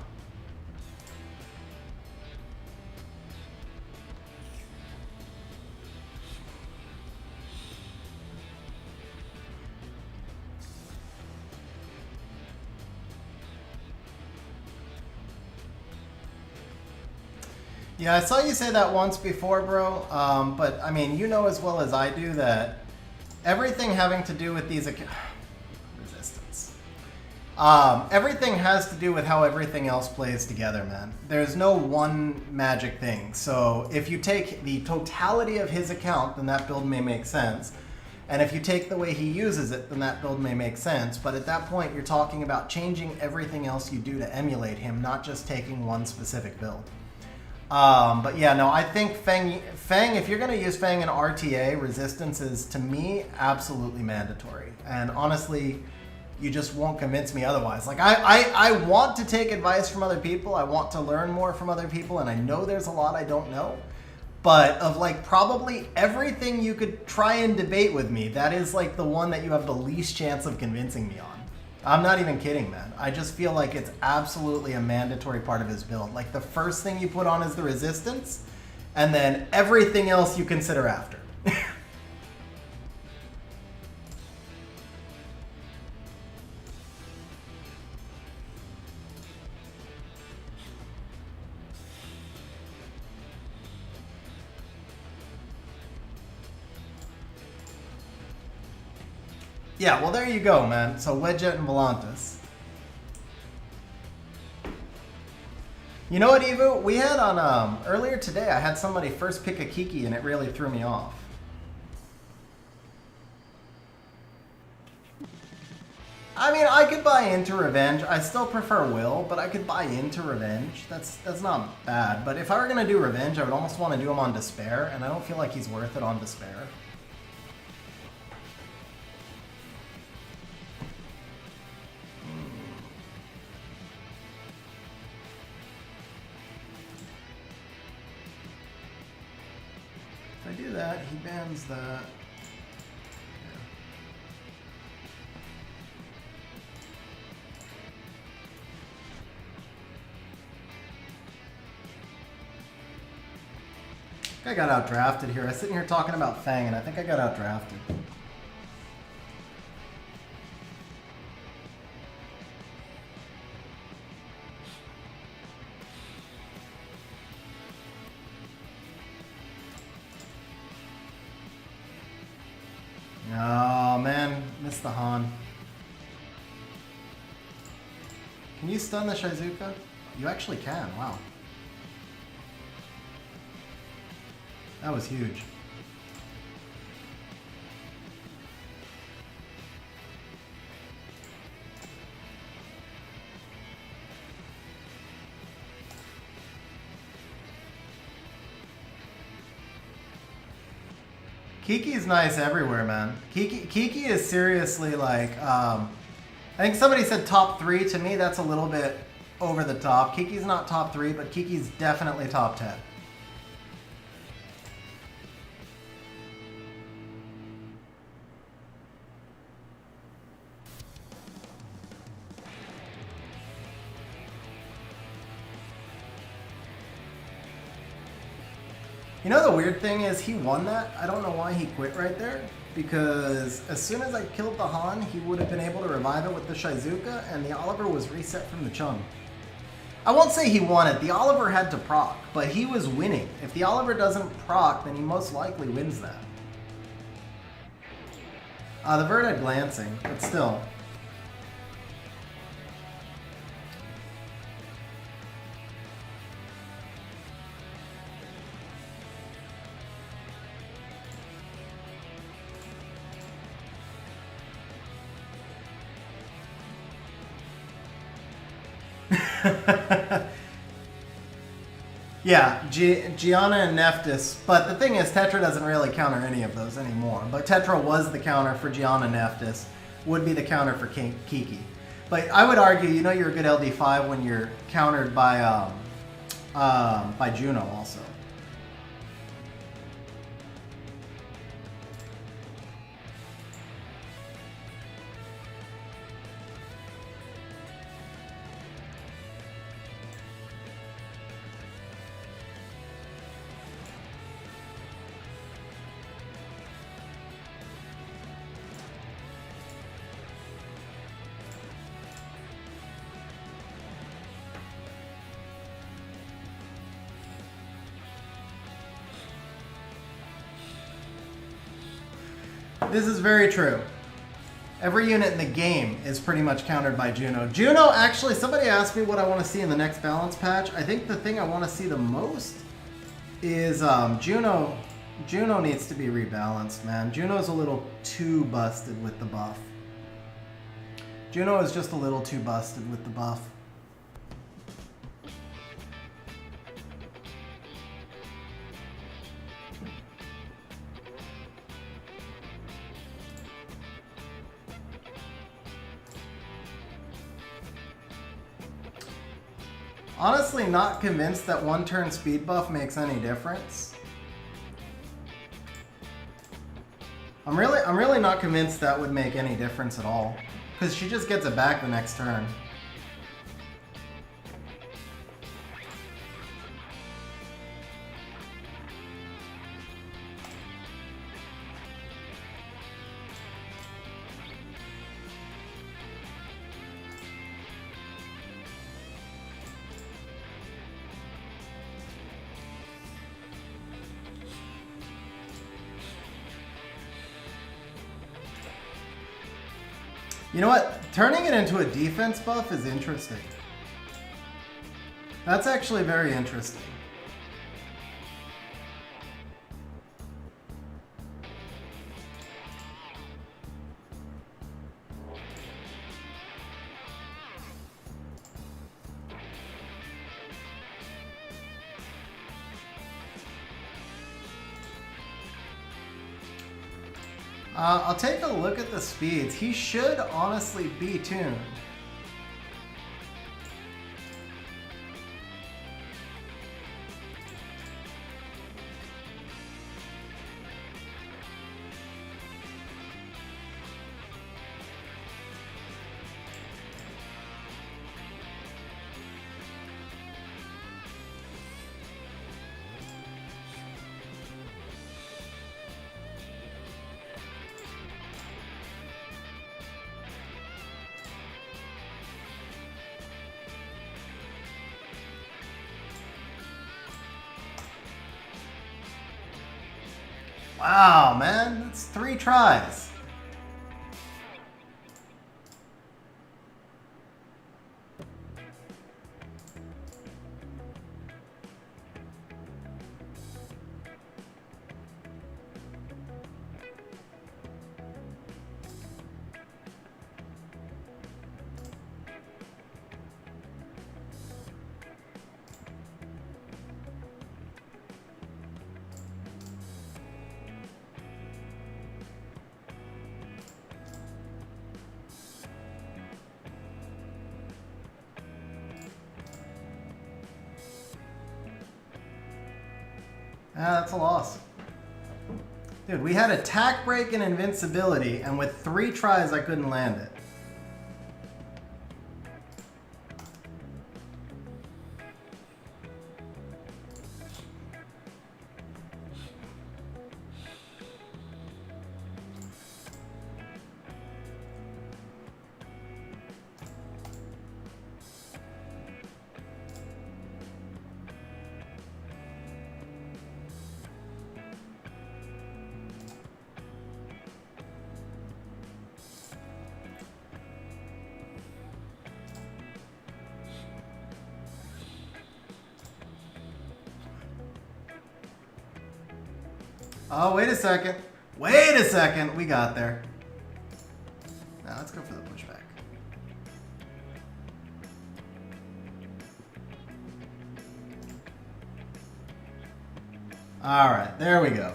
Yeah, I saw you say that once before, bro. But I mean, you know as well as I do that everything having to do with these resistance. Everything has to do with how everything else plays together, man. There's no one magic thing. So if you take the totality of his account, then that build may make sense. And if you take the way he uses it, then that build may make sense. But at that point, you're talking about changing everything else you do to emulate him, not just taking one specific build. But yeah, no, I think Fang, if you're going to use Fang in RTA, resistance is, to me, absolutely mandatory. And honestly, you just won't convince me otherwise. Like, I want to take advice from other people. I want to learn more from other people. And I know there's a lot I don't know. But of, like, probably everything you could try and debate with me, that is, like, the one that you have the least chance of convincing me on. I'm not even kidding, man. I just feel like it's absolutely a mandatory part of his build. Like, the first thing you put on is the resistance, and then everything else you consider after. Yeah, well, there you go, man. So Wedjet and Volantis. You know what, Evo? We had on, earlier today, I had somebody first pick a Kiki and it really threw me off. I mean, I could buy into Revenge. I still prefer Will, but I could buy into Revenge. That's not bad. But if I were going to do Revenge, I would almost want to do him on Despair, and I don't feel like he's worth it on Despair. If I do that, he bans that. Yeah. I got outdrafted here. I was sitting here talking about Fang, and I think I got outdrafted. Oh, man. Missed the Han. Can you stun the Shizuka? You actually can. Wow. That was huge. Kiki's nice everywhere, man. Kiki is seriously like, I think somebody said top 3. To me, that's a little bit over the top. Kiki's not top 3, but Kiki's definitely top 10. You know the weird thing is he won that. I don't know why he quit right there. Because as soon as I killed the Han, he would have been able to revive it with the Shizuka, and the Oliver was reset from the Chung. I won't say he won it. The Oliver had to proc, but he was winning. If the Oliver doesn't proc, then he most likely wins that. The Verd had glancing, but still. Yeah, Gianna and Nephthys, but the thing is, Tetra doesn't really counter any of those anymore. But Tetra was the counter for Gianna and Nephthys, would be the counter for Kiki. But I would argue, you know, you're a good LD5 when you're countered by Juno also. This is very true. Every unit in the game is pretty much countered by Juno. Juno, actually, somebody asked me what I want to see in the next balance patch. I think the thing I want to see the most is Juno. Juno needs to be rebalanced, man. Juno's a little too busted with the buff. Juno is just a little too busted with the buff. Honestly, not convinced that one turn speed buff makes any difference. I'm really not convinced that would make any difference at all, because she just gets it back the next turn. You know what? Turning it into a defense buff is interesting. That's actually very interesting. I'll take a look at the speeds. He should honestly be tuned. Wow, man, that's 3 tries. That's a loss. Dude, we had attack break and invincibility, and with 3 tries I couldn't land it. Oh, wait a second. Wait a second. We got there. Now let's go for the pushback. All right, there we go.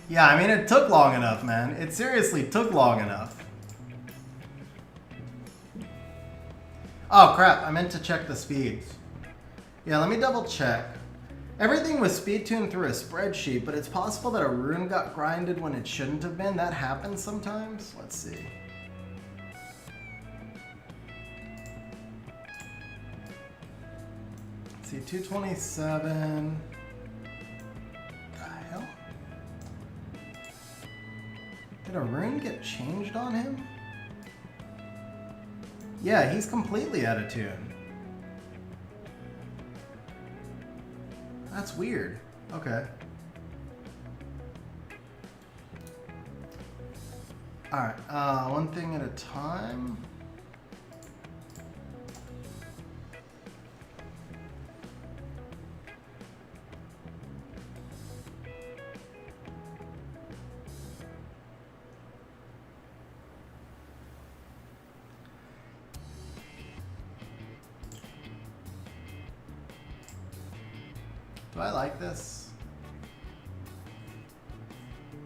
Yeah, I mean, it took long enough, man. It seriously took long enough. Oh, crap. I meant to check the speeds. Yeah, let me double check. Everything was speed tuned through a spreadsheet, but it's possible that a rune got grinded when it shouldn't have been. That happens sometimes. Let's see. Let's see, 227. What the hell? Did a rune get changed on him? Yeah, he's completely out of tune. That's weird. Okay. All right, one thing at a time. Do I like this?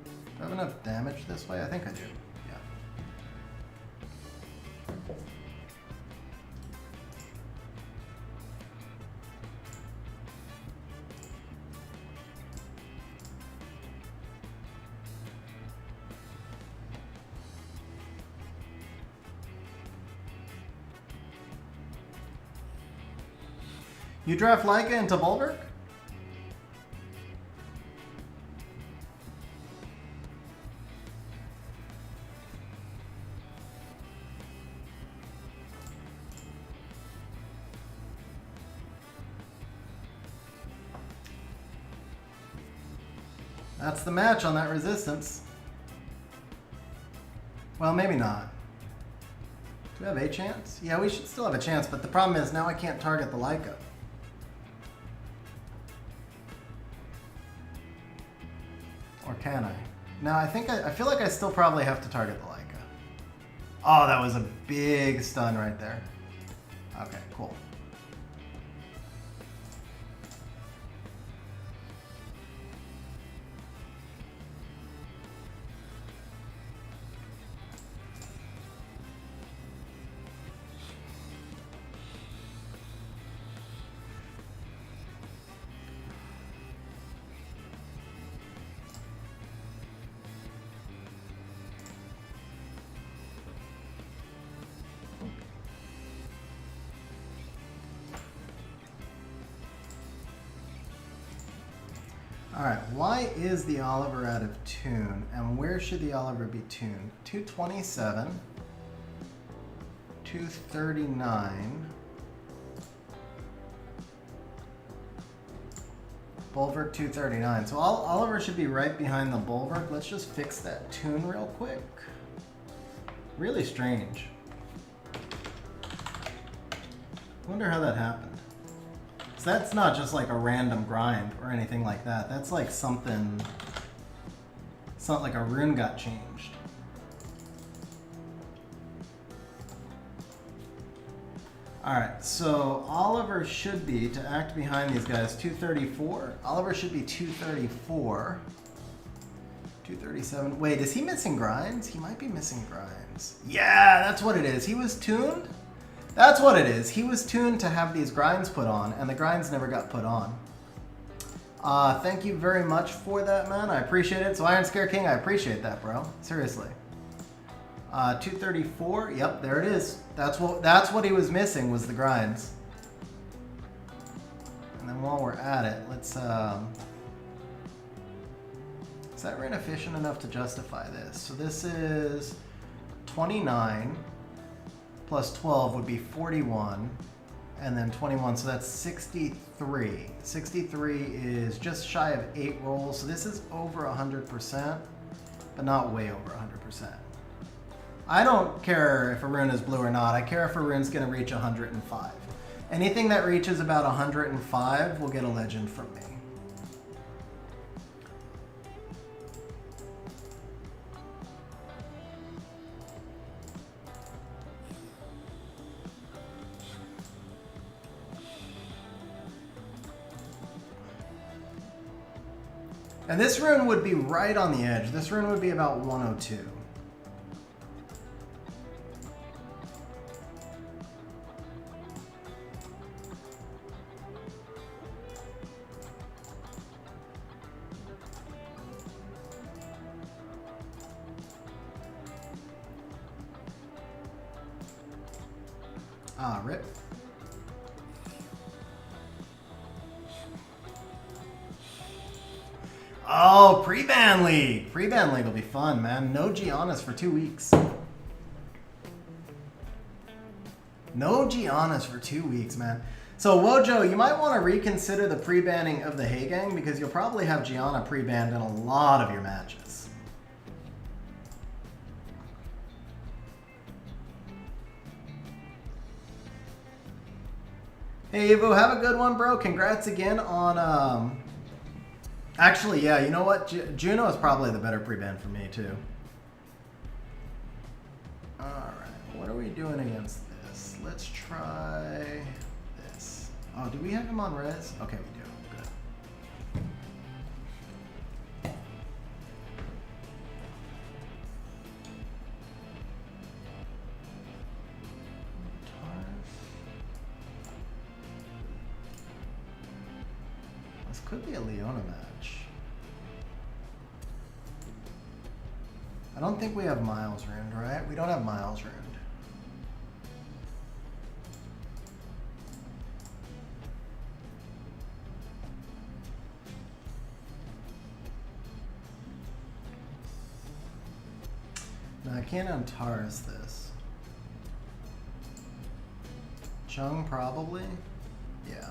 Do I have enough damage this way? I think I do. Yeah. You draft Laika into Bulwark? That's the match on that resistance. Well, maybe not. Do we have a chance? Yeah, we should still have a chance, but the problem is now I can't target the Laika. Or can I? No, I feel like I still probably have to target the Laika. Oh, that was a big stun right there. Okay, cool. Alright, why is the Oliver out of tune? And where should the Oliver be tuned? 227, 239, Bulwark 239. So Oliver should be right behind the Bulwark. Let's just fix that tune real quick. Really strange. Wonder how that happened. That's not just like a random grind or anything like that. That's like something, it's not like a rune got changed. All right, so Oliver should be, to act behind these guys, 234. Oliver should be 234. 237. Wait, is he missing grinds? He might be missing grinds. Yeah, that's what it is. He was tuned. That's what it is. He was tuned to have these grinds put on, and the grinds never got put on. Thank you very much for that, man. I appreciate it. So Iron Scare King, I appreciate that, bro. Seriously. 234. Yep, there it is. That's what he was missing, was the grinds. And then while we're at it, let's is that rune efficient enough to justify this? So this is 29 plus 12 would be 41, and then 21, so that's 63. 63 is just shy of 8 rolls, so this is over 100%, but not way over 100%. I don't care if a rune is blue or not. I care if a rune's going to reach 105. Anything that reaches about 105 will get a legend from me. And this rune would be right on the edge. This rune would be about 102. Ah, rip. Oh, pre-ban league. Pre-ban league will be fun, man. No Giannis for 2 weeks. No Giannis for 2 weeks, man. So, Wojo, you might want to reconsider the pre-banning of the Hey Gang, because you'll probably have Gianna pre-banned in a lot of your matches. Hey, Evo, have a good one, bro. Congrats again on, actually, yeah, you know what? Juno is probably the better pre-ban for me, too. Alright, what are we doing against this? Let's try this. Oh, do we have him on res? Okay, we do. Good. This could be a Leona match. I don't think we have Miles ruined, right? We don't have Miles ruined. No, I can't Antares this. Chung probably? Yeah.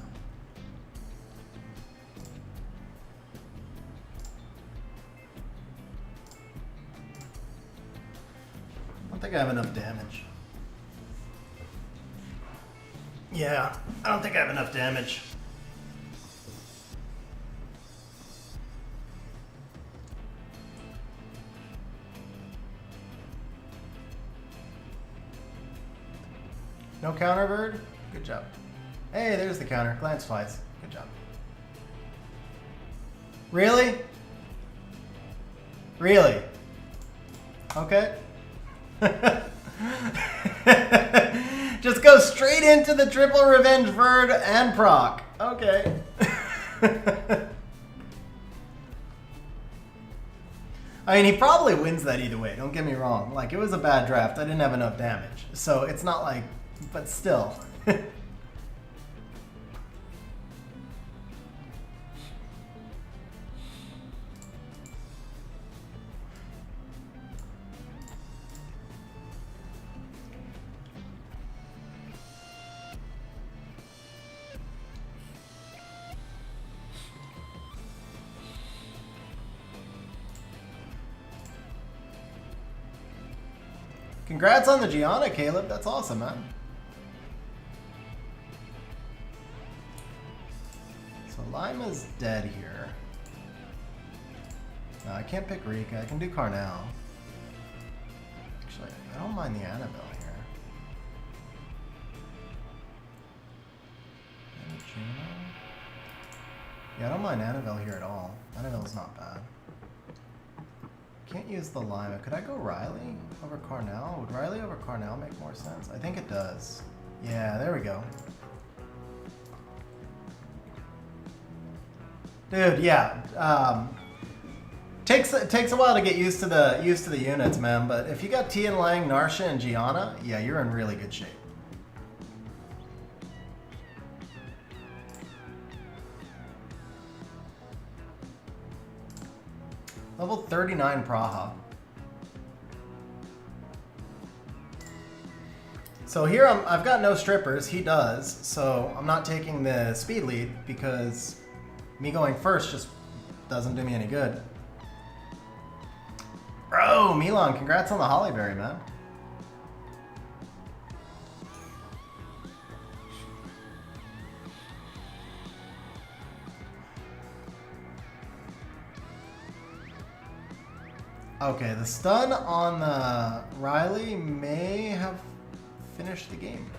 I don't think I have enough damage. Yeah, I don't think I have enough damage. No counter, Bird? Good job. Hey, there's the counter. Glance twice. Good job. Really? Really? Okay. Just go straight into the triple revenge Bird and proc. Okay. I mean, he probably wins that either way. Don't get me wrong. Like, it was a bad draft. I didn't have enough damage. So it's not like, but still. Congrats on the Gianna, Caleb. That's awesome, man. So Laima's dead here. No, I can't pick Rika. I can do Carnell. Actually, I don't mind the Annabelle here. And Juno? Yeah, I don't mind Annabelle here at all. Annabelle's not bad. Can't use the Laima. Could I go Riley over Carnell? Would Riley over Carnell make more sense? I think it does. Yeah, there we go. Dude, yeah. Takes a while to get used to the units, man. But if you got Tian Lang, Narsha, and Gianna, yeah, you're in really good shape. Level 39 Praha. So here I've got no strippers, he does, so I'm not taking the speed lead because me going first just doesn't do me any good. Bro, Milan, congrats on the Hollyberry, man. Okay, the stun on the Riley may have finished the game.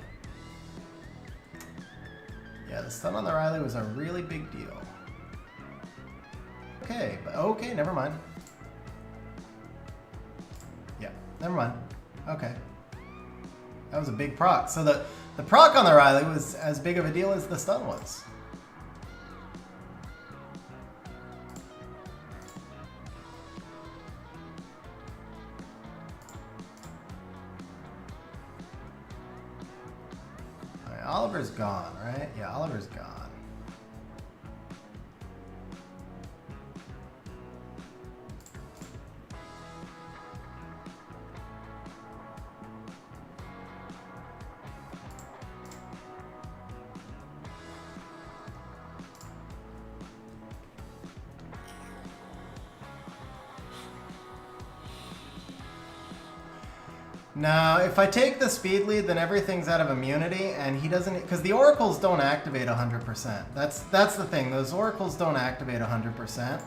Yeah, the stun on the Riley was a really big deal. Okay, but okay, never mind. Yeah, never mind. Okay. That was a big proc. So the proc on the Riley was as big of a deal as the stun was. Oliver's gone, right? Yeah, Oliver's gone. Now, if I take the speed lead, then everything's out of immunity, and he doesn't, because the oracles don't activate 100%. That's the thing. Those oracles don't activate 100%.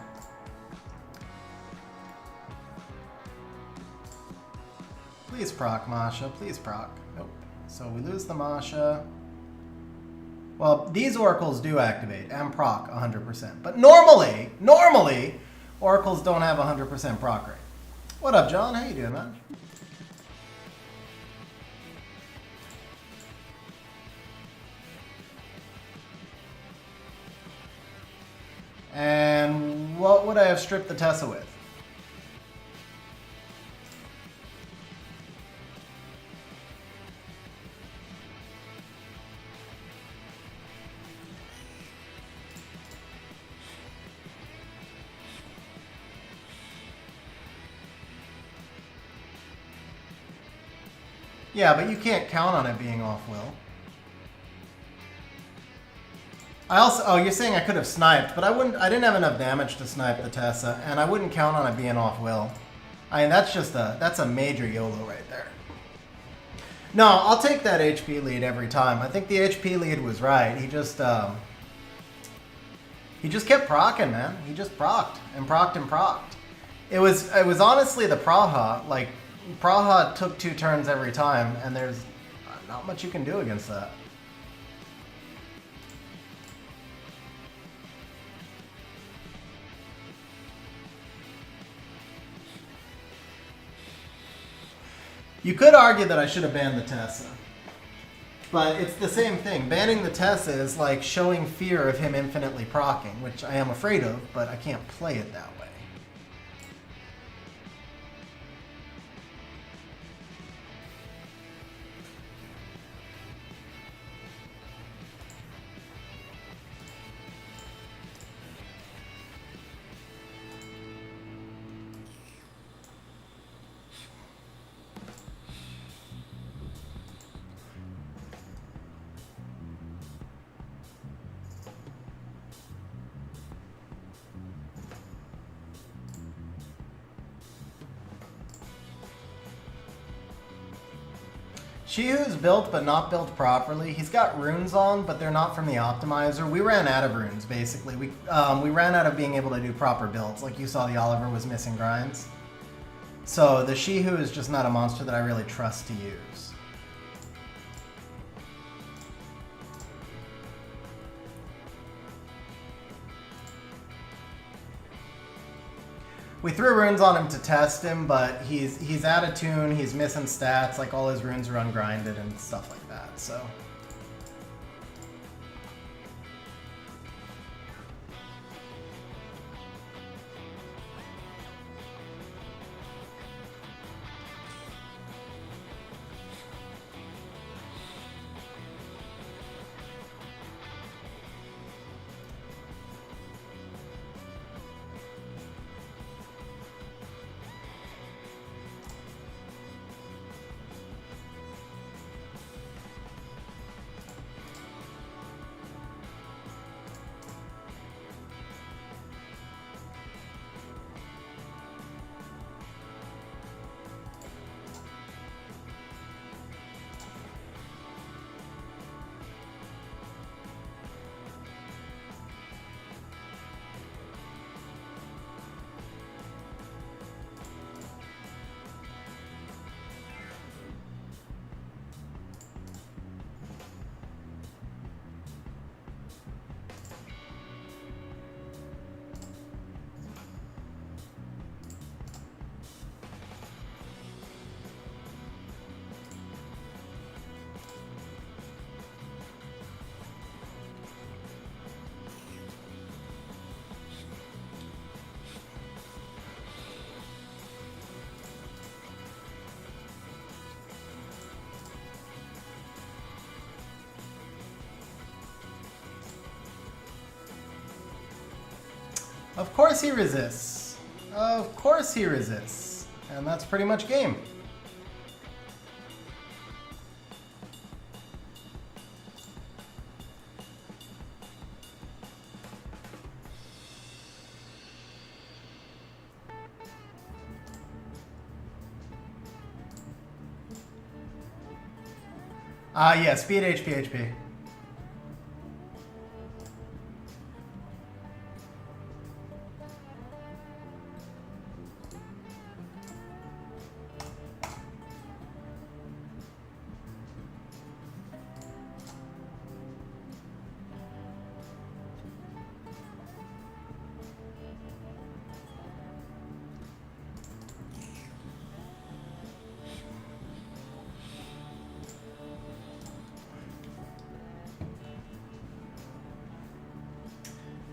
Please proc, Masha. Please proc. Nope. So we lose the Masha. Well, these oracles do activate and proc 100%. But normally, oracles don't have 100% proc rate. What up, John? How you doing, man? And what would I have stripped the Tessa with? Yeah, but you can't count on it being off-will. I also, oh, you're saying I could have sniped, but I didn't have enough damage to snipe the Tessa, and I wouldn't count on it being off-will. I mean, that's a major YOLO right there. No, I'll take that HP lead every time. I think the HP lead was right. He just kept proccing, man. He just procced and procced and procced. It was honestly the Praha. Like, Praha took 2 turns every time, and there's not much you can do against that. You could argue that I should have banned the Tessa. But it's the same thing. Banning the Tessa is like showing fear of him infinitely proccing, which I am afraid of, but I can't play it that way. Shihu's built, but not built properly. He's got runes on, but they're not from the optimizer. We ran out of runes, basically. We ran out of being able to do proper builds. Like you saw, the Oliver was missing grinds. So the Shihu is just not a monster that I really trust to use. We threw runes on him to test him, but he's out of tune, he's missing stats, like all his runes are ungrinded and stuff like that, so. Of course he resists. Of course he resists. And that's pretty much game. Yeah, speed HP.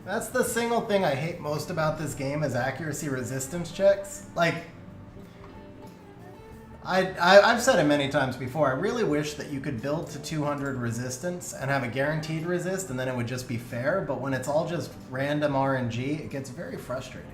That's the single thing I hate most about this game is accuracy resistance checks. Like, I've said it many times before, I really wish that you could build to 200 resistance and have a guaranteed resist and then it would just be fair, but when it's all just random RNG, it gets very frustrating.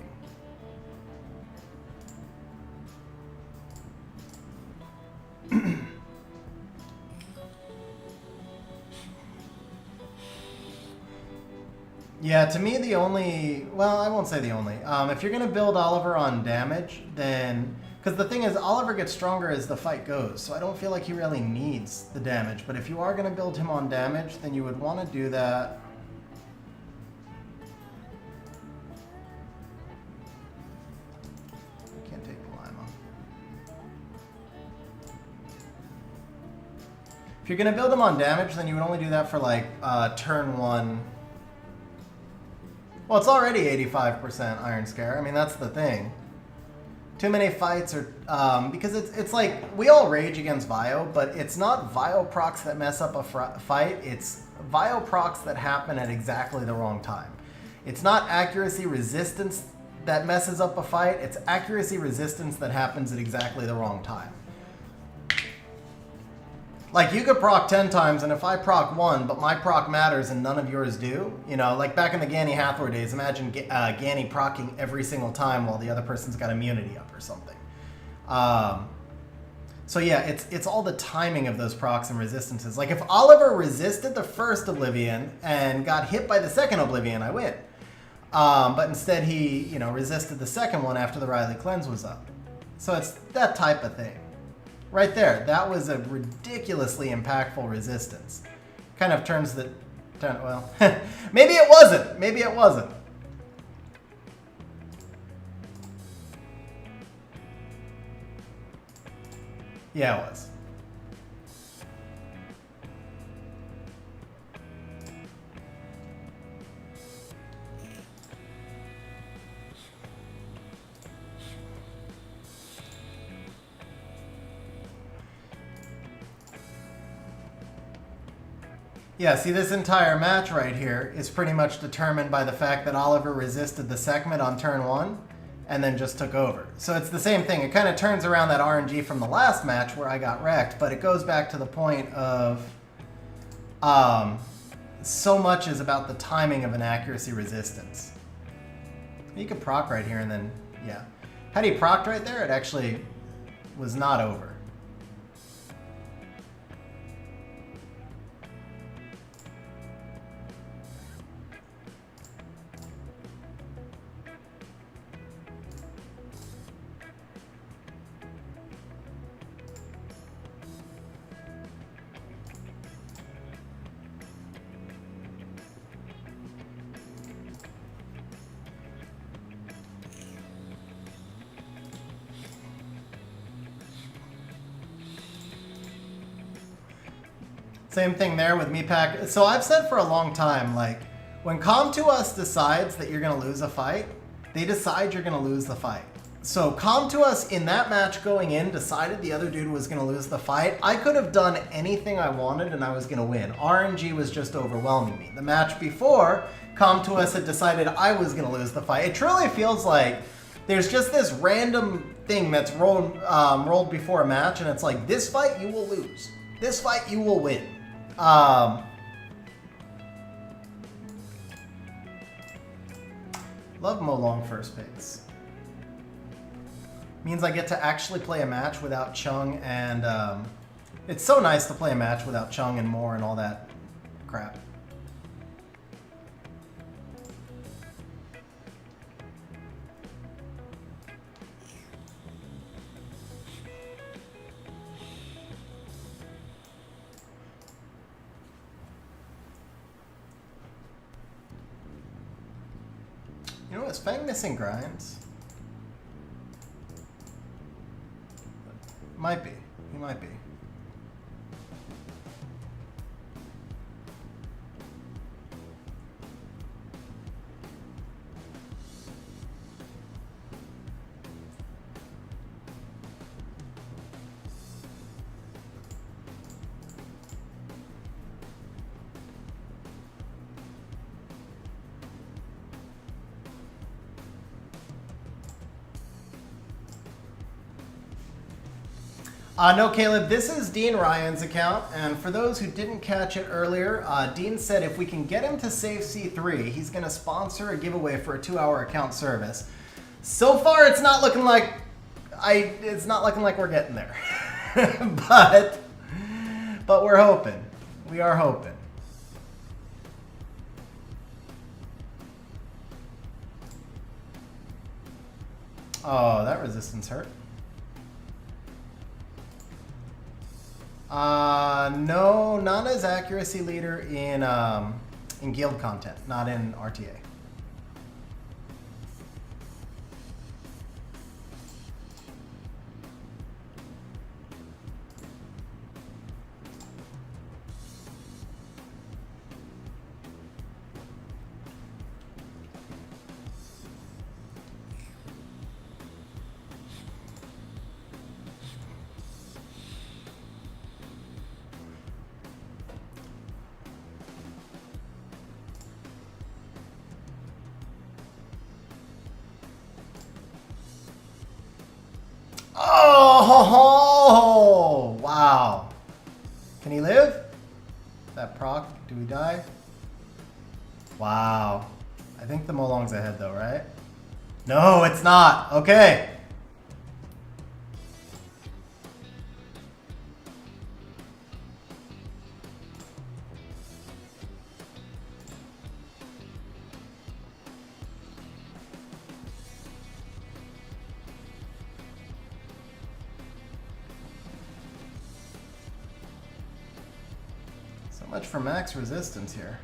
Yeah, to me the only, well, I won't say the only. If you're going to build Oliver on damage, then, because the thing is, Oliver gets stronger as the fight goes, so I don't feel like he really needs the damage. But if you are going to build him on damage, then you would want to do that. I can't take the Laima. If you're going to build him on damage, then you would only do that for like turn 1. Well, it's already 85% Iron Scare. I mean, that's the thing. Too many fights are... because it's like, we all rage against Vio, but it's not Vio procs that mess up a fight. It's Vio procs that happen at exactly the wrong time. It's not accuracy resistance that messes up a fight. It's accuracy resistance that happens at exactly the wrong time. Like, you could proc 10 times, and if I proc 1, but my proc matters and none of yours do, you know, like back in the Ganny Hathor days, imagine Ganny procking every single time while the other person's got immunity up or something. So yeah, it's all the timing of those procs and resistances. Like, if Oliver resisted the first Oblivion and got hit by the second Oblivion, I win. But instead he, you know, resisted the second one after the Riley Cleanse was up. So it's that type of thing. Right there, that was a ridiculously impactful resistance. Kind of turns the... well, maybe it wasn't. Maybe it wasn't. Yeah, it was. Yeah, see, this entire match right here is pretty much determined by the fact that Oliver resisted the Sekhmet on turn 1 and then just took over. So it's the same thing. It kind of turns around that RNG from the last match where I got wrecked, but it goes back to the point of so much is about the timing of an accuracy resistance. You could proc right here and then, yeah. Had he procced right there, it actually was not over. Same thing there with me pack. So I've said for a long time, like, when Com2Us decides that you're going to lose a fight, they decide you're going to lose the fight. So Com2Us in that match going in decided the other dude was going to lose the fight. I could have done anything I wanted and I was going to win. RNG was just overwhelming me. The match before, Com2Us had decided I was going to lose the fight. It truly feels like there's just this random thing that's rolled before a match, and it's like, this fight you will lose. This fight you will win. Love Molong first picks. Means I get to actually play a match without Chung, and it's so nice to play a match without Chung and Moore and all that crap. is Fang missing grinds? Might be. He might be. No, Caleb, this is Dean Ryan's account, and for those who didn't catch it earlier, Dean said if we can get him to save C3, he's going to sponsor a giveaway for a 2-hour account service. So far, it's not looking like we're getting there, but we're hoping. We are hoping. Oh, that resistance hurt. No, not as accuracy leader in guild content, not in RTA. Oh, wow. Can he live? That proc, do we die? Wow. I think the Molong's ahead though, right? No, it's not. Okay. So much for max resistance here.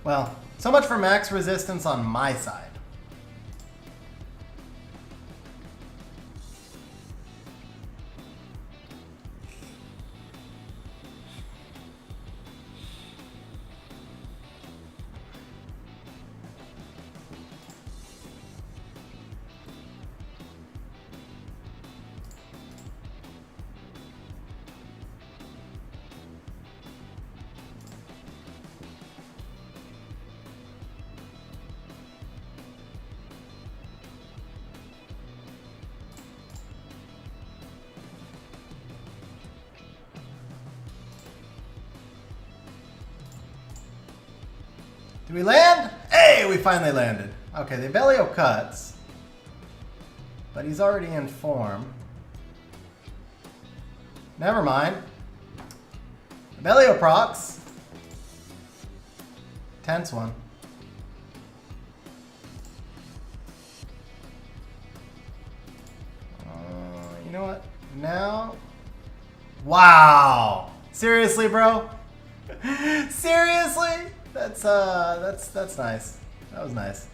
Well, so much for max resistance on my side. Do we land? Hey, we finally landed. Okay, the Abellio cuts, but he's already in form. Never mind. Abellio procs. Tense one. You know what? Now. Wow. Seriously, bro? Seriously? That's nice. That was nice.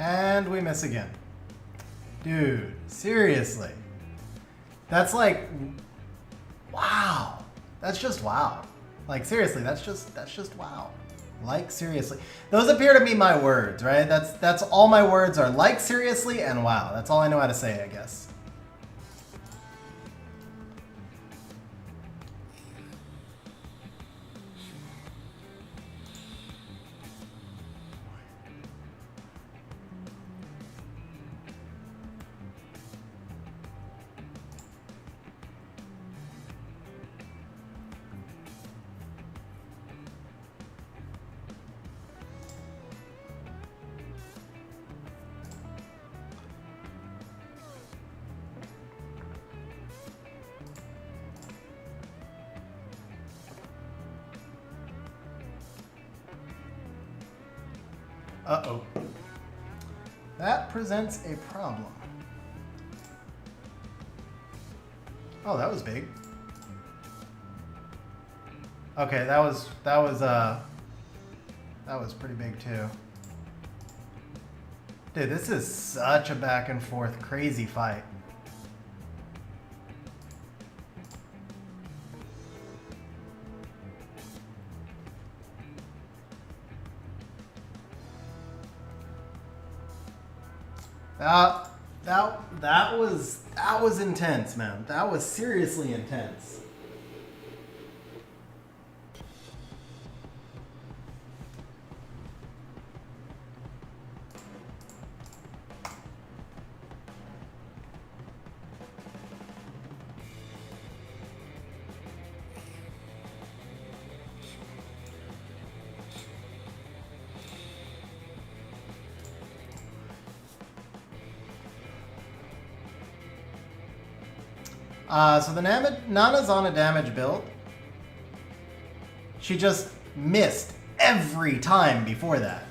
And we miss again. Dude, seriously. That's like, wow. That's just wow. Like seriously, that's just wow. Like seriously. Those appear to be my words, right? That's all my words are, like seriously and wow. That's all I know how to say, I guess. Uh-oh. That presents a problem. Oh, that was big. Okay, that was pretty big too. Dude, this is such a back and forth crazy fight. That was intense, man. That was seriously intense. So the Nana's on a damage build. She just missed every time before that.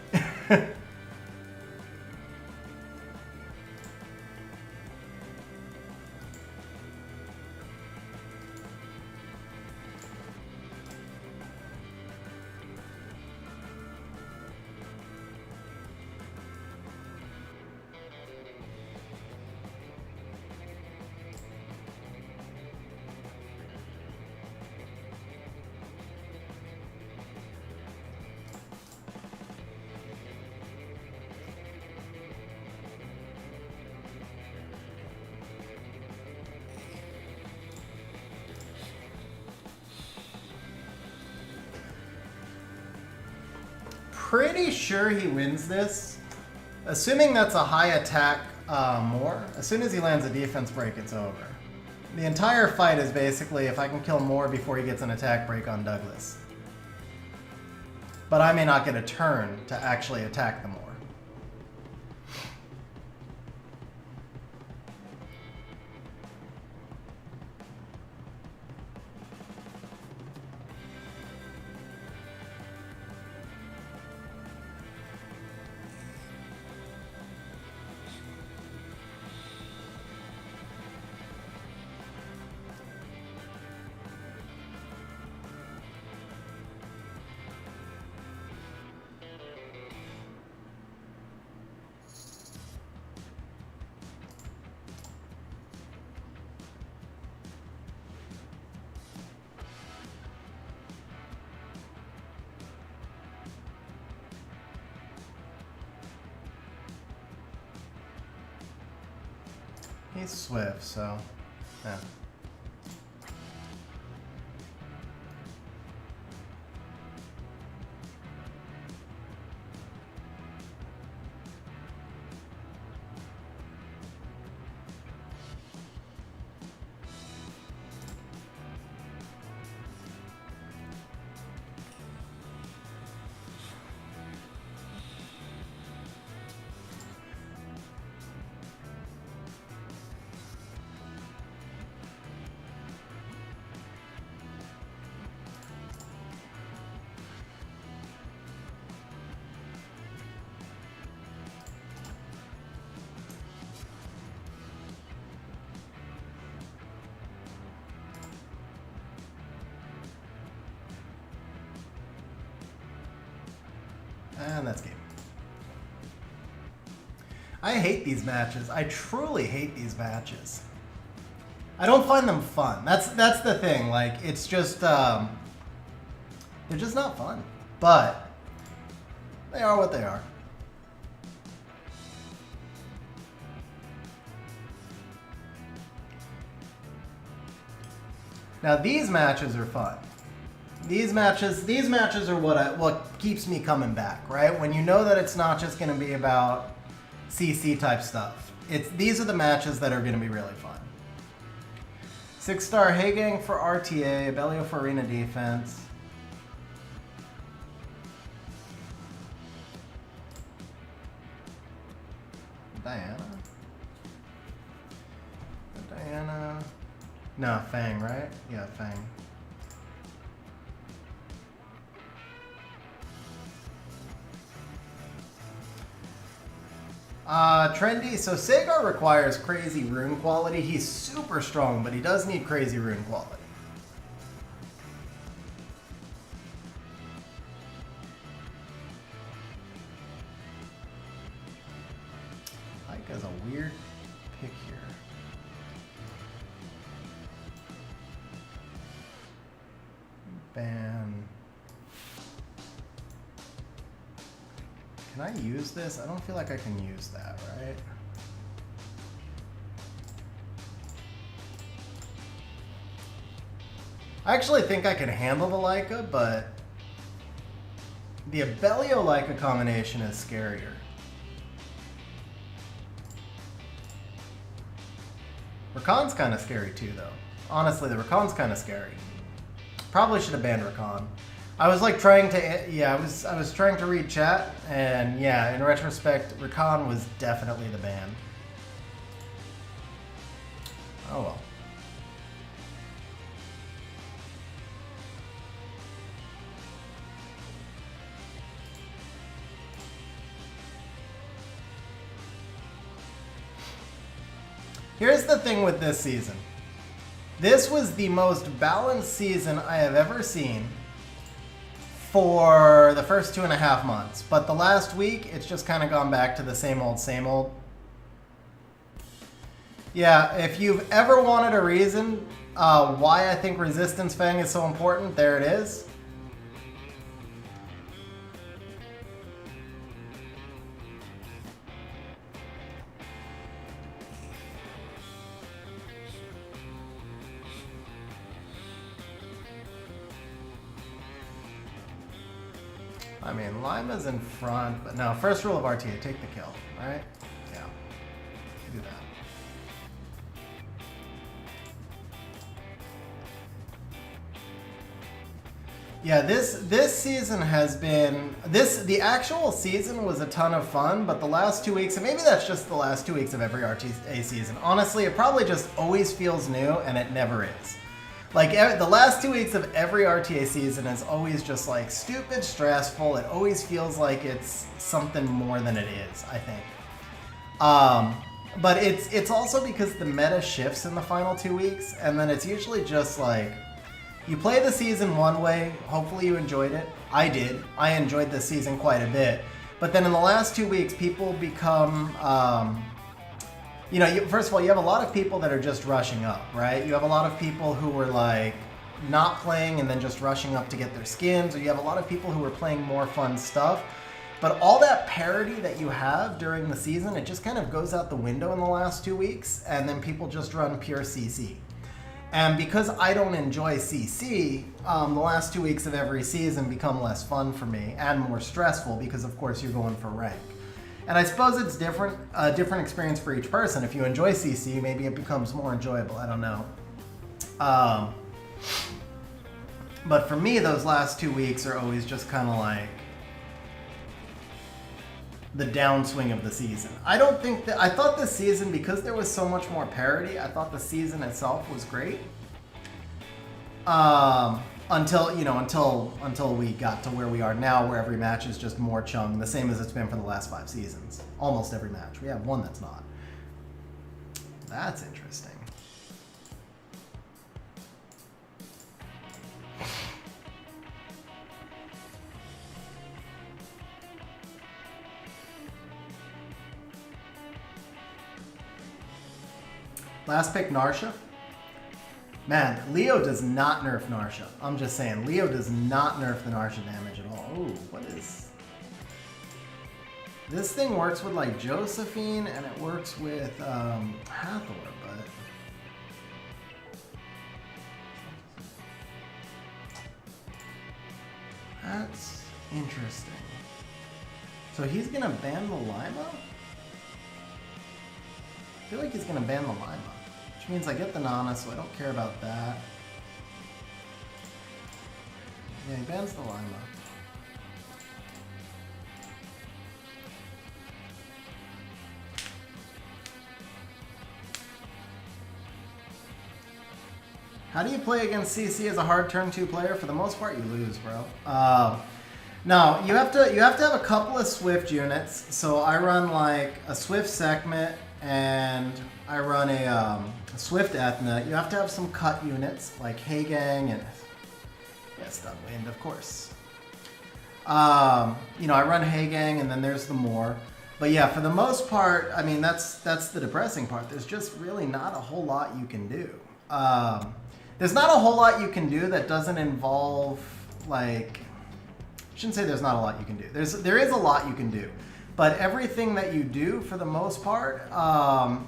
Pretty sure he wins this. Assuming that's a high attack more. As soon as he lands a defense break, it's over. The entire fight is basically if I can kill more before he gets an attack break on Douglas. But I may not get a turn to actually attack the more. He's swift, so yeah. And that's game. I hate these matches. I truly hate these matches. I don't find them fun. That's the thing. Like, it's just They're just not fun. But they are what they are. Now these matches are fun. These matches are what keeps me coming back, right? When you know that it's not just going to be about CC type stuff. These are the matches that are going to be really fun. 6-star Hagang for RTA, Abellio for arena defense. Diana. No, Fang, right? Yeah, Fang. Trendy. So Sagar requires crazy rune quality. He's super strong, but he does need crazy rune quality. Ike has a weird pick here. Ban. Can I use this? I don't feel like I can use that, right? I actually think I can handle the Laika, but the Abellio Laika combination is scarier. Rakan's kind of scary too, though. Honestly, the Rakan's kind of scary. Probably should have banned Rakan. I was like trying to, yeah, I was trying to read chat, and yeah, in retrospect, Rakan was definitely the ban. Oh well. Here's the thing with this season. This was the most balanced season I have ever seen for the first 2.5 months. But the last week, it's just kind of gone back to the same old, same old. Yeah, if you've ever wanted a reason why I think Resistance Fang is so important, there it is. I mean, Laima's in front, but no, first rule of RTA, take the kill, right? Yeah, do that. Yeah, this season has been, the actual season was a ton of fun, but the last 2 weeks, and maybe that's just the last 2 weeks of every RTA season. Honestly, it probably just always feels new, and it never is. Like, the last 2 weeks of every RTA season is always just, like, stupid stressful. It always feels like it's something more than it is, I think. But it's also because the meta shifts in the final 2 weeks, and then it's usually just, like, you play the season one way, hopefully you enjoyed it. I did. I enjoyed the season quite a bit. But then in the last 2 weeks, people become... you know, first of all, you have a lot of people that are just rushing up, right? You have a lot of people who were like not playing and then just rushing up to get their skins, or you have a lot of people who are playing more fun stuff. But all that parity that you have during the season, it just kind of goes out the window in the last 2 weeks, and then people just run pure CC. And because I don't enjoy CC, the last 2 weeks of every season become less fun for me and more stressful because, of course, you're going for rank. And I suppose it's a different experience for each person. If you enjoy CC, maybe it becomes more enjoyable. I don't know. But for me, those last 2 weeks are always just kind of like the downswing of the season. I don't think that... I thought this season, because there was so much more parity, I thought the season itself was great. Until we got to where we are now, where every match is just more chung, the same as it's been for the last 5 seasons. Almost every match. We have one that's not. That's interesting. Last pick, Narsha. Man, Leo does not nerf Narsha. I'm just saying, Leo does not nerf the Narsha damage at all. Ooh, what is... This thing works with like Josephine and it works with Hathor, but... That's interesting. So he's gonna ban the Laima? I feel like he's gonna ban the Laima. Which means I get the Nana, so I don't care about that. Yeah, he bans the Laima. How do you play against CC as a hard turn 2 player? For the most part, you lose, bro. No, you have to have a couple of Swift units. So I run like a Swift Sekhmet and I run a Swift Ethna. You have to have some cut units like Hagang and Stubwind, of course. You know, I run Hagang and then there's the Moor. But yeah, for the most part, I mean, that's the depressing part. There's just really not a whole lot you can do. There's not a whole lot you can do that doesn't involve, like, I shouldn't say there's not a lot you can do. There is a lot you can do. But everything that you do, for the most part,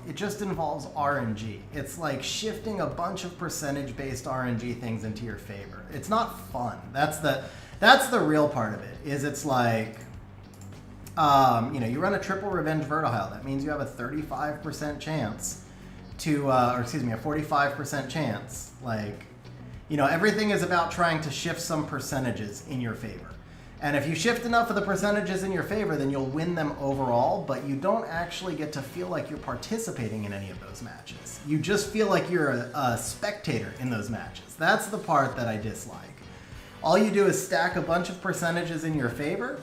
it just involves RNG. It's like shifting a bunch of percentage-based RNG things into your favor. It's not fun. That's the real part of it, is it's like, you know, you run a triple Revenge Vertihile. That means you have a 35% chance to, or excuse me, a 45% chance. Like, you know, everything is about trying to shift some percentages in your favor. And if you shift enough of the percentages in your favor, then you'll win them overall, but you don't actually get to feel like you're participating in any of those matches. You just feel like you're a spectator in those matches. That's the part that I dislike. All you do is stack a bunch of percentages in your favor,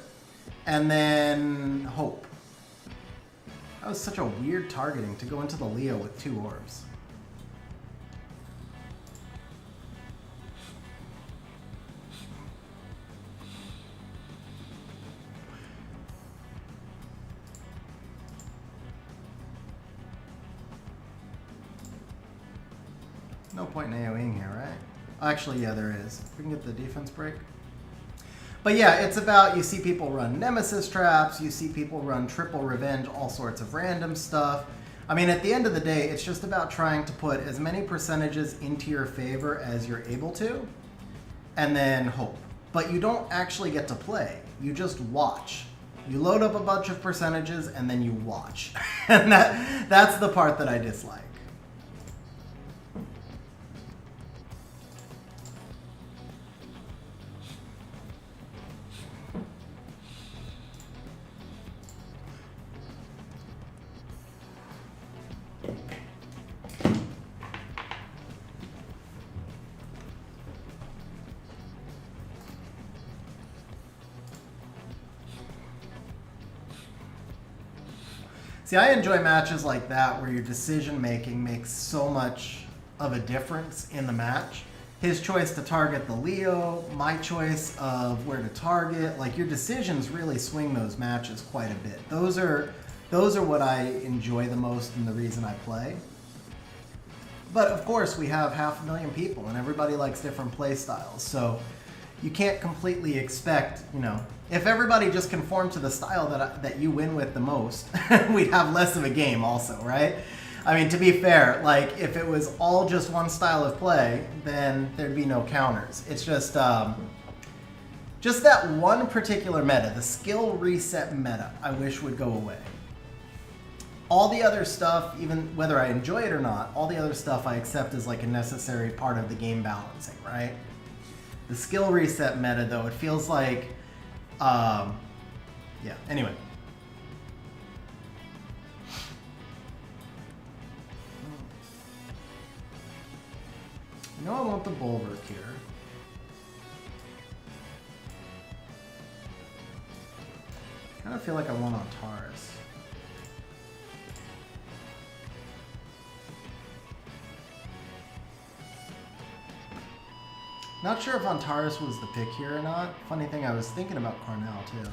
and then hope. That was such a weird targeting to go into the Leo with 2 orbs. No point in AoEing here, right? Actually, yeah, there is. We can get the defense break. But yeah, it's about, you see people run Nemesis traps, you see people run triple Revenge, all sorts of random stuff. I mean, at the end of the day, it's just about trying to put as many percentages into your favor as you're able to, and then hope. But you don't actually get to play. You just watch. You load up a bunch of percentages, and then you watch. And that's the part that I dislike. See, I enjoy matches like that where your decision making makes so much of a difference in the match. His choice to target the Leo, my choice of where to target, like your decisions really swing those matches quite a bit. Those are what I enjoy the most and the reason I play. But of course we have 500,000 people and everybody likes different play styles. So you can't completely expect, you know, if everybody just conformed to the style that you win with the most, we'd have less of a game also, right? I mean, to be fair, like if it was all just one style of play, then there'd be no counters. It's just that one particular meta, the skill reset meta, I wish would go away. All the other stuff, even whether I enjoy it or not, all the other stuff I accept as like a necessary part of the game balancing, right? The skill reset meta, though, it feels like, yeah, anyway. You know I want the Bulwark here. I kind of feel like I want Antares. Not sure if Antares was the pick here or not. Funny thing, I was thinking about Cornell too.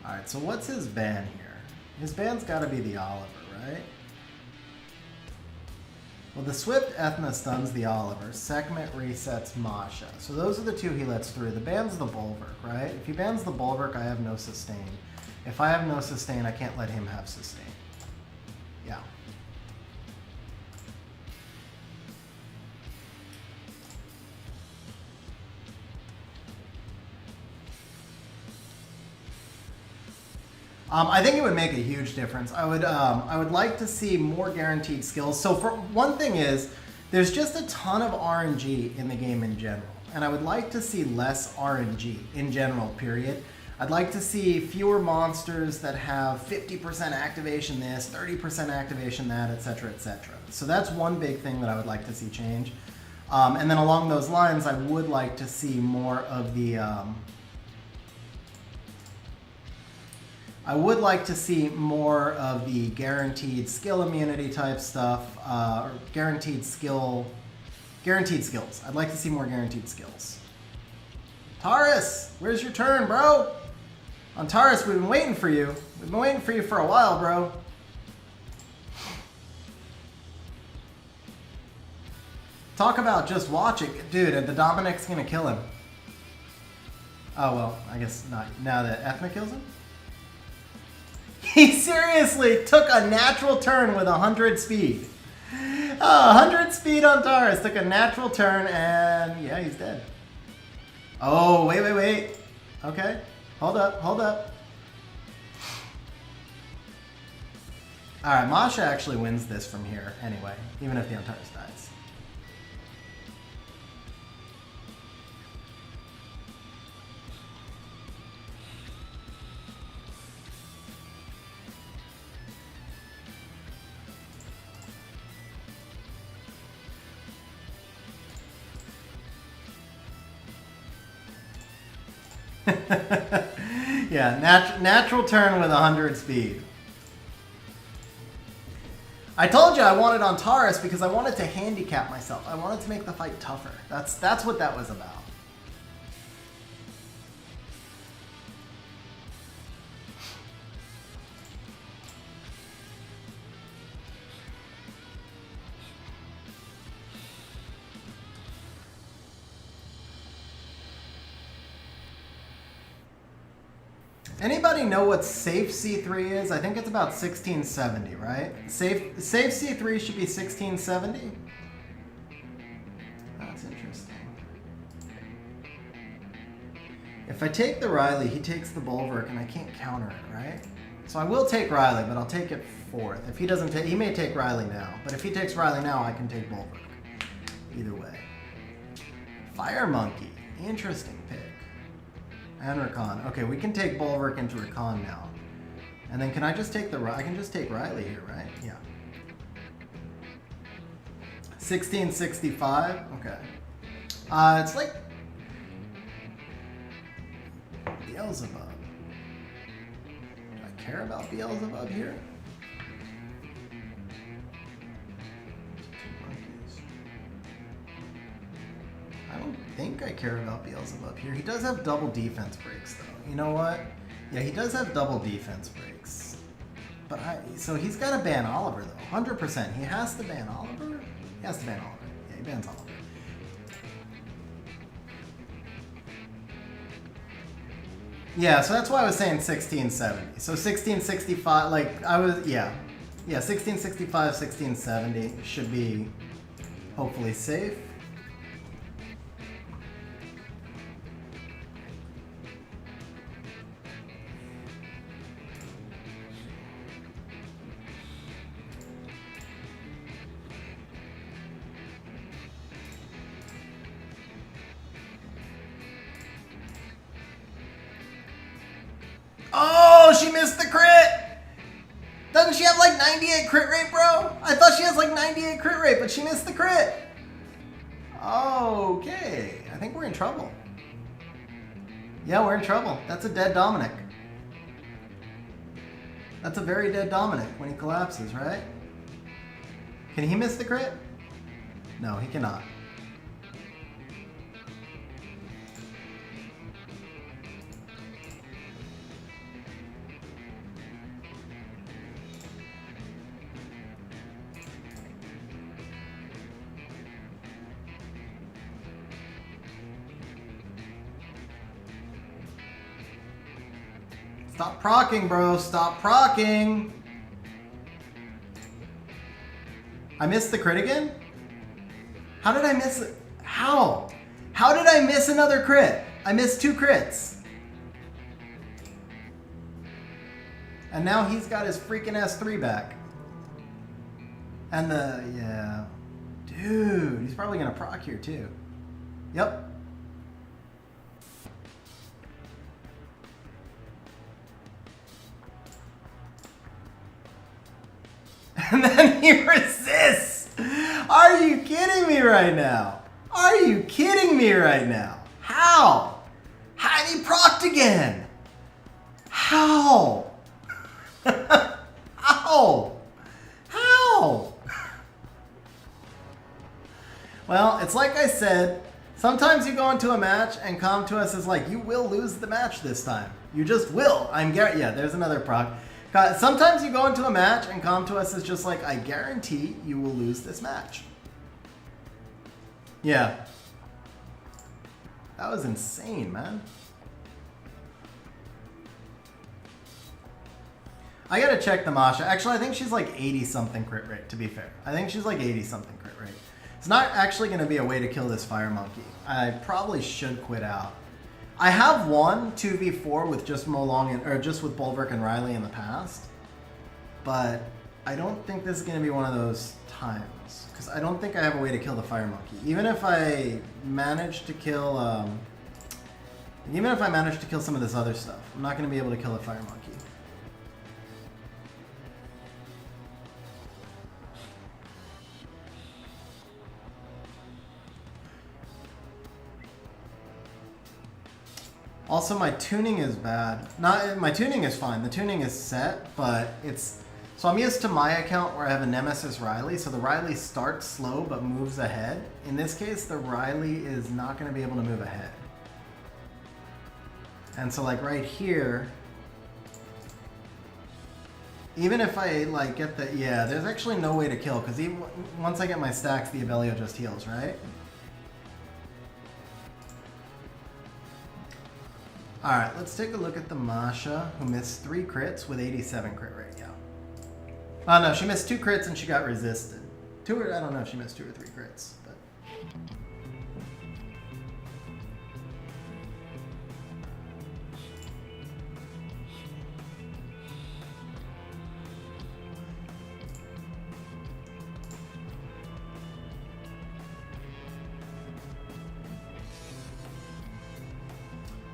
Alright, so what's his ban here? His ban's gotta be the Oliver, right? Well, the Swift Ethna stuns the Oliver. Sekhmet resets Masha. So those are the two he lets through. The ban's the Bulwark, right? If he bans the Bulwark, I have no sustain. If I have no sustain, I can't let him have sustain. Yeah. I think it would make a huge difference. I would like to see more guaranteed skills. So for one thing is, there's just a ton of RNG in the game in general. And I would like to see less RNG in general, period. I'd like to see fewer monsters that have 50% activation this, 30% activation that, etc., etc. So that's one big thing that I would like to see change. And then along those lines, I would like to see more of the... I would like to see more of the guaranteed skill immunity type stuff, or guaranteed skills. I'd like to see more guaranteed skills. Taurus, where's your turn, bro? On Taurus, we've been waiting for you. We've been waiting for you for a while, bro. Talk about just watching. Dude, and the Dominic's gonna kill him. Oh, well, I guess not. Now that Ethna kills him? He seriously took a natural turn with 100 speed. 100 speed on Taurus. Took a natural turn and yeah, he's dead. Oh, wait. Okay. Hold up. Alright, Masha actually wins this from here anyway, even if the Antares dies. Yeah, natural turn with 100 speed. I told you I wanted on Taurus because I wanted to handicap myself. I wanted to make the fight tougher. That's what that was about. Anybody know what safe C3 is? I think it's about 1670, right? Safe C3 should be 1670. That's interesting. If I take the Riley, he takes the Bulwark, and I can't counter it, right? So I will take Riley, but I'll take it fourth. If he doesn't take, he may take Riley now, but if he takes Riley now, I can take Bulwark. Either way. Fire Monkey, interesting pick. And Rakan. Okay, we can take Bulwark into Rakan now. And then can I just take I can just take Riley here, right? Yeah. 1665. Okay. It's like Beelzebub. Do I care about Beelzebub here? I don't think I care about Beelzebub here. He does have double defense breaks, though. You know what? Yeah, he does have double defense breaks. But so he's got to ban Oliver, though. 100%. He has to ban Oliver? He has to ban Oliver. Yeah, he bans Oliver. Yeah, so that's why I was saying 1670. So 1665, like, yeah. Yeah, 1665, 1670 should be hopefully safe. Oh, she missed the crit! Doesn't she have like 98 crit rate, bro? I thought she has like 98 crit rate, but she missed the crit. Okay, I think we're in trouble. Yeah, we're in trouble. That's a dead Dominic. That's a very dead Dominic when he collapses, right? Can he miss the crit? No, he cannot. Stop procking, bro. Stop procking. I missed the crit again? How did I miss it? How? How did I miss another crit? I missed 2 crits. And now he's got his freaking S3 back. And yeah. Dude, he's probably gonna proc here too. Yep. And then he resists. Are you kidding me right now? Are you kidding me right now? How? How did he proc again? How? How? How? Well, it's like I said, sometimes you go into a match and come to us is like, you will lose the match this time. You just will. Yeah, there's another proc. Sometimes you go into a match and come to us is just like, I guarantee you will lose this match. Yeah. That was insane, man. I gotta check the Masha. Actually, I think she's like 80-something crit rate, to be fair. I think she's like 80-something crit rate. It's not actually gonna be a way to kill this fire monkey. I probably should quit out. I have won 2v4 with just Molong or just with Bulwark and Riley in the past, but I don't think this is gonna be one of those times because I don't think I have a way to kill the fire monkey. Even if I manage to kill, some of this other stuff, I'm not gonna be able to kill a fire monkey. Also, my tuning is bad. My tuning is fine. The tuning is set, but it's... So I'm used to my account where I have a Nemesis Riley, so the Riley starts slow but moves ahead. In this case, the Riley is not going to be able to move ahead. And so like right here, even if I like get the... Yeah, there's actually no way to kill, because once I get my stacks, the Abelio just heals, right? Alright, let's take a look at the Masha, who missed 3 crits with 87 crit rate, yeah. Oh no, she missed 2 crits and she got resisted. I don't know if she missed 2 or 3 crits, but...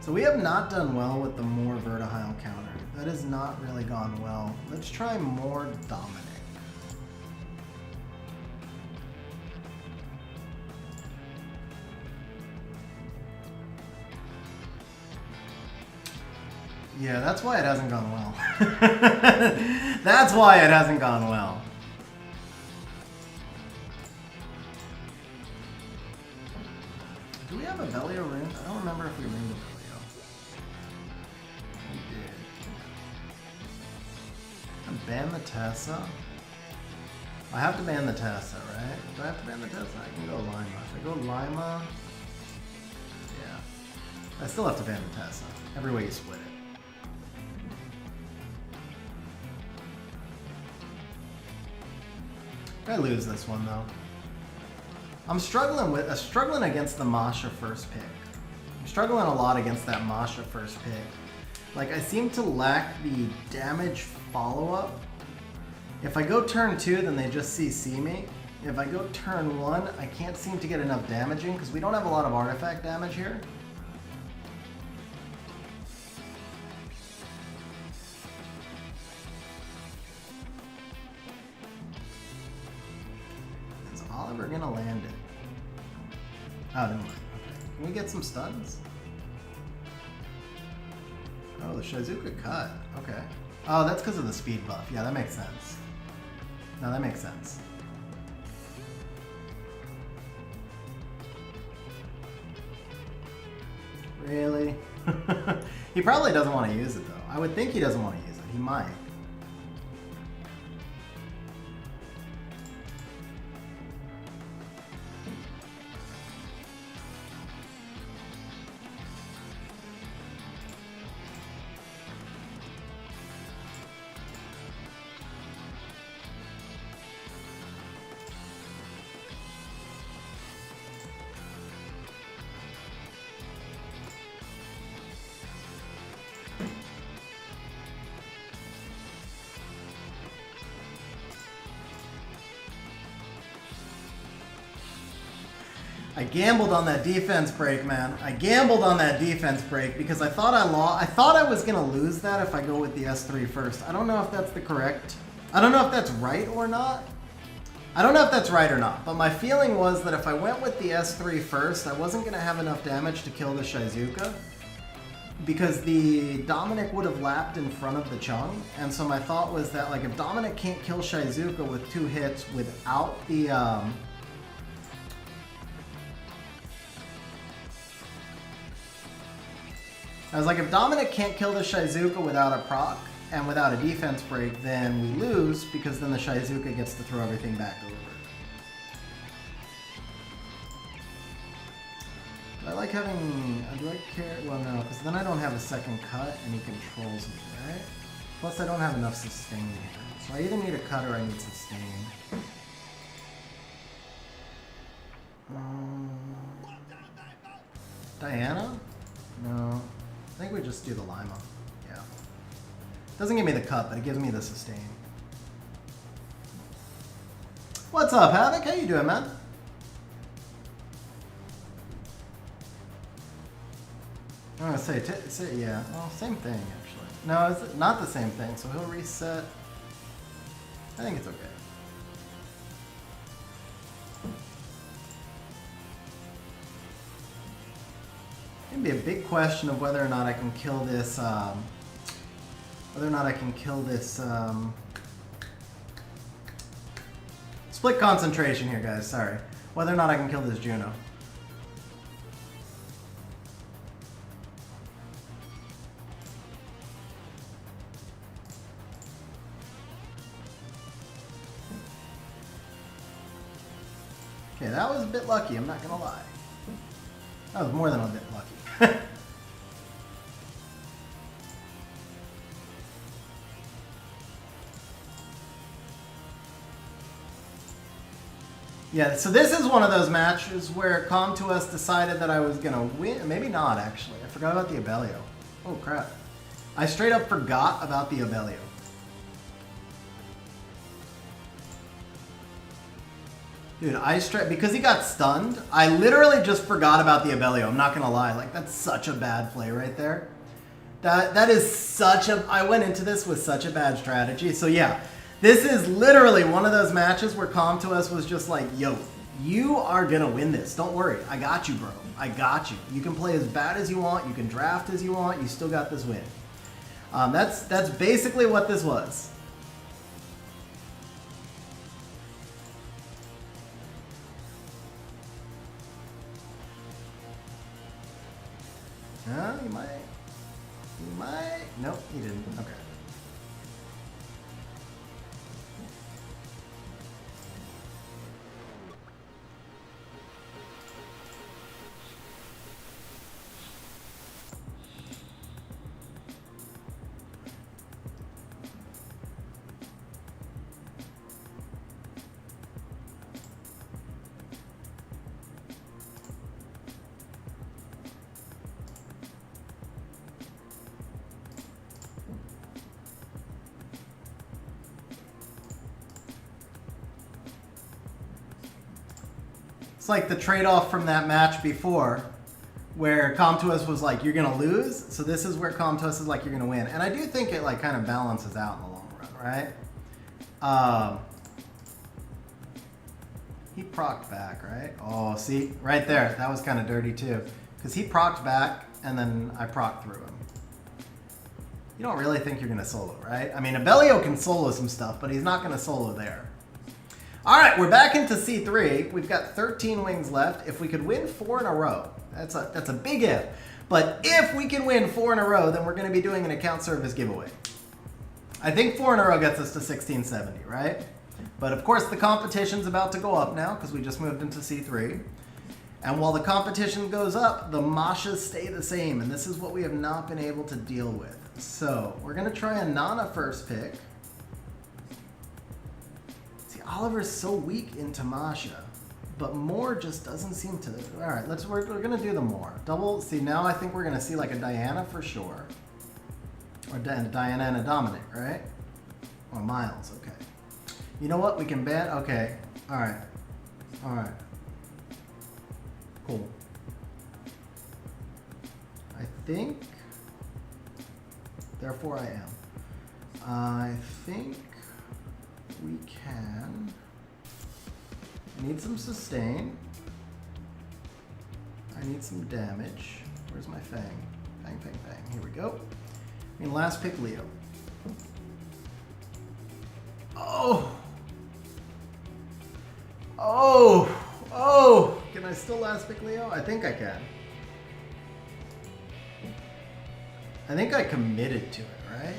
So we have not done well with the more Vertihile counter. That has not really gone well. Let's try more Dominic. Yeah, that's why it hasn't gone well. That's why it hasn't gone well. Do we have a Velio rune? I don't remember if we runed a Velio. We did. And ban the Tessa. I have to ban the Tessa, right? Do I have to ban the Tessa? I can go Laima. If I go Laima, yeah. I still have to ban the Tessa. Every way you split it. I lose this one though. I'm struggling against the Masha first pick. I'm struggling a lot against that Masha first pick. Like, I seem to lack the damage follow-up. If I go turn 2, then they just CC me. If I go turn 1, I can't seem to get enough damaging because we don't have a lot of artifact damage here. Is Oliver gonna land it? Oh, never mind. Okay. Can we get some stuns? Oh, the Shizuka cut. Okay. Oh, that's because of the speed buff. Yeah, that makes sense. No, that makes sense. Really? He probably doesn't want to use it, though. I would think he doesn't want to use it. He might. I gambled on that defense break, man. I gambled on that defense break because I thought I thought I was gonna lose that if I go with the S3 first. I don't know if that's the correct. I don't know if that's right or not. I don't know if that's right or not, but my feeling was that if I went with the S3 first, I wasn't gonna have enough damage to kill the Shizuka because the Dominic would have lapped in front of the Chung, and so my thought was that like if Dominic can't kill Shizuka with 2 hits without the I was like, if Dominic can't kill the Shizuka without a proc and without a defense break, then we lose because then the Shizuka gets to throw everything back over. I like having, do I care? Well, no, because then I don't have a second cut and he controls me, right? Plus I don't have enough sustain here. So I either need a cut or I need sustain. Diana? No. I think we just do the Laima. Yeah. Doesn't give me the cut, but it gives me the sustain. What's up, Havoc? How you doing, man? I'm gonna say, yeah. Well, same thing actually. No, it's not the same thing. So he'll reset. I think it's okay. It'd be a big question of whether or not I can kill this. Split concentration here, guys. Sorry. Whether or not I can kill this Juno. Okay, that was a bit lucky. I'm not gonna lie. That was more than a bit lucky. Yeah, so this is one of those matches where Com2us decided that I was gonna win. Maybe not, actually. I forgot about the Abelio. Oh, crap. I straight up forgot about the Abelio. Dude, because he got stunned, I literally just forgot about the Abelio. I'm not gonna lie, like that's such a bad play right there. That is such a, I went into this with such a bad strategy. So yeah, this is literally one of those matches where Com2us was just like, yo, you are gonna win this. Don't worry, I got you, bro. I got you. You can play as bad as you want, you can draft as you want, you still got this win. That's basically what this was. No, he might. He might. Nope, he didn't. Okay. It's like the trade-off from that match before where Com2us was like, you're going to lose. So this is where Com2us is like, you're going to win. And I do think it like kind of balances out in the long run, right? He procced back, right? Oh, see? Right there. That was kind of dirty too. Because he procced back and then I procced through him. You don't really think you're going to solo, right? I mean, Abelio can solo some stuff, but he's not going to solo there. All right, we're back into C3. We've got 13 wings left. If we could win 4 in a row, that's a big if. But if we can win 4 in a row, then we're going to be doing an account service giveaway. I think 4 in a row gets us to 1670, right? But of course, the competition's about to go up now because we just moved into C3. And while the competition goes up, the Mashas stay the same. And this is what we have not been able to deal with. So we're going to try a Nana first pick. Oliver's so weak into Masha, but Moore just doesn't seem to. All right, we're gonna do the Moore double. See, now I think we're gonna see like a Diana for sure, or Diana and a Dominic, right? Or Miles. Okay. You know what? We can ban. Okay. All right. All right. Cool. I think, therefore I am. I think we can. I need some sustain. I need some damage. Where's my fang? Fang, fang, fang. Here we go. I mean, last pick Leo. Oh! Oh! Oh! Can I still last pick Leo? I think I can. I think I committed to it, right?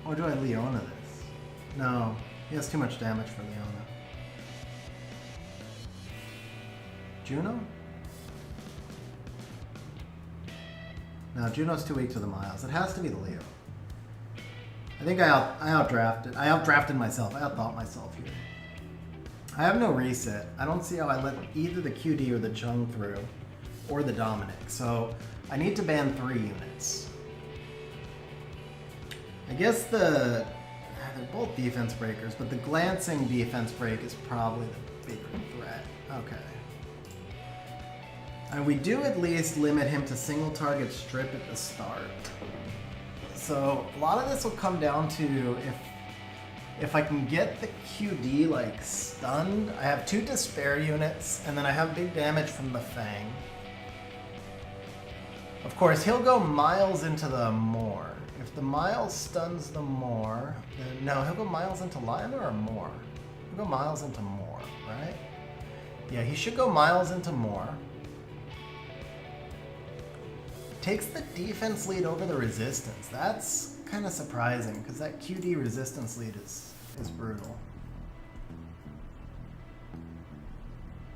Or do I Leona this? No, he has too much damage for Leona. Juno? No, Juno's too weak to the Miles. It has to be the Leo. I think I outdrafted myself. I outthought myself here. I have no reset. I don't see how I let either the QD or the Chung through, or the Dominic. So I need to ban 3 units. I guess they're both defense breakers, but the glancing defense break is probably the bigger threat. Okay. And we do at least limit him to single target strip at the start. So a lot of this will come down to if I can get the QD like stunned. I have 2 despair units, and then I have big damage from the Fang. Of course, he'll go Miles into the Moor. If the Miles stuns the Moor, then no, he'll go Miles into Laima or Moor? He'll go Miles into Moor, right? Yeah, he should go Miles into Moor. Takes the defense lead over the resistance. That's kind of surprising, because that QD resistance lead is brutal.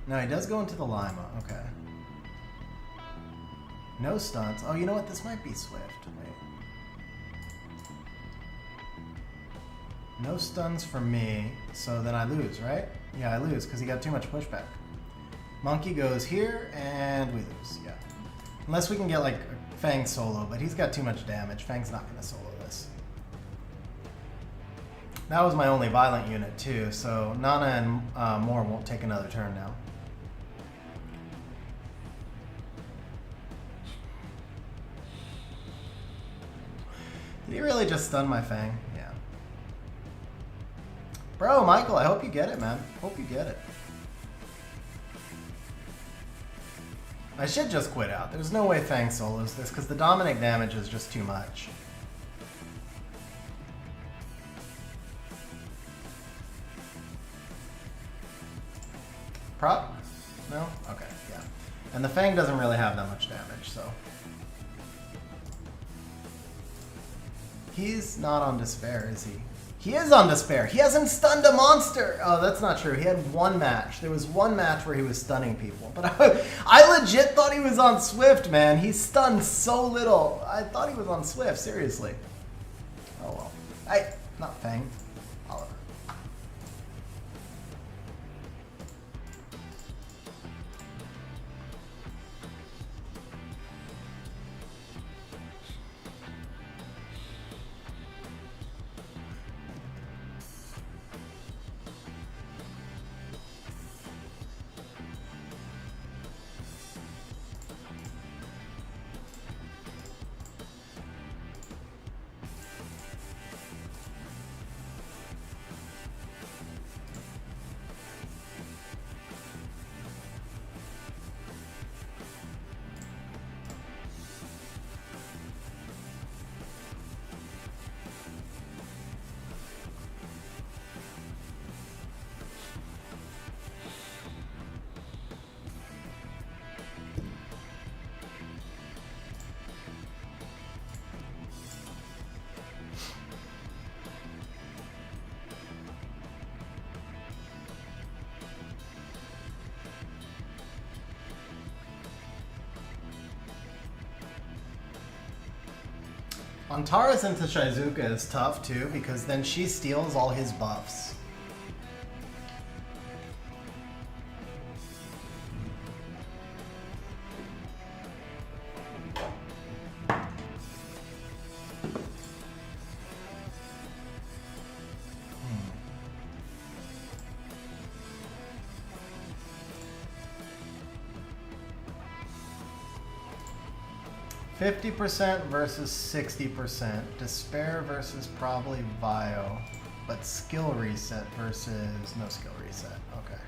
No, he does go into the Laima, okay. No stunts. Oh, you know what? This might be Swift. Wait. No stuns for me, so then I lose, right? Yeah, I lose, because he got too much pushback. Monkey goes here, and we lose, yeah. Unless we can get, like, Fang solo, but he's got too much damage. Fang's not going to solo this. That was my only violent unit, too, so Nana and Moore won't take another turn now. Did he really just stun my Fang? Yeah. Bro, Michael, I hope you get it, man. Hope you get it. I should just quit out. There's no way Fang solos this, because the Dominic damage is just too much. Prop? No? Okay, yeah. And the Fang doesn't really have that much damage, so. He's not on Despair, is he? He is on Despair. He hasn't stunned a monster. Oh, that's not true. He had 1 match. There was 1 match where he was stunning people. But I legit thought he was on Swift, man. He stunned so little. I thought he was on Swift, seriously. Oh well. Not Fang. Oliver. Antara's into Shizuka is tough too, because then she steals all his buffs. 50% versus 60%. Despair versus probably Vio. But skill reset versus no skill reset. Okay.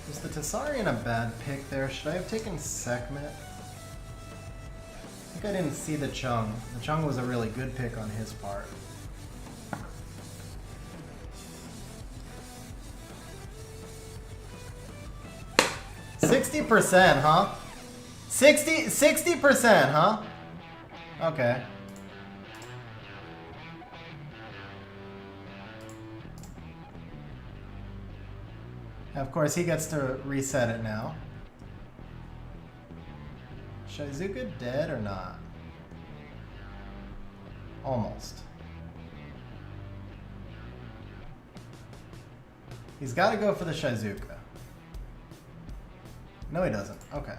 Is the Tessarian a bad pick there? Should I have taken Sekhmet? I think I didn't see the Chung. The Chung was a really good pick on his part. %, huh? 60%, huh? Okay. Of course, he gets to reset it now. Shizuka dead or not? Almost. He's got to go for the Shizuka. No, he doesn't. Okay.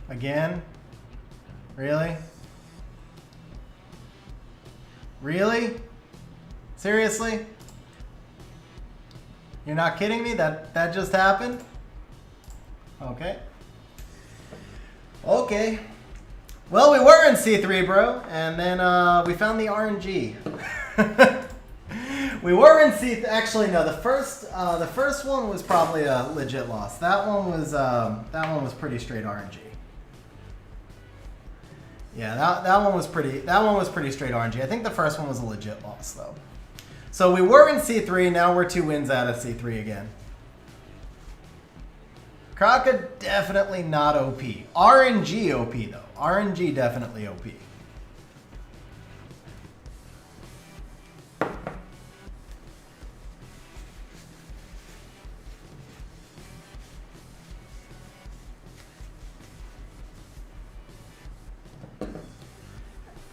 Again? Really? Really? Seriously? You're not kidding me? That just happened? Okay. Okay. Well, we were in C3, bro, and then we found the RNG. We were in C3. Actually, no. The first one was probably a legit loss. That one was pretty straight RNG. Yeah, that one was pretty straight RNG. I think the first one was a legit loss though. So we were in C3, now we're 2 wins out of C3 again. Kraka definitely not OP. RNG OP though. RNG definitely OP.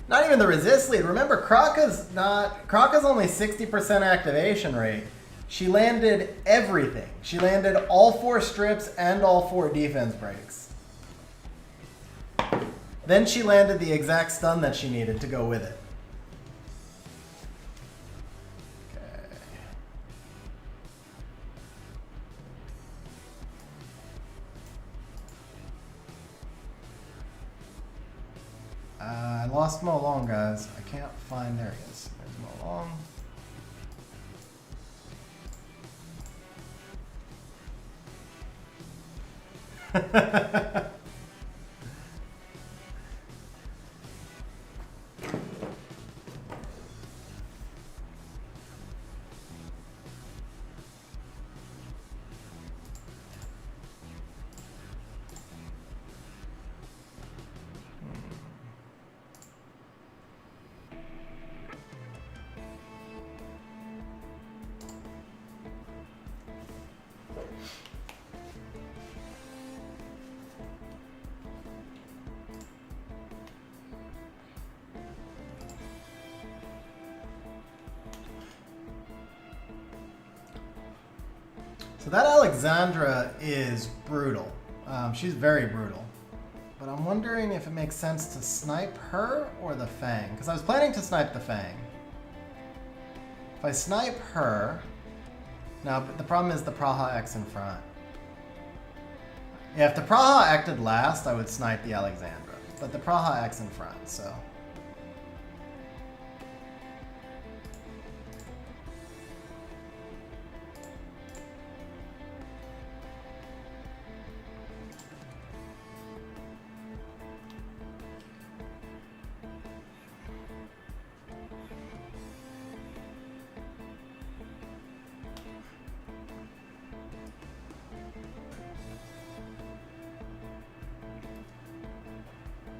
Not even the resist lead. Remember, Kraka's only 60% activation rate. She landed everything. She landed all 4 strips and all 4 defense breaks. Then she landed the exact stun that she needed to go with it. I lost Mo Long, guys. I can't find. There he is. There's Mo Long. So that Alexandra is brutal. She's very brutal. But I'm wondering if it makes sense to snipe her or the Fang. Because I was planning to snipe the Fang. If I snipe her... Now, but the problem is the Praha X in front. Yeah, if the Praha acted last, I would snipe the Alexandra. But the Praha X in front, so...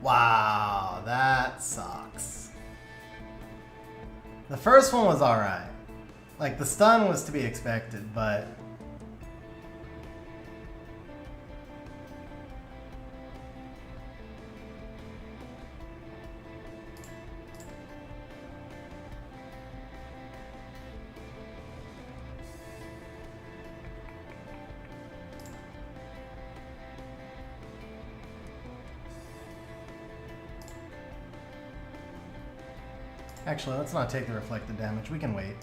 Wow, that sucks. The first one was alright. Like, the stun was to be expected, but... Actually, let's not take the reflected damage. We can wait.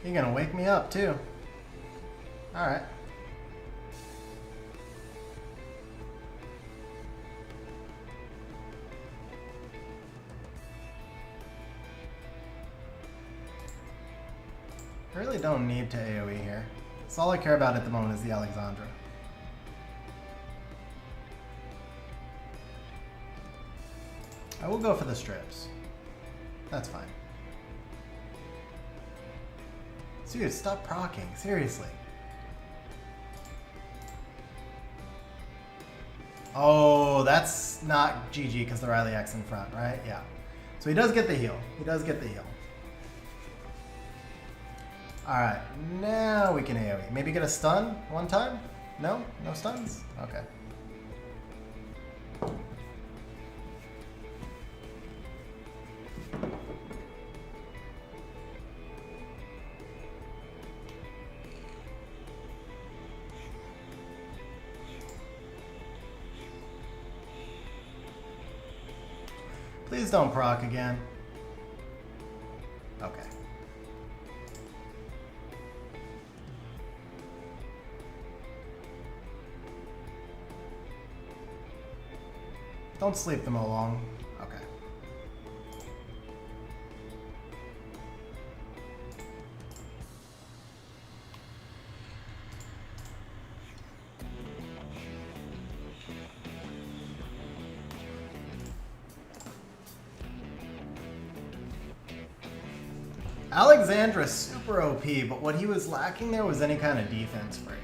You're gonna wake me up too. Alright. I really don't need to AoE here. So all I care about at the moment is the Alexandra. I will go for the strips. That's fine. Dude, stop proccing. Seriously. Oh, that's not GG because the Riley X in front, right? Yeah. So he does get the heal. He does get the heal. Alright, now we can AoE. Maybe get a stun one time? No? No stuns? Okay. Please don't proc again. Okay. Don't sleep them along. Okay. Alexandra's super OP, but what he was lacking there was any kind of defense break.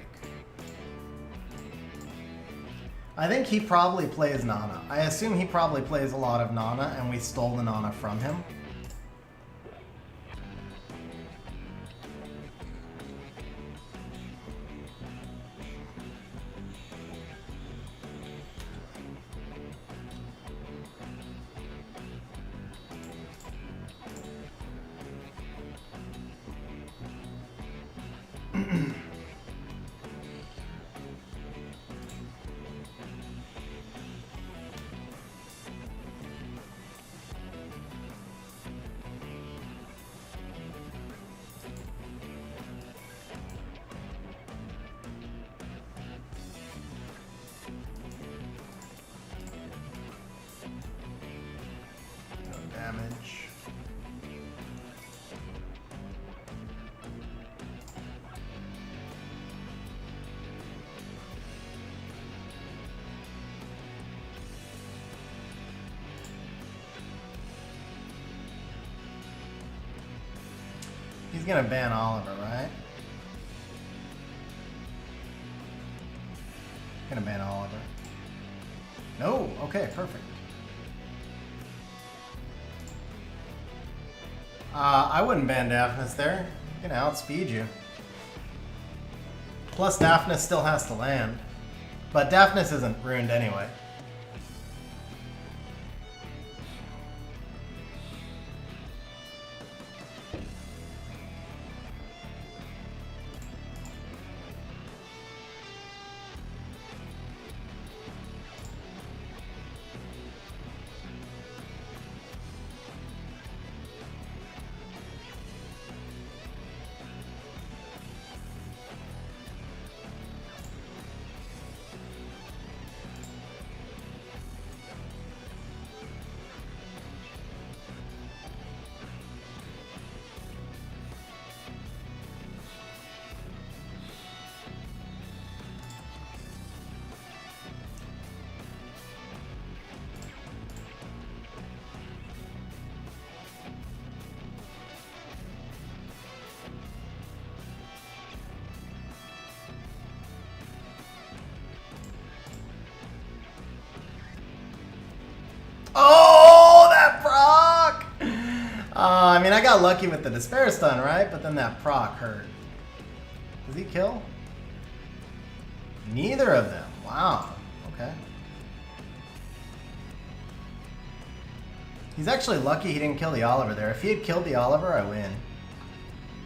I think he probably plays Nana. I assume he probably plays a lot of Nana, and we stole the Nana from him. Damage. He's gonna ban Oliver, right? Gonna ban Oliver. No, okay, perfect. I wouldn't ban Daphnis there. He's gonna outspeed you. Plus Daphnis still has to land. But Daphnis isn't ruined anyway. mean, I got lucky with the Despair Stun, right? But then that proc hurt. Does he kill? Neither of them. Wow. Okay. He's actually lucky he didn't kill the Oliver there. If he had killed the Oliver, I win.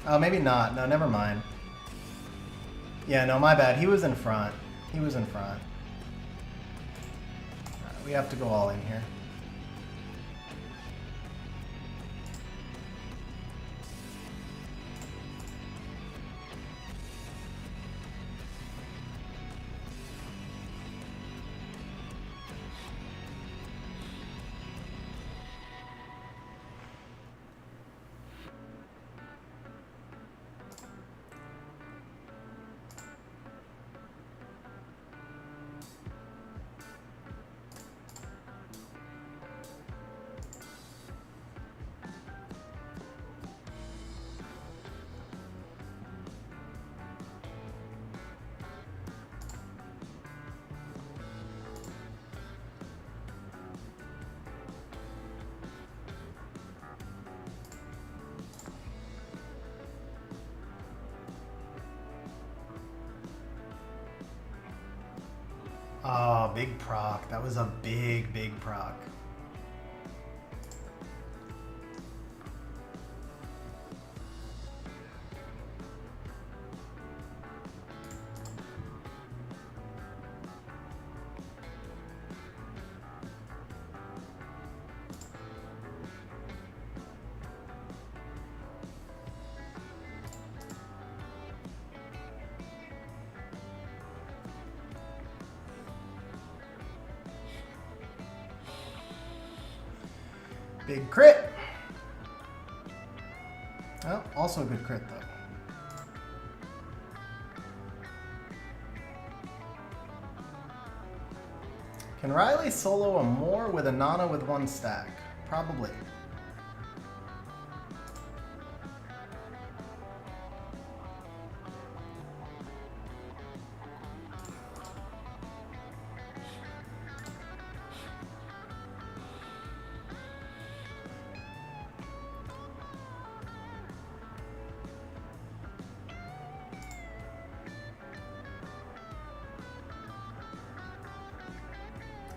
Oh, maybe not. No, never mind. Yeah, no, my bad. He was in front. He was in front. Right, we have to go all in here. Oh, big proc. That was a big, big proc. Big crit. Oh, also a good crit though. Can Riley solo a Moor with a Nana with one stack? Probably.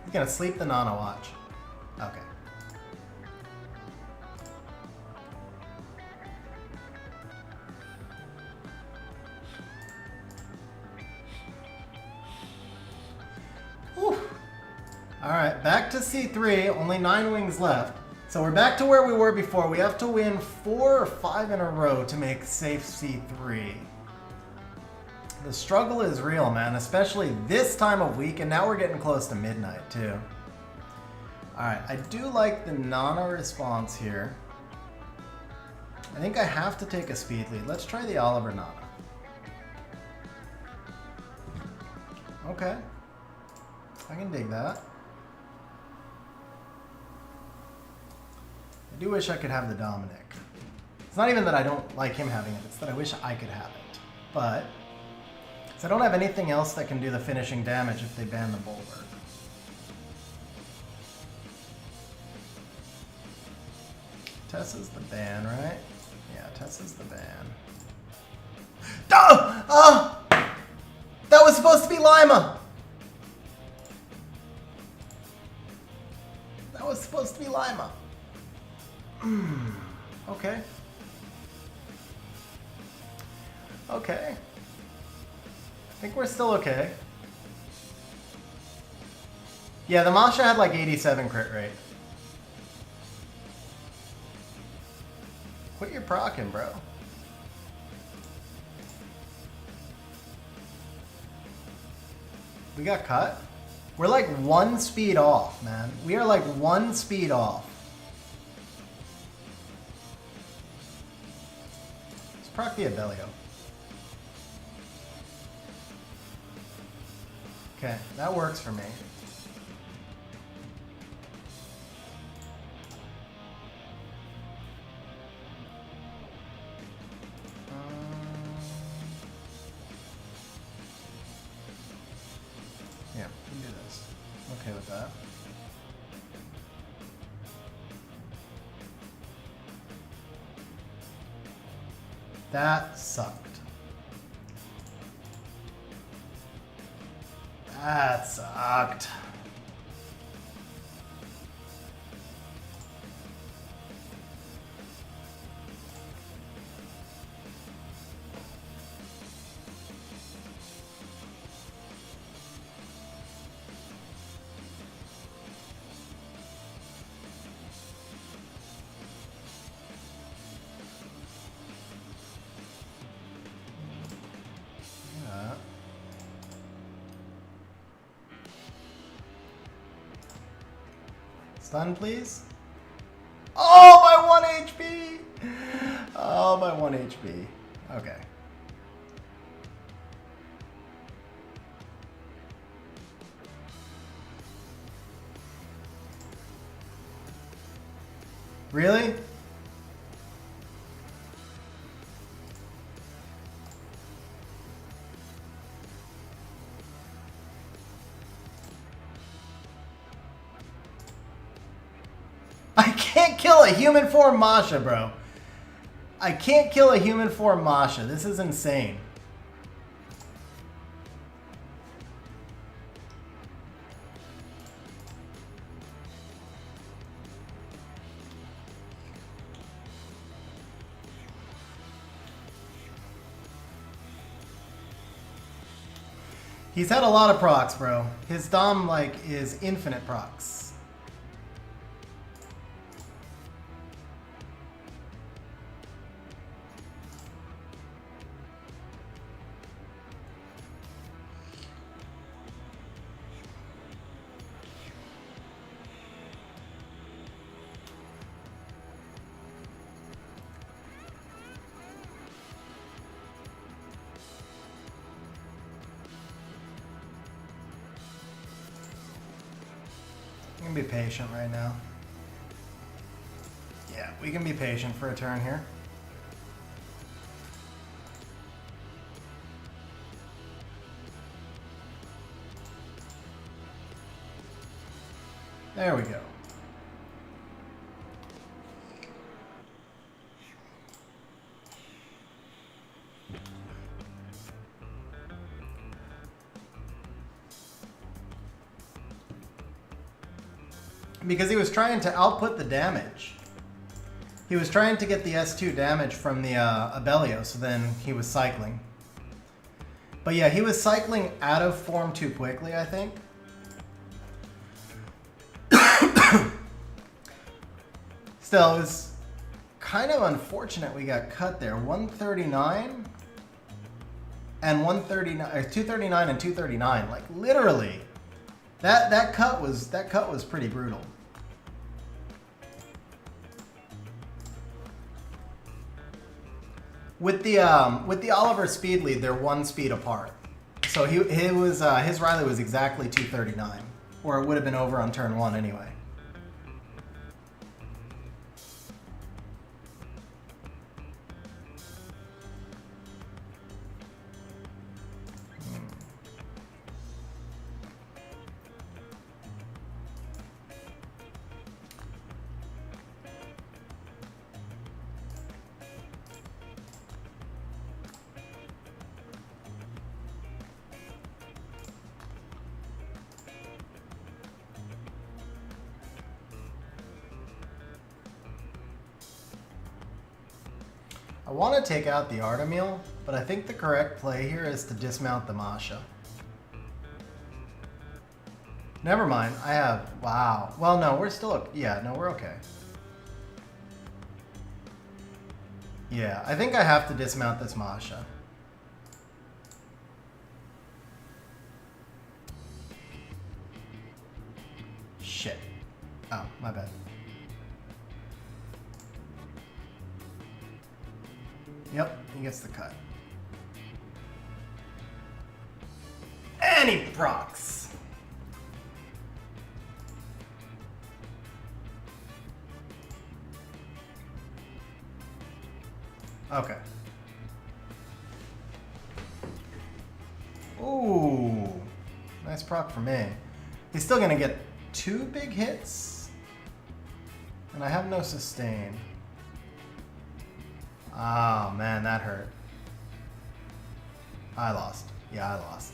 He's gonna sleep the Nana watch. Okay. Whew. All right, back to C3, only 9 wings left. So we're back to where we were before. We have to win 4 or 5 in a row to make safe C3. The struggle is real, man, especially this time of week, and now we're getting close to midnight, too. Alright, I do like the Nana response here. I think I have to take a speed lead. Let's try the Oliver Nana. Okay. I can dig that. I do wish I could have the Dominic. It's not even that I don't like him having it, it's that I wish I could have it. But I don't have anything else that can do the finishing damage if they ban the Bulwark. Tessa's the ban, right? Yeah, Tessa's the ban. Oh! Oh! That was supposed to be Laima! That was supposed to be Laima. Okay. Okay. I think we're still okay. Yeah, the Masha had like 87 crit rate. Quit your procking, bro. We got cut? We're like 1 speed off, man. We are like 1 speed off. Let's proc the Abelio. Okay, that works for me. Yeah, we can do this. Okay with that. That sucked. That sucked. Stun, please. Oh, my 1 HP! Oh, my 1 HP. Okay. Really? I can't kill a human form Masha, bro. I can't kill a human form Masha. This is insane. He's had a lot of procs, bro. His Dom, like, is infinite procs. We can be patient right now. Yeah, we can be patient for a turn here. There we go. Because he was trying to output the damage. He was trying to get the S2 damage from the Abelio, so then he was cycling. But yeah, he was cycling out of form too quickly, I think. Still, it was kind of unfortunate we got cut there. 139 and 139, or 239 and 239. Like literally, that cut was pretty brutal. With the Oliver speed lead, they're 1 speed apart. So his Riley was exactly 239, or it would have been over on turn 1 anyway. I want to take out the Artemil, but I think the correct play here is to dismount the Masha. Never mind, I have, wow. Well, no, we're still, yeah, no, we're okay. Yeah, I think I have to dismount this Masha. Shit. Oh, my bad. Yep, he gets the cut. And he procs. Okay. Ooh, nice proc for me. He's still gonna get 2 big hits, and I have no sustain. Oh man, that hurt. I lost. Yeah, I lost.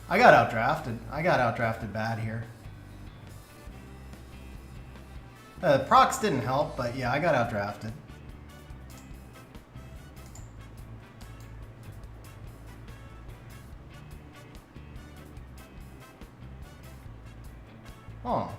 I got outdrafted. I got outdrafted bad here. Procs didn't help, but yeah, I got outdrafted. Oh.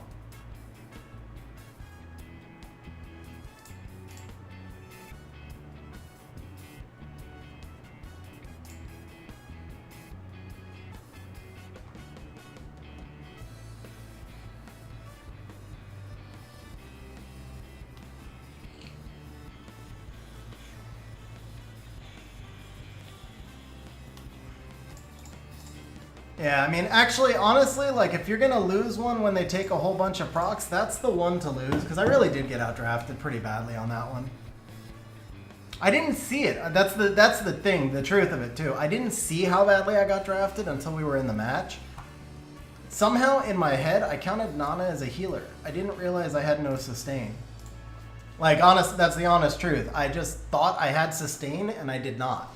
Yeah, I mean, actually, honestly, like, if you're going to lose one when they take a whole bunch of procs, that's the one to lose, because I really did get outdrafted pretty badly on that one. I didn't see it. That's the thing, the truth of it, too. I didn't see how badly I got drafted until we were in the match. Somehow, in my head, I counted Nana as a healer. I didn't realize I had no sustain. Like, honest, that's the honest truth. I just thought I had sustain, and I did not.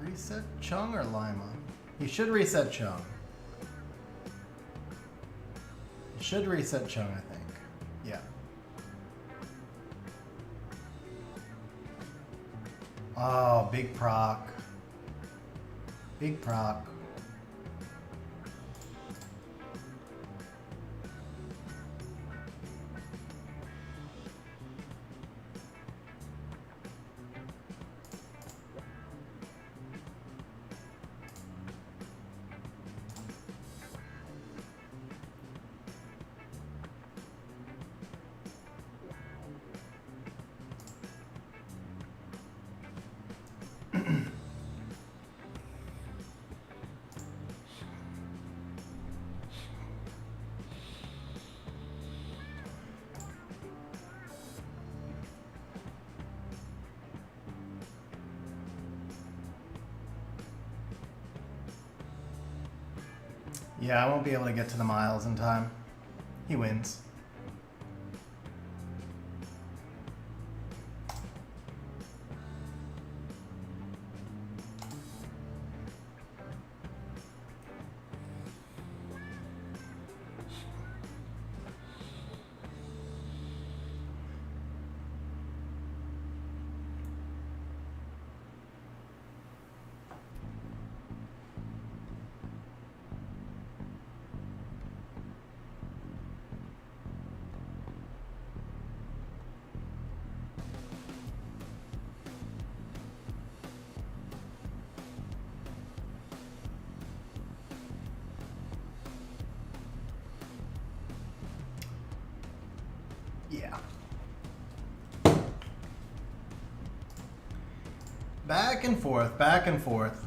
Reset Chung or Laima? He should reset Chung. He should reset Chung, I think. Yeah. Oh, big proc. Big proc. Yeah, I won't be able to get to the miles in time. He wins. Yeah. Back and forth, back and forth.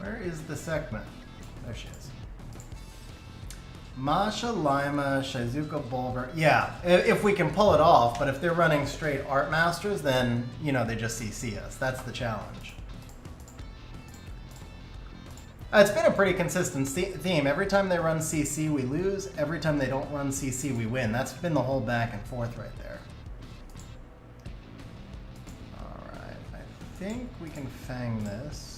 Where is the segment? There she is. Masha, Laima, Shizuka, Bulver. Yeah, if we can pull it off, but if they're running straight Art Masters, then, you know, they just CC us. That's the challenge. It's been a pretty consistent theme. Every time they run CC, we lose. Every time they don't run CC, we win. That's been the whole back and forth right there. All right, I think we can fang this.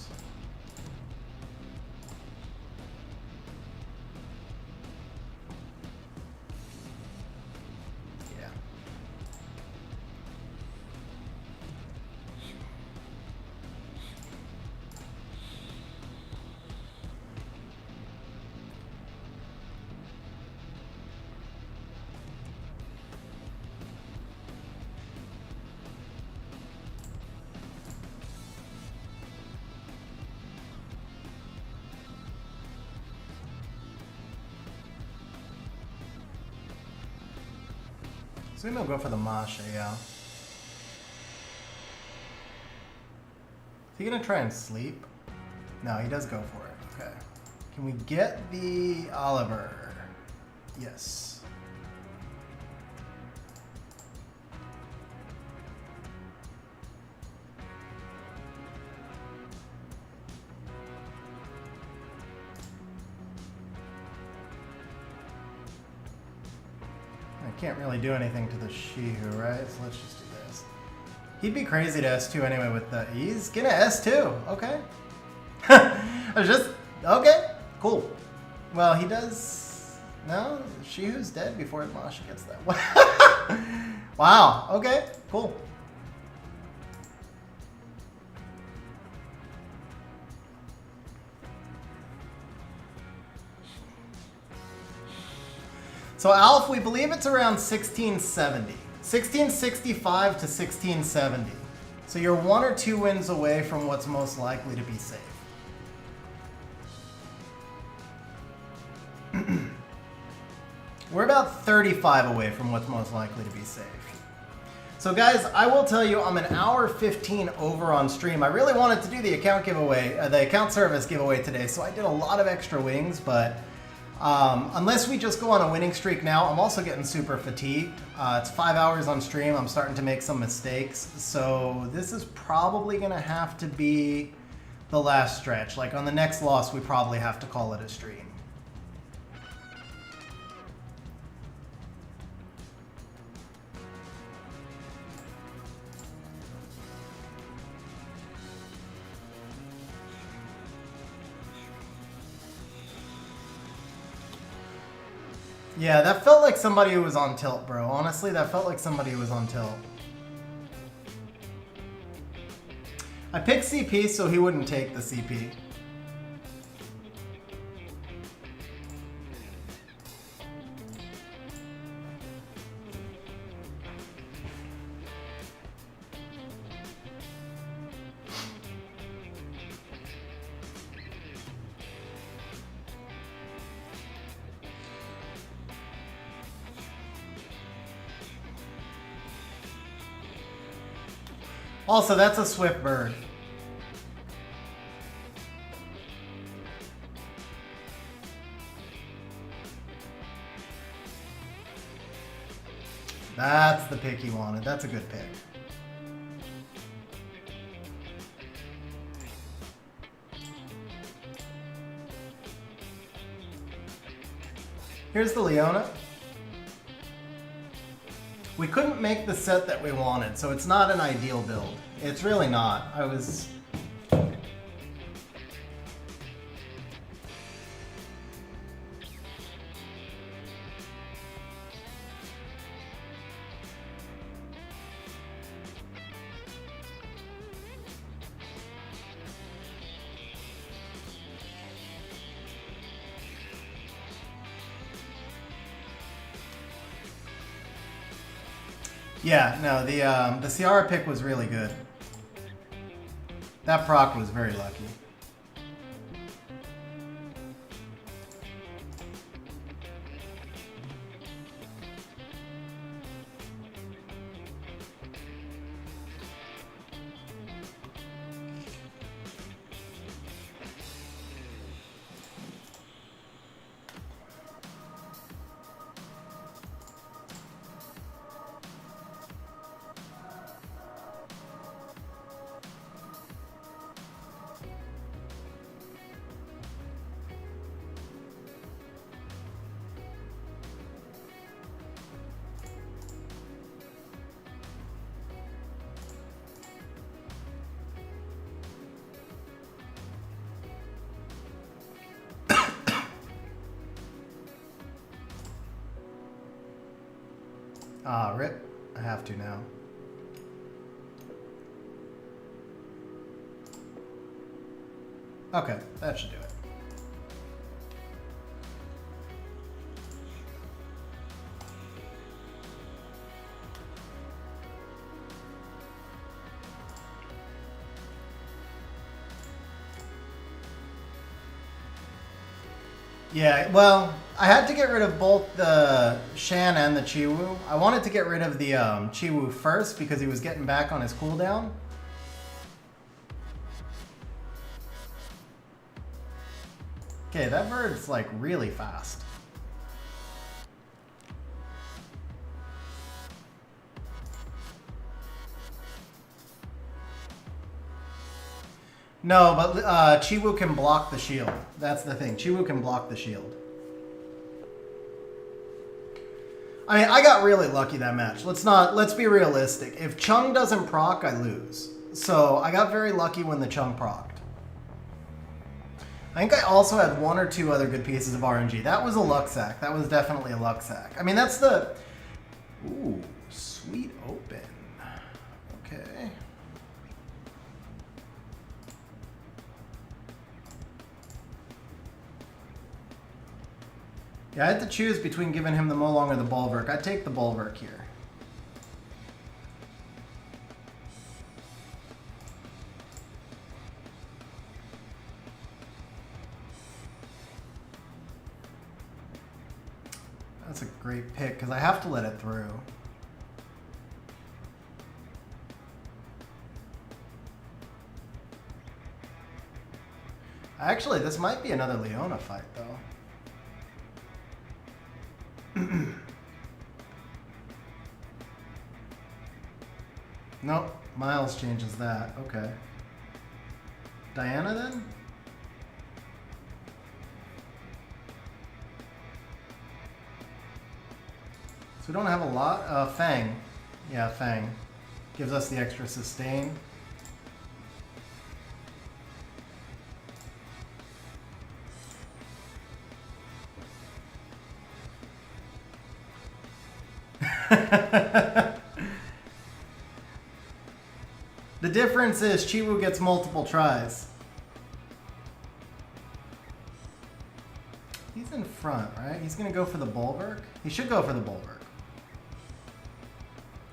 So maybe I'll go for the Masha, yeah. Is he gonna try and sleep? No, he does go for it. Okay. Can we get the Oliver? Yes. Can't really do anything to the Shihu, right? So let's just do this. He'd be crazy to S2 anyway with the... He's gonna S2. Okay. I was just... Okay. Cool. Well, he does... No, Shihu's dead before Masha gets that. Wow. Okay. Cool. So Alf, we believe it's around 1670. 1665 to 1670. So you're 1 or 2 wins away from what's most likely to be safe. We're about 35 away from what's most likely to be safe. So guys, I will tell you, I'm an hour 15 over on stream. I really wanted to do the account giveaway, the account service giveaway today, so I did a lot of extra wings, but unless we just go on a winning streak now, I'm also getting super fatigued. It's 5 hours on stream. I'm starting to make some mistakes. So this is probably going to have to be the last stretch. Like on the next loss, we probably have to call it a stream. Yeah, that felt like somebody who was on tilt, bro. Honestly, that felt like somebody who was on tilt. I picked CP so he wouldn't take the CP. Also, that's a swift bird. That's the pick he wanted. That's a good pick. Here's the Leona. We couldn't make the set that we wanted, so it's not an ideal build. It's really not. Yeah, no, the Ciara pick was really good. That proc was very lucky. Ah, rip. I have to now. Okay, that should do it. Yeah, well, I had to get rid of both the Shan and the Chiwu. I wanted to get rid of the Chiwu first because he was getting back on his cooldown. Okay, that bird's like really fast. No, but Chiwu can block the shield. That's the thing. Chiwu can block the shield. I mean, I got really lucky that match. Let's be realistic. If Chung doesn't proc, I lose. So I got very lucky when the Chung procced. I think I also had one or two other good pieces of RNG. That was a luck sack. That was definitely a luck sack. I mean, that's the... Ooh, sweet open. Okay. Yeah, I had to choose between giving him the Molong or the Bulwark. I'd take the Bulwark here. That's a great pick, because I have to let it through. Actually, this might be another Leona fight, though. Nope, Miles changes that. Okay. Diana then? So we don't have a lot. Fang. Yeah, Fang. Gives us the extra sustain. The difference is Chiwu gets multiple tries. He's in front, right? He's gonna go for the Bulwark. He should go for the Bulwark.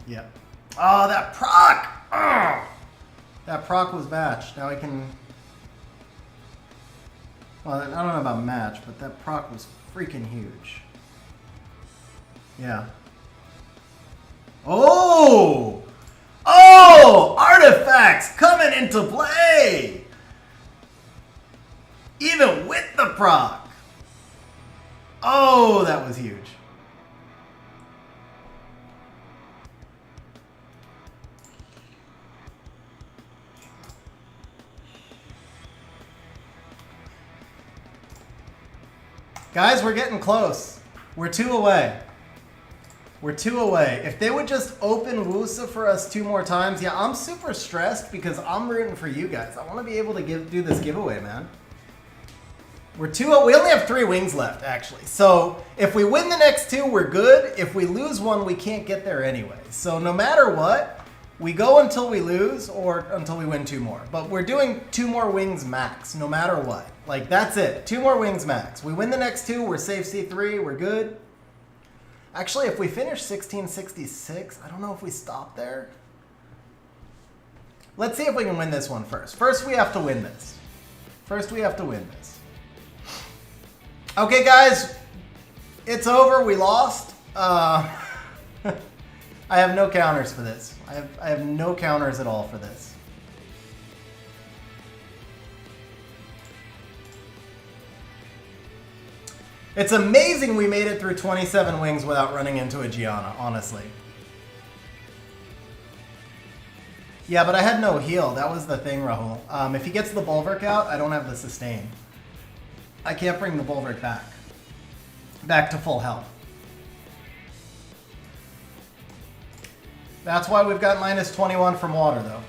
Yep. Oh, that proc! Oh! That proc was matched. Now I can... Well, I don't know about match, but that proc was freaking huge. Yeah. Oh! Oh! Artifacts coming into play! Even with the proc! Oh, that was huge. Guys, we're getting close. We're 2 away. We're 2 away. If they would just open Wusa for us 2 more times, yeah, I'm super stressed because I'm rooting for you guys. I want to be able to do this giveaway, man. We're 2. We only have 3 wings left, actually. So if we win the next 2, we're good. If we lose 1, we can't get there anyway. So no matter what, we go until we lose or until we win 2 more. But we're doing 2 more wings max, no matter what. Like, that's it. 2 more wings max. We win the next 2, we're safe C3, we're good. Actually, if we finish 1666, I don't know if we stop there. Let's see if we can win this one first. First, we have to win this. First, we have to win this. Okay, guys. It's over. We lost. I have no counters for this. I have no counters at all for this. It's amazing we made it through 27 wings without running into a Gianna, honestly. Yeah, but I had no heal. That was the thing, Rahul. If he gets the Bulwark out, I don't have the sustain. I can't bring the Bulwark back. Back to full health. That's why we've got minus 21 from water, though.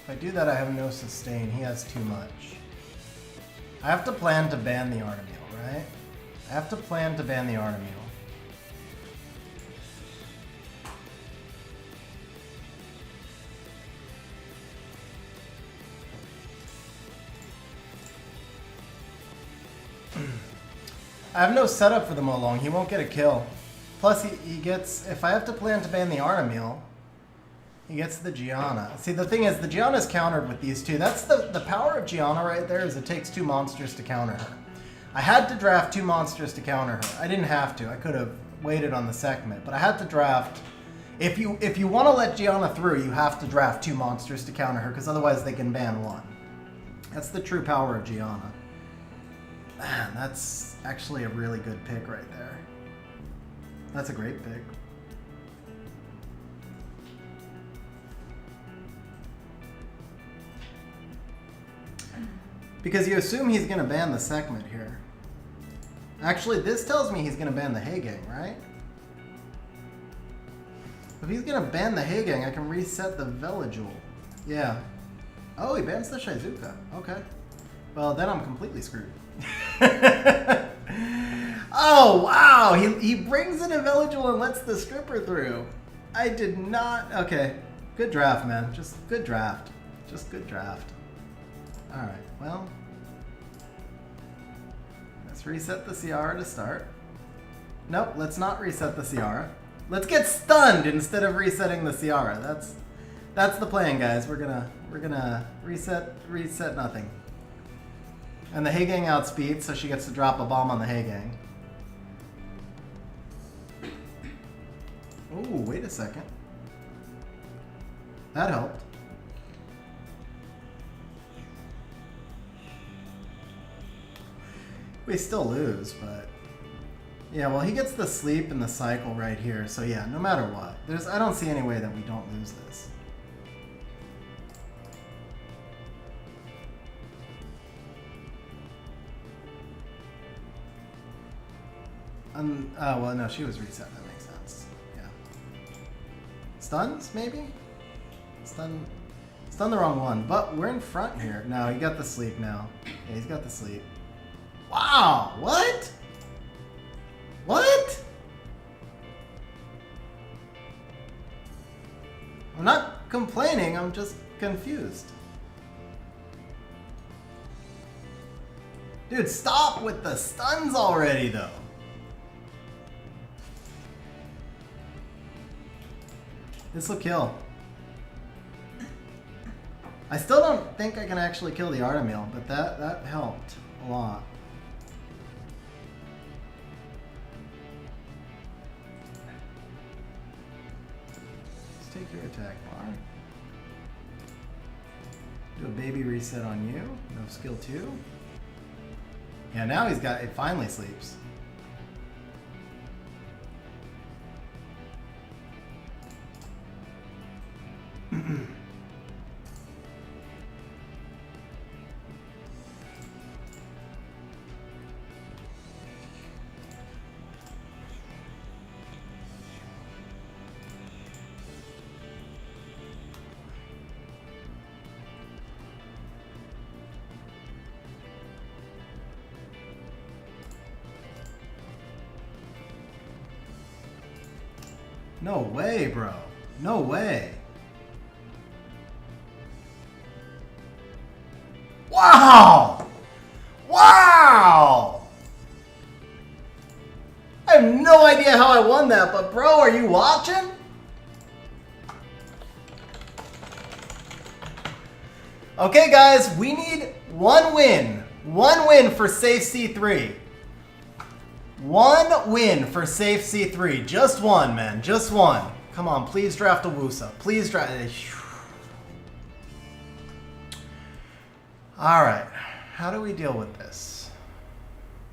If I do that, I have no sustain. He has too much. I have to plan to ban the Artemeal, right? I have to plan to ban the Artemeal. I have no setup for the Molong. He won't get a kill. Plus, he gets... If I have to plan to ban the Artemeal, he gets the Gianna. See, the thing is, the Gianna's countered with these two. That's the power of Gianna right there, is it takes 2 monsters to counter her. I had to draft 2 monsters to counter her. I didn't have to. I could have waited on the Sekhmet, but I had to draft... If you want to let Gianna through, you have to draft 2 monsters to counter her, because otherwise they can ban 1. That's the true power of Gianna. Man, that's actually a really good pick right there. That's a great pick. Because you assume he's going to ban the Sekhmet here. Actually, this tells me he's going to ban the Heigang, right? If he's going to ban the Heigang, I can reset the Velajul. Yeah. Oh, he bans the Shizuka. Okay. Well, then I'm completely screwed. Oh, wow! He brings in a Velajul and lets the Stripper through. I did not... Okay. Good draft, man. Just good draft. Just good draft. Alright, well... Let's reset the Ciara to start. Nope, let's not reset the Ciara. Let's get stunned instead of resetting the Ciara. That's the plan, guys. We're gonna reset nothing. And the Heigang outspeeds, so she gets to drop a bomb on the Heigang. Ooh, wait a second. That helped. We still lose, but... Yeah, well, he gets the sleep and the cycle right here, so yeah, no matter what. I don't see any way that we don't lose this. Well, no, she was reset. That makes sense. Yeah. Stuns, maybe? Stun the wrong one. But we're in front here. No, he got the sleep now. Yeah, he's got the sleep. Wow! What? What? I'm not complaining. I'm just confused. Dude, stop with the stuns already, though. This will kill. I still don't think I can actually kill the Artemeal, but that helped a lot. Let's take your attack bar. Do a baby reset on you. No skill 2. Yeah, now it finally sleeps. No way, bro. No way. Wow! Wow! I have no idea how I won that, but bro, are you watching? Okay, guys, we need 1 win. 1 win for safe C3. 1 win for safe C3. Just 1, man. Just 1. Come on, please draft a Wusa. Please draft... Alright. How do we deal with this?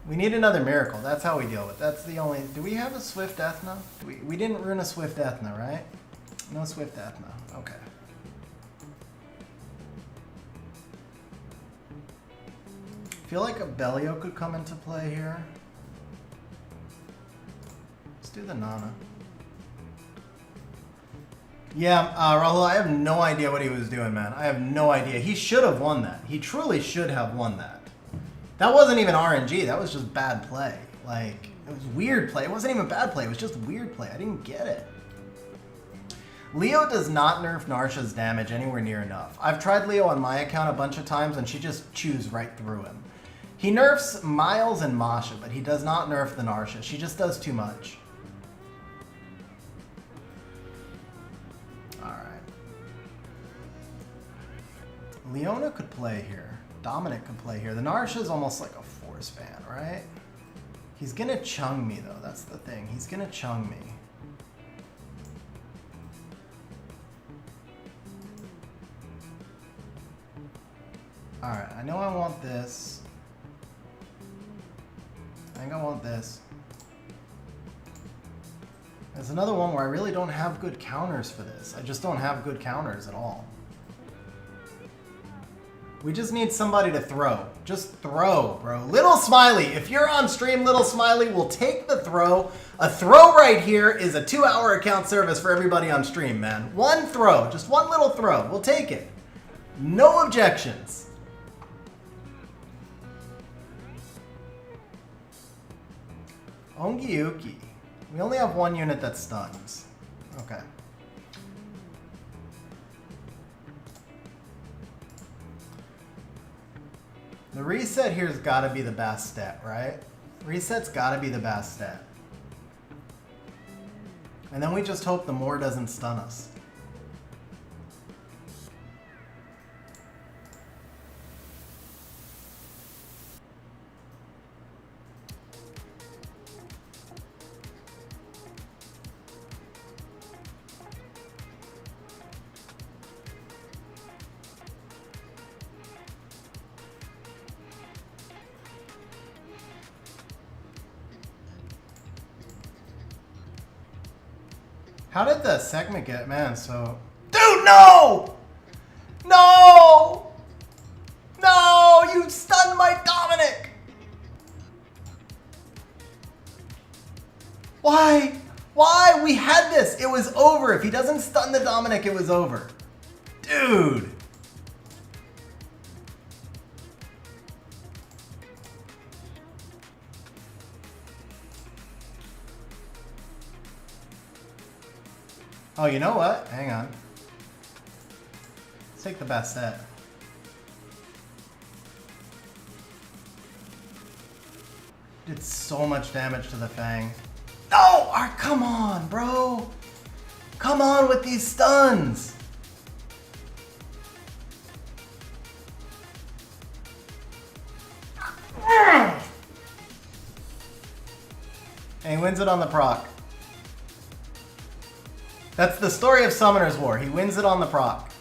We need another miracle. That's how we deal with it. That's the only... Do we have a Swift Ethna? We didn't run a Swift Ethna, right? No Swift Ethna. Okay. I feel like a Bellio could come into play here. Let's do the Nana. Yeah, Rahul, I have no idea what he was doing, man. I have no idea. He should have won that. He truly should have won that. That wasn't even RNG. That was just bad play. Like, it was weird play. It wasn't even bad play. It was just weird play. I didn't get it. Leo does not nerf Narsha's damage anywhere near enough. I've tried Leo on my account a bunch of times, and she just chews right through him. He nerfs Miles and Masha, but he does not nerf the Narsha. She just does too much. Leona could play here. Dominic could play here. The Narsha is almost like a force fan, right? He's gonna chung me though, that's the thing. He's gonna chung me. Alright, I know I want this. I think I want this. There's another one where I really don't have good counters for this. I just don't have good counters at all. We just need somebody to throw. Just throw, bro. Little Smiley. If you're on stream, Little Smiley will take the throw. A throw right here is a 2-hour account service for everybody on stream, man. One throw. Just one little throw. We'll take it. No objections. Ongyuki. We only have one unit that stuns. Okay. The reset here's gotta be the best stat, right? Reset's gotta be the best stat. And then we just hope the Moor doesn't stun us. How did the segment get, man, so... Dude, no! No! No! You stunned my Dominic! Why? Why? We had this! It was over. If he doesn't stun the Dominic, it was over. Dude! Oh, you know what? Hang on. Let's take the best set. Did so much damage to the Fang. No! Come on, bro! Come on with these stuns! And he wins it on the proc. That's the story of Summoner's War. He wins it on the proc.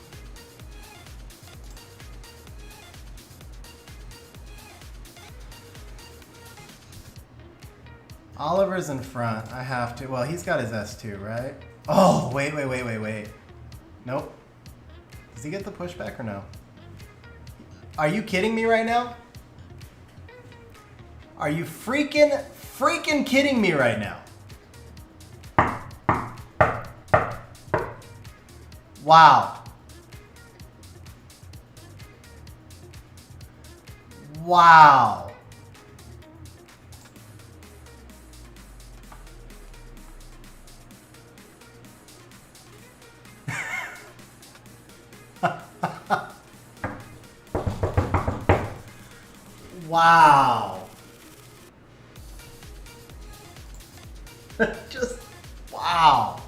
Oliver's in front. I have to. Well, he's got his S2, right? Oh, wait. Nope. Does he get the pushback or no? Are you kidding me right now? Are you freaking kidding me right now? Wow. Wow. Wow. Just wow.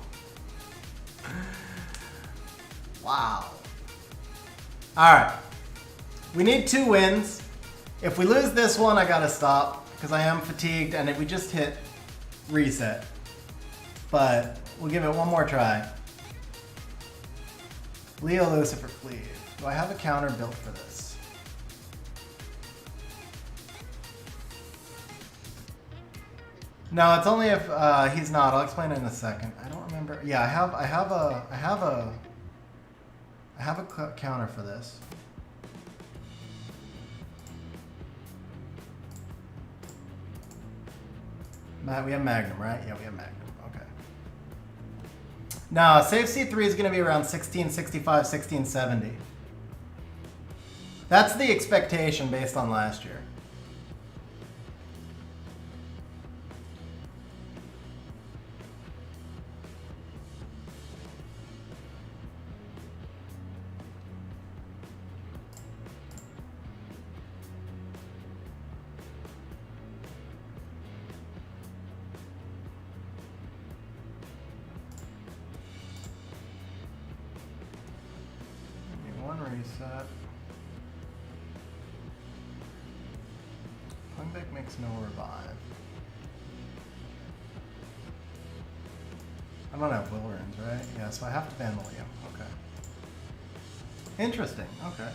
Wow. All right. We need 2 wins. If we lose this one, I gotta stop because I am fatigued and we just hit reset. But we'll give it one more try. Leo Lucifer Cleave. Do I have a counter built for this? No, it's only if he's not. I'll explain it in a second. I don't remember. Yeah, I have a counter for this. We have Magnum, right? Yeah, we have Magnum. Okay. No, safe C3 is going to be around 1665, 1670. That's the expectation based on last year. Reset. Pungback makes no revive. I don't have will runes, right? Yeah, so I have to ban the Liam. Okay. Interesting. Okay.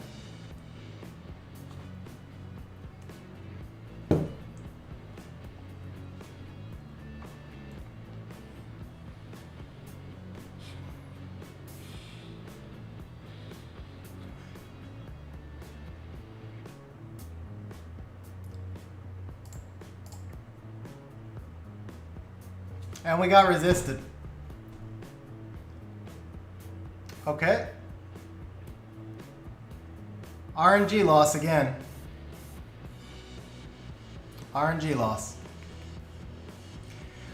And we got resisted. Okay. RNG loss again. RNG loss.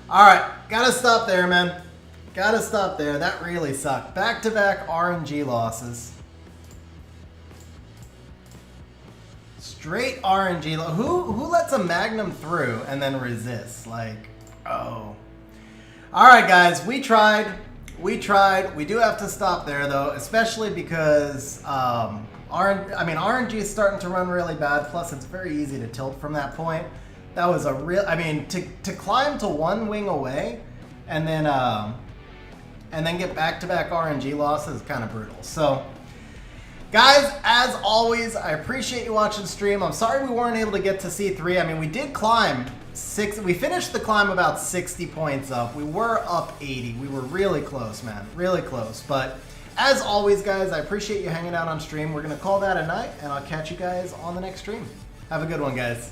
Alright, gotta stop there, man. Gotta stop there. That really sucked. Back-to-back RNG losses. Straight RNG. Who lets a Magnum through and then resists? Like, oh. Alright guys, we tried. We tried. We do have to stop there though, especially because RNG is starting to run really bad, plus it's very easy to tilt from that point. That was a real, I mean, to climb to one wing away and then get back-to-back RNG losses is kind of brutal. So guys, as always, I appreciate you watching the stream. I'm sorry we weren't able to get to C3. I mean, we did climb we finished the climb about 60 points up. We were up 80. We were really close, man. Really close. But as always, guys, I appreciate you hanging out on stream. We're going to call that a night, and I'll catch you guys on the next stream. Have a good one, guys.